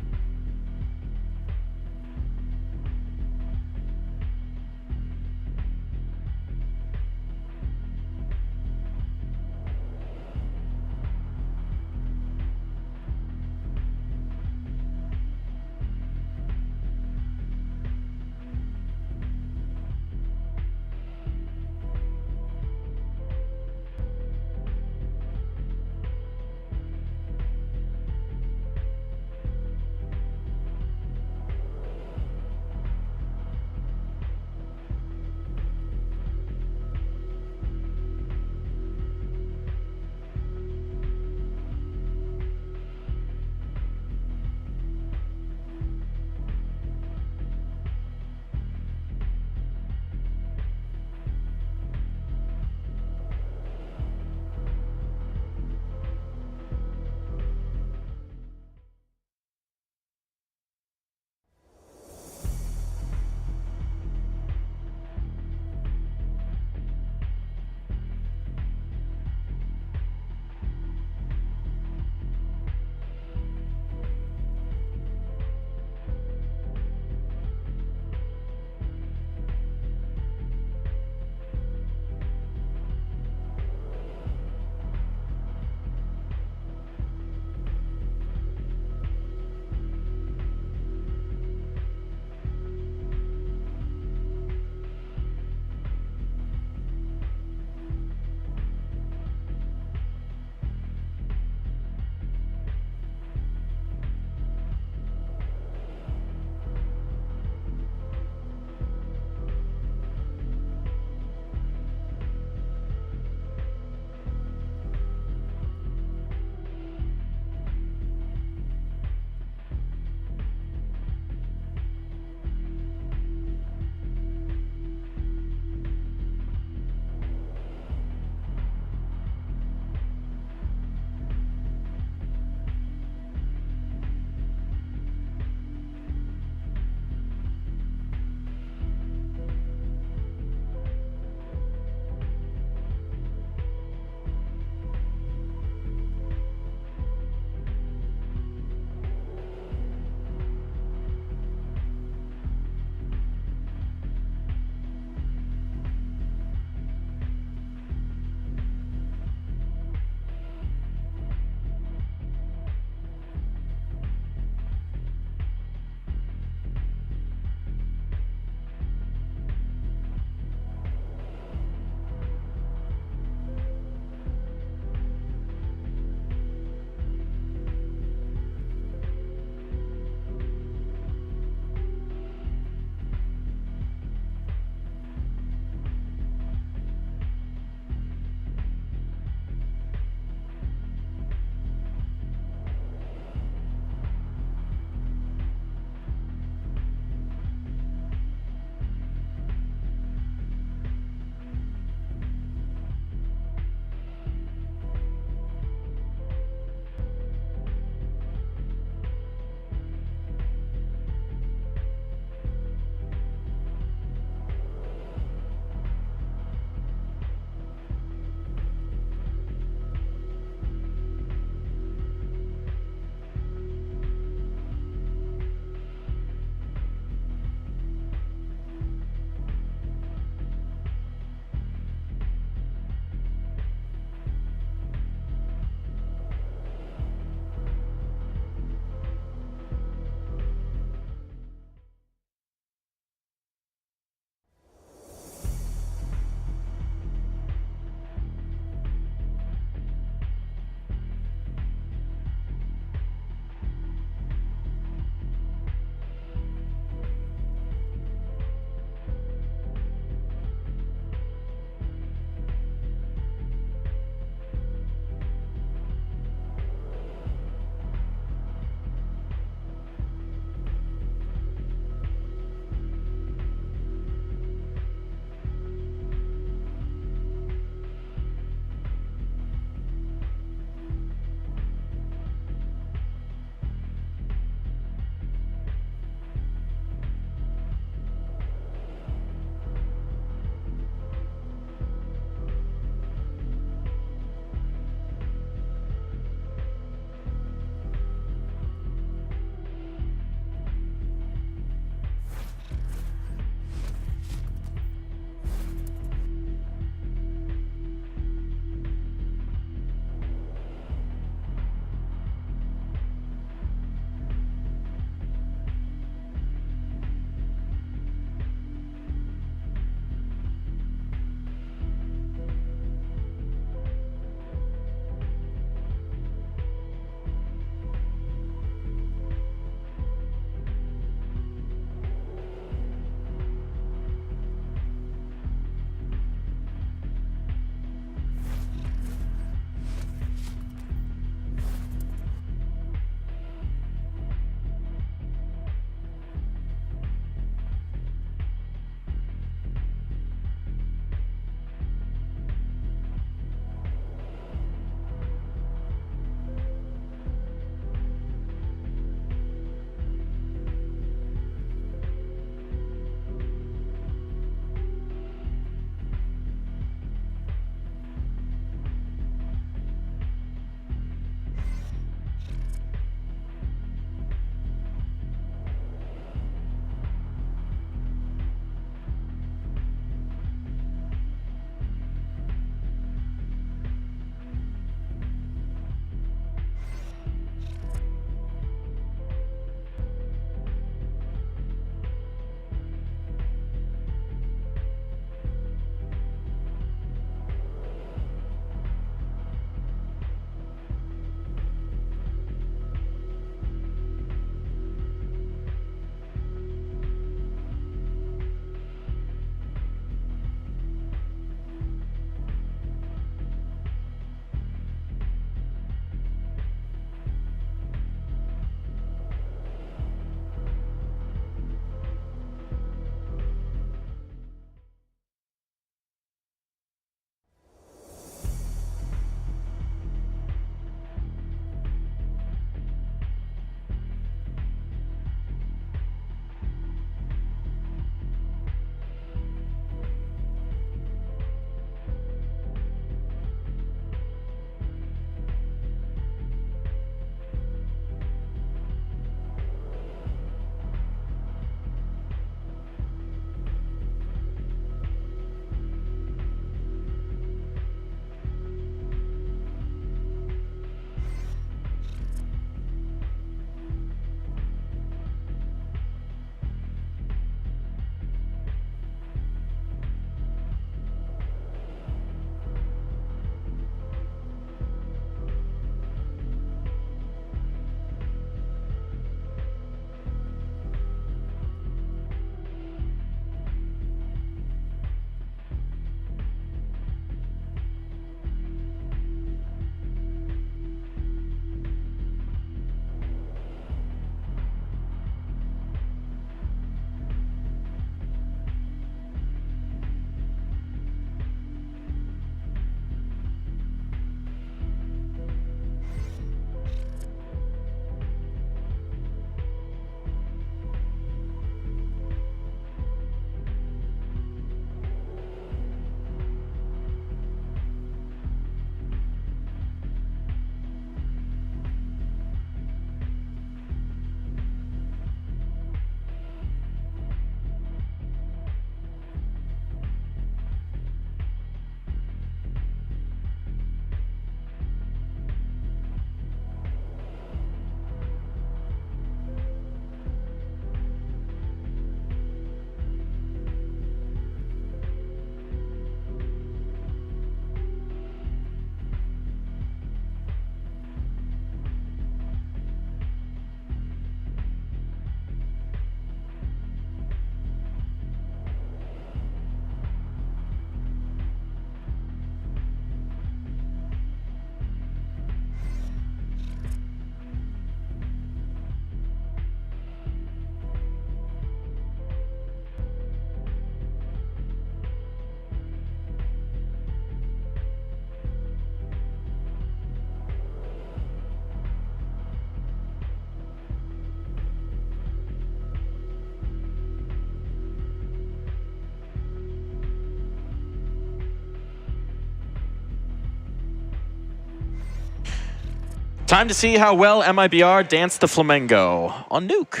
Time to see how well MIBR danced the Flamengo on Nuke.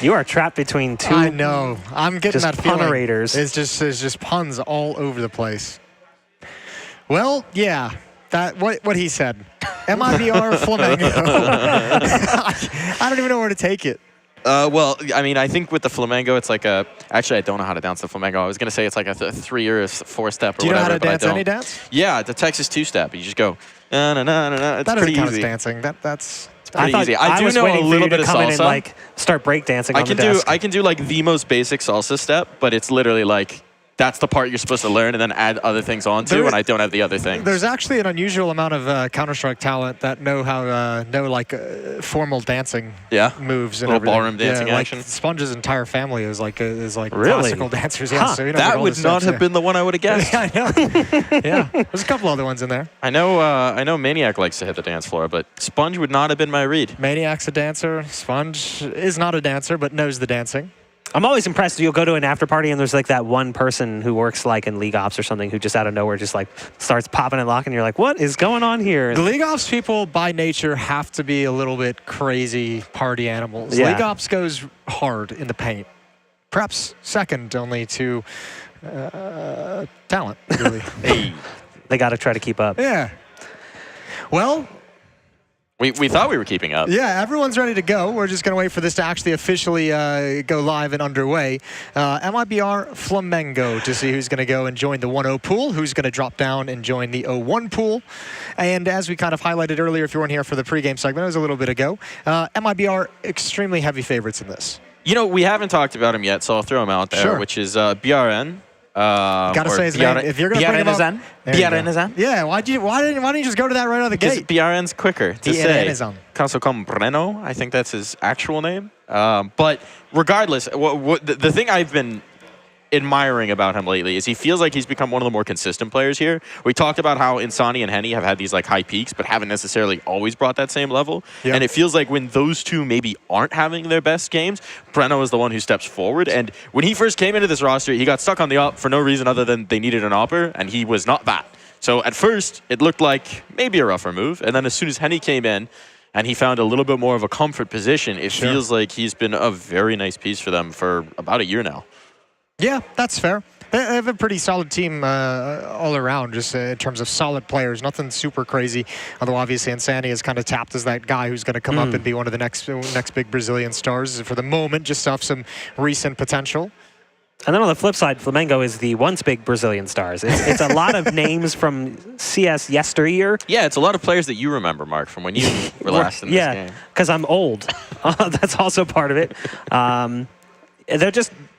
You are trapped between two. I know. I'm getting that feeling. Punerators. It's just puns all over the place. Well, yeah. That what he said. MIBR Flamengo. I don't even know where to take it. Well, I mean, I think with the Flamengo, it's like a... Actually, I don't know how to dance the Flamengo. I was going to say it's like a 3 or a 4-step or whatever. Do you know how to but dance any dance? Yeah, the Texas 2-step. You just go... Na, na, na, na, na. It's that pretty doesn't count easy. as dancing. That's pretty easy. I do was know a waiting for little you to bit of come in salsa. and like start breakdancing on the desk. I can do like the most basic salsa step, but it's literally like that's the part you're supposed to learn and then add other things onto, and I don't have the other things. There's actually an unusual amount of Counter-Strike talent that know how formal dancing moves and little everything. ballroom dancing action. Like Sponge's entire family is like Really? classical dancers. Yeah, so that would not have been the one I would have guessed. I know. Yeah, there's a couple other ones in there. I know Maniac likes to hit the dance floor, but Sponge would not have been my read. Maniac's a dancer. Sponge is not a dancer, but knows the dancing. I'm always impressed. You'll go to an after party and there's like that one person who works like in League Ops or something who just out of nowhere just like starts popping and locking. You're like, what is going on here? The League Ops people by nature have to be a little bit crazy party animals. Yeah. League Ops goes hard in the paint. Perhaps second only to talent, really. Hey. They got to try to keep up. Yeah. Well, we thought we were keeping up. yeah, everyone's ready to go. We're just going to wait for this to actually officially go live and underway. MIBR Flamengo to see who's going to go and join the 1-0 pool, who's going to drop down and join the 0-1 pool. And as we kind of highlighted earlier, if you weren't here for the pregame segment, it was a little bit ago, MIBR extremely heavy favorites in this. You know, we haven't talked about him yet, so I'll throw him out there, Sure. which is BRN. Gotta say his name. If you're gonna bring him up, BRN. Yeah, why didn't you just go to that right out of the gate? BRN's quicker to say. BRN. Caso Compreno, I think that's his actual name. But regardless, the thing I've been admiring about him lately is he feels like he's become one of the more consistent players here. We talked about how Insani and Henny have had these like high peaks, but haven't necessarily always brought that same level. Yep. And it feels like when those two maybe aren't having their best games, Breno is the one who steps forward. And when he first came into this roster, he got stuck on the op for no reason other than they needed an opper, and he was not that. So at first, it looked like maybe a rougher move. And then as soon as Henny came in, and he found a little bit more of a comfort position, it feels like he's been a very nice piece for them for about a year now. Yeah, that's fair. They have a pretty solid team all around, just in terms of solid players. Nothing super crazy. Although obviously Insani is kind of tapped as that guy who's going to come up and be one of the next big Brazilian stars. For the moment, just off some recent potential. And then on the flip side, Flamengo is the once big Brazilian stars. It's a lot of names from CS yesteryear. Yeah, it's a lot of players that you remember, Mark, from when you were last in this game. Yeah, because I'm old. That's also part of it.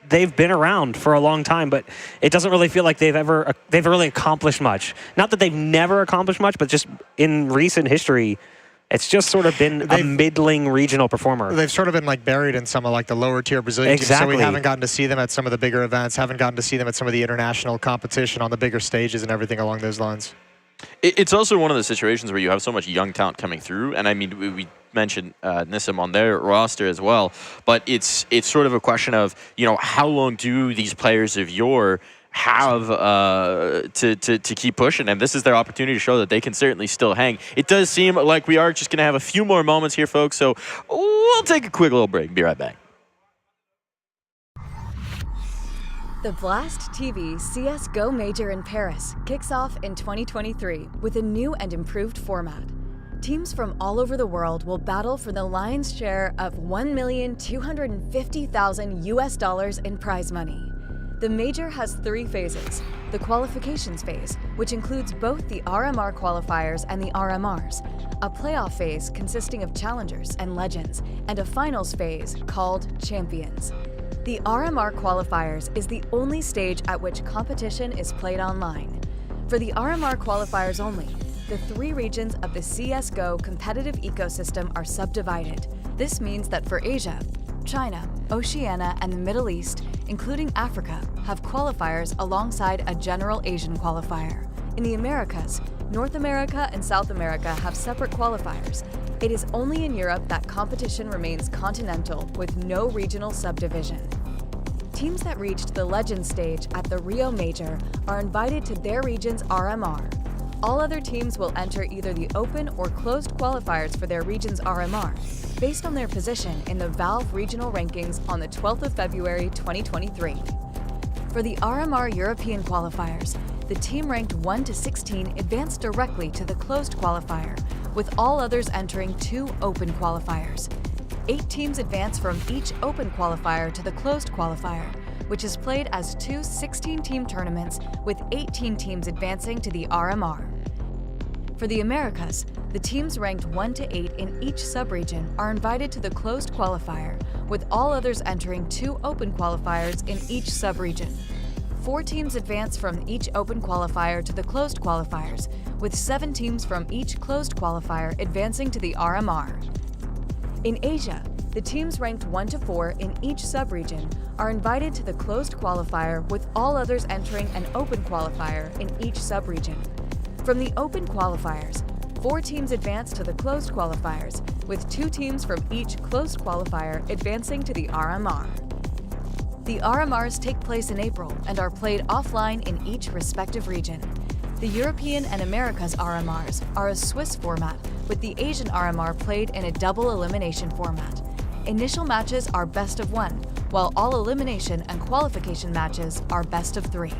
They've been around for a long time, but it doesn't really feel like they've really accomplished much. Not that they've never accomplished much, but just in recent history, it's just sort of been a middling regional performer. They've sort of been like buried in some of like the lower tier Brazilian teams, so we haven't gotten to see them at some of the bigger events, haven't gotten to see them at some of the international competition on the bigger stages and everything along those lines. It's also one of the situations where you have so much young talent coming through, and I mean, we mentioned Nissim on their roster as well, but it's sort of a question of, you know, how long do these players of yore have to keep pushing, and this is their opportunity to show that they can certainly still hang. It does seem like we are just going to have a few more moments here, folks, so we'll take a quick little break. Be right back. The Blast TV CSGO Major in Paris kicks off in 2023 with a new and improved format. Teams from all over the world will battle for the lion's share of $1,250,000 in prize money. The Major has 3 phases. The qualifications phase, which includes both the RMR qualifiers and the RMRs, a playoff phase consisting of challengers and legends, and a finals phase called champions. The RMR qualifiers is the only stage at which competition is played online. For the RMR qualifiers only, the 3 regions of the CSGO competitive ecosystem are subdivided. This means that for Asia, China, Oceania, and the Middle East, including Africa, have qualifiers alongside a general Asian qualifier. In the Americas, North America and South America have separate qualifiers. It is only in Europe that competition remains continental with no regional subdivision. Teams that reached the Legends stage at the Rio Major are invited to their region's RMR. All other teams will enter either the open or closed qualifiers for their region's RMR, based on their position in the Valve regional rankings on the 12th of February 2023. For the RMR European qualifiers, the team ranked 1 to 16 advanced directly to the closed qualifier, with all others entering 2 open qualifiers. 8 teams advance from each open qualifier to the closed qualifier, which is played as 2 16-team tournaments with 18 teams advancing to the RMR. For the Americas, the teams ranked 1 to 8 in each subregion are invited to the closed qualifier, with all others entering 2 open qualifiers in each subregion. 4 teams advance from each open qualifier to the closed qualifiers, with 7 teams from each closed qualifier advancing to the RMR. In Asia, the teams ranked 1 to 4 in each subregion are invited to the closed qualifier, with all others entering an open qualifier in each subregion. From the open qualifiers, 4 teams advance to the closed qualifiers, with 2 teams from each closed qualifier advancing to the RMR. The RMRs take place in April and are played offline in each respective region. The European and Americas RMRs are a Swiss format, with the Asian RMR played in a double elimination format. Initial matches are best of 1, while all elimination and qualification matches are best of 3.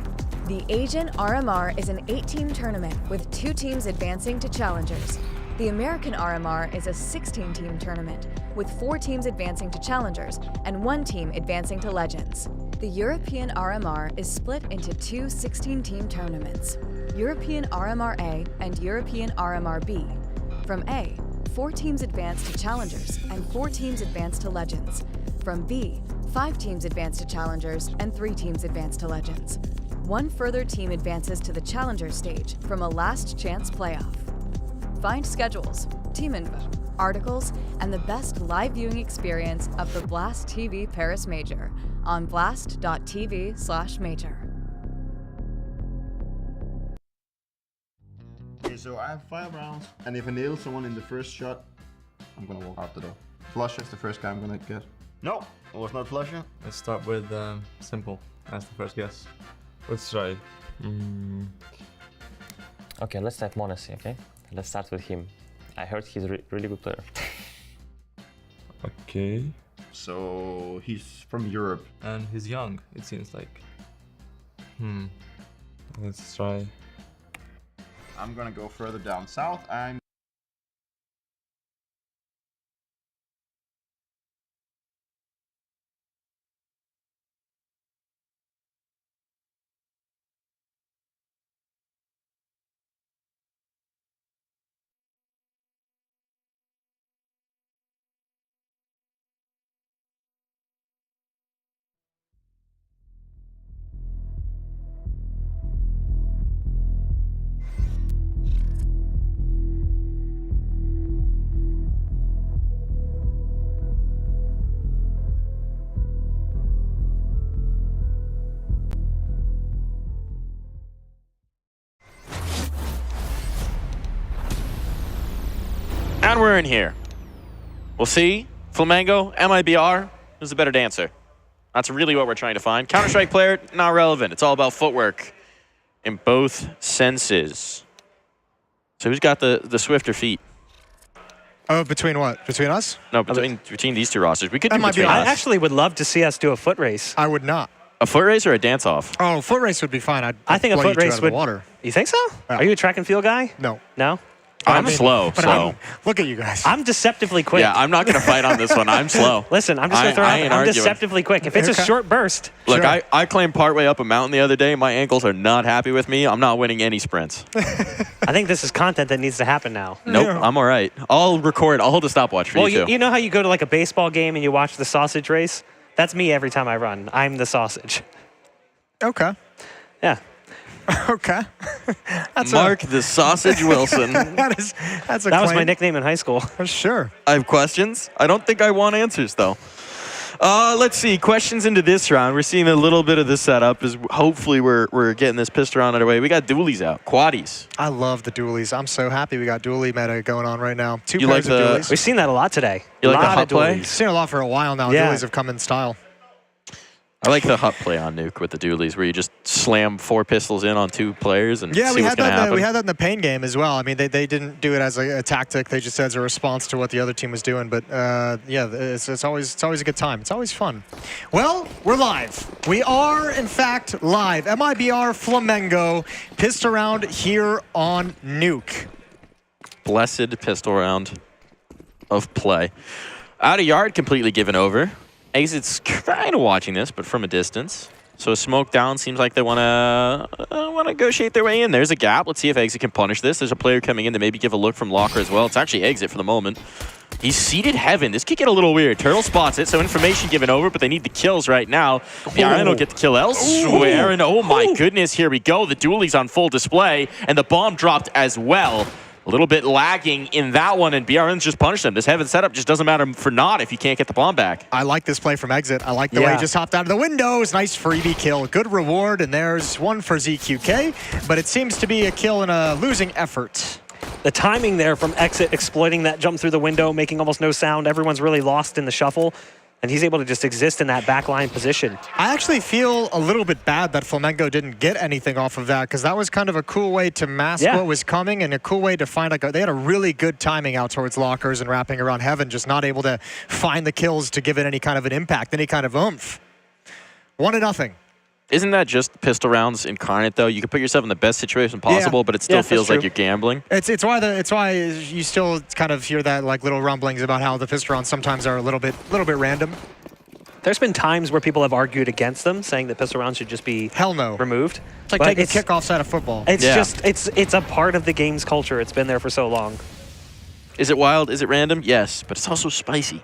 The Asian RMR is an 8-team tournament with 2 teams advancing to challengers. The American RMR is a 16-team tournament with 4 teams advancing to challengers and 1 team advancing to legends. The European RMR is split into 2 16-team tournaments, European RMR A and European RMR B. From A, 4 teams advance to challengers and 4 teams advance to legends. From B, 5 teams advance to challengers and 3 teams advance to legends. 1 further team advances to the challenger stage from a last chance playoff. Find schedules, team info, articles, and the best live viewing experience of the Blast TV Paris Major on blast.tv/major. Okay, so I have 5 rounds, and if I nail someone in the first shot, I'm gonna walk out the door. Flusher is the first guy I'm gonna get. No, it was not Flusher. Let's start with Simple as the first guess. Let's try. Okay, let's type Monacy, okay? Let's start with him. I heard he's a really good player. Okay. So he's from Europe. And he's young, it seems like. Let's try. I'm gonna go further down south. And we're in here. We'll see. Flamengo, MIBR, who's the better dancer? That's really what we're trying to find. Counter-Strike player, not relevant. It's all about footwork in both senses. So who's got the swifter feet? Oh, between what? Between us? No, between these 2 rosters. We could do between I us. actually would love to see us do a foot race. I would not. A foot race or a dance-off? Oh, foot race would be fine. I think a foot race would. Water. You think so? Are you a track and field guy? No. No? I'm slow, so. Look at you guys. I'm deceptively quick. Yeah, I'm not going to fight on this one. I'm slow. Listen, I'm just going to throw out. I'm deceptively quick. If it's a short burst. Look, I climbed partway up a mountain the other day. My ankles are not happy with me. I'm not winning any sprints. I think this is content that needs to happen now. Nope, I'm all right. I'll record. I'll hold a stopwatch for you, too. You know how you go to like a baseball game and you watch the sausage race? That's me every time I run. I'm the sausage. Okay. Yeah. Okay. Mark the Sausage Wilson. That's a That was claim. my nickname in high school. Sure. I have questions. I don't think I want answers, though. Let's see. Questions into this round. We're seeing a little bit of the setup. As hopefully we're getting this pistol round underway. We got dualies out. Quaddies. I love the dualies. I'm so happy we got dualie meta going on right now. 2 You pairs like of the- dualies. We've seen that a lot today. You like the lot hot of play? dualies. We've seen a lot for a while now. Yeah. Dualies have come in style. I like the hut play on Nuke with the dualies, where you just slam 4 pistols in on 2 players and yeah, see what's going to happen. We had that in the pain game as well. I mean, they didn't do it as a tactic. They just as a response to what the other team was doing. But yeah, it's always a good time. It's always fun. Well, we're live. We are, in fact, live. MIBR Flamengo pissed around here on Nuke. Blessed pistol round of play. Out of yard, completely given over. Exit's kind of watching this, but from a distance. So a smoke down seems like they want to negotiate their way in. There's a gap. Let's see if Exit can punish this. There's a player coming in to maybe give a look from Locker as well. It's actually Exit for the moment. He's seeded Heaven. This could get a little weird. Turtle spots it, so information given over, but they need the kills right now. BRN will get the kill elsewhere, and oh my goodness, here we go. The dualies on full display, and the bomb dropped as well. A little bit lagging in that one, and BRN's just punished them. This Heaven setup just doesn't matter for naught if you can't get the bomb back. I like this play from Exit. I like the way he just hopped out of the windows. Nice freebie kill. Good reward, and there's one for ZQK, but it seems to be a kill in a losing effort. The timing there from Exit exploiting that jump through the window, making almost no sound. Everyone's really lost in the shuffle. And he's able to just exist in that backline position. I actually feel a little bit bad that Flamengo didn't get anything off of that, because that was kind of a cool way to mask what was coming and a cool way to find, they had a really good timing out towards Lockers and wrapping around Heaven, just not able to find the kills to give it any kind of an impact, any kind of oomph. 1-0. Isn't that just pistol rounds incarnate, though? You can put yourself in the best situation possible, but it still feels like you're gambling. It's why you still kind of hear that like little rumblings about how the pistol rounds sometimes are a little bit random. There's been times where people have argued against them, saying that pistol rounds should just be removed. It's like taking kickoffs out of football. It's just it's a part of the game's culture. It's been there for so long. Is it wild? Is it random? Yes, but it's also spicy.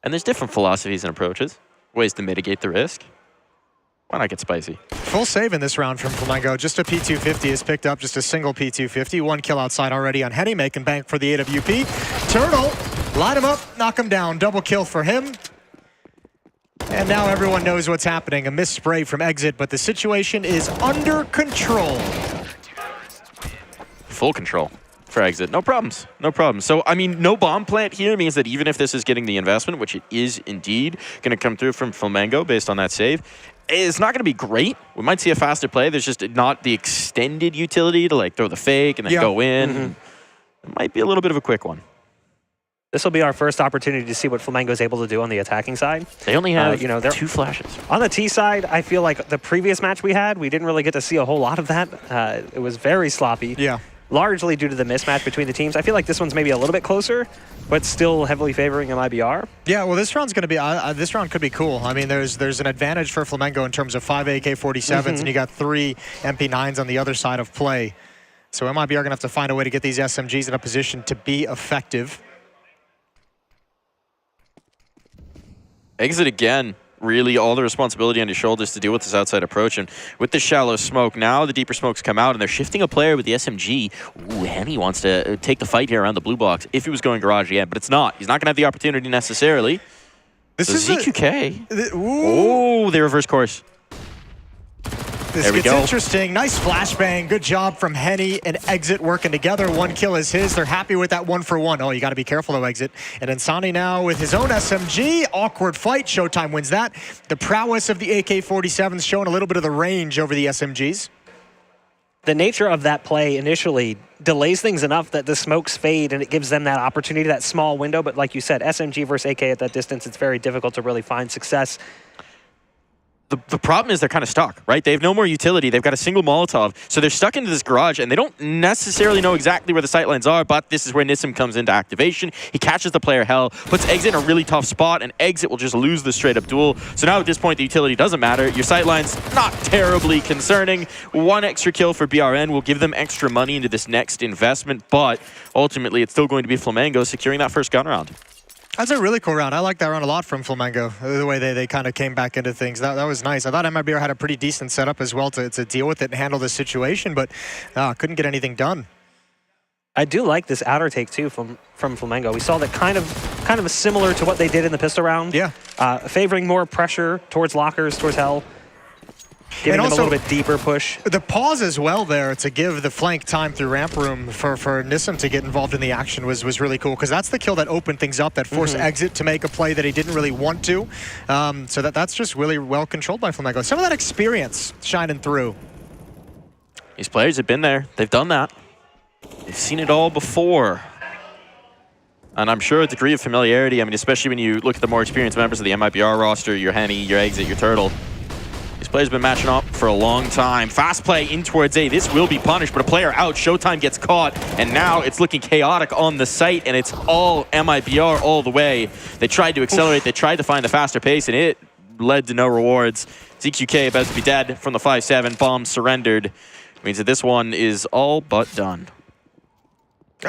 And there's different philosophies and approaches, ways to mitigate the risk. Why not get spicy? Full save in this round from Flamengo. Just a P250 is picked up, just a single P250. 1 kill outside already on Henny, making bank for the AWP. Turtle, light him up, knock him down. Double kill for him. And now everyone knows what's happening. A missed spray from Exit, but the situation is under control. Full control for Exit. No problems. No problems. So, I mean, no bomb plant here means that even if this is getting the investment, which it is indeed going to come through from Flamengo based on that save, it's not going to be great. We might see a faster play. There's just not the extended utility to like throw the fake and then go in. It might be a little bit of a quick one. This will be our first opportunity to see what Flamengo is able to do on the attacking side. They only have 2 flashes. On the T side, I feel like the previous match we had, we didn't really get to see a whole lot of that. It was very sloppy. Yeah. Largely due to the mismatch between the teams. I feel like this one's maybe a little bit closer, but still heavily favoring MIBR. Yeah, well, this round's going to be this round could be cool. I mean, there's an advantage for Flamengo in terms of 5 AK-47s, and you got 3 MP9s on the other side of play. So MIBR are going to have to find a way to get these SMGs in a position to be effective. Exit again. Really all the responsibility on his shoulders to deal with this outside approach. And with the shallow smoke, now the deeper smokes come out and they're shifting a player with the SMG. Ooh, Henny wants to take the fight here around the blue box if he was going garage again, but it's not. He's not going to have the opportunity necessarily. This is ZQK. Oh, they reverse course. This gets interesting. Nice flashbang. Good job from Henny and Exit working together. 1 kill is his. They're happy with that 1-for-1. Oh, you got to be careful though, Exit. And Insani now with his own SMG. Awkward fight. Showtime wins that. The prowess of the AK-47s showing a little bit of the range over the SMGs. The nature of that play initially delays things enough that the smokes fade and it gives them that opportunity, that small window. But like you said, SMG versus AK at that distance, it's very difficult to really find success. The problem is they're kind of stuck, right? They have no more utility. They've got a single Molotov, so they're stuck into this garage, and they don't necessarily know exactly where the sightlines are, but this is where Nissim comes into activation. He catches the player Hell, puts Exit in a really tough spot, and Exit will just lose the straight-up duel. So now at this point, the utility doesn't matter. Your sightlines, not terribly concerning. 1 extra kill for BRN will give them extra money into this next investment, but ultimately, it's still going to be Flamengo securing that first gun round. That's a really cool round. I like that round a lot from Flamengo, the way they kind of came back into things. That was nice. I thought MIBR had a pretty decent setup as well to deal with it and handle the situation, but couldn't get anything done. I do like this outer take too from Flamengo. We saw that kind of similar to what they did in the pistol round. Yeah. Favoring more pressure towards Lockers, towards Hell. Giving and them also, a little bit deeper push. The pause as well there to give the flank time through ramp room for Nissim to get involved in the action was really cool, because that's the kill that opened things up, that forced Exit to make a play that he didn't really want to. So that's just really well controlled by Flamengo. Some of that experience shining through. These players have been there. They've done that. They've seen it all before. And I'm sure a degree of familiarity, I mean, especially when you look at the more experienced members of the MIBR roster, your Henny, your Exit, your Turtle. These players have been matching up for a long time. Fast play in towards A. This will be punished, but a player out. Showtime gets caught, and now it's looking chaotic on the site, and it's all MIBR all the way. They tried to accelerate. They tried to find the faster pace, and it led to no rewards. ZQK about to be dead from the 5-7. Bomb surrendered. Means that this one is all but done.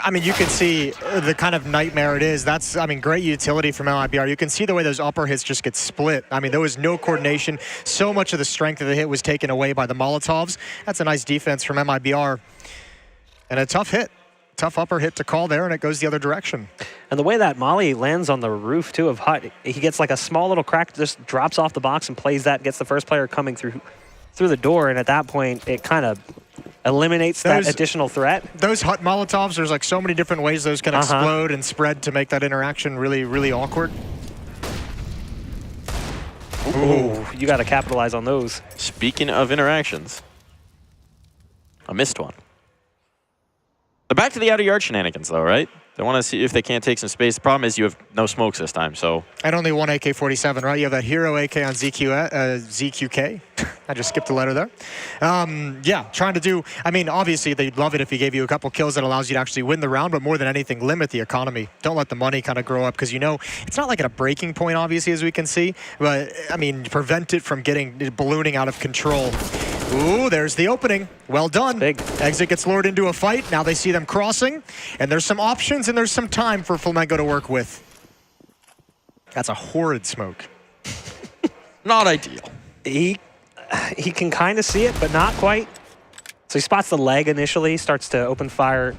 I mean, you can see the kind of nightmare it is. That's, I mean, great utility from MIBR. You can see the way those upper hits just get split. I mean, there was no coordination. So much of the strength of the hit was taken away by the Molotovs. That's a nice defense from MIBR. And a tough hit. Tough upper hit to call there, and it goes the other direction. And the way that Molly lands on the roof, too, of Hut, he gets like a small little crack, just drops off the box and plays that, gets the first player coming through the door, and at that point, it kind of eliminates that additional threat. Those Hut Molotovs, there's like so many different ways those can explode and spread to make that interaction really, really awkward. Ooh, you got to capitalize on those. Speaking of interactions, I missed one. They're back to the outer yard shenanigans, though, right? They want to see if they can't take some space. The problem is you have no smokes this time, so... And only one AK-47, right? You have that hero AK on ZQK. I just skipped a letter there. Yeah, trying to do... I mean, obviously, they'd love it if he gave you a couple kills that allows you to actually win the round, but more than anything, limit the economy. Don't let the money kind of grow up, because you know, it's not like at a breaking point, obviously, as we can see, but, I mean, prevent it from ballooning out of control. Ooh, there's the opening. Well done. Big. Exit gets lured into a fight. Now they see them crossing, and there's some options and there's some time for Flamengo to work with. That's a horrid smoke. Not ideal. He can kind of see it, but not quite. So he spots the leg initially, starts to open fire.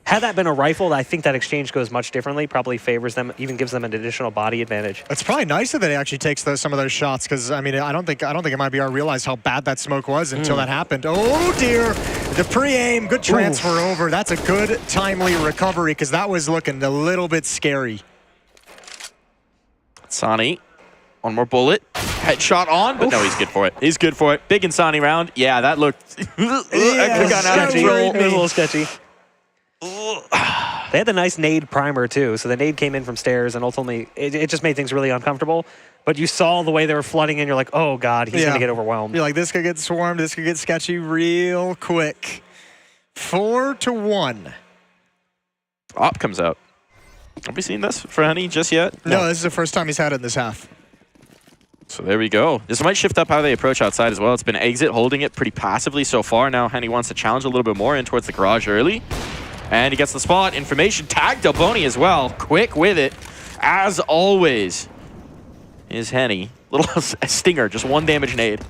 Had that been a rifle, I think that exchange goes much differently. Probably favors them, even gives them an additional body advantage. It's probably nice that he actually takes some of those shots, because I mean, I don't think MIBR realized how bad that smoke was until that happened. Oh dear, the pre-aim, good transfer over. That's a good timely recovery, because that was looking a little bit scary. Sani, one more bullet. Headshot on, but no, he's good for it. He's good for it. Big Insani round. Yeah, that looked that could have gone out of control. It was a little sketchy. They had the nice nade primer too, so the nade came in from stairs, and ultimately it just made things really uncomfortable. But you saw the way they were flooding in, you're like, oh god, he's gonna get overwhelmed. You're like, this could get swarmed, this could get sketchy real quick. 4-1. Op comes out. Have we seen this for Henny just yet? No, this is the first time he's had it in this half. So there we go. This might shift up how they approach outside as well. It's been Exit holding it pretty passively so far. Now Henny wants to challenge a little bit more in towards the garage early. And he gets the spot. Information tagged Delboni as well. Quick with it, as always, is Henny. Little stinger, just one damage nade.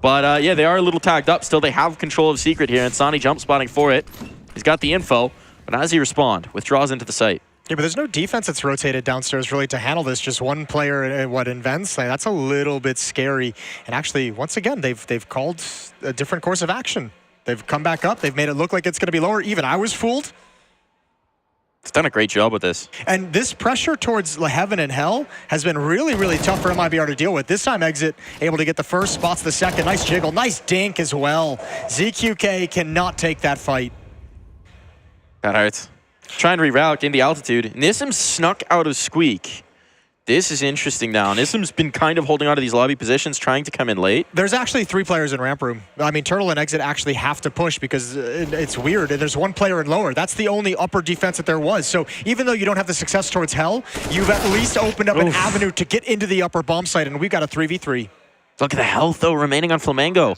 But yeah, they are a little tagged up. Still, they have control of Secret here, and Sani jump spotting for it. He's got the info, but how does he respond? Withdraws into the site. Yeah, but there's no defense that's rotated downstairs really to handle this. Just one player, invents. Like, that's a little bit scary. And actually, once again, they've called a different course of action. They've come back up. They've made it look like it's going to be lower. Even I was fooled. It's done a great job with this. And this pressure towards heaven and hell has been really, really tough for MIBR to deal with. This time, Exit able to get the first, spots the second. Nice jiggle, nice dink as well. ZQK cannot take that fight. That hurts. Try and reroute in the altitude. Nissim snuck out of Squeak. This is interesting now. Nissim's been kind of holding on to these lobby positions, trying to come in late. There's actually 3 players in ramp room. I mean, Turtle and Exit actually have to push because it's weird. And there's 1 player in lower. That's the only upper defense that there was. So even though you don't have the success towards hell, you've at least opened up an avenue to get into the upper bomb site, and we've got a 3v3. Look at the health, though, remaining on Flamengo.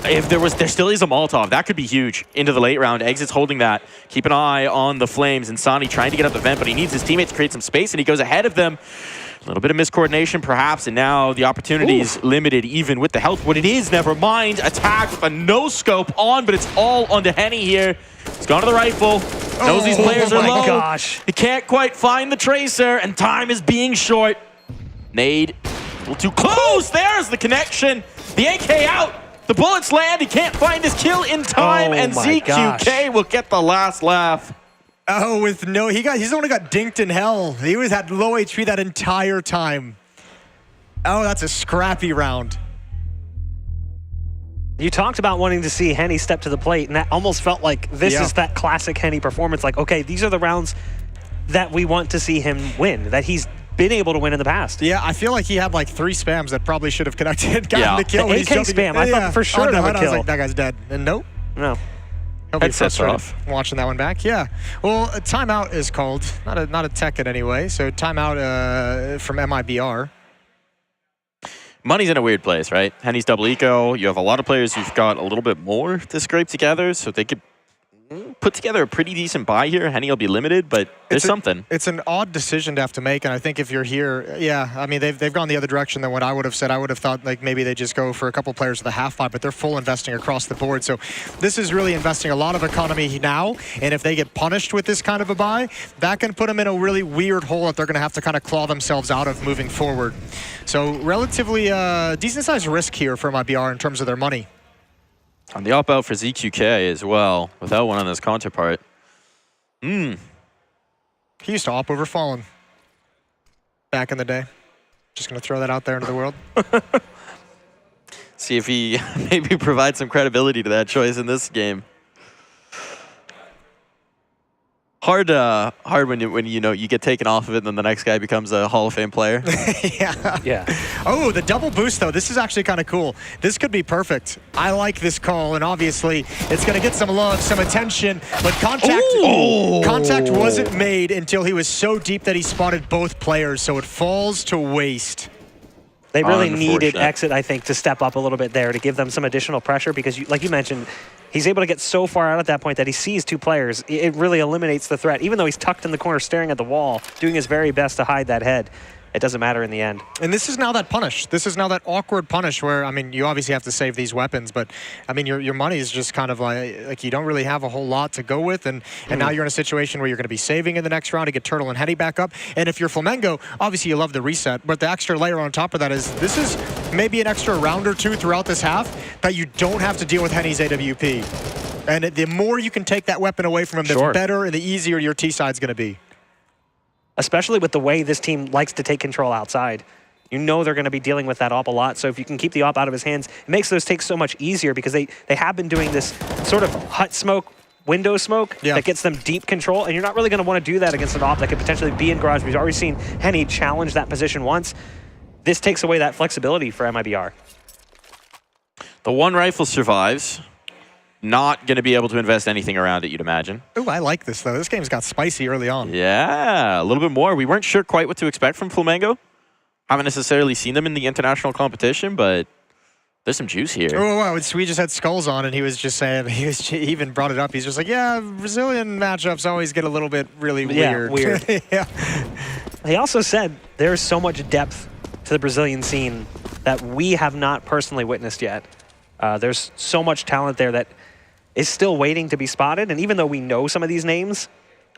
If there still is a Molotov, that could be huge into the late round. Exit's holding that. Keep an eye on the flames. And Sani trying to get up the vent, but he needs his teammates to create some space, and he goes ahead of them. A little bit of miscoordination, perhaps, and now the opportunity is limited even with the health. What it is, never mind. Attack with a no-scope on, but it's all onto Henny here. He's gone to the rifle. Knows these players are low. Gosh. He can't quite find the tracer, and time is being short. Nade, a little too close. There's the connection. The AK out. The bullets land. He can't find his kill in time, and ZQK will get the last laugh. Oh, he's only got dinked in hell. He had low HP that entire time. Oh, that's a scrappy round. You talked about wanting to see Henny step to the plate, and that almost felt like this is that classic Henny performance. Like, okay, these are the rounds that we want to see him win, that he's been able to win in the past. Yeah, I feel like he had like 3 spams that probably should have connected, gotten the kill. The AK spam, I thought for sure that would kill. I was like, that guy's dead. And nope. No. He'll be frustrated watching that one back. Yeah. Well, a timeout is called. Not a tech it anyway. So timeout from MIBR. Money's in a weird place, right? Henny's double eco. You have a lot of players who've got a little bit more to scrape together, so they could put together a pretty decent buy here. Henny will be limited, but there's something. It's an odd decision to have to make, and I think if you're here, yeah, I mean, they've gone the other direction than what I would have said. I would have thought like maybe they just go for a couple players with a half buy, but they're full investing across the board. So this is really investing a lot of economy now, and if they get punished with this kind of a buy, that can put them in a really weird hole that they're going to have to kind of claw themselves out of moving forward. So relatively decent-sized risk here for MIBR in terms of their money. On the up out for ZQK as well, without one on this counterpart. He used to op over Fallen back in the day. Just going to throw that out there into the world. See if he maybe provides some credibility to that choice in this game. Hard when you know you get taken off of it and then the next guy becomes a Hall of Fame player. Yeah. Oh, the double boost though. This is actually kind of cool. This could be perfect. I like this call, and obviously it's going to get some love, some attention, but contact wasn't made until he was so deep that he spotted both players, so it falls to waste. They really needed Exit, I think, to step up a little bit there to give them some additional pressure because, like you mentioned, he's able to get so far out at that point that he sees 2 players. It really eliminates the threat. Even though he's tucked in the corner staring at the wall, doing his very best to hide that head, it doesn't matter in the end. And this is now that punish. This is now that awkward punish where, I mean, you obviously have to save these weapons, but, I mean, your money is just kind of like you don't really have a whole lot to go with, and now you're in a situation where you're going to be saving in the next round to get Turtle and Henny back up. And if you're Flamengo, obviously you love the reset, but the extra layer on top of that is this is maybe an extra round or 2 throughout this half that you don't have to deal with Henny's AWP. And the more you can take that weapon away from him, the better and the easier your T-side's going to be. Especially with the way this team likes to take control outside. You know they're going to be dealing with that op a lot, so if you can keep the op out of his hands, it makes those takes so much easier because they have been doing this sort of hut smoke, window smoke that gets them deep control, and you're not really going to want to do that against an op that could potentially be in garage. We've already seen Henny challenge that position once. This takes away that flexibility for MIBR. The one rifle survives. Not going to be able to invest anything around it, you'd imagine. Ooh, I like this, though. This game's got spicy early on. Yeah, a little bit more. We weren't sure quite what to expect from Flamengo. Haven't necessarily seen them in the international competition, but there's some juice here. Oh, wow. We just had Skulls on, and he was just saying, he even brought it up. He's just like, yeah, Brazilian matchups always get a little bit really weird. Yeah. He also said there's so much depth to the Brazilian scene that we have not personally witnessed yet. There's so much talent there that is still waiting to be spotted, and even though we know some of these names,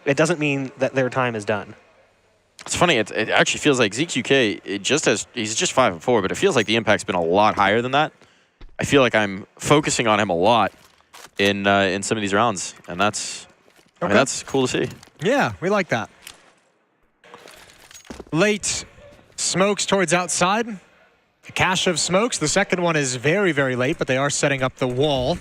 it doesn't mean that their time is done. It's funny, it actually feels like ZQK, he's just 5-4, but it feels like the impact's been a lot higher than that. I feel like I'm focusing on him a lot in some of these rounds, and that's I mean, that's cool to see. Yeah, we like that. Late smokes towards outside. A cache of smokes. The second one is very, very late, but they are setting up the wall.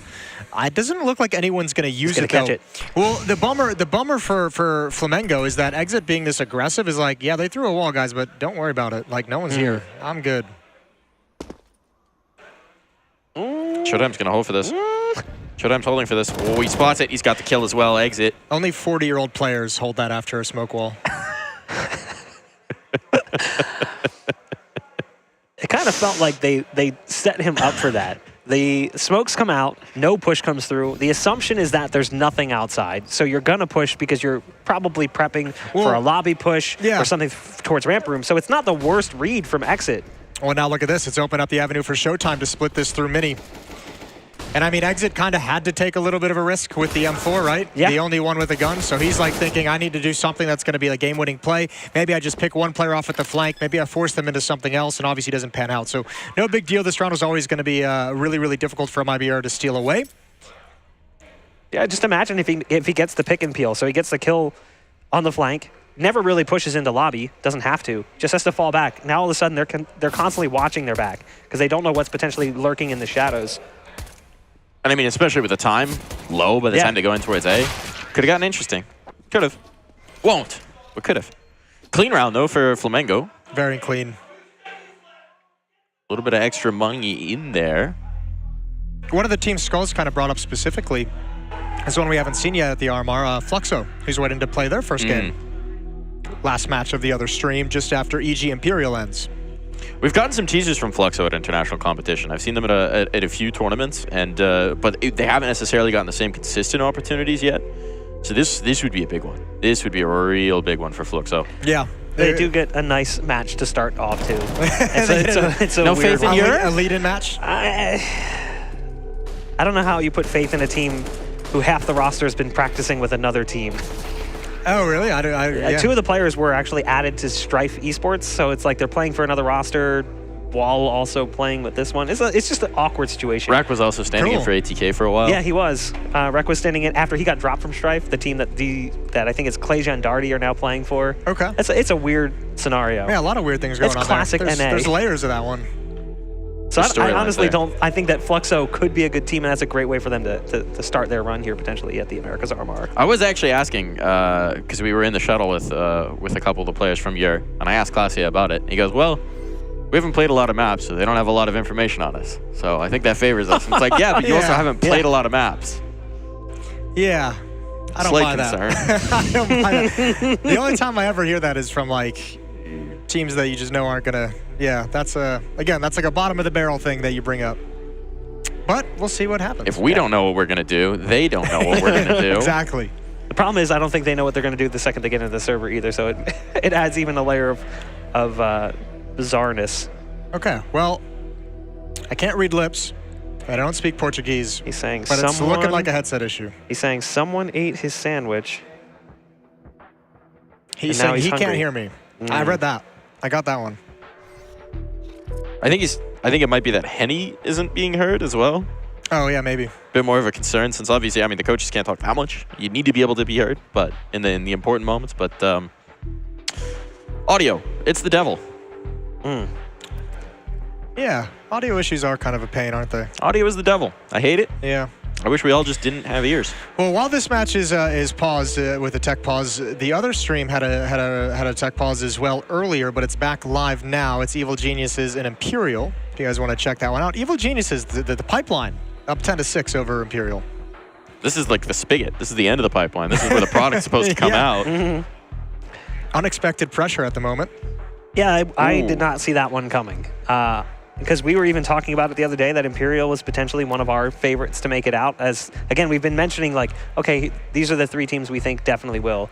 It doesn't look like anyone's going to use it, though. Well, the bummer for Flamengo is that Exit being this aggressive is like, yeah, they threw a wall, guys, but don't worry about it. Like, no one's here. I'm good. Showtime's going to hold for this. Showtime's holding for this. Oh, he spots it. He's got the kill as well. Exit. Only 40-year-old players hold that after a smoke wall. It kind of felt like they set him up for that. The smokes come out, no push comes through. The assumption is that there's nothing outside, so you're going to push because you're probably prepping for a lobby push or something towards ramp room, so it's not the worst read from Exit. Well, now look at this. It's opened up the avenue for Showtime to split this through Mini. And I mean, Exit kind of had to take a little bit of a risk with the M4, right? Yeah. The only one with a gun. So he's like thinking, I need to do something that's going to be a game-winning play. Maybe I just pick one player off at the flank. Maybe I force them into something else, and obviously doesn't pan out. So no big deal. This round was always going to be really, really difficult for MIBR to steal away. Yeah, just imagine if he gets the pick and peel. So he gets the kill on the flank, never really pushes into lobby, doesn't have to, just has to fall back. Now all of a sudden they're constantly watching their back because they don't know what's potentially lurking in the shadows. And I mean, especially with the time low by the time they go in towards A, could have gotten interesting. Could have. Won't, but could have. Clean round, though, for Flamengo. Very clean. A little bit of extra money in there. One of the team's skulls kind of brought up specifically is one we haven't seen yet at the RMR, Fluxo, who's waiting to play their first game. Last match of the other stream, just after EG Imperial ends. We've gotten some teasers from Fluxo at international competition. I've seen them at a few tournaments, and but they haven't necessarily gotten the same consistent opportunities yet. So this would be a big one. This would be a real big one for Fluxo. Yeah. They do get a nice match to start off, too. It's a no weird faith in your a lead-in match? I don't know how you put faith in a team who half the roster has been practicing with another team. Oh, really? Yeah. Two of the players were actually added to Strife Esports, so it's like they're playing for another roster while also playing with this one. It's just an awkward situation. Rek was also standing in for ATK for a while. Yeah, he was. Rek was standing in after he got dropped from Strife, the team that I think it's Clay Jandardi are now playing for. Okay. It's a weird scenario. Yeah, a lot of weird things going on classic there. NA. There's layers of that one. So I honestly don't. I think that Fluxo could be a good team, and that's a great way for them to start their run here potentially at the Americas RMR. I was actually asking because we were in the shuttle with a couple of the players from Yer, and I asked Clausia about it. He goes, "Well, we haven't played a lot of maps, so they don't have a lot of information on us. So I think that favors us." And it's like, yeah, but you also haven't played a lot of maps. Yeah, I don't buy that. I don't buy that. The only time I ever hear that is from like teams that you just know aren't gonna. Yeah, that's again, that's like a bottom of the barrel thing that you bring up. But we'll see what happens. If we don't know what we're gonna do, they don't know what we're gonna do. Exactly. The problem is I don't think they know what they're gonna do the second they get into the server either. So it adds even a layer of bizarreness. Okay, well, I can't read lips. I don't speak Portuguese. He's saying but it's looking like a headset issue. He's saying someone ate his sandwich. He's saying he can't hear me. I read that. I got that one. I think it might be that Henny isn't being heard as well. Oh yeah, maybe. Bit more of a concern since obviously, I mean, the coaches can't talk that much. You need to be able to be heard, but in the important moments. But audio, it's the devil. Yeah, audio issues are kind of a pain, aren't they? Audio is the devil. I hate it. Yeah. I wish we all just didn't have ears. Well, while this match is paused with a tech pause, the other stream had a tech pause as well earlier, but it's back live now. It's Evil Geniuses and Imperial. If you guys want to check that one out, Evil Geniuses, the pipeline, up 10-6 over Imperial. This is like the spigot. This is the end of the pipeline. This is where the product's supposed to come out. Unexpected pressure at the moment. Yeah, I did not see that one coming. Because we were even talking about it the other day that Imperial was potentially one of our favorites to make it out. As again, we've been mentioning like, okay, these are the three teams we think definitely will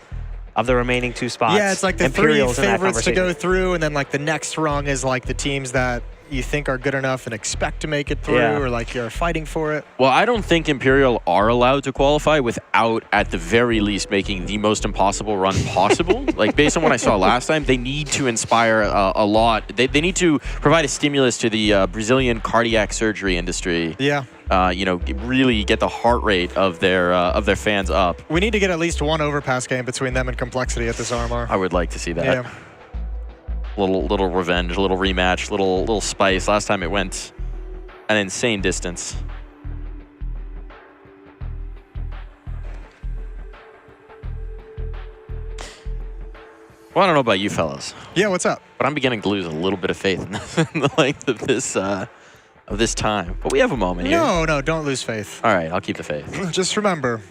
of the remaining two spots. Yeah, it's like the Imperial's three favorites to go through, and then like the next rung is like the teams that you think are good enough and expect to make it through, or like you're fighting for it. Well, I don't think Imperial are allowed to qualify without, at the very least, making the most impossible run possible. Like, based on what I saw last time, they need to inspire a lot. They need to provide a stimulus to the Brazilian cardiac surgery industry. Yeah. You know, really get the heart rate of their fans up. We need to get at least one overpass game between them and Complexity at this RMR. I would like to see that. Yeah. Little revenge, a little rematch, little spice. Last time it went an insane distance. Well, I don't know about you fellas. Yeah, what's up? But I'm beginning to lose a little bit of faith in the length of this time. But we have a moment here. No, don't lose faith. All right, I'll keep the faith. Just remember.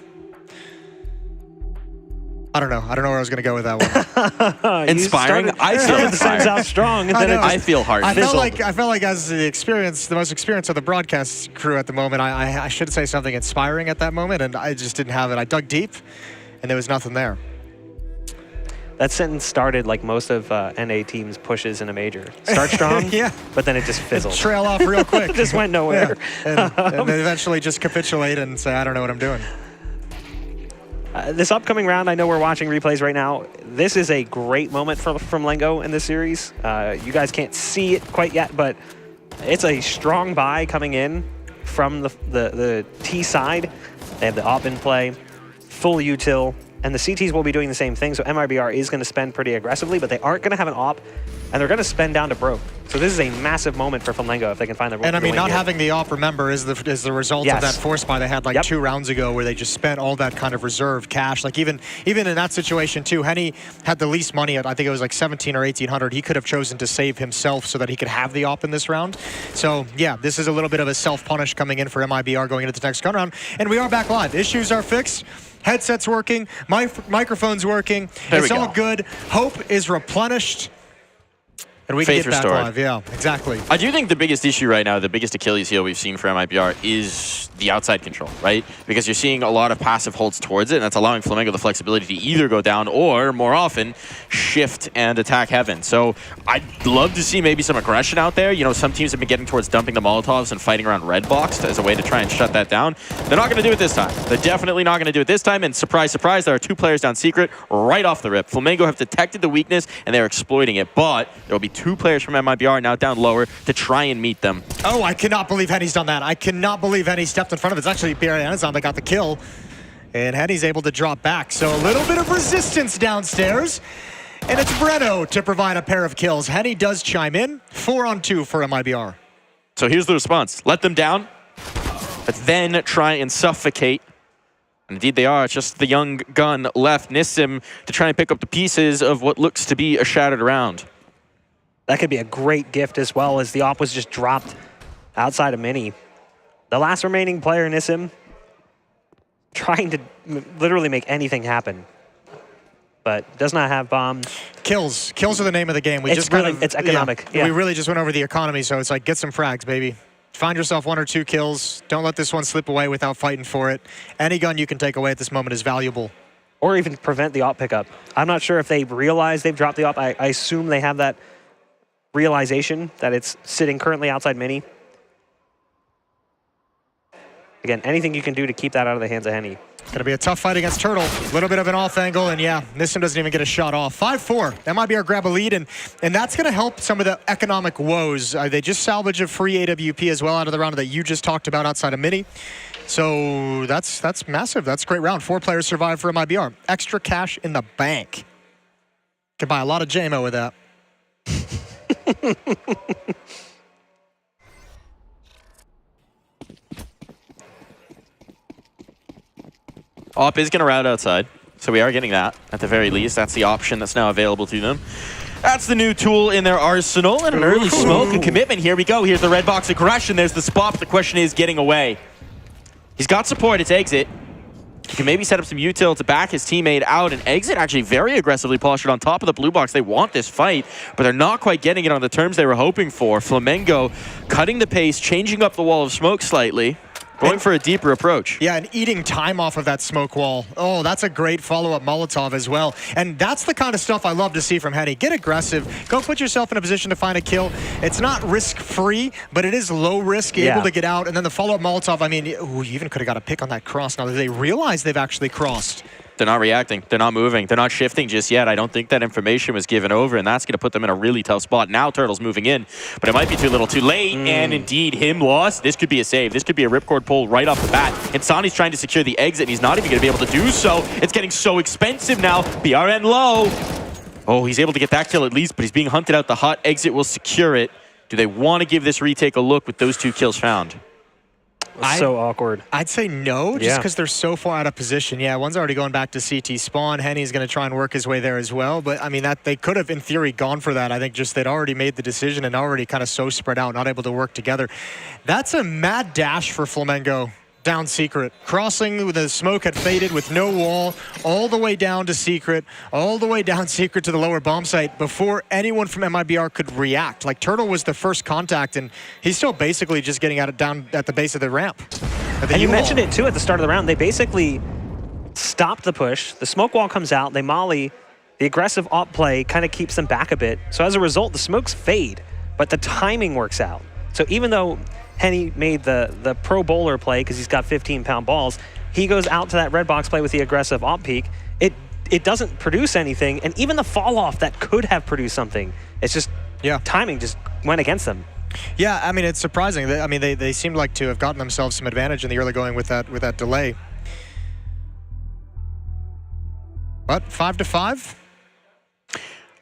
I don't know where I was going to go with that one. Inspiring? I feel inspired. out strong. And then I feel hard. I felt like as the most experienced of the broadcast crew at the moment, I should say something inspiring at that moment, and I just didn't have it. I dug deep, and there was nothing there. That sentence started like most of NA teams' pushes in a major. Start strong, yeah, but then it just fizzled. Trail off real quick. Just went nowhere. Yeah. And then eventually just capitulate and say, I don't know what I'm doing. This upcoming round, I know we're watching replays right now. This is a great moment from Lengo in this series. You guys can't see it quite yet, but it's a strong buy coming in from the T side. They have the op in play, full util, and the CTs will be doing the same thing. So MIBR is going to spend pretty aggressively, but they aren't going to have an op, and they're going to spend down to broke. So this is a massive moment for Flamengo if they can find the. And I mean, not having the op, remember, is the result of that force buy they had like 2 rounds ago, where they just spent all that kind of reserve cash. Like even in that situation too, Henny had the least money at, I think it was like 17 or 1800. He could have chosen to save himself so that he could have the op in this round. So yeah, this is a little bit of a self-punish coming in for MIBR going into the next gun round. And we are back live. Issues are fixed. Headset's working, microphone's working, it's all good. Hope is replenished, and we can get back live. Yeah, exactly. I do think the biggest issue right now, the biggest Achilles heel we've seen for MIBR is the outside control, right? Because you're seeing a lot of passive holds towards it, and that's allowing Flamengo the flexibility to either go down or, more often, shift and attack heaven. So I'd love to see maybe some aggression out there. You know, some teams have been getting towards dumping the Molotovs and fighting around red box as a way to try and shut that down. They're not going to do it this time. They're definitely not going to do it this time, and surprise, surprise, there are 2 players down secret right off the rip. Flamengo have detected the weakness, and they're exploiting it, but there will be 2 players from MIBR now down lower to try and meet them. Oh, I cannot believe Henny's done that. I cannot believe Henny stepped in front of it. It's actually Imperial Esports that got the kill, and Henny's able to drop back. So a little bit of resistance downstairs, and it's Breno to provide a pair of kills. Henny does chime in. 4-on-2 for MIBR. So here's the response. Let them down, but then try and suffocate. And indeed they are. It's just the young gun left, Nissim, to try and pick up the pieces of what looks to be a shattered round. That could be a great gift as well, as the op was just dropped outside of Mini. The last remaining player, Nissim, trying to literally make anything happen, but does not have bomb. Kills are the name of the game. It's economic. Yeah. We really just went over the economy, so it's like, get some frags, baby. Find yourself 1 or 2 kills. Don't let this one slip away without fighting for it. Any gun you can take away at this moment is valuable. Or even prevent the op pickup. I'm not sure if they realize they've dropped the op. I assume they have that realization that it's sitting currently outside Mini. Again, anything you can do to keep that out of the hands of Henny. It's going to be a tough fight against Turtle. A little bit of an off angle, and yeah, Nissim doesn't even get a shot off. 5-4. MIBR grab a lead, and that's going to help some of the economic woes. They just salvage a free AWP as well out of the round that you just talked about outside of Mini. So that's massive. That's a great round. 4 players survive for MIBR. Extra cash in the bank. Could buy a lot of JMO with that. Op is going to route outside, so we are getting that at the very least. That's the option that's now available to them. That's the new tool in their arsenal, and an early smoke and commitment. Here we go. Here's the red box aggression. There's the spot, but the question is getting away. He's got support. It's exit. He can maybe set up some util to back his teammate out, and exit actually very aggressively postured on top of the blue box. They want this fight, but they're not quite getting it on the terms they were hoping for. Flamengo cutting the pace, changing up the wall of smoke slightly. Going for a deeper approach. Yeah, and eating time off of that smoke wall. Oh, that's a great follow-up Molotov as well. And that's the kind of stuff I love to see from Henny. Get aggressive. Go put yourself in a position to find a kill. It's not risk-free, but it is low risk, able to get out. And then the follow-up Molotov, I mean, ooh, you even could have got a pick on that cross. Now that they realize they've actually crossed. They're not reacting. They're not moving. They're not shifting just yet. I don't think that information was given over, and that's going to put them in a really tough spot. Now Turtle's moving in, but it might be too little too late, and indeed, him lost. This could be a save. This could be a ripcord pull right off the bat. Insani's trying to secure the exit, and he's not even going to be able to do so. It's getting so expensive now. BRN low. Oh, he's able to get that kill at least, but he's being hunted out the hut. Exit will secure it. Do they want to give this retake a look with those 2 kills found? So awkward. I'd say no, just because they're so far out of position. Yeah, one's already going back to CT spawn. Henny's going to try and work his way there as well. But, I mean, that they could have, in theory, gone for that. I think just they'd already made the decision and already kind of so spread out, not able to work together. That's a mad dash for Flamengo. Down secret. Crossing with the smoke had faded with no wall, all the way down to secret, all the way down secret to the lower bomb site before anyone from MIBR could react. Like, Turtle was the first contact, and he's still basically just getting at it down at the base of the ramp. And you mentioned it too at the start of the round. They basically stopped the push. The smoke wall comes out. They molly The aggressive op play kind of keeps them back a bit. So as a result, the smokes fade, but the timing works out. So even though Henny made the pro bowler play because he's got 15-pound balls, he goes out to that red box play with the aggressive op peek. It doesn't produce anything, and even the fall off that could have produced something, it's just timing just went against them. Yeah, I mean, it's surprising. I mean, they seemed like to have gotten themselves some advantage in the early going with that delay. But 5-5.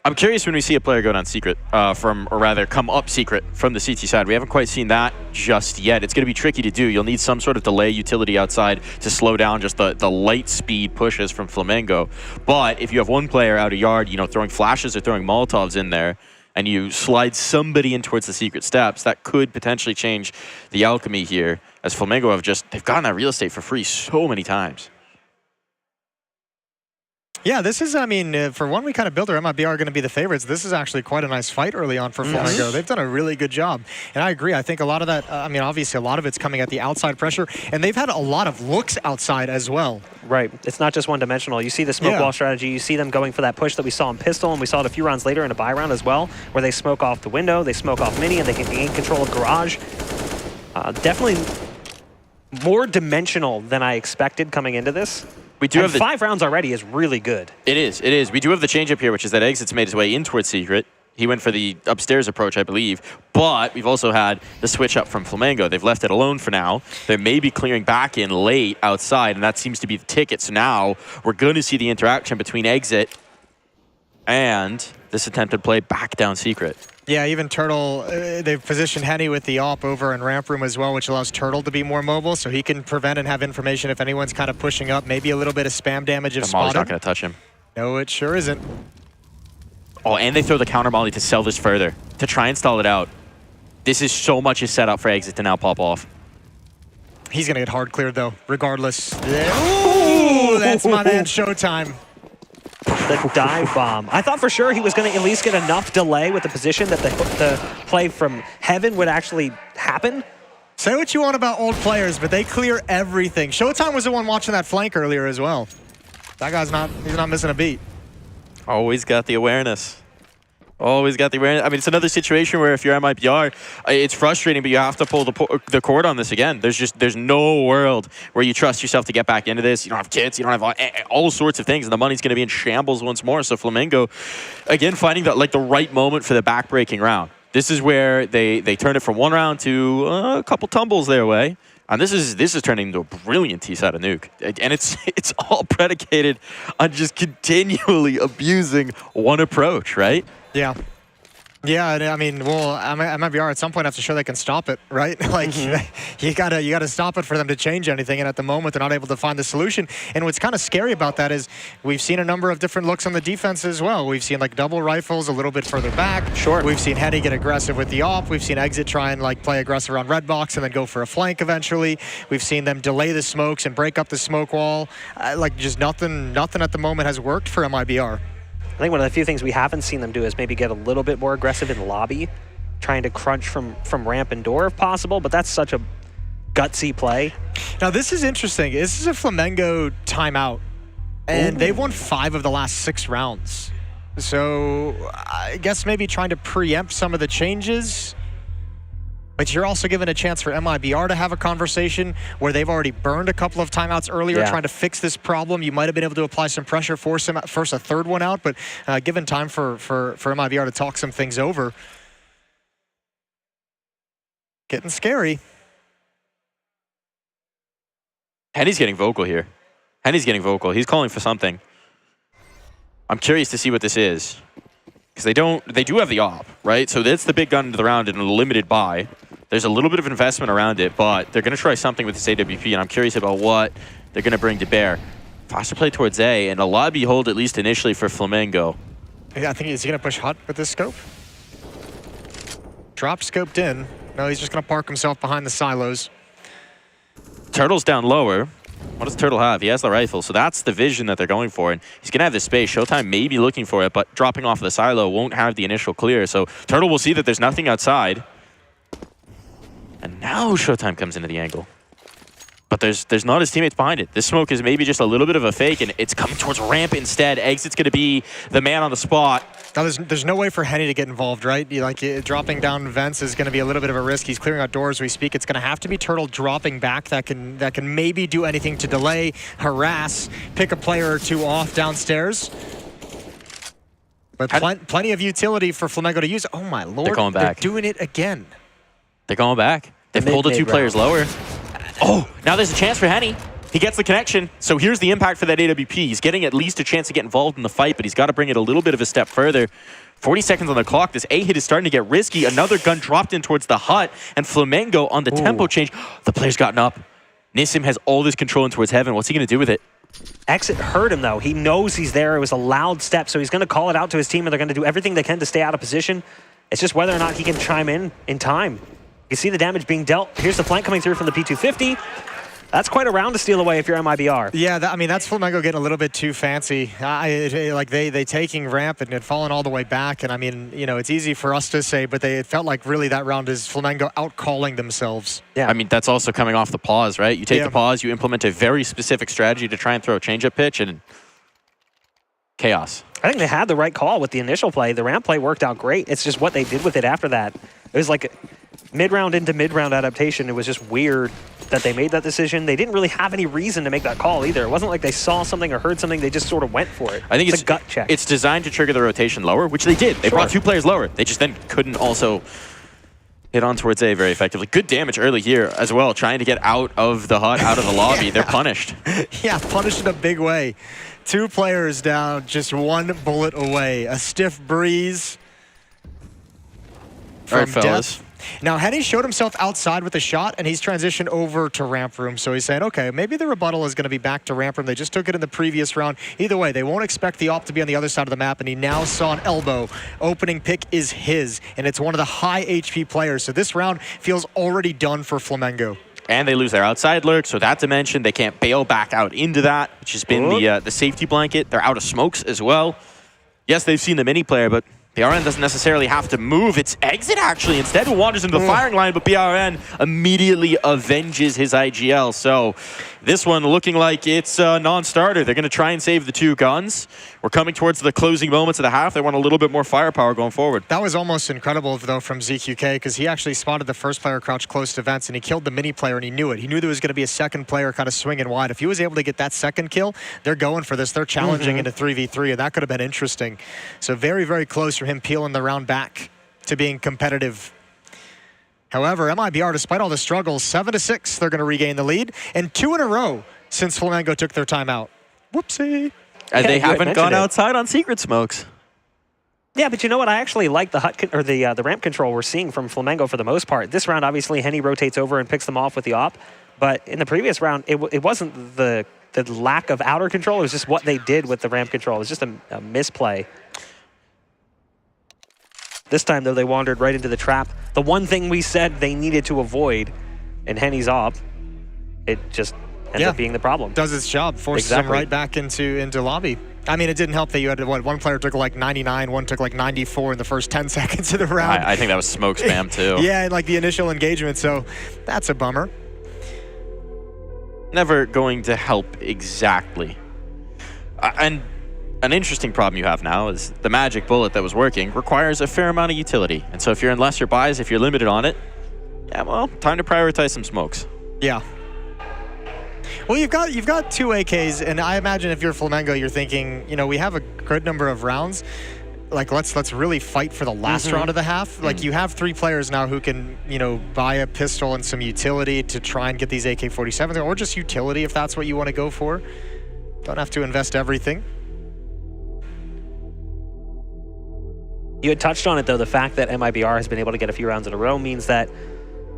I'm curious when we see a player go down secret or rather come up secret from the CT side. We haven't quite seen that just yet. It's going to be tricky to do. You'll need some sort of delay utility outside to slow down just the light speed pushes from Flamengo. But if you have one player out a yard, you know, throwing flashes or throwing Molotovs in there, and you slide somebody in towards the secret steps, that could potentially change the alchemy here, as Flamengo they've gotten that real estate for free so many times. Yeah, this is, I mean, for one we kind of built our MIBR are going to be the favorites. This is actually quite a nice fight early on for Flamengo. They've done a really good job. And I agree. I think a lot of that, I mean, obviously a lot of it's coming at the outside pressure. And they've had a lot of looks outside as well. Right. It's not just one-dimensional. You see the smoke wall strategy. You see them going for that push that we saw in Pistol, and we saw it a few rounds later in a buy round as well, where they smoke off the window, they smoke off Mini, and they can gain control of Garage. Definitely more dimensional than I expected coming into this. We do have 5 rounds already is really good. It is. It is. We do have the change up here, which is that Exit's made his way in towards Secret. He went for the upstairs approach, I believe. But we've also had the switch up from Flamengo. They've left it alone for now. They may be clearing back in late outside, and that seems to be the ticket. So now we're going to see the interaction between Exit and this attempted play back down Secret. Yeah, even Turtle, they've positioned Henny with the op over in ramp room as well, which allows Turtle to be more mobile, so he can prevent and have information if anyone's kind of pushing up. Maybe a little bit of spam damage if spotted. Not going to touch him. No, it sure isn't. Oh, and they throw the counter molly to sell this further, to try and stall it out. This is so much a setup for Exit to now pop off. He's going to get hard cleared, though, regardless. Ooh, that's my man Showtime. The dive bomb. I thought for sure he was going to at least get enough delay with the position that the play from Heaven would actually happen. Say what you want about old players, but they clear everything. Showtime was the one watching that flank earlier as well. That guy's he's not missing a beat. Always got the awareness. Always got the awareness. I mean, it's another situation where if you're MIBR, it's frustrating, but you have to pull the cord on this again. There's no world where you trust yourself to get back into this. You don't have kits. You don't have all sorts of things, and the money's going to be in shambles once more. So Flamengo, again, finding the right moment for the back-breaking round. This is where they turn it from one round to a couple tumbles their way. And this is turning into a brilliant T-side of nuke. And it's all predicated on just continually abusing one approach, right? Yeah. Yeah, I mean, well, MIBR at some point have to show they can stop it, right? Like, you gotta stop it for them to change anything, and at the moment, they're not able to find the solution. And what's kind of scary about that is we've seen a number of different looks on the defense as well. We've seen, like, double rifles a little bit further back. Sure. We've seen Henny get aggressive with the op. We've seen Exit try and, like, play aggressive on red box and then go for a flank eventually. We've seen them delay the smokes and break up the smoke wall. Like, just nothing at the moment has worked for MIBR. I think one of the few things we haven't seen them do is maybe get a little bit more aggressive in the lobby, trying to crunch from ramp and door if possible, but that's such a gutsy play. Now this is interesting. This is a Flamengo timeout, and they've won 5 of the last 6 rounds. So I guess maybe trying to preempt some of the changes, but you're also given a chance for MIBR to have a conversation where they've already burned a couple of timeouts earlier trying to fix this problem. You might have been able to apply some pressure, force a third one out, but given time for MIBR to talk some things over. Getting scary. Henny's getting vocal here. Henny's getting vocal. He's calling for something. I'm curious to see what this is. Because they do have the op, right? So that's the big gun into the round in a limited buy. There's a little bit of investment around it, but they're going to try something with this AWP, and I'm curious about what they're going to bring to bear. Faster play towards A, and a lobby hold at least initially for Flamengo. Yeah, I think he's going to push hot with this scope. Drop scoped in. No, he's just going to park himself behind the silos. Turtle's down lower. What does Turtle have? He has the rifle, so that's the vision that they're going for, and he's going to have the space. Showtime may be looking for it, but dropping off the silo won't have the initial clear, so Turtle will see that there's nothing outside. And now Showtime comes into the angle. But there's not his teammates behind it. This smoke is maybe just a little bit of a fake, and it's coming towards ramp instead. Exit's going to be the man on the spot. Now, there's no way for Henny to get involved, right? Dropping down vents is going to be a little bit of a risk. He's clearing out doors as we speak. It's going to have to be Turtle dropping back that can maybe do anything to delay, harass, pick a player or two off downstairs. But plenty of utility for Flamengo to use. Oh my lord, they're going back. They're doing it again. They're going back. They've pulled the two players lower. Oh, now there's a chance for Henny. He gets the connection. So here's the impact for that AWP. He's getting at least a chance to get involved in the fight, but he's got to bring it a little bit of a step further. 40 seconds on the clock. This A hit is starting to get risky. Another gun dropped in towards the hut, and Flamengo on the tempo change. The player's gotten up. Nissim has all this control in towards heaven. What's he going to do with it? Exit heard him, though. He knows he's there. It was a loud step, so he's going to call it out to his team, and they're going to do everything they can to stay out of position. It's just whether or not he can chime in time. You see the damage being dealt. Here's the flank coming through from the P250. That's quite a round to steal away if you're MIBR. Yeah, I mean, that's Flamengo getting a little bit too fancy. Like they taking ramp and falling all the way back. And I mean, you know, it's easy for us to say, but it felt like really that round is Flamengo out-calling themselves. Yeah. I mean, that's also coming off the pause, right? You take the pause, you implement a very specific strategy to try and throw a change-up pitch, and chaos. I think they had the right call with the initial play. The ramp play worked out great. It's just what they did with it after that. It was like mid-round into mid-round adaptation. It was just weird that they made that decision. They didn't really have any reason to make that call either. It wasn't like they saw something or heard something. They just sort of went for it. I think it's a gut check. It's designed to trigger the rotation lower, which they did. They brought two players lower. They just then couldn't also hit on towards A very effectively. Good damage early here as well, trying to get out of the hut, out of the lobby. They're punished. Yeah, punished in a big way. Two players down, just one bullet away. A stiff breeze from All right, fellas. death. Now, Henny showed himself outside with a shot, and he's transitioned over to ramp room. So he's saying, okay, maybe the rebuttal is going to be back to ramp room. They just took it in the previous round. Either way, they won't expect the op to be on the other side of the map, and he now saw an elbow. Opening pick is his, and it's one of the high HP players. So this round feels already done for Flamengo. And they lose their outside lurk, so that dimension, they can't bail back out into that, which has been the safety blanket. They're out of smokes as well. Yes, they've seen the mini player, but BRN doesn't necessarily have to move. It's Exit, actually, instead, who wanders into the firing line, but BRN immediately avenges his IGL. So this one looking like it's a non-starter. They're going to try and save the two guns. We're coming towards the closing moments of the half. They want a little bit more firepower going forward. That was almost incredible, though, from ZQK, because he actually spotted the first player crouch close to vents, and he killed the mini player, and he knew it. He knew there was going to be a second player kind of swinging wide. If he was able to get that second kill, they're going for this. They're challenging into 3v3, and that could have been interesting. So very, very close for him peeling the round back to being competitive. However, MIBR, despite all the struggles, 7-6, they're going to regain the lead, and 2 in a row since Flamengo took their timeout. Whoopsie. And they haven't gone outside on secret smokes. Yeah, but you know what? I actually like the hut or the ramp control we're seeing from Flamengo for the most part. This round, obviously, Henny rotates over and picks them off with the op. But in the previous round, it wasn't the lack of outer control. It was just what they did with the ramp control. It was just a misplay. This time, though, they wandered right into the trap. The one thing we said they needed to avoid in Henny's op, it just ends up being the problem. Does its job, forces them right back into lobby. I mean, it didn't help that you had, one player took like 99, one took like 94 in the first 10 seconds of the round. I think that was smoke spam, too. Yeah, and like the initial engagement, so that's a bummer. Never going to help exactly. And an interesting problem you have now is the magic bullet that was working requires a fair amount of utility. And so if you're in lesser buys, if you're limited on it, yeah, well, time to prioritize some smokes. Yeah. Well, you've got 2 AKs, and I imagine if you're Flamengo, you're thinking, you know, we have a good number of rounds. Like, let's really fight for the last round of the half. Like, you have 3 players now who can, you know, buy a pistol and some utility to try and get these AK-47s, or just utility if that's what you want to go for. Don't have to invest everything. You had touched on it, though. The fact that MIBR has been able to get a few rounds in a row means that,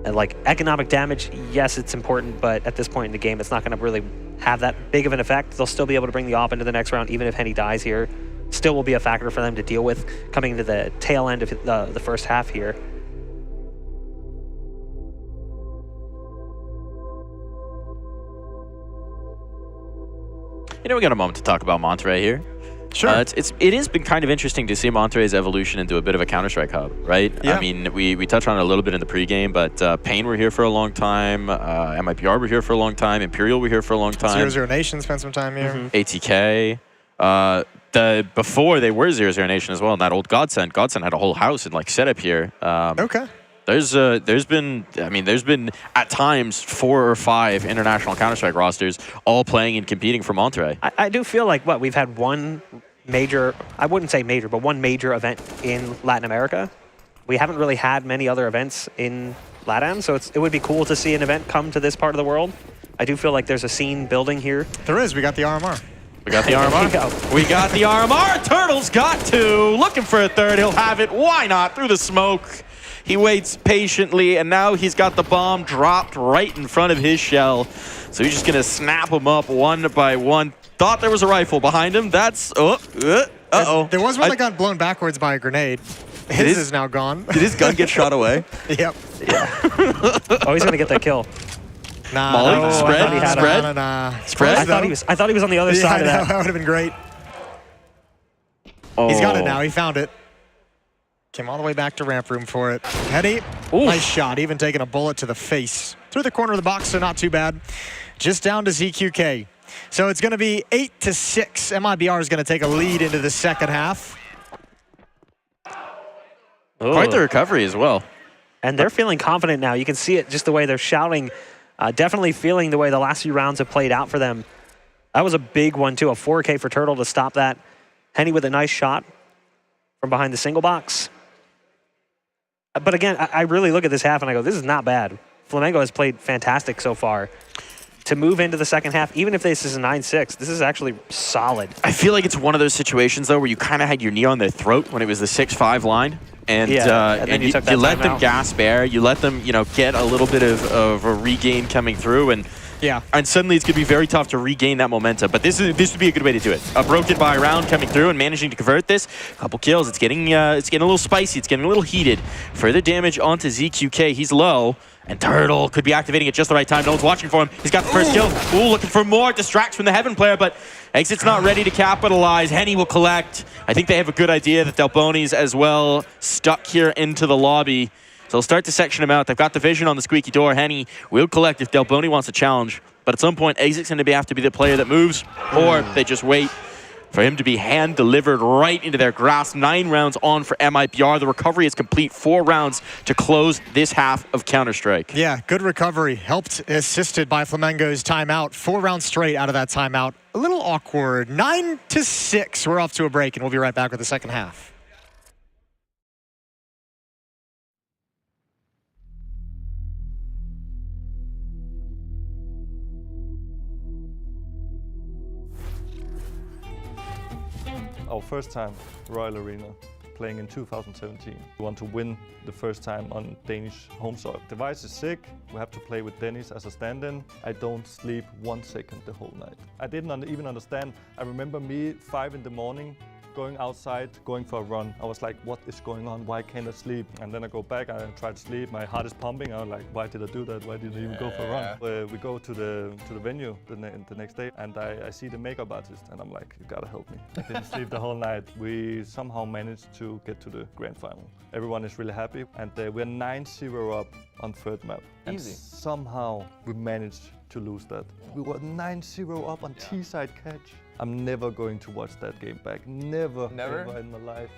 like, economic damage, yes, it's important, but at this point in the game, it's not going to really have that big of an effect. They'll still be able to bring the op into the next round, even if Henny dies here. Still will be a factor for them to deal with coming into the tail end of the first half here. You know, we got a moment to talk about Monterrey here. Sure. It has been kind of interesting to see Monterrey's evolution into a bit of a Counter-Strike hub, right? Yeah. I mean, we touched on it a little bit in the pregame, but Pain were here for a long time, MIBR were here for a long time, Imperial were here for a long time. 00 Nation spent some time here. ATK. Before they were 00 Nation as well, and that old Godsend had a whole house and like setup here. Okay. There's been at times 4 or 5 international Counter-Strike rosters all playing and competing for Monterrey. I do feel like we've had one major, I wouldn't say major, but one major event in Latin America. We haven't really had many other events in LATAM, so it would be cool to see an event come to this part of the world. I do feel like there's a scene building here. There is. We got the RMR. We got the RMR. We got the RMR. Turtle's got 2. Looking for a third. He'll have it. Why not? Through the smoke. He waits patiently, and now he's got the bomb dropped right in front of his shell. So he's just going to snap them up one by one. Thought there was a rifle behind him. That's... Uh-oh. There was one that got blown backwards by a grenade. His is now gone. Did his gun get shot away? Yep. Yeah. Oh, he's going to get that kill. Nah, Molly? no, Spread? Spread? Nah. Spread? I thought he was on the other side of that. That would have been great. Oh. He's got it now. He found it. Came all the way back to ramp room for it. Henny, nice shot. Even taking a bullet to the face. Through the corner of the box, so not too bad. Just down to ZQK. So it's going to be 8-6. MIBR is going to take a lead into the second half. Quite the recovery as well. And they're feeling confident now. You can see it just the way they're shouting. Definitely feeling the way the last few rounds have played out for them. That was a big one, too. A 4K for Turtle to stop that. Henny with a nice shot from behind the single box. But again, I really look at this half and I go, this is not bad. Flamengo has played fantastic so far. To move into the second half, even if this is a 9-6, this is actually solid. I feel like it's one of those situations, though, where you kind of had your knee on their throat when it was the 6-5 line. And, and then you let them gasp air. You let them, get a little bit of a regain coming through. And suddenly it's going to be very tough to regain that momentum. But this would be a good way to do it. A broken by round coming through and managing to convert this. A couple kills. It's getting a little spicy. It's getting a little heated. Further damage onto ZQK. He's low. And Turtle could be activating at just the right time. No one's watching for him. He's got the first kill. Ooh, looking for more. Distracts from the Heaven player, but Exit's not ready to capitalize. Henny will collect. I think they have a good idea that Delboni's as well stuck here into the lobby. So they'll start to section him out. They've got the vision on the squeaky door. Henny will collect if Delboni wants a challenge. But at some point, Exit's going to have to be the player that moves, or they just wait for him to be hand-delivered right into their grasp. 9 rounds on for MIBR. The recovery is complete. 4 rounds to close this half of Counter-Strike. Yeah, good recovery. Helped, assisted by Flamengo's timeout. 4 rounds straight out of that timeout. A little awkward. 9-6. We're off to a break, and we'll be right back with the second half. Our first time Royal Arena, playing in 2017. We want to win the first time on Danish home soil. Device is sick. We have to play with Dennis as a stand-in. I don't sleep 1 second the whole night. I didn't even understand. I remember me 5 in the morning, going outside, going for a run. I was like, what is going on? Why can't I sleep? And then I go back, I try to sleep. My heart is pumping. I was like, why did I do that? Why didn't I even go for a run? We go to the venue the next day, and I see the makeup artist, and I'm like, you gotta help me. I didn't sleep the whole night. We somehow managed to get to the grand final. Everyone is really happy, and we're 9-0 up on third map. Easy. And somehow we managed to lose that. We were 9-0 up on T-side catch. I'm never going to watch that game back. Never ever in my life.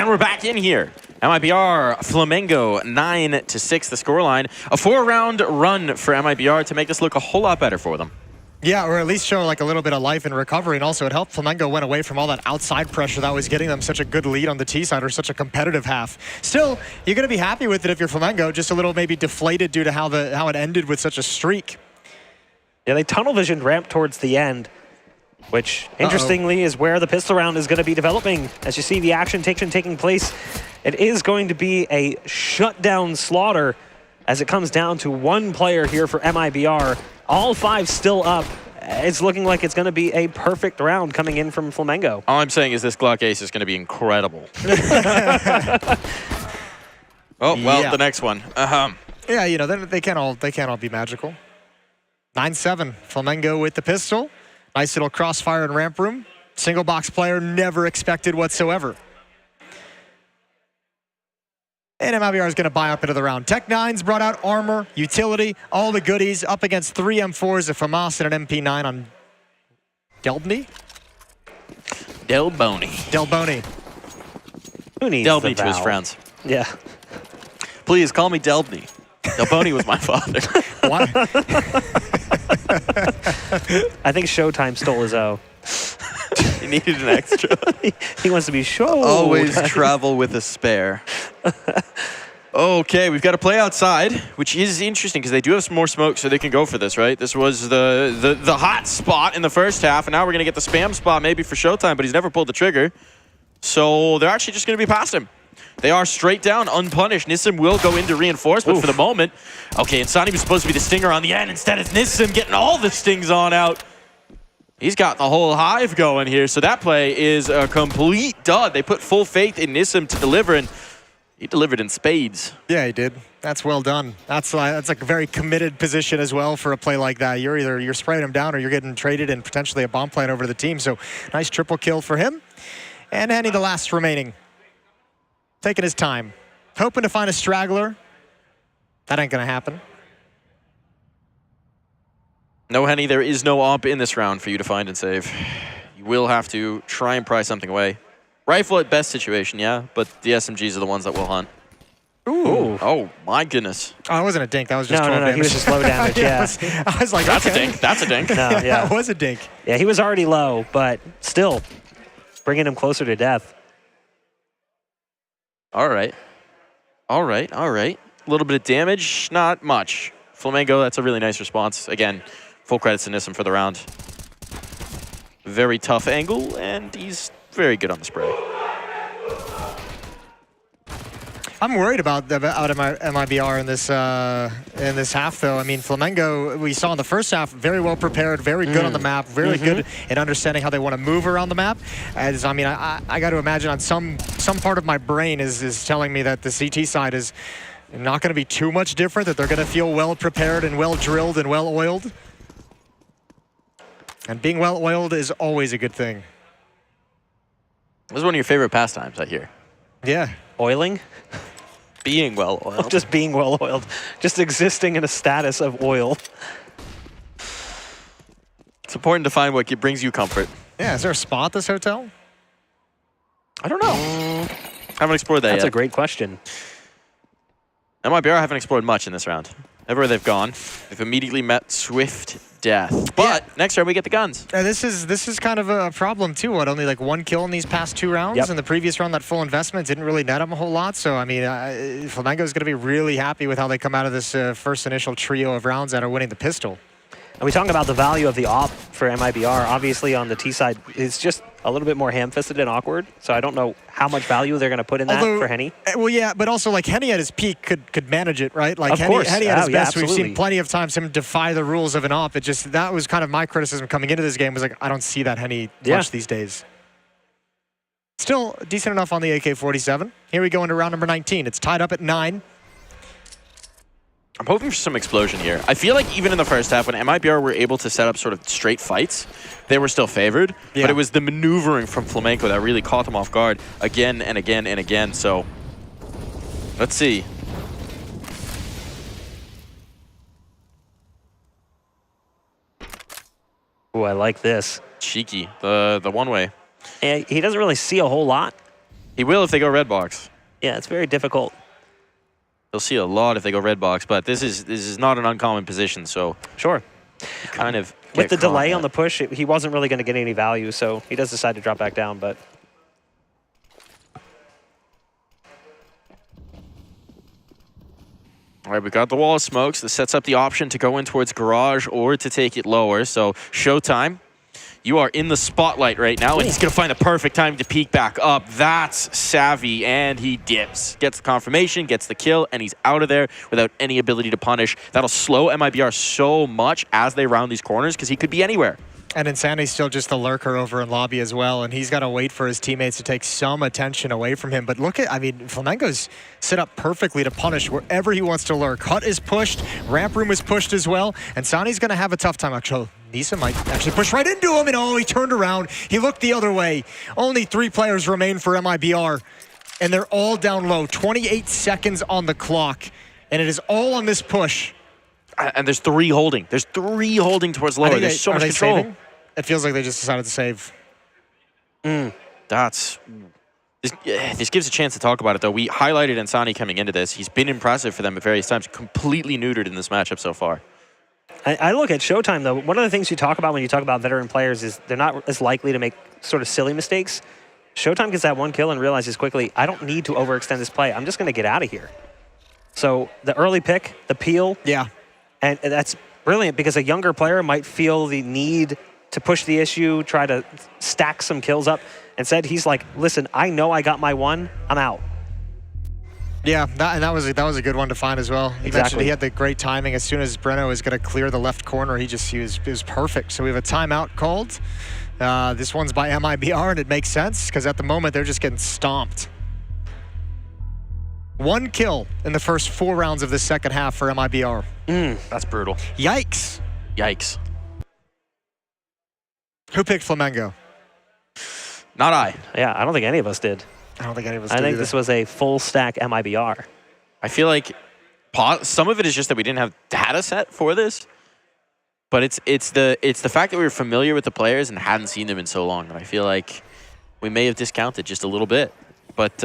And we're back in here. MIBR, Flamengo, 9-6 the scoreline. A 4-round run for MIBR to make this look a whole lot better for them. Yeah, or at least show like a little bit of life and recovery. And also it helped Flamengo went away from all that outside pressure that was getting them such a good lead on the T side or such a competitive half. Still, you're going to be happy with it if you're Flamengo, just a little maybe deflated due to how it ended with such a streak. Yeah, they tunnel visioned ramp towards the end, which interestingly is where the pistol round is going to be developing. As you see the action taking place, it is going to be a shutdown slaughter as it comes down to one player here for MIBR. All 5 still up. It's looking like it's going to be a perfect round coming in from Flamengo. All I'm saying is this Glock Ace is going to be incredible. Oh, well, Yeah. the next one. Yeah, you know, they can't all be magical. 9-7, Flamengo with the pistol. Nice little crossfire in ramp room. Single box player, never expected whatsoever. And MIBR is going to buy up into the round. Tech9's brought out armor, utility, all the goodies up against 3 M4s, a FAMAS, and an MP9 on Delbony? Delbony. Who needs Delbony the to his vowel? friends. Yeah. Please call me Delbony. Delbony was my father. What? I think Showtime stole his O. He needed an extra. He wants to be show. Always travel with a spare. Okay, we've got to play outside, which is interesting because they do have some more smoke, so they can go for this, right? This was the hot spot in the first half, and now we're going to get the spam spot maybe for Showtime, but he's never pulled the trigger. So they're actually just going to be past him. They are straight down, unpunished. Nissim will go into reinforcement for the moment. Okay, and Sonny was supposed to be the stinger on the end. Instead, it's Nissim getting all the stings on out. He's got the whole hive going here, so that play is a complete dud. They put full faith in Nissim to deliver, and he delivered in spades. Yeah, he did. That's well done. That's like a very committed position as well for a play like that. You're spraying him down or you're getting traded and potentially a bomb plan over to the team. So nice triple kill for him. And Henny the last remaining. Taking his time. Hoping to find a straggler. That ain't gonna happen. No, Henny, there is no AWP in this round for you to find and save. You will have to try and pry something away. Rifle at best situation, yeah, but the SMGs are the ones that will hunt. Ooh. Oh, my goodness. Oh, it wasn't a dink. That was just 12 No, damage. he was just low damage, yeah. I was like, That's okay. a dink. That's a dink. No, yeah. That was a dink. Yeah, he was already low, but still bringing him closer to death. All right. All right. All right. A little bit of damage, not much. Flamengo, that's a really nice response. Again, full credits to Nissim for the round. Very tough angle, and he's very good on the spray. I'm worried about MIBR in this half, though. I mean, Flamengo, we saw in the first half, very well prepared, very good on the map, very good in understanding how they want to move around the map. As I mean, I got to imagine on some part of my brain is telling me that the CT side is not going to be too much different, that they're going to feel well prepared and well drilled and well oiled. And being well oiled is always a good thing. This is one of your favorite pastimes, I hear. Yeah. Oiling? Being well oiled. Just being well oiled. Just existing in a status of oil. It's important to find what brings you comfort. Yeah, is there a spa at this hotel? I don't know. Haven't explored that yet. That's a great question. MIBR haven't explored much in this round. Everywhere they've gone, they've immediately met swift death. But next round we get the guns. This is kind of a problem too. What, only like 1 kill in these past 2 rounds? Yep. In the previous round, that full investment didn't really net them a whole lot. So I mean, Flamengo is going to be really happy with how they come out of this first initial trio of rounds that are winning the pistol. And we talk about the value of the AWP for MIBR. Obviously, on the T side, it's just a little bit more ham-fisted and awkward. So I don't know how much value they're going to put in that for Henny. Well, yeah, but also like Henny at his peak could manage it, right? Like Of course. Henny at his Yeah, best, we've absolutely. seen plenty of times him defy the rules of an AWP. It just, that was kind of my criticism coming into this game, was like, I don't see that Henny much these days. Still decent enough on the AK-47. Here we go into round number 19. It's tied up at 9. I'm hoping for some explosion here. I feel like even in the first half, when MIBR were able to set up sort of straight fights, they were still favored. Yeah. But it was the maneuvering from Flamengo that really caught them off guard again and again and again. So let's see. Ooh, I like this. Cheeky, the one way. And he doesn't really see a whole lot. He will if they go red box. Yeah, it's very difficult. He'll see a lot if they go red box, but this is not an uncommon position, so sure. Kind of With the delay on the push, he wasn't really going to get any value, so he does decide to drop back down, but... All right, we got the wall of smokes. This sets up the option to go in towards garage or to take it lower. So Showtime, you are in the spotlight right now, and he's going to find the perfect time to peek back up. That's savvy, and he dips. Gets the confirmation, gets the kill, and he's out of there without any ability to punish. That'll slow MIBR so much as they round these corners because he could be anywhere. And Insanity's still just the lurker over in lobby as well, and he's got to wait for his teammates to take some attention away from him. But look at, I mean, Flamengo's set up perfectly to punish wherever he wants to lurk. Hut is pushed, ramp room is pushed as well, and Sani's going to have a tough time. Actually, Nisa might actually push right into him, and oh, he turned around. He looked the other way. Only 3 players remain for MIBR, and they're all down low. 28 seconds on the clock, and it is all on this push. And there's 3 holding. There's 3 holding towards lower. There's so much control. Saving? It feels like they just decided to save. This gives a chance to talk about it, though. We highlighted Insani coming into this. He's been impressive for them at various times. Completely neutered in this matchup so far. I look at Showtime, though. One of the things you talk about when you talk about veteran players is they're not as likely to make sort of silly mistakes. Showtime gets that 1 kill and realizes quickly, I don't need to overextend this play. I'm just going to get out of here. So the early pick, the peel. Yeah. And that's brilliant because a younger player might feel the need to push the issue, try to stack some kills up. Instead, he's like, listen, I know I got my 1, I'm out. Yeah, that was a good one to find as well. He mentioned he had the great timing. As soon as Breno is going to clear the left corner, he was perfect. So we have a timeout called. This one's by MIBR, and it makes sense because at the moment they're just getting stomped. 1 kill in the first 4 rounds of the second half for MIBR. That's brutal. Yikes. Yikes. Who picked Flamengo? Not I. Yeah, I don't think any of us did. I don't think any of us did I think either. this was a full stack MIBR. I feel like some of it is just that we didn't have data set for this, but it's the fact that we were familiar with the players and hadn't seen them in so long that I feel like we may have discounted just a little bit. But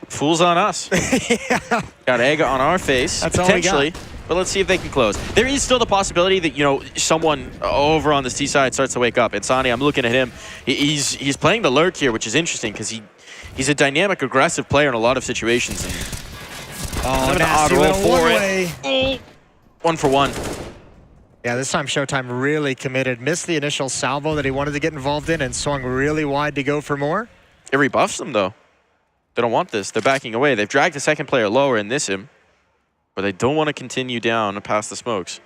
fools on us. Yeah. Got egg on our face. That's all we potentially. got. But let's see if they can close. There is still the possibility that, you know, someone over on the C side starts to wake up. Insani, I'm looking at him. He's playing the lurk here, which is interesting because he's a dynamic, aggressive player in a lot of situations. And oh, an odd roll for it. Oh. 1 for 1. Yeah, this time Showtime really committed. Missed the initial salvo that he wanted to get involved in and swung really wide to go for more. It rebuffs them, though. They don't want this. They're backing away. They've dragged the second player lower in this him. But they don't want to continue down past the smokes.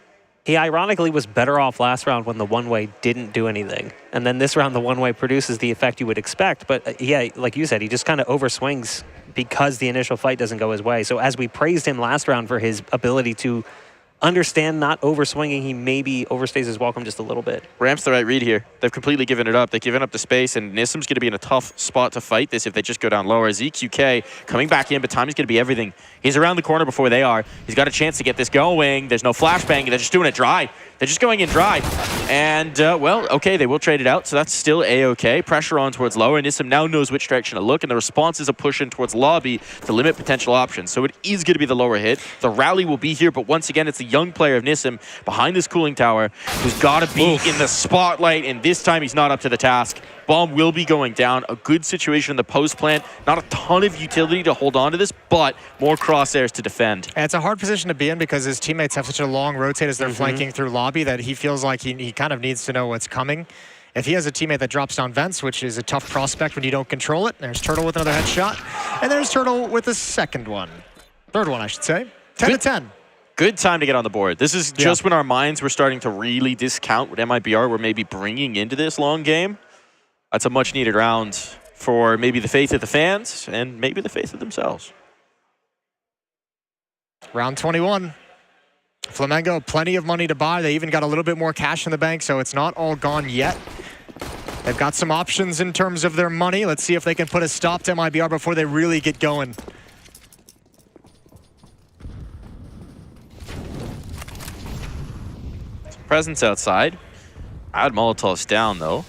He ironically was better off last round when the one-way didn't do anything. And then this round, the one-way produces the effect you would expect. But yeah, like you said, he just kind of overswings because the initial fight doesn't go his way. So as we praised him last round for his ability to understand not overswinging, he maybe overstays his welcome just a little bit. Ramp's the right read here. They've completely given it up. They've given up the space, and Nissim's going to be in a tough spot to fight this if they just go down lower. ZQK coming back in, but time's going to be everything. He's around the corner before they are. He's got a chance to get this going. There's no flashbang. They're just doing it dry. They're just going in dry. And, well, okay, they will trade it out, so that's still A-okay. Pressure on towards lower. Nissim now knows which direction to look, and the response is a push in towards lobby to limit potential options. So it is going to be the lower hit. The rally will be here, but once again, it's the young player of Nissim behind this cooling tower who's got to be in the spotlight, and this time he's not up to the task. Bomb will be going down. A good situation in the post plant. Not a ton of utility to hold on to this, but more crosshairs to defend. And it's a hard position to be in because his teammates have such a long rotate as they're flanking through lobby that he feels like he kind of needs to know what's coming. If he has a teammate that drops down vents, which is a tough prospect when you don't control it, there's Turtle with another headshot, and there's Turtle with the second one. Third one, I should say. 10 to 10. Good time to get on the board. This is just when our minds were starting to really discount what MIBR were maybe bringing into this long game. That's a much needed round for maybe the faith of the fans and maybe the faith of themselves. Round 21. Flamengo, plenty of money to buy. They even got a little bit more cash in the bank, so it's not all gone yet. They've got some options in terms of their money. Let's see if they can put a stop to MIBR before they really get going. Presence outside. I had Molotovs down, though.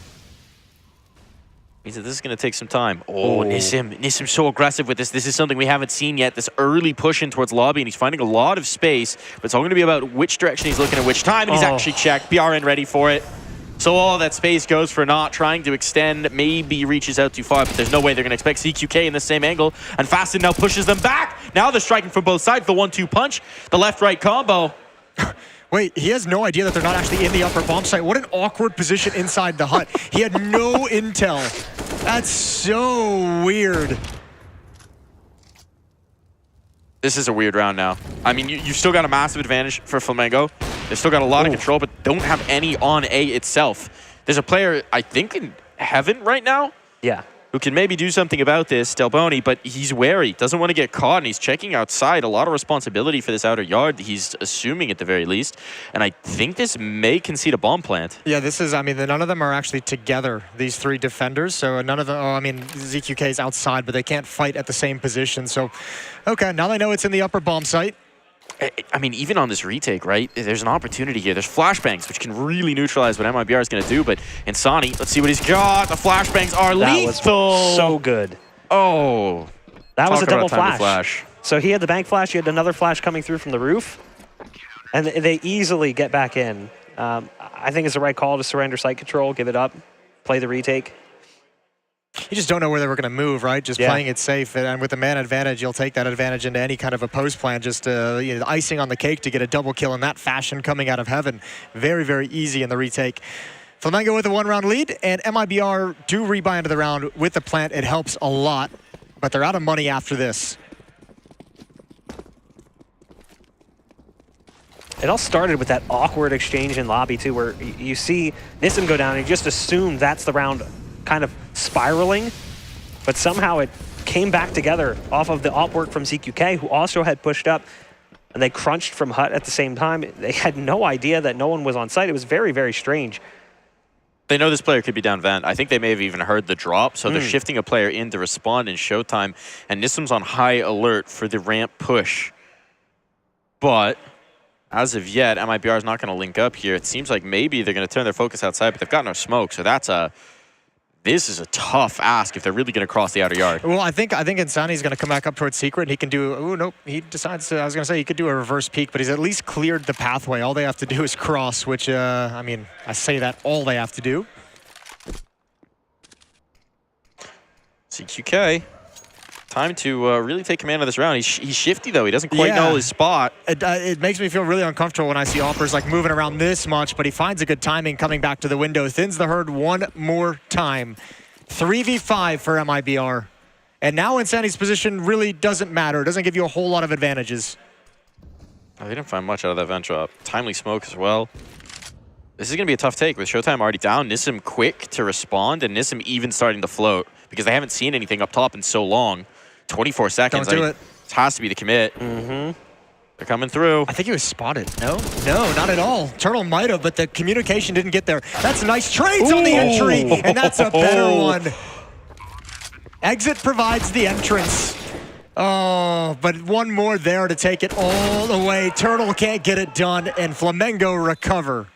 means that this is going to take some time. Oh, Nissim's so aggressive with this. This is something we haven't seen yet, this early push in towards lobby, and he's finding a lot of space, but it's all going to be about which direction he's looking at which time, and he's actually checked. BRN ready for it. So all that space goes for not trying to extend, maybe reaches out too far, but there's no way they're going to expect CQK in the same angle, and Fasten now pushes them back. Now they're striking from both sides, the 1-2 punch, the left-right combo. Wait, he has no idea that they're not actually in the upper bomb site. What an awkward position inside the hut. He had no intel. That's so weird. This is a weird round now. I mean, you've still got a massive advantage for Flamengo. They've still got a lot of control, but don't have any on A itself. There's a player, I think, in Heaven right now. Yeah. Who can maybe do something about this, Delboni, but he's wary. Doesn't want to get caught, and he's checking outside. A lot of responsibility for this outer yard, he's assuming at the very least. And I think this may concede a bomb plant. Yeah, this is, I mean, none of them are actually together, these three defenders. So none of them, I mean, ZQK is outside, but they can't fight at the same position. So, okay, now they know it's in the upper bomb site. I mean, even on this retake, right, there's an opportunity here. There's flashbangs, which can really neutralize what MIBR is going to do. But Insani, let's see what he's got. The flashbangs are lethal. Was so good. Oh. That was a double flash. So he had the bank flash. He had another flash coming through from the roof. And they easily get back in. I think it's the right call to surrender site control, give it up, play the retake. You just don't know where they were going to move, right? Just playing it safe. And with the man advantage, you'll take that advantage into any kind of a post plan. Just you know, icing on the cake to get a double kill in that fashion coming out of Heaven. Very, very easy in the retake. Flamengo with a 1-round lead, and MIBR do rebuy into the round with the plant. It helps a lot, but they're out of money after this. It all started with that awkward exchange in lobby, too, where you see Nissim go down and you just assume that's the round kind of spiraling, but somehow it came back together off of the op work from ZQK, who also had pushed up, and they crunched from hut at the same time. They had no idea that no one was on site. It was very, very strange. They know this player could be down vent. I think they may have even heard the drop, so they're shifting a player in to respond in showtime, and Nissim's on high alert for the ramp push. But as of yet, MIBR is not going to link up here. It seems like maybe they're going to turn their focus outside, but they've got no smoke, so that's a... This is a tough ask if they're really going to cross the outer yard. Well, I think Insani's going to come back up towards Secret, and he can do... Oh, nope. He decides to... I was going to say he could do a reverse peek, but he's at least cleared the pathway. All they have to do is cross, which, I mean, I say that all they have to do. CQK. Time to really take command of this round. He's shifty, though. He doesn't quite know his spot. It makes me feel really uncomfortable when I see Oppers like moving around this much, but he finds a good timing coming back to the window. Thins the herd one more time. 3v5 for MIBR. And now Insani's position really doesn't matter. It doesn't give you a whole lot of advantages. Oh, they didn't find much out of that vent drop. Timely smoke as well. This is going to be a tough take with Showtime already down. Nissim quick to respond, and Nissim even starting to float because they haven't seen anything up top in so long. 24 seconds. Don't do it. It has to be the commit. They're coming through. I think he was spotted. No, not at all. Turtle might have, but the communication didn't get there. That's nice trades on the entry, and that's a better one. Exit provides the entrance. Oh, but one more there to take it all the way. Turtle can't get it done, and Flamengo recover.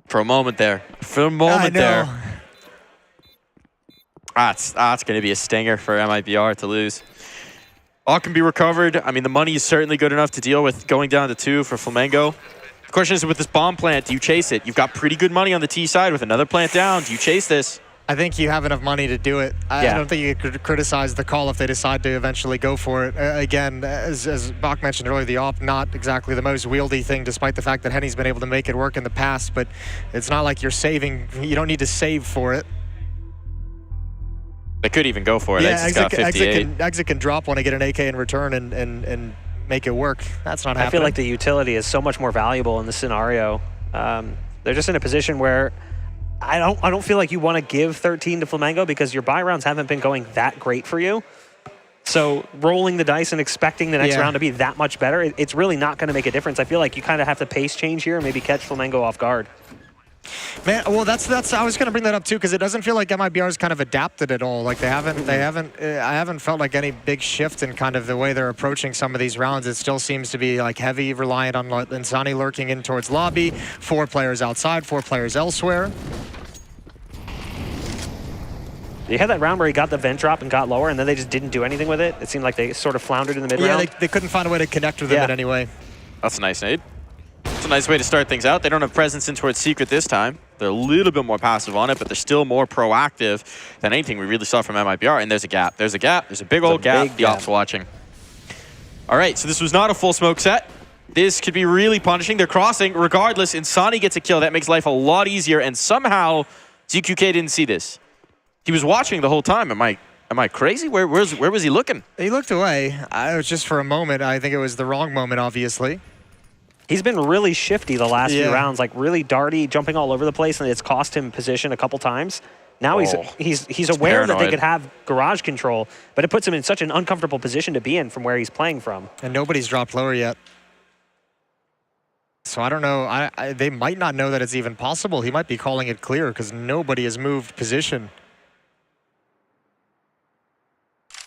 For a moment there. That's going to be a stinger for MIBR to lose. All can be recovered. I mean, the money is certainly good enough to deal with going down to 2 for Flamengo. The question is, with this bomb plant, do you chase it? You've got pretty good money on the T side with another plant down. Do you chase this? I think you have enough money to do it. I don't think you could criticize the call if they decide to eventually go for it. Again, as Bach mentioned earlier, the op not exactly the most wieldy thing, despite the fact that Henny's been able to make it work in the past, but it's not like you're saving. You don't need to save for it. They could even go for it. Yeah, Exit Exit can drop one and get an AK in return and make it work. That's not happening. I feel like the utility is so much more valuable in this scenario. They're just in a position where I don't feel like you want to give 13 to Flamengo because your buy rounds haven't been going that great for you. So rolling the dice and expecting the next round to be that much better, it's really not going to make a difference. I feel like you kind of have to pace change here and maybe catch Flamengo off guard. Man, well, that's I was going to bring that up too because it doesn't feel like MIBR's kind of adapted at all. Like I haven't felt like any big shift in kind of the way they're approaching some of these rounds. It still seems to be like heavy reliant on Insani lurking in towards lobby, 4 players outside, 4 players elsewhere. You had that round where he got the vent drop and got lower, and then they just didn't do anything with it. It seemed like they sort of floundered in the mid-round. Yeah, they couldn't find a way to connect with him in any way. That's a nice nade. It's a nice way to start things out. They don't have presence in towards Secret this time. They're a little bit more passive on it, but they're still more proactive than anything we really saw from MIBR. And there's a gap. There's a gap. There's a big old gap. The Ops watching. All right, so this was not a full smoke set. This could be really punishing. They're crossing. Regardless, Insani gets a kill. That makes life a lot easier. And somehow, ZQK didn't see this. He was watching the whole time. Am I crazy? Where was he looking? He looked away. It was just for a moment. I think it was the wrong moment, obviously. He's been really shifty the last few rounds, like really darty, jumping all over the place, and it's cost him position a couple times. Now he's aware that they could have garage control, but it puts him in such an uncomfortable position to be in from where he's playing from. And nobody's dropped lower yet. So I don't know. They might not know that it's even possible. He might be calling it clear because nobody has moved position.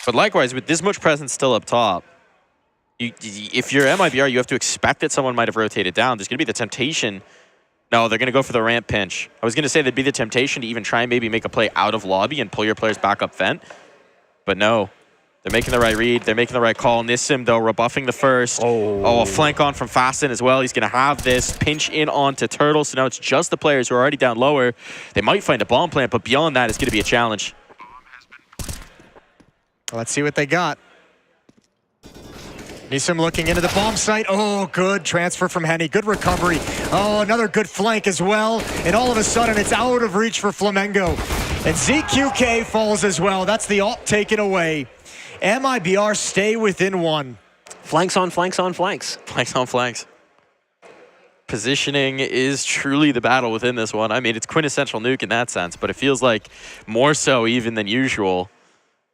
But likewise, with this much presence still up top, if you're MIBR, you have to expect that someone might have rotated down. There's going to be the temptation. No, they're going to go for the ramp pinch. I was going to say there'd be the temptation to even try and maybe make a play out of lobby and pull your players back up vent. But no. They're making the right read. They're making the right call. Nissim, though, rebuffing the first. Oh, a flank on from Fasten as well. He's going to have this pinch in onto Turtle. So now it's just the players who are already down lower. They might find a bomb plant, but beyond that, it's going to be a challenge. Let's see what they got. Nissim looking into the bomb site. Oh, good transfer from Henny. Good recovery. Oh, another good flank as well. And all of a sudden, it's out of reach for Flamengo. And ZQK falls as well. That's the ult taken away. MIBR stay within one. Flanks on flanks on flanks. Flanks on flanks. Positioning is truly the battle within this one. I mean, it's quintessential nuke in that sense, but it feels like more so even than usual.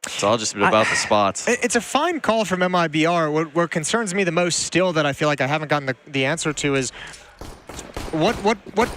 It's all just about the spots. It's a fine call from MIBR. What concerns me the most still that I feel like I haven't gotten the answer to is what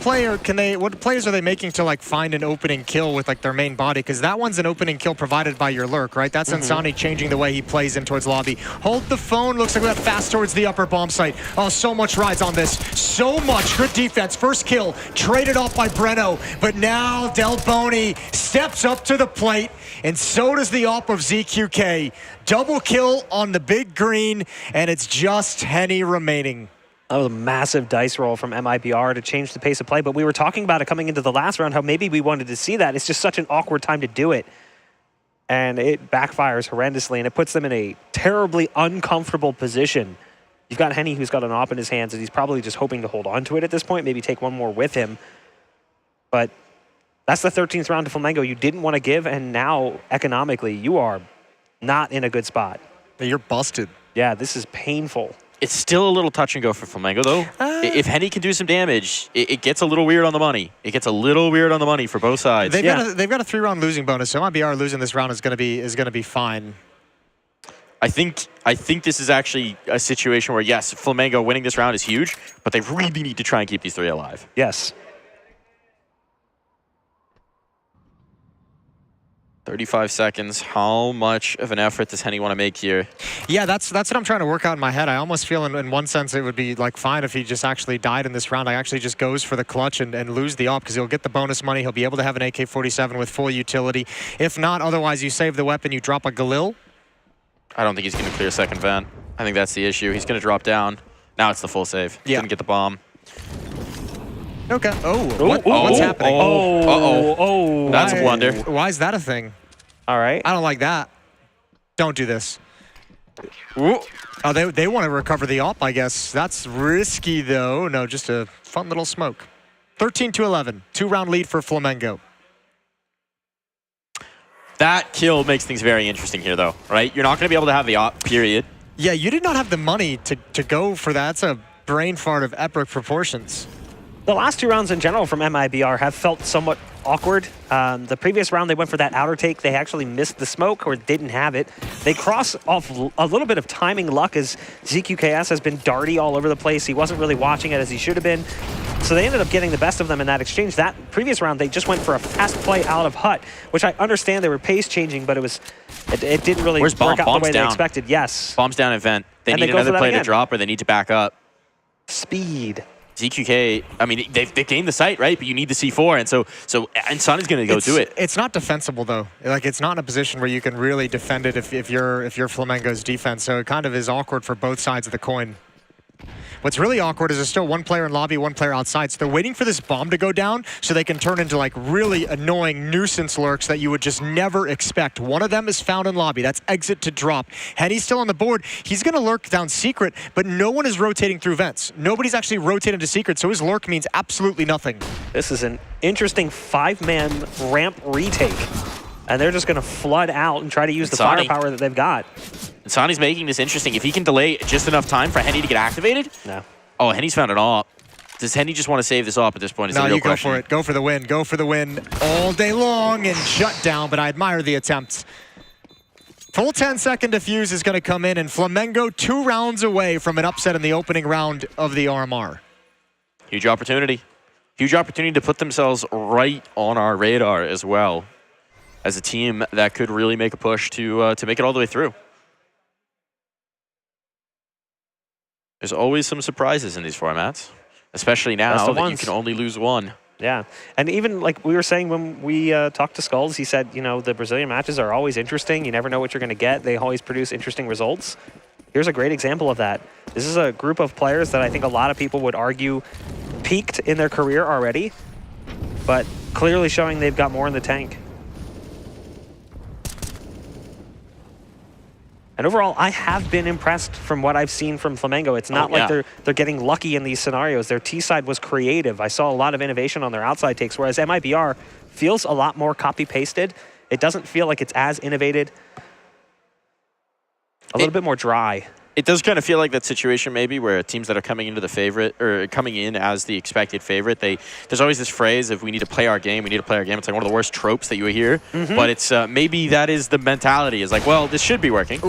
players are they making to like find an opening kill with like their main body? Because that one's an opening kill provided by your lurk, right? That's Insani changing the way he plays in towards lobby. Hold the phone. Looks like we got fast towards the upper bomb site. Oh, so much rides on this. So much good defense. First kill traded off by Breno, but now Del Boni steps up to the plate, and so does the op of ZQK. Double kill on the big green, and it's just Henny remaining. That was a massive dice roll from MIBR to change the pace of play, but we were talking about it coming into the last round, how maybe we wanted to see that. It's just such an awkward time to do it. And it backfires horrendously, and it puts them in a terribly uncomfortable position. You've got Henny who's got an op in his hands, and he's probably just hoping to hold on to it at this point, maybe take one more with him. But that's the 13th round to Flamengo you didn't want to give, and now, economically, you are not in a good spot. You're busted. Yeah, this is painful. It's still a little touch and go for Flamengo, though. If Henny can do some damage, it gets a little weird on the money. It gets a little weird on the money for both sides. They've got a 3-round losing bonus, so MIBR losing this round is going to be fine. I think this is actually a situation where, yes, Flamengo winning this round is huge, but they really need to try and keep these three alive. Yes. 35 seconds. How much of an effort does Henny want to make here? Yeah, that's what I'm trying to work out in my head. I almost feel in one sense it would be like fine if he just actually died in this round. I actually just goes for the clutch and lose the op because he'll get the bonus money. He'll be able to have an AK-47 with full utility. If not, otherwise you save the weapon, you drop a Galil. I don't think he's going to clear second vent. I think that's the issue. He's going to drop down. Now it's the full save. Yeah. Didn't get the bomb. Okay. What's happening? Uh-oh. That's a blunder. Why is that a thing? All right. I don't like that. Don't do this. Ooh. Oh, they want to recover the op, I guess. That's risky, though. No, just a fun little smoke. 13-11. 2-round lead for Flamengo. That kill makes things very interesting here, though, right? You're not going to be able to have the op, period. Yeah, you did not have the money to go for that. That's a brain fart of epic proportions. The last two rounds in general from MIBR have felt somewhat awkward. The previous round, they went for that outer take. They actually missed the smoke or didn't have it. They cross off a little bit of timing luck as ZQKS has been darty all over the place. He wasn't really watching it as he should have been. So they ended up getting the best of them in that exchange. That previous round, they just went for a fast play out of hut, which I understand they were pace changing, but it didn't really work out the way they expected. Yes. Bombs down event. They need another play to drop or they need to back up. Speed. ZQK, I mean, they've gained the site, right? But you need the C4, and so Sonny's going to go do it. It's not defensible though. Like it's not in a position where you can really defend it if you're Flamengo's defense. So it kind of is awkward for both sides of the coin. What's really awkward is there's still one player in lobby, one player outside. So they're waiting for this bomb to go down so they can turn into like really annoying nuisance lurks that you would just never expect. One of them is found in lobby. That's exit to drop. Henny's still on the board. He's going to lurk down secret, but no one is rotating through vents. Nobody's actually rotating to secret, so his lurk means absolutely nothing. This is an interesting 5-man ramp retake. And they're just going to flood out and try to use the firepower that they've got. And Sonny's making this interesting. If he can delay just enough time for Henny to get activated. No. Oh, Henny's found it all. Does Henny just want to save this op at this point? Is no, the real you question. go for it. Go for the win. Go for the win all day long and shut down, but I admire the attempt. Full 10-second defuse is going to come in, and Flamengo 2 rounds away from an upset in the opening round of the RMR. Huge opportunity. Huge opportunity to put themselves right on our radar as well, as a team that could really make a push to make it all the way through. There's always some surprises in these formats, especially now that you can only lose one. Yeah, and even like we were saying when we talked to Skulls, he said, you know, the Brazilian matches are always interesting. You never know what you're going to get. They always produce interesting results. Here's a great example of that. This is a group of players that I think a lot of people would argue peaked in their career already, but clearly showing they've got more in the tank. And overall, I have been impressed from what I've seen from Flamengo. It's not like they're getting lucky in these scenarios. Their T side was creative. I saw a lot of innovation on their outside takes, whereas MIBR feels a lot more copy-pasted. It doesn't feel like it's as innovated. A little bit more dry. It does kind of feel like that situation maybe where teams that are coming into the favorite or coming in as the expected favorite, there's always this phrase of we need to play our game, we need to play our game. It's like one of the worst tropes that you hear, but it's maybe that is the mentality is like, well, this should be working.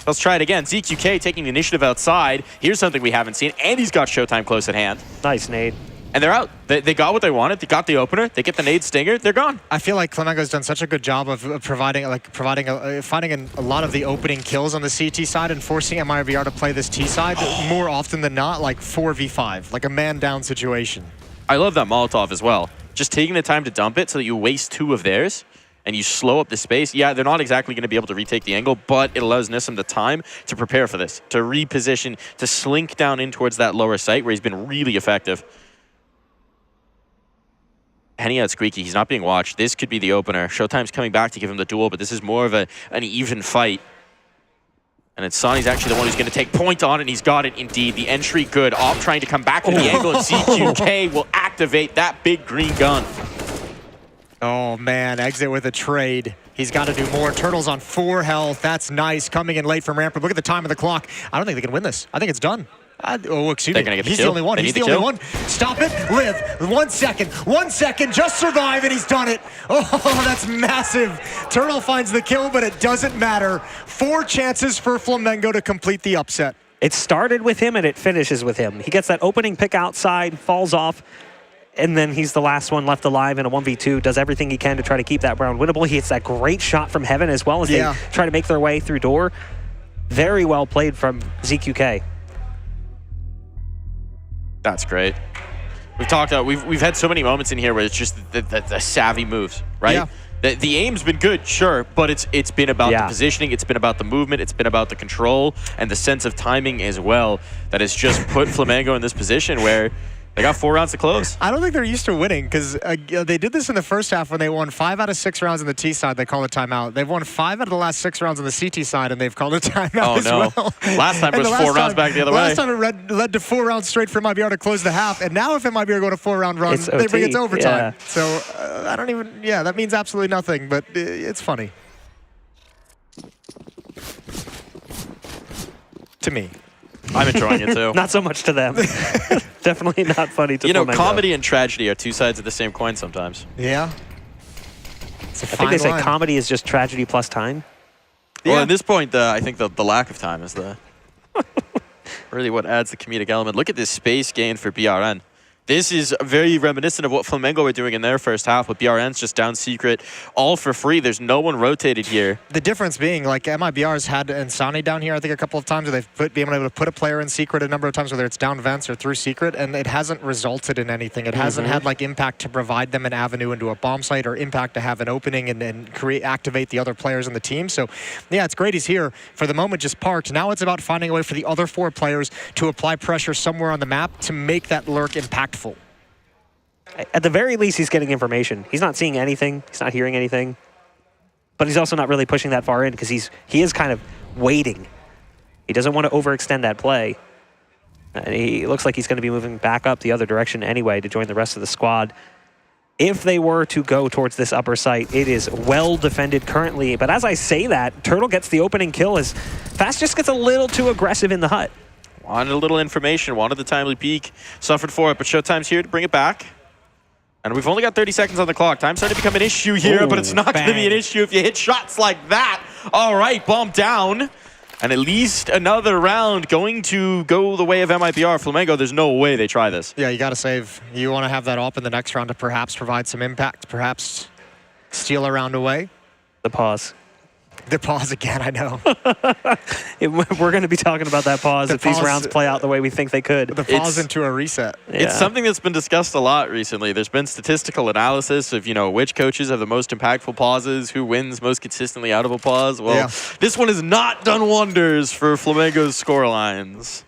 Let's try it again. ZQK taking the initiative outside. Here's something we haven't seen, and he's got Showtime close at hand. Nice nade. And they're out. They got what they wanted. They got the opener. They get the nade stinger. They're gone. I feel like Flamengo's done such a good job of finding a lot of the opening kills on the CT side and forcing MIBR to play this T side more often than not, like 4v5, like a man down situation. I love that Molotov as well. Just taking the time to dump it so that you waste 2 of theirs and you slow up the space. Yeah, they're not exactly going to be able to retake the angle, but it allows Nissim the time to prepare for this, to reposition, to slink down in towards that lower site where he's been really effective. Henny out Squeaky, he's not being watched. This could be the opener. Showtime's coming back to give him the duel, but this is more of an even fight. And it's Sonny's actually the one who's going to take point on it, and he's got it indeed. The entry good. Op trying to come back to the angle, and ZQK will activate that big green gun. Oh man, exit with a trade. He's got to do more. Turtle's on 4 health. That's nice. Coming in late from Ramper. Look at the time of the clock. I don't think they can win this. I think it's done. Excuse me. He's the only one. He's the only one. Stop it. Live. 1 second. 1 second. Just survive, and he's done it. Oh, that's massive. Turtle finds the kill, but it doesn't matter. 4 chances for Flamengo to complete the upset. It started with him, and it finishes with him. He gets that opening pick outside, falls off, and then he's the last one left alive in a 1v2, does everything he can to try to keep that round winnable. He hits that great shot from heaven as well as they try to make their way through door. Very well played from ZQK. That's great. We've talked about, we've had so many moments in here where it's just the savvy moves, right? Yeah. The aim's been good, sure, but it's been about the positioning, it's been about the movement, it's been about the control and the sense of timing as well that has just put Flamengo in this position where they got 4 rounds to close. I don't think they're used to winning because they did this in the first half when they won 5 out of 6 rounds on the T side. They call it timeout. They've won 5 out of the last 6 rounds on the CT side, and they've called it timeout as well. Last time it was 4 rounds back the other way. Last time it led to 4 rounds straight for MIBR to close the half, and now if MIBR go to 4-round run, they bring it to overtime. So I don't even, that means absolutely nothing, but it's funny. To me. I'm enjoying it too. Not so much to them. Definitely not funny to Flamengo. Comedy and tragedy are 2 sides of the same coin sometimes. Yeah. I think they say comedy is just tragedy plus time. Well, at this point, I think the lack of time is really what adds the comedic element. Look at this space gain for BRN. This is very reminiscent of what Flamengo were doing in their first half, with BRNs just down secret, all for free. There's no one rotated here. The difference being, like, MIBR's had Insani down here, I think, a couple of times, where they've been able to put a player in secret a number of times, whether it's down vents or through secret, and it hasn't resulted in anything. It hasn't had, like, impact to provide them an avenue into a bomb site, or impact to have an opening and activate the other players in the team. So, yeah, it's great he's here. For the moment, just parked. Now it's about finding a way for the other 4 players to apply pressure somewhere on the map to make that lurk impactful. At the very least, he's getting information. He's not seeing anything. He's not hearing anything. But he's also not really pushing that far in, because he is kind of waiting. He doesn't want to overextend that play. And he looks like he's going to be moving back up the other direction anyway to join the rest of the squad. If they were to go towards this upper site, it is well defended currently. But as I say that, Turtle gets the opening kill as Fast just gets a little too aggressive in the hut. Wanted a little information, wanted the timely peek, suffered for it, but Showtime's here to bring it back. And we've only got 30 seconds on the clock. Time's starting to become an issue here, but it's not going to be an issue if you hit shots like that. All right, bomb down. And at least another round going to go the way of MIBR. Flamengo, there's no way they try this. Yeah, you got to save. You want to have that op in the next round to perhaps provide some impact, perhaps steal a round away. The pause. The pause again, I know. We're going to be talking about that pause if these rounds play out the way we think they could. The pause into a reset. Yeah. It's something that's been discussed a lot recently. There's been statistical analysis of, which coaches have the most impactful pauses, who wins most consistently out of a pause. Well, This one has not done wonders for Flamengo's score lines.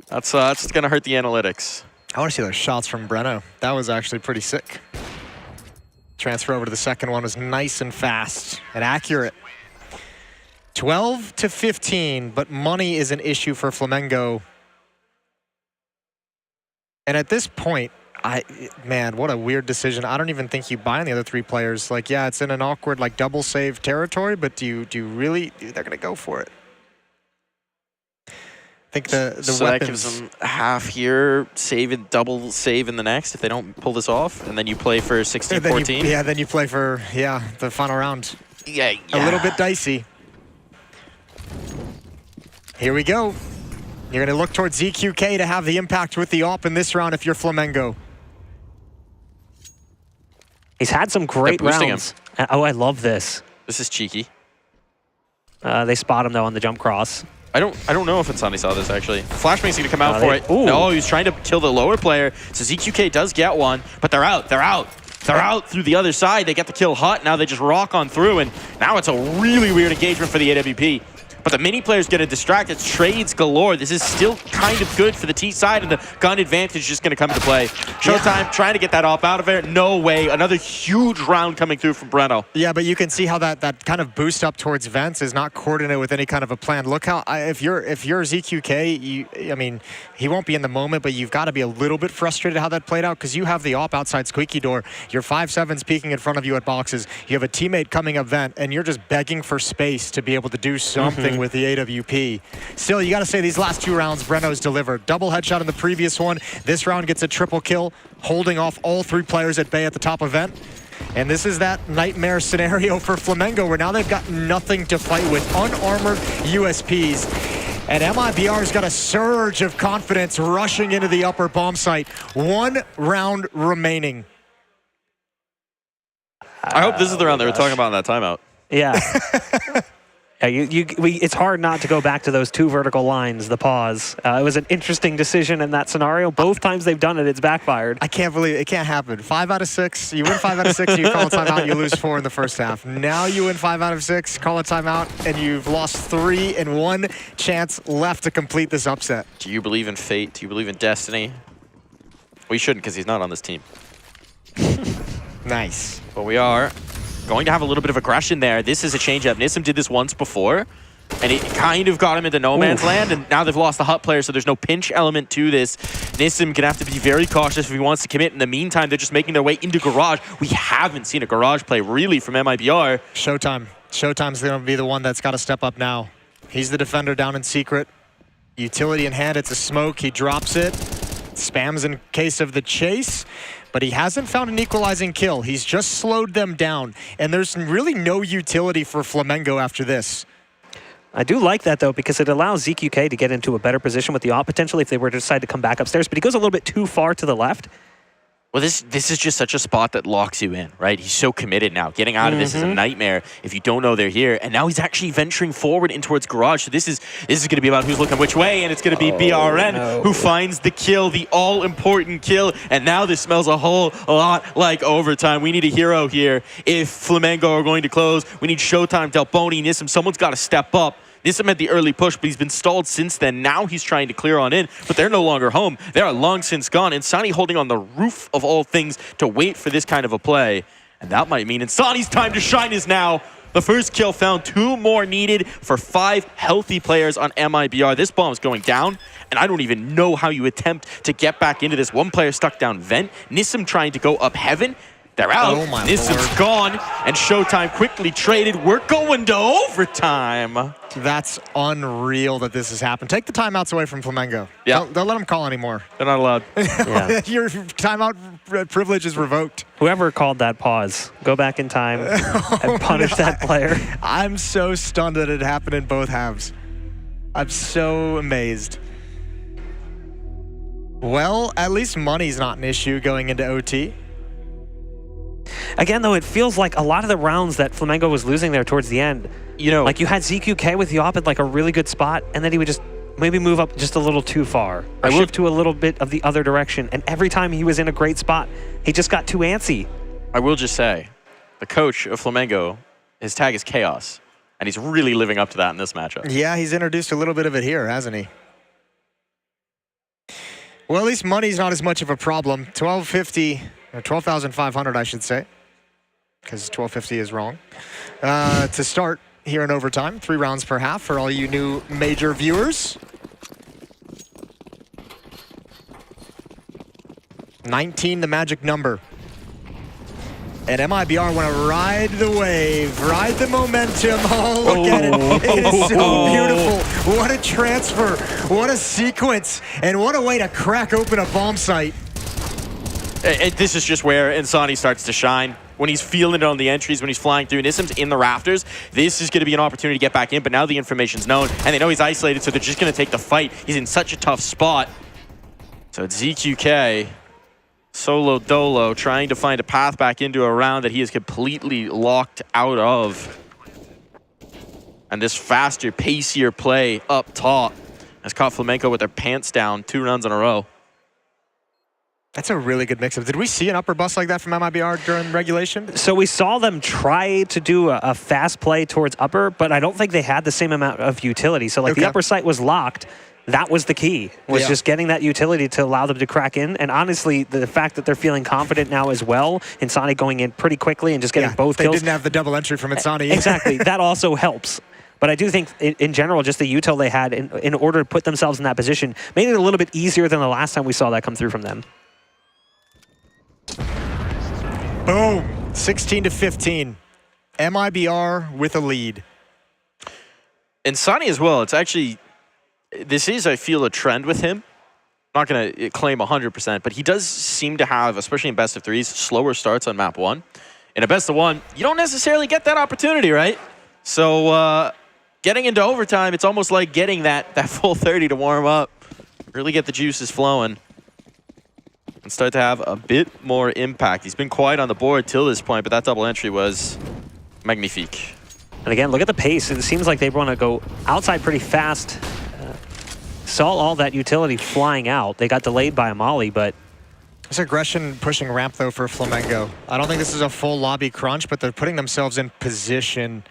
That's going to hurt the analytics. I want to see those shots from Breno. That was actually pretty sick. Transfer over to the second one was nice and fast and accurate. 12 to 15, but money is an issue for Flamengo. And at this point, man, what a weird decision. I don't even think you buy on the other 3 players. Like, yeah, it's in an awkward, like, double save territory, but do you really? They're gonna go for it. I think the so weapons. That gives them half here, double save in the next if they don't pull this off, and then you play for 16-14. Then you play for the final round. Yeah. A little bit dicey. Here we go. You're gonna look towards ZQK to have the impact with the op in this round if you're Flamengo. He's had some great rounds. Oh, I love this. This is cheeky. They spot him though on the jump cross. I don't know if Insani saw this, actually. Flashbang's going to come out for it. Ooh. No, he's trying to kill the lower player. So ZQK does get one, but they're out. They're out through the other side. They get the kill hut. Now they just rock on through, and now it's a really weird engagement for the AWP. But the mini players getting distracted. Trades galore. This is still kind of good for the T side, and the gun advantage is just going to come into play. Showtime trying to get that op out of there. No way. Another huge round coming through from Breno. Yeah, but you can see how that kind of boost up towards vents is not coordinated with any kind of a plan. Look how if you're ZQK, I mean, he won't be in the moment, but you've got to be a little bit frustrated how that played out, because you have the op outside squeaky door. Your 5-7's peeking in front of you at boxes. You have a teammate coming up vent, and you're just begging for space to be able to do something with the AWP. Still, you got to say these last 2 rounds, Breno's delivered. Double headshot in the previous one. This round gets a triple kill, holding off all 3 players at bay at the top event. And this is that nightmare scenario for Flamengo, where now they've got nothing to fight with. Unarmored USPs. And MIBR's got a surge of confidence rushing into the upper bomb site. 1 round remaining. I hope this is the round they were talking about in that timeout. Yeah. It's hard not to go back to those 2 vertical lines, the pause. It was an interesting decision in that scenario. Both times they've done it, it's backfired. I can't believe it. Can't happen. 5 out of 6. You win 5 out of 6, you call a timeout, you lose 4 in the first half. Now you win 5 out of 6, call a timeout, and you've lost 3 and 1 chance left to complete this upset. Do you believe in fate? Do you believe in destiny? We shouldn't, because he's not on this team. Nice. But we are going to have a little bit of aggression there. This is a change-up. Nissim did this once before, and it kind of got him into no man's land, and now they've lost the hut player, so there's no pinch element to this. Nissim can have to be very cautious if he wants to commit. In the meantime, they're just making their way into garage. We haven't seen a garage play, really, from MIBR. Showtime. Showtime's going to be the one that's got to step up now. He's the defender down in secret. Utility in hand, it's a smoke. He drops it. Spams in case of the chase. But he hasn't found an equalizing kill. He's just slowed them down. And there's really no utility for Flamengo after this. I do like that, though, because it allows ZQK to get into a better position with the AWP potentially if they were to decide to come back upstairs, but he goes a little bit too far to the left. Well, this is just such a spot that locks you in, right? He's so committed now. Getting out of this is a nightmare if you don't know they're here. And now he's actually venturing forward in towards Garage. So this is going to be about who's looking which way, and it's going to be BRN who finds the kill, the all-important kill. And now this smells a whole lot like overtime. We need a hero here. If Flamengo are going to close, we need Showtime, Delboni, Nissim. Someone's got to step up. Nissim had the early push, but he's been stalled since then. Now he's trying to clear on in, but they're no longer home. They are long since gone. Insani holding on the roof of all things to wait for this kind of a play. And that might mean Insani's time to shine is now. The first kill found, 2 more needed for 5 healthy players on MIBR. This bomb's going down, and I don't even know how you attempt to get back into this. One player stuck down vent. Nissim trying to go up heaven. They're out. Oh my Nissim's gone, and Showtime quickly traded. We're going to overtime. That's unreal that this has happened. Take the timeouts away from Flamengo. Yeah. Don't let them call anymore. They're not allowed. Your timeout privilege is revoked. Whoever called that pause, go back in time and punish that player. I'm so stunned that it happened in both halves. I'm so amazed. Well, at least money's not an issue going into OT. Again, though, it feels like a lot of the rounds that Flamengo was losing there towards the end, like you had ZQK with the AWP at like a really good spot, and then he would just maybe move up just a little too far, or shift to a little bit of the other direction. And every time he was in a great spot, he just got too antsy. I will just say, the coach of Flamengo, his tag is Chaos, and he's really living up to that in this matchup. Yeah, he's introduced a little bit of it here, hasn't he? Well, at least money's not as much of a problem. 1250, or 12,500, I should say, because 1250 is wrong. To start here in overtime, 3 rounds per half for all you new major viewers. 19, the magic number. And MIBR want to ride the wave, ride the momentum. Oh, look at it. It is so beautiful. What a transfer. What a sequence. And what a way to crack open a bomb site. This is just where Insani starts to shine. When he's feeling it on the entries, when he's flying through. Nissim's in the rafters. This is going to be an opportunity to get back in, but now the information's known, and they know he's isolated, so they're just going to take the fight. He's in such a tough spot. So it's ZQK. Solo Dolo trying to find a path back into a round that he is completely locked out of. And this faster, pacier play up top has caught Flamengo with their pants down 2 rounds in a row. That's a really good mix-up. Did we see an upper bust like that from MIBR during regulation? So we saw them try to do a fast play towards upper, but I don't think they had the same amount of utility. So like the upper site was locked. That was the key, was just getting that utility to allow them to crack in. And honestly, the fact that they're feeling confident now as well, Insani going in pretty quickly and just getting both kills. They didn't have the double entry from Insani. Exactly. That also helps. But I do think, in general, just the util they had in order to put themselves in that position made it a little bit easier than the last time we saw that come through from them. Boom. 16-15. MIBR with a lead. Insani as well. It's actually... This is, I feel, a trend with him. I'm not going to claim 100%, but he does seem to have, especially in best of 3s, slower starts on map 1. In a best of 1, you don't necessarily get that opportunity, right? So getting into overtime, it's almost like getting that full 30 to warm up, really get the juices flowing, and start to have a bit more impact. He's been quiet on the board till this point, but that double entry was magnifique. And again, look at the pace. It seems like they want to go outside pretty fast. Saw all that utility flying out. They got delayed by a molly, but... There's aggression pushing ramp, though, for Flamengo. I don't think this is a full lobby crunch, but they're putting themselves in position.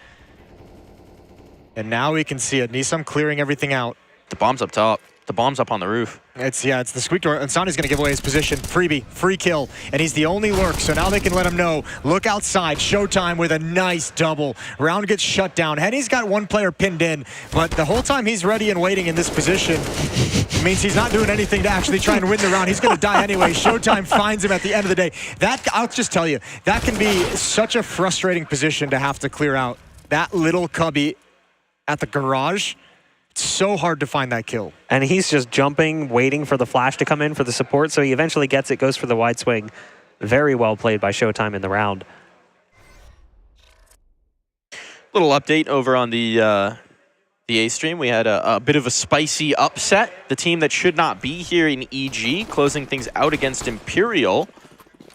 And now we can see it. Nissim clearing everything out. The bomb's up top. The bomb's up on the roof. It's the squeak door. Insani's going to give away his position. Freebie, free kill. And he's the only lurk, so now they can let him know. Look outside. Showtime with a nice double. Round gets shut down. Henny's got 1 player pinned in, but the whole time he's ready and waiting in this position means he's not doing anything to actually try and win the round. He's going to die anyway. Showtime finds him at the end of the day. That, I'll just tell you, that can be such a frustrating position to have to clear out. That little cubby at the garage. It's so hard to find that kill. And he's just jumping, waiting for the flash to come in for the support, so he eventually gets it, goes for the wide swing. Very well played by Showtime in the round. Little update over on the the A stream, we had a bit of a spicy upset. The team that should not be here in EG, closing things out against Imperial,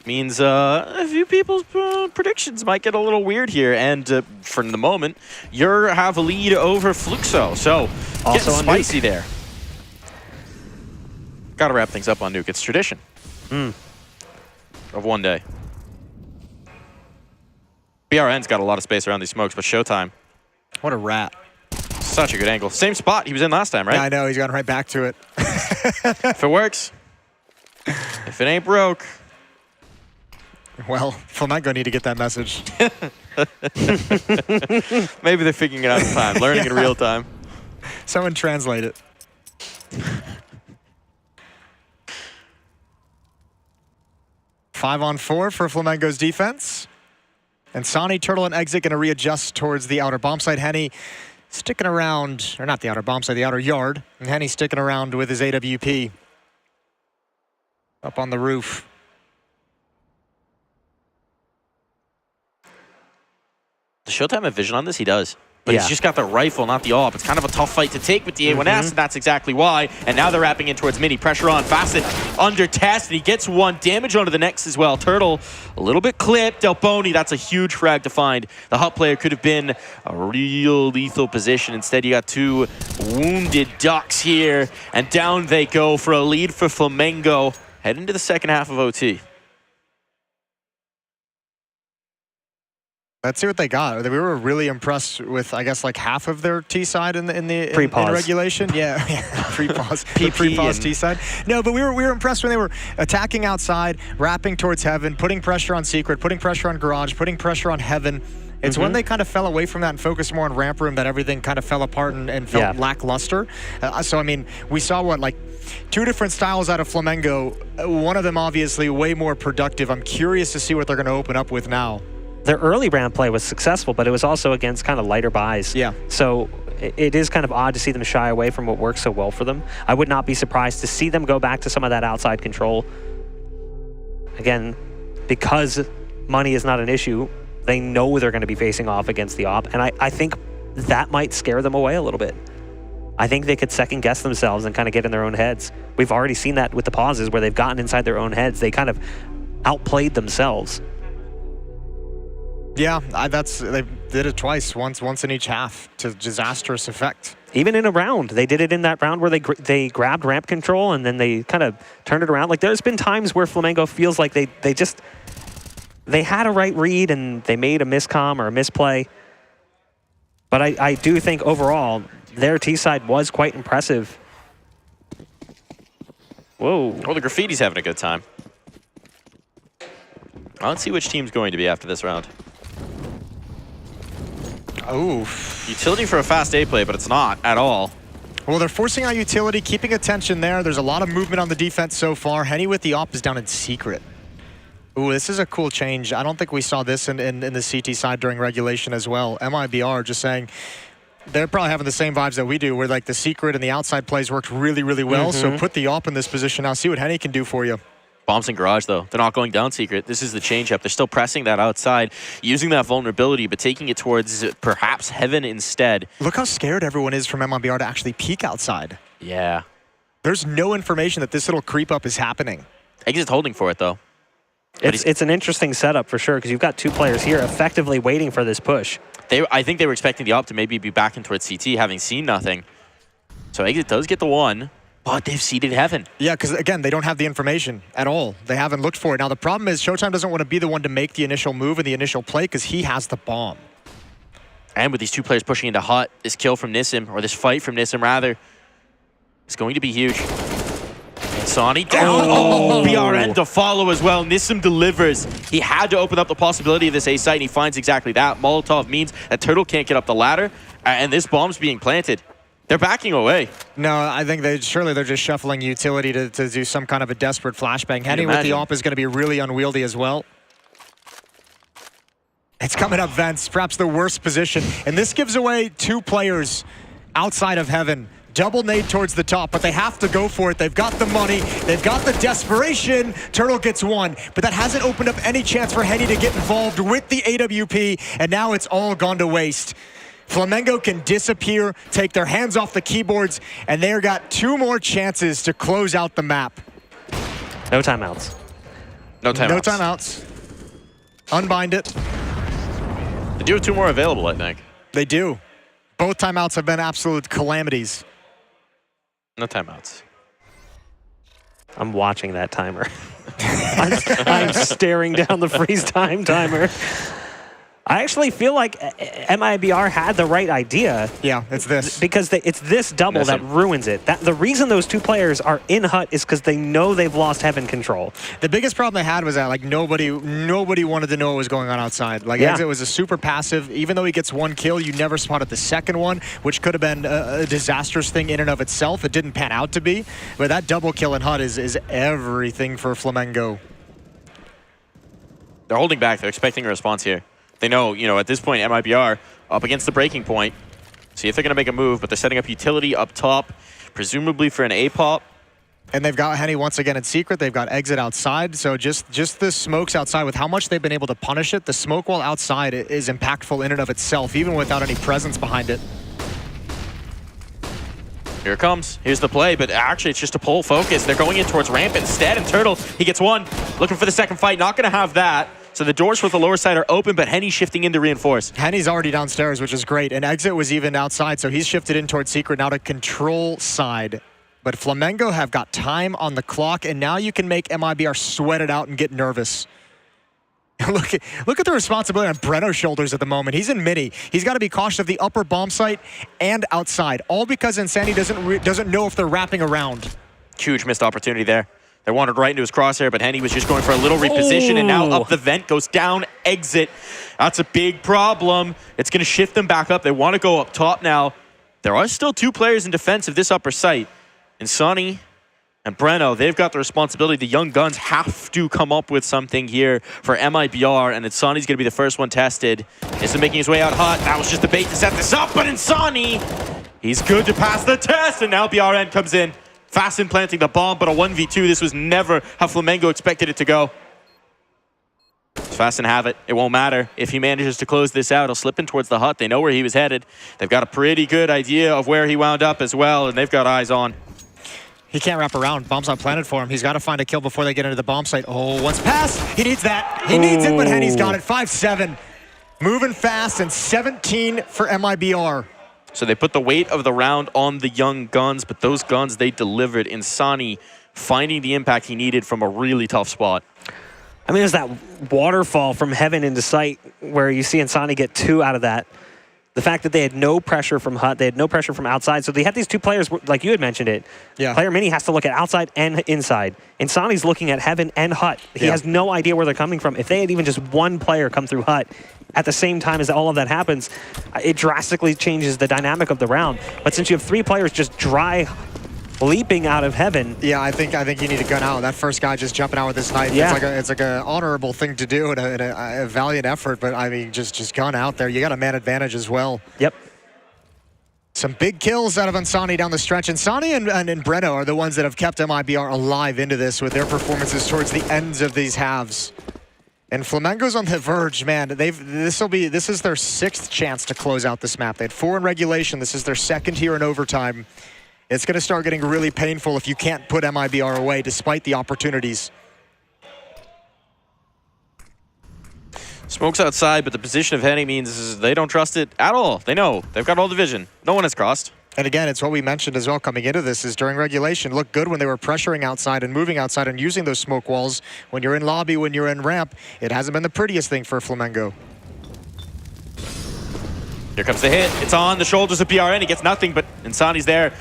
means a few people's predictions might get a little weird here. And for the moment, you have a lead over Fluxo. So, Also getting on spicy there. Gotta wrap things up on Nuke. It's tradition of one day. BRN's got a lot of space around these smokes, but Showtime. What a rat. Such a good angle. Same spot he was in last time, right? Yeah, I know. He's gone right back to it. If it works. If it ain't broke. Well, Flamengo need to get that message. Maybe they're figuring it out in time, learning in real time. Someone translate it. 5-on-4 for Flamengo's defense. And Sani, Turtle, and Exit going to readjust towards the outer bomb site. Henny sticking around, or not the outer bomb site, the outer yard. And Henny sticking around with his AWP. Up on the roof. Does Showtime have vision on this? He does. But he's just got the rifle, not the AWP. It's kind of a tough fight to take with the A1S, and that's exactly why. And now they're wrapping in towards Mini. Pressure on. Facet under test, and he gets one. Damage onto the next as well. Turtle a little bit clipped. Delboni, that's a huge frag to find. The hot player could have been a real lethal position. Instead, you got two wounded ducks here, and down they go for a lead for Flamengo. Head into the second half of OT. Let's see what they got. We were really impressed with, I guess, like half of their T side in regulation. Yeah, pre-pause. Pre-pause T side. No, but we were impressed when they were attacking outside, wrapping towards Heaven, putting pressure on Secret, putting pressure on Garage, putting pressure on Heaven. It's when they kind of fell away from that and focused more on ramp room that everything kind of fell apart and felt lackluster. So, I mean, we saw like two different styles out of Flamengo. One of them obviously way more productive. I'm curious to see what they're going to open up with now. Their early ramp play was successful, but it was also against kind of lighter buys. Yeah. So it is kind of odd to see them shy away from what works so well for them. I would not be surprised to see them go back to some of that outside control. Again, because money is not an issue, they know they're going to be facing off against the AWP, and I think that might scare them away a little bit. I think they could second guess themselves and kind of get in their own heads. We've already seen that with the pauses where they've gotten inside their own heads. They kind of outplayed themselves. Yeah, they did it twice, once in each half to disastrous effect. Even in a round, they did it in that round where they grabbed ramp control and then they kind of turned it around. Like there's been times where Flamengo feels like they had a right read and they made a miscomm or a misplay. But I do think overall their T side was quite impressive. Whoa! Well, the Graffiti's having a good time. Let's see which team's going to be after this round. Oof. Utility for a fast A play, but it's not at all. Well, they're forcing out utility, keeping attention there. There's a lot of movement on the defense so far. Henny with the AWP is down in Secret. Ooh, this is a cool change. I don't think we saw this in the CT side during regulation as well. MIBR just saying they're probably having the same vibes that we do, where like the Secret and the outside plays worked really, really well. So put the AWP in this position now. See what Henny can do for you. Bombs in Garage, though. They're not going down Secret. This is the change-up. They're still pressing that outside, using that vulnerability, but taking it towards perhaps Heaven instead. Look how scared everyone is from MIBR to actually peek outside. Yeah. There's no information that this little creep up is happening. Exit's holding for it, though. It's an interesting setup for sure, because you've got two players here effectively waiting for this push. I think they were expecting the AWP to maybe be back in towards CT, having seen nothing. So Exit does get the one. But they've seeded Heaven. Yeah, because again, they don't have the information at all. They haven't looked for it. Now, the problem is Showtime doesn't want to be the one to make the initial move and the initial play because he has the bomb. And with these two players pushing into Hut, this kill from Nissim, or this fight from Nissim rather, is going to be huge. And Sani down. Oh, BRN to follow as well. Nissim delivers. He had to open up the possibility of this A site, and he finds exactly that. Molotov means that Turtle can't get up the ladder, and this bomb's being planted. They're backing away. No, I think they're just shuffling utility to do some kind of a desperate flashbang. Henny with the AWP is going to be really unwieldy as well. It's coming up vents, perhaps the worst position. And this gives away two players outside of Heaven. Double nade towards the top, but they have to go for it. They've got the money. They've got the desperation. Turtle gets one, but that hasn't opened up any chance for Henny to get involved with the AWP, and now it's all gone to waste. Flamengo can disappear, take their hands off the keyboards, and they've got 2 more chances to close out the map. No timeouts. No timeouts. No timeouts. Unbind it. They do have 2 more available, I think. They do. Both timeouts have been absolute calamities. No timeouts. I'm watching that timer. I'm staring down the freeze time timer. I actually feel like MIBR had the right idea. Yeah, it's this. Because it's this double that ruins it. The reason those 2 players are in hut is because they know they've lost heaven control. The biggest problem they had was that like nobody wanted to know what was going on outside. Like Exit was a super passive. Even though he gets 1 kill, you never spotted the second one, which could have been a disastrous thing in and of itself. It didn't pan out to be. But that double kill in hut is everything for Flamengo. They're holding back. They're expecting a response here. They know, at this point, MIBR up against the breaking point. See if they're going to make a move, but they're setting up utility up top, presumably for an A-pop. And they've got Henny once again in secret. They've got Exit outside. So just the smokes outside, with how much they've been able to punish it, the smoke wall outside is impactful in and of itself, even without any presence behind it. Here it comes. Here's the play, but actually it's just a pull focus. They're going in towards ramp instead, and Turtle, he gets 1. Looking for the second fight, not going to have that. So the doors for the lower side are open, but Henny's shifting in to reinforce. Henny's already downstairs, which is great. And Exit was even outside, so he's shifted in towards secret, now to control side. But Flamengo have got time on the clock, and now you can make MIBR sweat it out and get nervous. Look at the responsibility on Breno's shoulders at the moment. He's in mini. He's got to be cautious of the upper bomb site and outside, all because Insanity doesn't know if they're wrapping around. Huge missed opportunity there. They wandered right into his crosshair, but Henny was just going for a little reposition, and now up the vent, goes down, Exit. That's a big problem. It's going to shift them back up. They want to go up top now. There are still 2 players in defense of this upper site. Insani and Breno, they've got the responsibility. The young guns have to come up with something here for MIBR, and Insani's going to be the first one tested. Isn't making his way out hot. That was just a bait to set this up, but Insani, he's good to pass the test, and now BRN comes in. Fast in planting the bomb, but a 1v2. This was never how Flamengo expected it to go. Fast and have it. It won't matter. If he manages to close this out, he'll slip in towards the hut. They know where he was headed. They've got a pretty good idea of where he wound up as well, and they've got eyes on. He can't wrap around. Bomb's not planted for him. He's got to find a kill before they get into the bomb site. Oh, once pass. He needs that. He needs it, but Henny's got it. 5-7. Moving fast, and 17 for MIBR. So they put the weight of the round on the young guns, but those guns, they delivered. Insani finding the impact he needed from a really tough spot. I mean, there's that waterfall from heaven into sight where you see Insani get 2 out of that. The fact that they had no pressure from hut, they had no pressure from outside. So they had these 2 players, like you had mentioned it. Yeah. Player Mini has to look at outside and inside. Insani's looking at heaven and hut. He has no idea where they're coming from. If they had even just 1 player come through hut at the same time as all of that happens, it drastically changes the dynamic of the round. But since you have 3 players just dry leaping out of heaven. Yeah, I think you need to gun out. That first guy just jumping out with his knife. Yeah. It's like an honorable thing to do and a valiant effort, but I mean, just gun out there. You got a man advantage as well. Yep. Some big kills out of Insani down the stretch. Insani and Breno are the ones that have kept MIBR alive into this with their performances towards the ends of these halves. And Flamengo's on the verge, man. This is their 6th chance to close out this map. They had 4 in regulation. This is their 2nd here in overtime. It's going to start getting really painful if you can't put MIBR away despite the opportunities. Smoke's outside, but the position of Henny means they don't trust it at all. They know. They've got all the vision. No one has crossed. And again, it's what we mentioned as well coming into this is during regulation, looked good when they were pressuring outside and moving outside and using those smoke walls. When you're in lobby, when you're in ramp, it hasn't been the prettiest thing for Flamengo. Here comes the hit. It's on the shoulders of BRN. He gets nothing, but Insani's there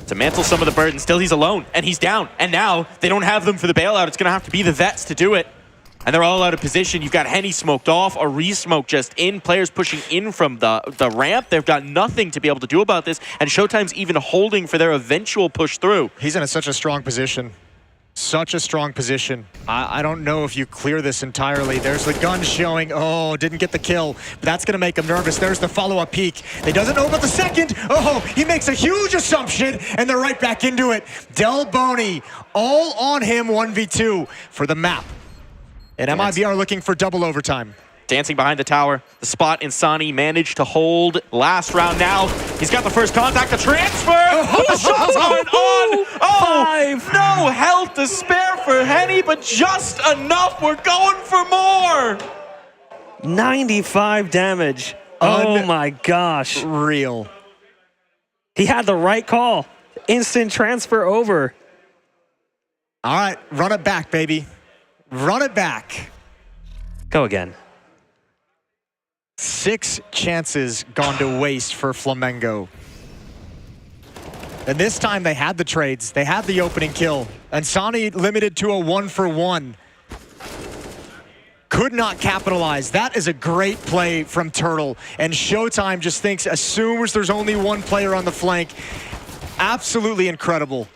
to mantle some of the burden. Still, he's alone, and he's down. And now, they don't have them for the bailout. It's going to have to be the vets to do it. And they're all out of position. You've got Henny smoked off, a re-smoke just in, players pushing in from the ramp. They've got nothing to be able to do about this, and Showtime's even holding for their eventual push through. He's in such a strong position. Such a strong position. I don't know if you clear this entirely. There's the gun showing. Oh, didn't get the kill. But that's going to make him nervous. There's the follow-up peek. They doesn't know about the second. Oh, he makes a huge assumption, and they're right back into it. Del Boni, all on him, 1v2 for the map. And MIBR looking for double overtime. dancing behind the tower. The spot Insani managed to hold last round. Now he's got the first contact, the transfer. The shots aren't on. Oh, no health to spare for Henny, but just enough. We're going for more. 95 damage. Oh my gosh. Real. He had the right call. Instant transfer over. All right, run it back, baby. Run it back. Go again. 6 chances gone to waste for Flamengo. And this time they had the trades. They had the opening kill. And Sani limited to a 1-for-1. Could not capitalize. That is a great play from Turtle. And Showtime just thinks, assumes there's only one player on the flank. Absolutely incredible.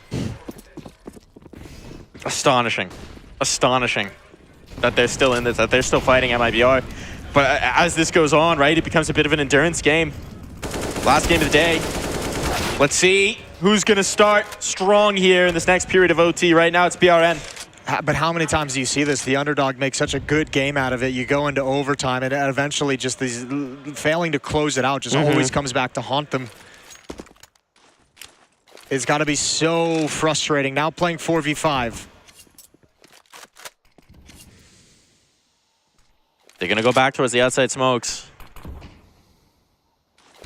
Astonishing. Astonishing that they're still in this, that they're still fighting MIBR. But as this goes on, right, it becomes a bit of an endurance game. Last game of the day. Let's see who's going to start strong here in this next period of OT. Right now, it's BRN. But how many times do you see this? The underdog makes such a good game out of it. You go into overtime, and eventually just these failing to close it out just always comes back to haunt them. It's got to be so frustrating. Now playing 4v5. They're going to go back towards the outside smokes.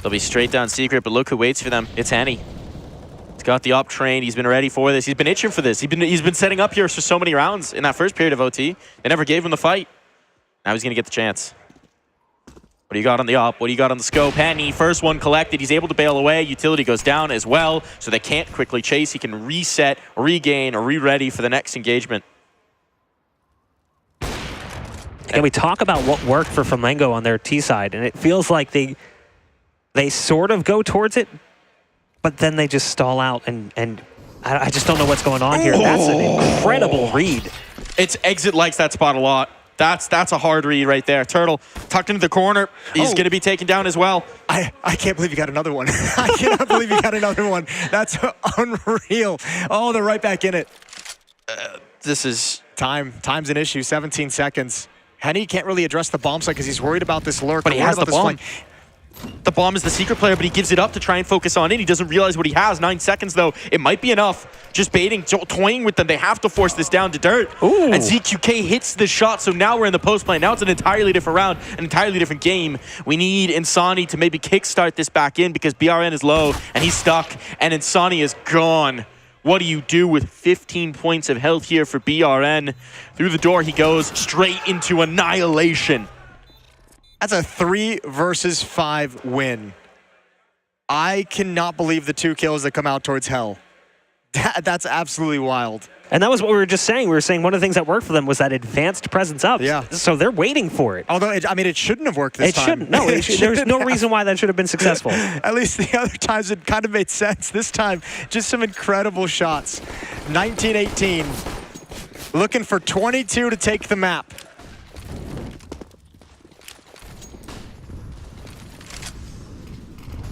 They'll be straight down secret, but look who waits for them. It's Henny. He's got the op train. He's been ready for this. He's been itching for this. He's been setting up here for so many rounds in that first period of OT. They never gave him the fight. Now he's going to get the chance. What do you got on the op? What do you got on the scope? Henny, first one collected. He's able to bail away. Utility goes down as well, so they can't quickly chase. He can reset, regain, or re-ready for the next engagement. And we talk about what worked for Flamengo on their T side, and it feels like they sort of go towards it, but then they just stall out, and I just don't know what's going on here. That's an incredible read. It's Exit likes that spot a lot. That's a hard read right there. Turtle tucked into the corner. He's going to be taken down as well. I can't believe you got another one. I cannot believe you got another one. That's unreal. Oh, they're right back in it. This is... Time's an issue. 17 seconds. Henny can't really address the bomb site because he's worried about this lurk. But he has the bomb. The bomb is the secret player, but he gives it up to try and focus on it. He doesn't realize what he has. 9 seconds, though. It might be enough. Just baiting, toying with them. They have to force this down to dirt. Ooh. And ZQK hits the shot, so now we're in the post play. Now it's an entirely different round, an entirely different game. We need Insani to maybe kickstart this back in because BRN is low, and he's stuck, and Insani is gone. What do you do with 15 points of health here for BRN? Through the door he goes, straight into annihilation. That's a 3 versus 5 win. I cannot believe the 2 kills that come out towards Hell. That's absolutely wild. And that was what we were just saying. We were saying one of the things that worked for them was that advanced presence up. Yeah. So they're waiting for it. Although, it shouldn't have worked this time. It shouldn't. No, there's no reason why that should have been successful. At least the other times it kind of made sense. This time, just some incredible shots. 19-18. Looking for 22 to take the map.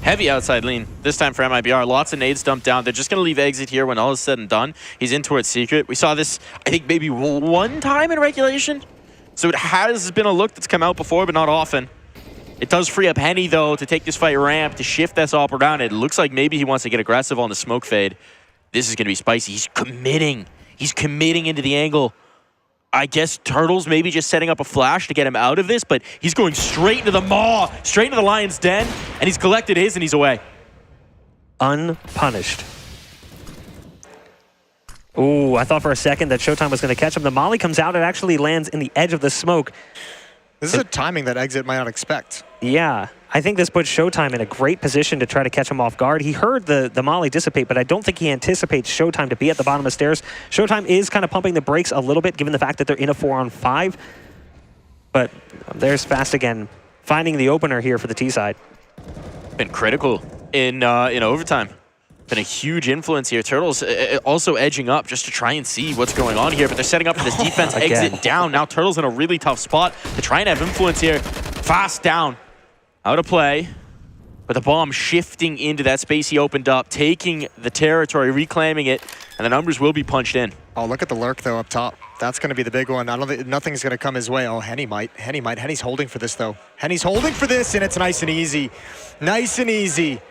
Heavy outside lean, this time for MIBR. Lots of nades dumped down. They're just going to leave Exit here when all is said and done. He's in towards Secret. We saw this, I think, maybe 1 time in regulation. So it has been a look that's come out before, but not often. It does free up Henny, though, to take this fight ramp, to shift this op around. It looks like maybe he wants to get aggressive on the smoke fade. This is going to be spicy. He's committing. He's committing into the angle. I guess Turtle's maybe just setting up a flash to get him out of this, but he's going straight into the maw, straight into the lion's den, and he's collected his and he's away. Unpunished. Ooh, I thought for a second that Showtime was going to catch him. The molly comes out, it actually lands in the edge of the smoke. This is a timing that Exit might not expect. Yeah, I think this puts Showtime in a great position to try to catch him off guard. He heard the molly dissipate, but I don't think he anticipates Showtime to be at the bottom of the stairs. Showtime is kind of pumping the brakes a little bit, given the fact that they're in a 4-on-5. But there's Fast again, finding the opener here for the T side. Been critical in overtime. Been a huge influence here. Turtles also edging up just to try and see what's going on here, but they're setting up for this defense exit down. Now Turtles in a really tough spot to try and have influence here. Fast down. Out of play. But the bomb shifting into that space he opened up, taking the territory, reclaiming it, and the numbers will be punched in. Oh, look at the lurk, though, up top. That's going to be the big one. I don't think nothing's going to come his way. Oh, Henny might. Henny might. Henny's holding for this, though. Henny's holding for this, and it's nice and easy. Nice and easy.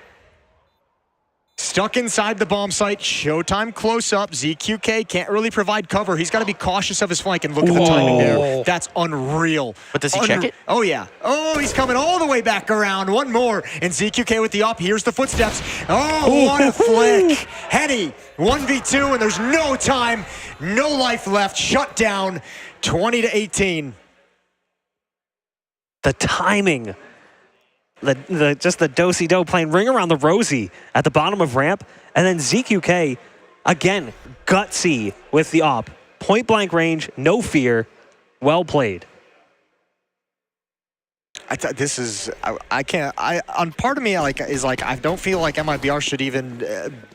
Stuck inside the bomb site. Showtime close up. ZQK can't really provide cover. He's got to be cautious of his flank, and look at the timing there. That's unreal. But does he check it? Oh, yeah. Oh, he's coming all the way back around. One more. And ZQK with the up. Here's the footsteps. Oh, what a flick. Henny, 1v2, and there's no time. No life left. Shut down. 20-18. The timing. Just the do-si-do playing ring around the rosy at the bottom of ramp. And then ZQK, again, gutsy with the op. Point blank range, no fear. Well played. This is, I can't, on part of me is like, I don't feel like MIBR should even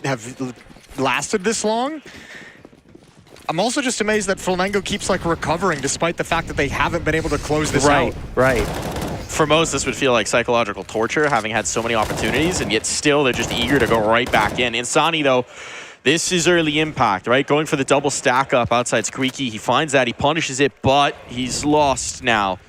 have lasted this long. I'm also just amazed that Flamengo keeps like recovering despite the fact that they haven't been able to close this out. Right. For most, this would feel like psychological torture, having had so many opportunities, and yet still they're just eager to go right back in. Insani, though, this is early impact, right? Going for the double stack up outside Squeaky. He finds that, he punishes it, but he's lost now.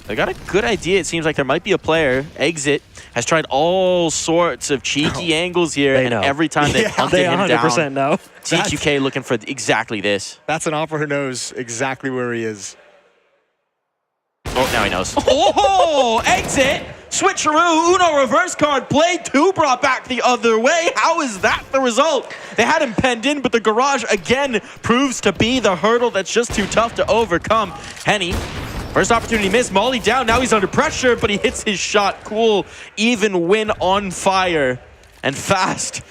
They got a good idea. It seems like there might be a player. Exit has tried all sorts of cheeky angles here, and every time they hunted him down. 100% know. TQK looking for exactly this. That's an offer who knows exactly where he is. Oh, now he knows. Oh, exit! Switcheroo, Uno reverse card play, 2 brought back the other way. How is that the result? They had him penned in, but the garage again proves to be the hurdle that's just too tough to overcome. Henny, first opportunity missed, Molly down, now he's under pressure, but he hits his shot. Cool, even win on fire. And fast,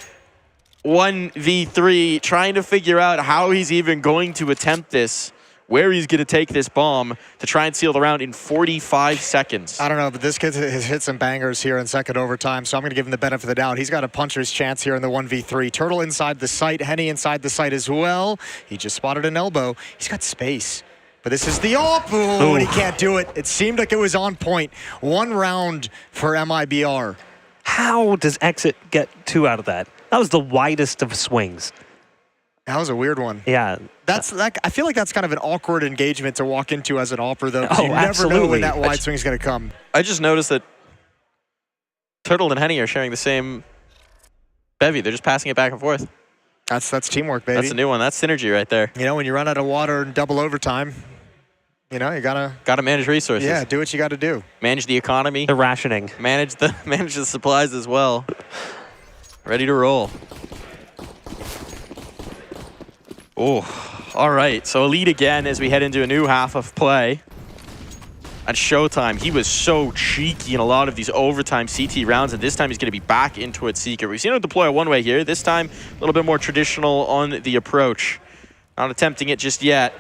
1v3, trying to figure out how he's even going to attempt this. Where he's going to take this bomb to try and seal the round in 45 seconds. I don't know, but this kid has hit some bangers here in second overtime, so I'm going to give him the benefit of the doubt. He's got a puncher's chance here in the 1v3. Turtle inside the site, Henny inside the site as well. He just spotted an elbow. He's got space. But this is the op. Ooh, and he can't do it. It seemed like it was on point. 1 round for MIBR. How does Exit get 2 out of that? That was the widest of swings. That was a weird one. Yeah. I feel like that's kind of an awkward engagement to walk into as an opper, though. Oh, you never know when that wide swing is going to come. I just noticed that Turtle and Henny are sharing the same bevy. They're just passing it back and forth. That's teamwork, baby. That's a new one. That's synergy right there. You know, when you run out of water in double overtime, you know, you gotta manage resources. Yeah, do what you got to do. Manage the economy. The rationing. Manage the supplies as well. Ready to roll. Oh, all right. So a lead again as we head into a new half of play. At Showtime, he was so cheeky in a lot of these overtime CT rounds, and this time he's going to be back into it Seeker. We've seen him deploy a one-way here. This time, a little bit more traditional on the approach. Not attempting it just yet.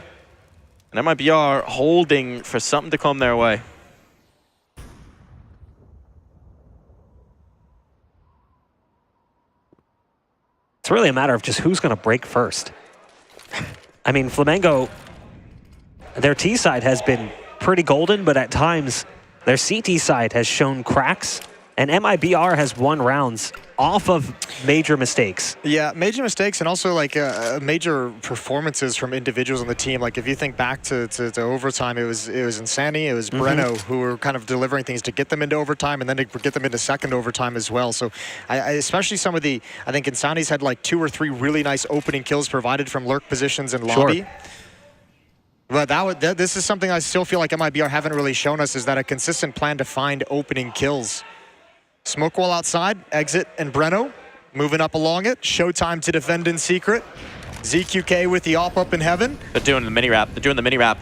And MIBR holding for something to come their way. It's really a matter of just who's going to break first. I mean, Flamengo, their T side has been pretty golden, but at times their CT side has shown cracks, and MIBR has won rounds off of major mistakes. Yeah, major mistakes, and also like major performances from individuals on the team. Like if you think back to overtime, it was Insani, it was Breno who were kind of delivering things to get them into overtime, and then to get them into second overtime as well. So I especially some of the, I think Insani's had like 2 or 3 really nice opening kills provided from lurk positions in lobby. Sure. But this is something I still feel like MIBR haven't really shown us, is that a consistent plan to find opening kills. Smoke wall outside, Exit and Breno moving up along it. Showtime to defend in secret. ZQK with the op up in heaven. They're doing the mini wrap. They're doing the mini wrap.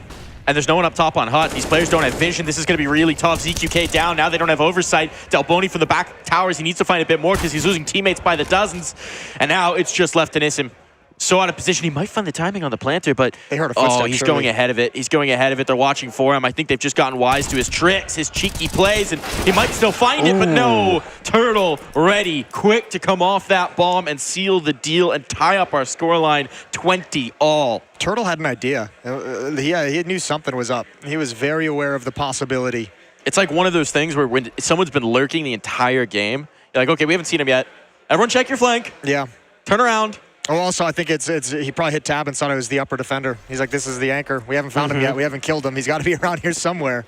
And there's no one up top on Hut. These players don't have vision. This is going to be really tough. ZQK down. Now they don't have oversight. Delboni from the back towers. He needs to find a bit more because he's losing teammates by the dozens. And now it's just left to Nissim. So out of position, he might find the timing on the planter, but they heard a footstep, he's going ahead of it. He's going ahead of it. They're watching for him. I think they've just gotten wise to his tricks, his cheeky plays, and he might still find it, but no. Turtle ready, quick to come off that bomb and seal the deal and tie up our scoreline 20-all. Turtle had an idea. He knew something was up. He was very aware of the possibility. It's like one of those things where when someone's been lurking the entire game, you're like, okay, we haven't seen him yet. Everyone check your flank. Yeah. Turn around. Oh, also, I think he probably hit tab and thought it was the upper defender. He's like, this is the anchor. We haven't found him yet. We haven't killed him. He's got to be around here somewhere.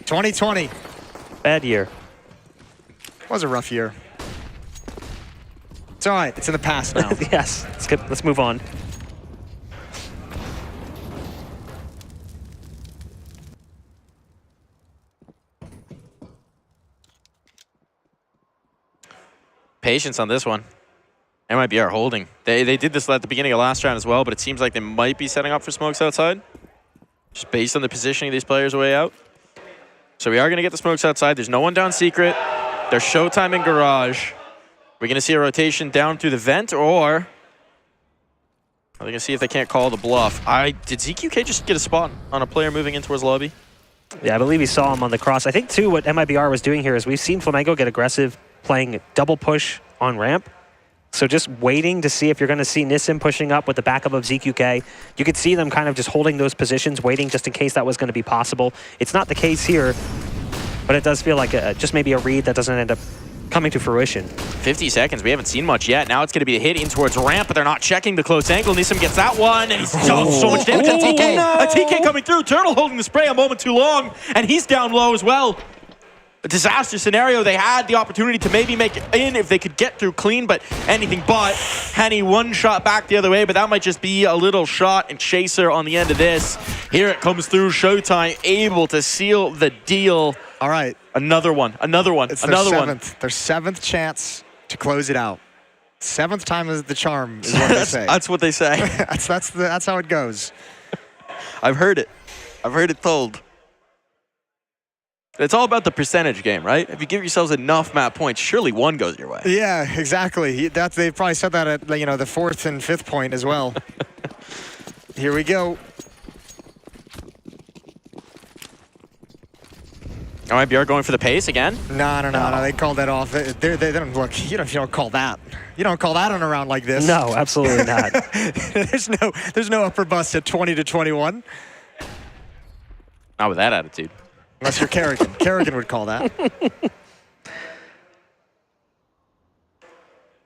2020. Bad year. Was a rough year. It's all right. It's in the past now. Yes. Let's move on. Patience on this one. MIBR holding. They did this at the beginning of last round as well, but it seems like they might be setting up for smokes outside. Just based on the positioning of these players way out. So we are going to get the smokes outside. There's no one down secret. There's showtime in garage. We're going to see a rotation down through the vent, or are they going to see if they can't call the bluff? Did ZQK just get a spot on a player moving in towards lobby? Yeah, I believe he saw him on the cross. I think, too, what MIBR was doing here is we've seen Flamengo get aggressive playing double push on ramp. So just waiting to see if you're going to see Nissim pushing up with the backup of ZQK. You could see them kind of just holding those positions, waiting just in case that was going to be possible. It's not the case here, but it does feel like just maybe a read that doesn't end up coming to fruition. 50 seconds. We haven't seen much yet. Now it's going to be a hit in towards ramp, but they're not checking the close angle. Nissim gets that one, and he's so much damage. A TK coming through. Turtle holding the spray a moment too long, and he's down low as well. A disaster scenario. They had the opportunity to maybe make it in if they could get through clean, but anything but. Henny one shot back the other way, but that might just be a little shot and chaser on the end of this. Here it comes through. Showtime able to seal the deal. All right. Another one. It's their seventh chance to close it out. Seventh time is the charm, is what they say. That's what they say. that's how it goes. I've heard it. I've heard it told. It's all about the percentage game, right? If you give yourselves enough map points, surely one goes your way. Yeah, exactly. They probably said that at the fourth and fifth point as well. Here we go. MIBR going for the pace again? No. They called that off. They don't look. You don't call that. You don't call that on a round like this. No, absolutely not. There's no upper bust at 20-21. Not with that attitude. Unless you're Kerrigan. Kerrigan would call that. They're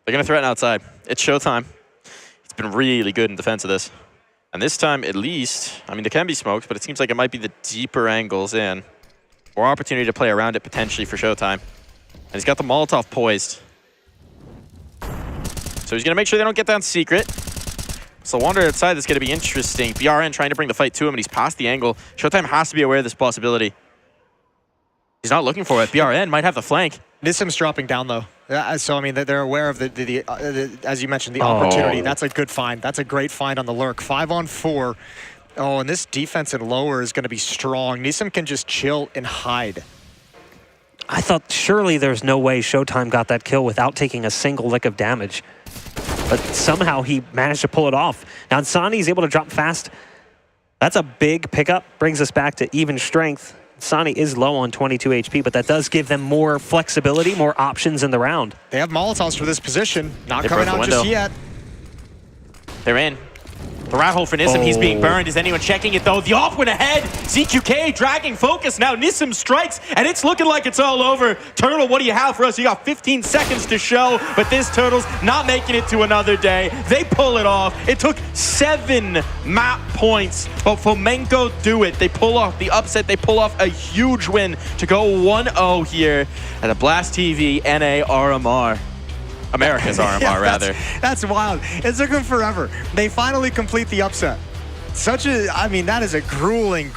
going to threaten outside. It's showtime. It's been really good in defense of this. And this time, at least, I mean, there can be smokes, but it seems like it might be the deeper angles in. More opportunity to play around it potentially for showtime. And he's got the Molotov poised. So he's going to make sure they don't get down secret. So wander outside, that's going to be interesting. BRN trying to bring the fight to him, and he's past the angle. Showtime has to be aware of this possibility. He's not looking for it. BRN might have the flank. Nissim's dropping down, though. So, I mean, they're aware of as you mentioned, the opportunity. That's a good find. That's a great find on the lurk. 5-on-4. Oh, and this defense in lower is going to be strong. Nissim can just chill and hide. I thought surely there's no way Showtime got that kill without taking a single lick of damage. But somehow he managed to pull it off. Now Insani is able to drop fast. That's a big pickup. Brings us back to even strength. Insani is low on 22 HP, but that does give them more flexibility, more options in the round. They have Molotovs for this position. Not coming out just yet. They're in. The rat hole for Nissim, he's being burned. Is anyone checking it though? The off went ahead. ZQK dragging focus now. Nissim strikes, and it's looking like it's all over. Turtle, what do you have for us? You got 15 seconds to show, but this Turtle's not making it to another day. They pull it off. It took 7 map points, but Flamengo do it. They pull off the upset. They pull off a huge win to go 1-0 here at the Blast TV NA RMR. America's RMR, rather. That's wild. It took them forever. They finally complete the upset. I mean, that is a grueling,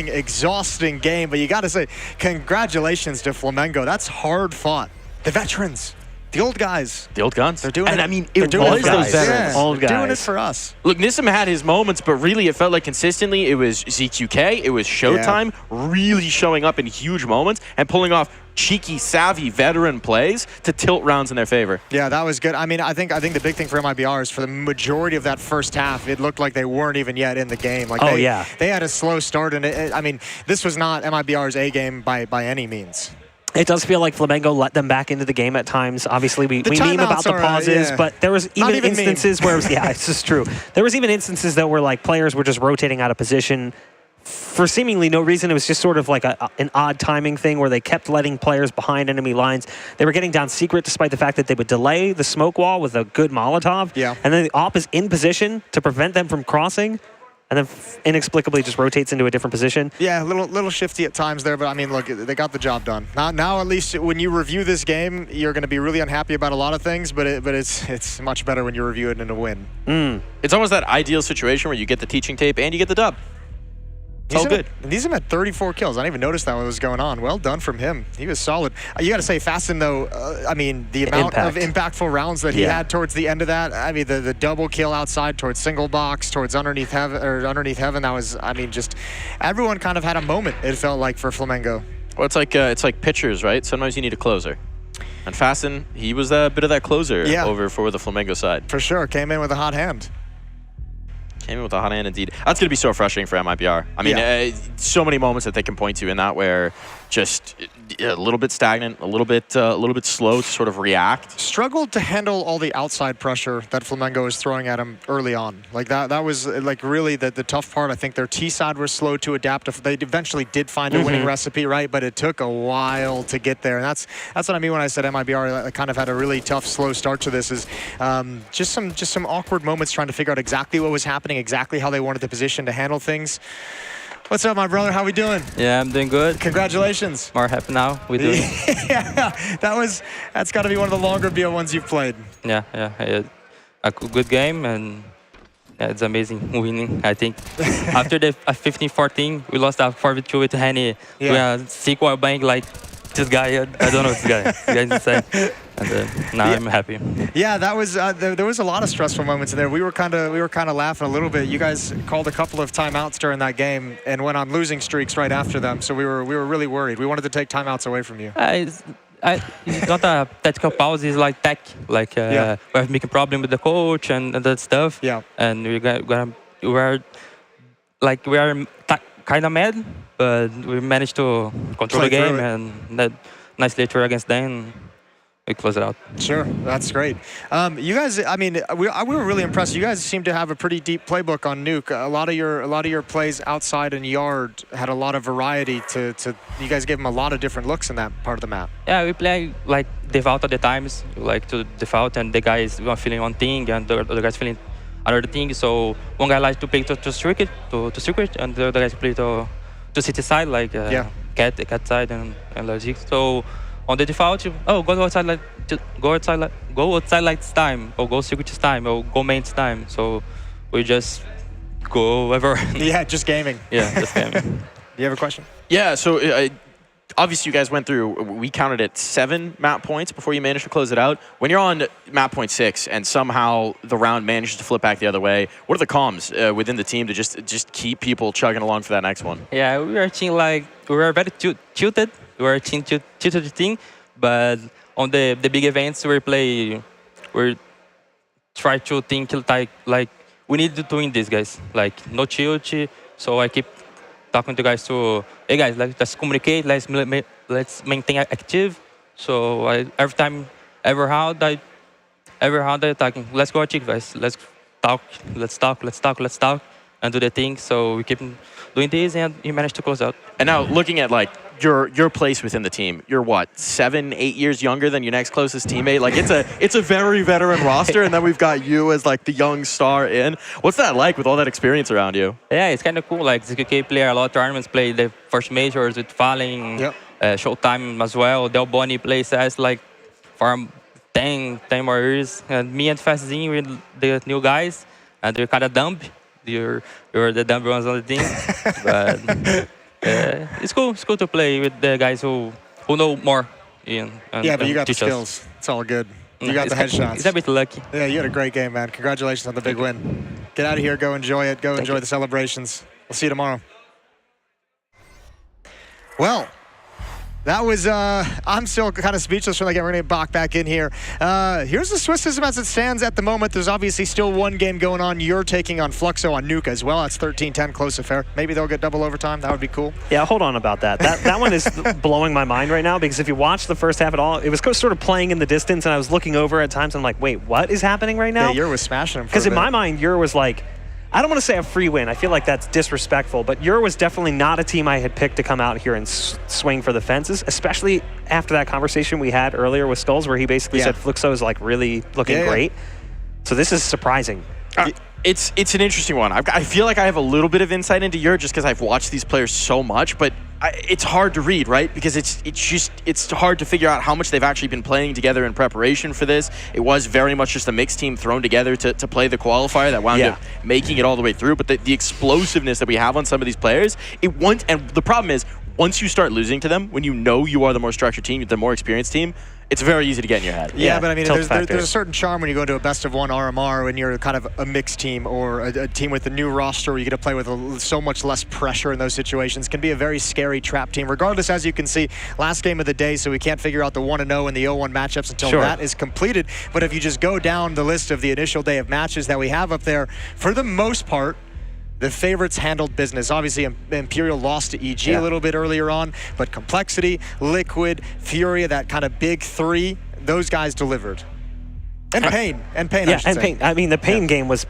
exhausting game, but you got to say, congratulations to Flamengo. That's hard fought. The veterans. The old guys. The old guns. They're doing it. And I mean, it was those veterans. Old guys. Doing it for us. Look, Nissim had his moments, but really it felt like consistently it was ZQK, it was Showtime, really showing up in huge moments and pulling off cheeky, savvy veteran plays to tilt rounds in their favor. Yeah, that was good. I mean, I think the big thing for MIBR is for the majority of that first half, it looked like they weren't even yet in the game. Like they had a slow start, and I mean, this was not MIBR's A game by any means. It does feel like Flamengo let them back into the game at times. Obviously, we meme about the pauses, but there was even instances where it was, yeah, it's just true. There was even instances that where like players were just rotating out of position. for seemingly no reason. It was just sort of like an odd timing thing where they kept letting players behind enemy lines. They were getting down secret despite the fact that they would delay the smoke wall with a good Molotov. Yeah. And then the op is in position to prevent them from crossing, and then inexplicably just rotates into a different position. Yeah, a little shifty at times there, but I mean, look, they got the job done. Now at least when you review this game, you're going to be really unhappy about a lot of things, but it's much better when you review it in a win. It's almost that ideal situation where you get the teaching tape and you get the dub. It's all good. These him at 34 kills. I didn't even notice that what was going on. Well done from him. He was solid. You got to say, Fasten though. I mean, the amount of impactful rounds that he had towards the end of that. I mean, the double kill outside towards single box, towards underneath heaven. That was. I mean, just everyone kind of had a moment. It felt like for Flamengo. Well, it's like pitchers, right? Sometimes you need a closer. And Fasten, he was a bit of that closer over for the Flamengo side. For sure, came in with a hot hand. Came in with a hot hand indeed. That's going to be so frustrating for MIBR. I mean, so many moments that they can point to in that where just a little bit stagnant, a little bit slow to sort of react. Struggled to handle all the outside pressure that Flamengo was throwing at him early on. Like that was like really the tough part. I think their T side was slow to adapt. They eventually did find a winning recipe, right? But it took a while to get there. And that's what I mean when I said MIBR kind of had a really tough, slow start to this. Is just some awkward moments trying to figure out exactly what was happening, exactly how they wanted the position to handle things. What's up, my brother? How we doing? Yeah, I'm doing good. Congratulations. More happy now. We do. Yeah, that's got to be one of the longer BO ones you've played. Yeah, a good game, and it's amazing winning. I think after the 15-14, we lost a 4v2 with Henny. Yeah. We sequel bank like this guy. I don't know this guy. This guy's insane. And now I'm happy. Yeah, that was there was a lot of stressful moments in there. We were kind of laughing a little bit. You guys called a couple of timeouts during that game and went on losing streaks right after them. So we were really worried. We wanted to take timeouts away from you. It's not a tactical pause. It's like tech. Like we have making problem with the coach and that stuff. Yeah. And we are kind of mad, but we managed to control the game and that nicely throw against them. We close it out. Sure, that's great. You guys, I mean, we were really impressed. You guys seem to have a pretty deep playbook on Nuke. A lot of your plays outside and yard had a lot of variety. You guys gave them a lot of different looks in that part of the map. Yeah, we play like default at the times, like to default, and the guys feeling one thing and the other guys feeling another thing. So one guy likes to play to secret, and the other guys play to city side, like cat side and logic. So on the default, go outside like this time, or go secret this time, or go main this time. So we just go everywhere. Yeah, just gaming. Yeah, just gaming. Do you have a question? Yeah, so obviously you guys went through, we counted it 7 map points before you managed to close it out. When you're on map point 6 and somehow the round manages to flip back the other way, what are the comms within the team to just keep people chugging along for that next one? Yeah, we are a team like, we were very tilted. We were a team tilted team, but on the big events we try to think like we need to win this, guys. Like no tilt. So I keep talking to guys to, hey guys, let's communicate, let's maintain active. So every round I talking, let's go achieve, guys. Let's talk, and do the thing. So we keep doing this, and you managed to close out. And now looking at like your place within the team, you're what, 7, 8 years younger than your next closest teammate? Like it's a very veteran roster, and then we've got you as like the young star in. What's that like with all that experience around you? Yeah, it's kind of cool. Like ZQK play a lot of tournaments, play the first majors with Fallen, Showtime as well. Del Boni plays as like for 10 more years, and me and Fastzinho with the new guys, and they're kind of dumb. You're the dumb ones on the team, but it's cool. It's cool to play with the guys who know more. But you got the skills. It's all good. You got the headshots. It's a bit lucky. Yeah, you had a great game, man. Congratulations on the big win. Get out of here. Go enjoy it. Go enjoy the celebrations. We'll see you tomorrow. Well, that was, I'm still kind of speechless when I get ready to back in here. Here's the Swiss system as it stands at the moment. There's obviously still one game going on. You're taking on Fluxo on Nuke as well. That's 13-10, close affair. Maybe they'll get double overtime. That would be cool. Yeah, hold on about that. That one is blowing my mind right now, because if you watch the first half at all, it was sort of playing in the distance, and I was looking over at times, and I'm like, wait, what is happening right now? Yeah, Yer was smashing him. Because in my mind, Yer was like, I don't want to say a free win. I feel like that's disrespectful, but Euro was definitely not a team I had picked to come out here and swing for the fences, especially after that conversation we had earlier with Skulls where he basically said Fluxo is like really looking great. So this is surprising. It's an interesting one. I feel like I have a little bit of insight into Euro just because I've watched these players so much, but it's hard to read, right? Because it's hard to figure out how much they've actually been playing together in preparation for this. It was very much just a mixed team thrown together to play the qualifier that wound up making it all the way through. But the explosiveness that we have on some of these players, and the problem is, once you start losing to them, when you know you are the more structured team, the more experienced team, it's very easy to get in your head. Yeah, but I mean, there's a certain charm when you go into a best of one RMR when you're kind of a mixed team or a team with a new roster where you get to play with so much less pressure in those situations. Can be a very scary trap team, regardless, as you can see, last game of the day, so we can't figure out the 1-0 and the 0-1 matchups until that is completed. But if you just go down the list of the initial day of matches that we have up there, for the most part, the favorites handled business. Obviously, Imperial lost to EG a little bit earlier on, but Complexity, Liquid, FURIA, that kind of big three, those guys delivered. And Pain. I should say. Pain. I mean, the Pain game was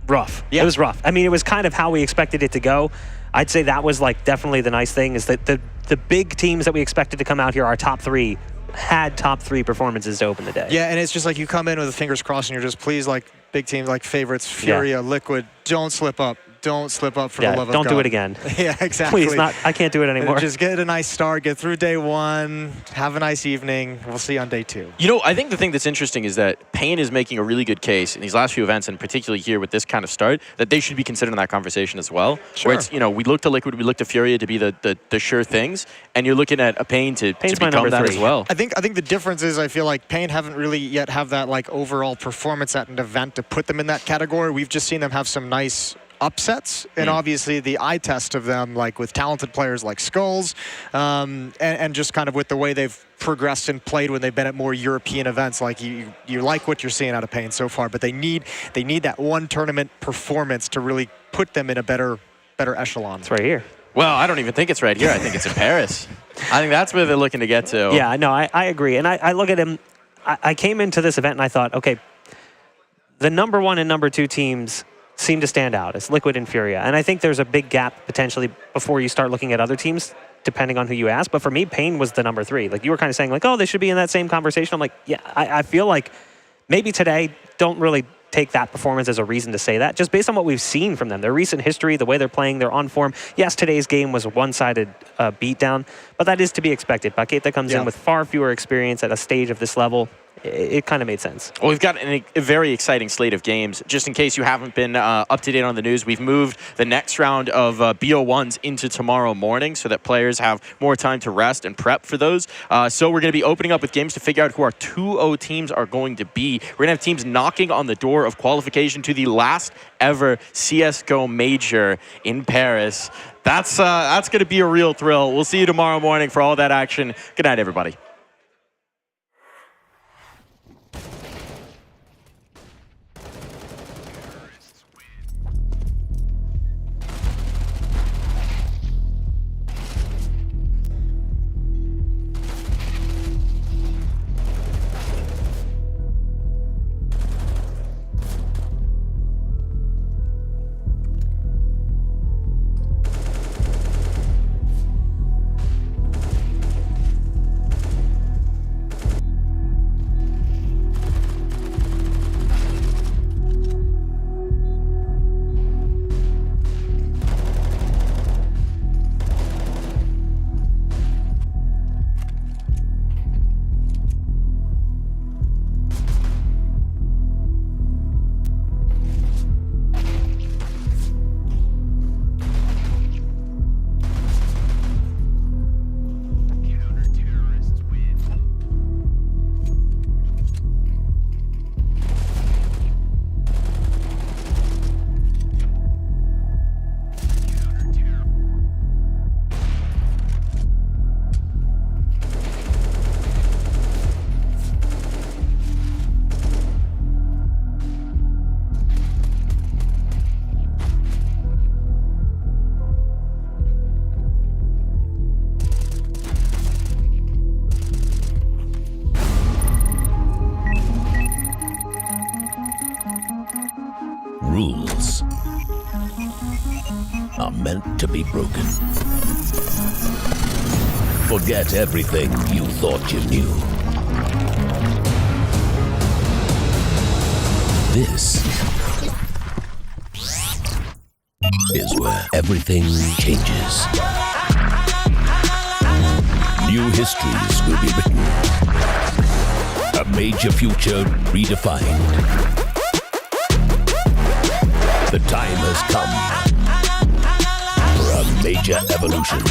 rough. It was rough. I mean, it was kind of how we expected it to go. I'd say that was like definitely the nice thing is that the big teams that we expected to come out here, our top three, had top three performances to open the day. Yeah, and it's just like you come in with the fingers crossed and you're just, please, like big teams like favorites, FURIA, Liquid, don't slip up. Don't slip up for the love of God. Don't do it again. Yeah, exactly. Please, I can't do it anymore. Just get a nice start, get through day one, have a nice evening. We'll see you on day two. You know, I think the thing that's interesting is that Pain is making a really good case in these last few events, and particularly here with this kind of start, that they should be considered in that conversation as well. Sure. Where it's, you know, we look to Liquid, we look to FURIA to be the sure things, and you're looking at a Pain to become that as well. I think the difference is I feel like Pain haven't really yet have that like overall performance at an event to put them in that category. We've just seen them have some nice upsets, and obviously the eye test of them, like with talented players like Skulls, and just kind of with the way they've progressed and played when they've been at more European events. Like you like what you're seeing out of Pain so far, but they need that one tournament performance to really put them in a better echelon. It's right here. Well, I don't even think it's right here. I think it's in Paris. I think that's where they're looking to get to. Yeah, no, I agree. And I look at him, I came into this event and I thought, okay, the number 1 and number 2 teams seem to stand out as Liquid and FURIA. And I think there's a big gap potentially before you start looking at other teams, depending on who you ask. But for me, Pain was the number 3. Like you were kind of saying like, oh, they should be in that same conversation. I'm like, yeah, I feel like maybe today don't really take that performance as a reason to say that, just based on what we've seen from them. Their recent history, the way they're playing, they're on form. Yes, today's game was a one-sided beatdown, but that is to be expected. Paqueta comes in with far fewer experience at a stage of this level. It kind of made sense. Well, we've got a very exciting slate of games. Just in case you haven't been up to date on the news, we've moved the next round of BO1s into tomorrow morning so that players have more time to rest and prep for those. So we're going to be opening up with games to figure out who our 2-0 teams are going to be. We're going to have teams knocking on the door of qualification to the last ever CSGO major in Paris. That's going to be a real thrill. We'll see you tomorrow morning for all that action. Good night, everybody. rules are meant to be broken. Forget everything you thought you knew. This is where everything changes. New histories will be written. A major future redefined. The time has come for a major evolution.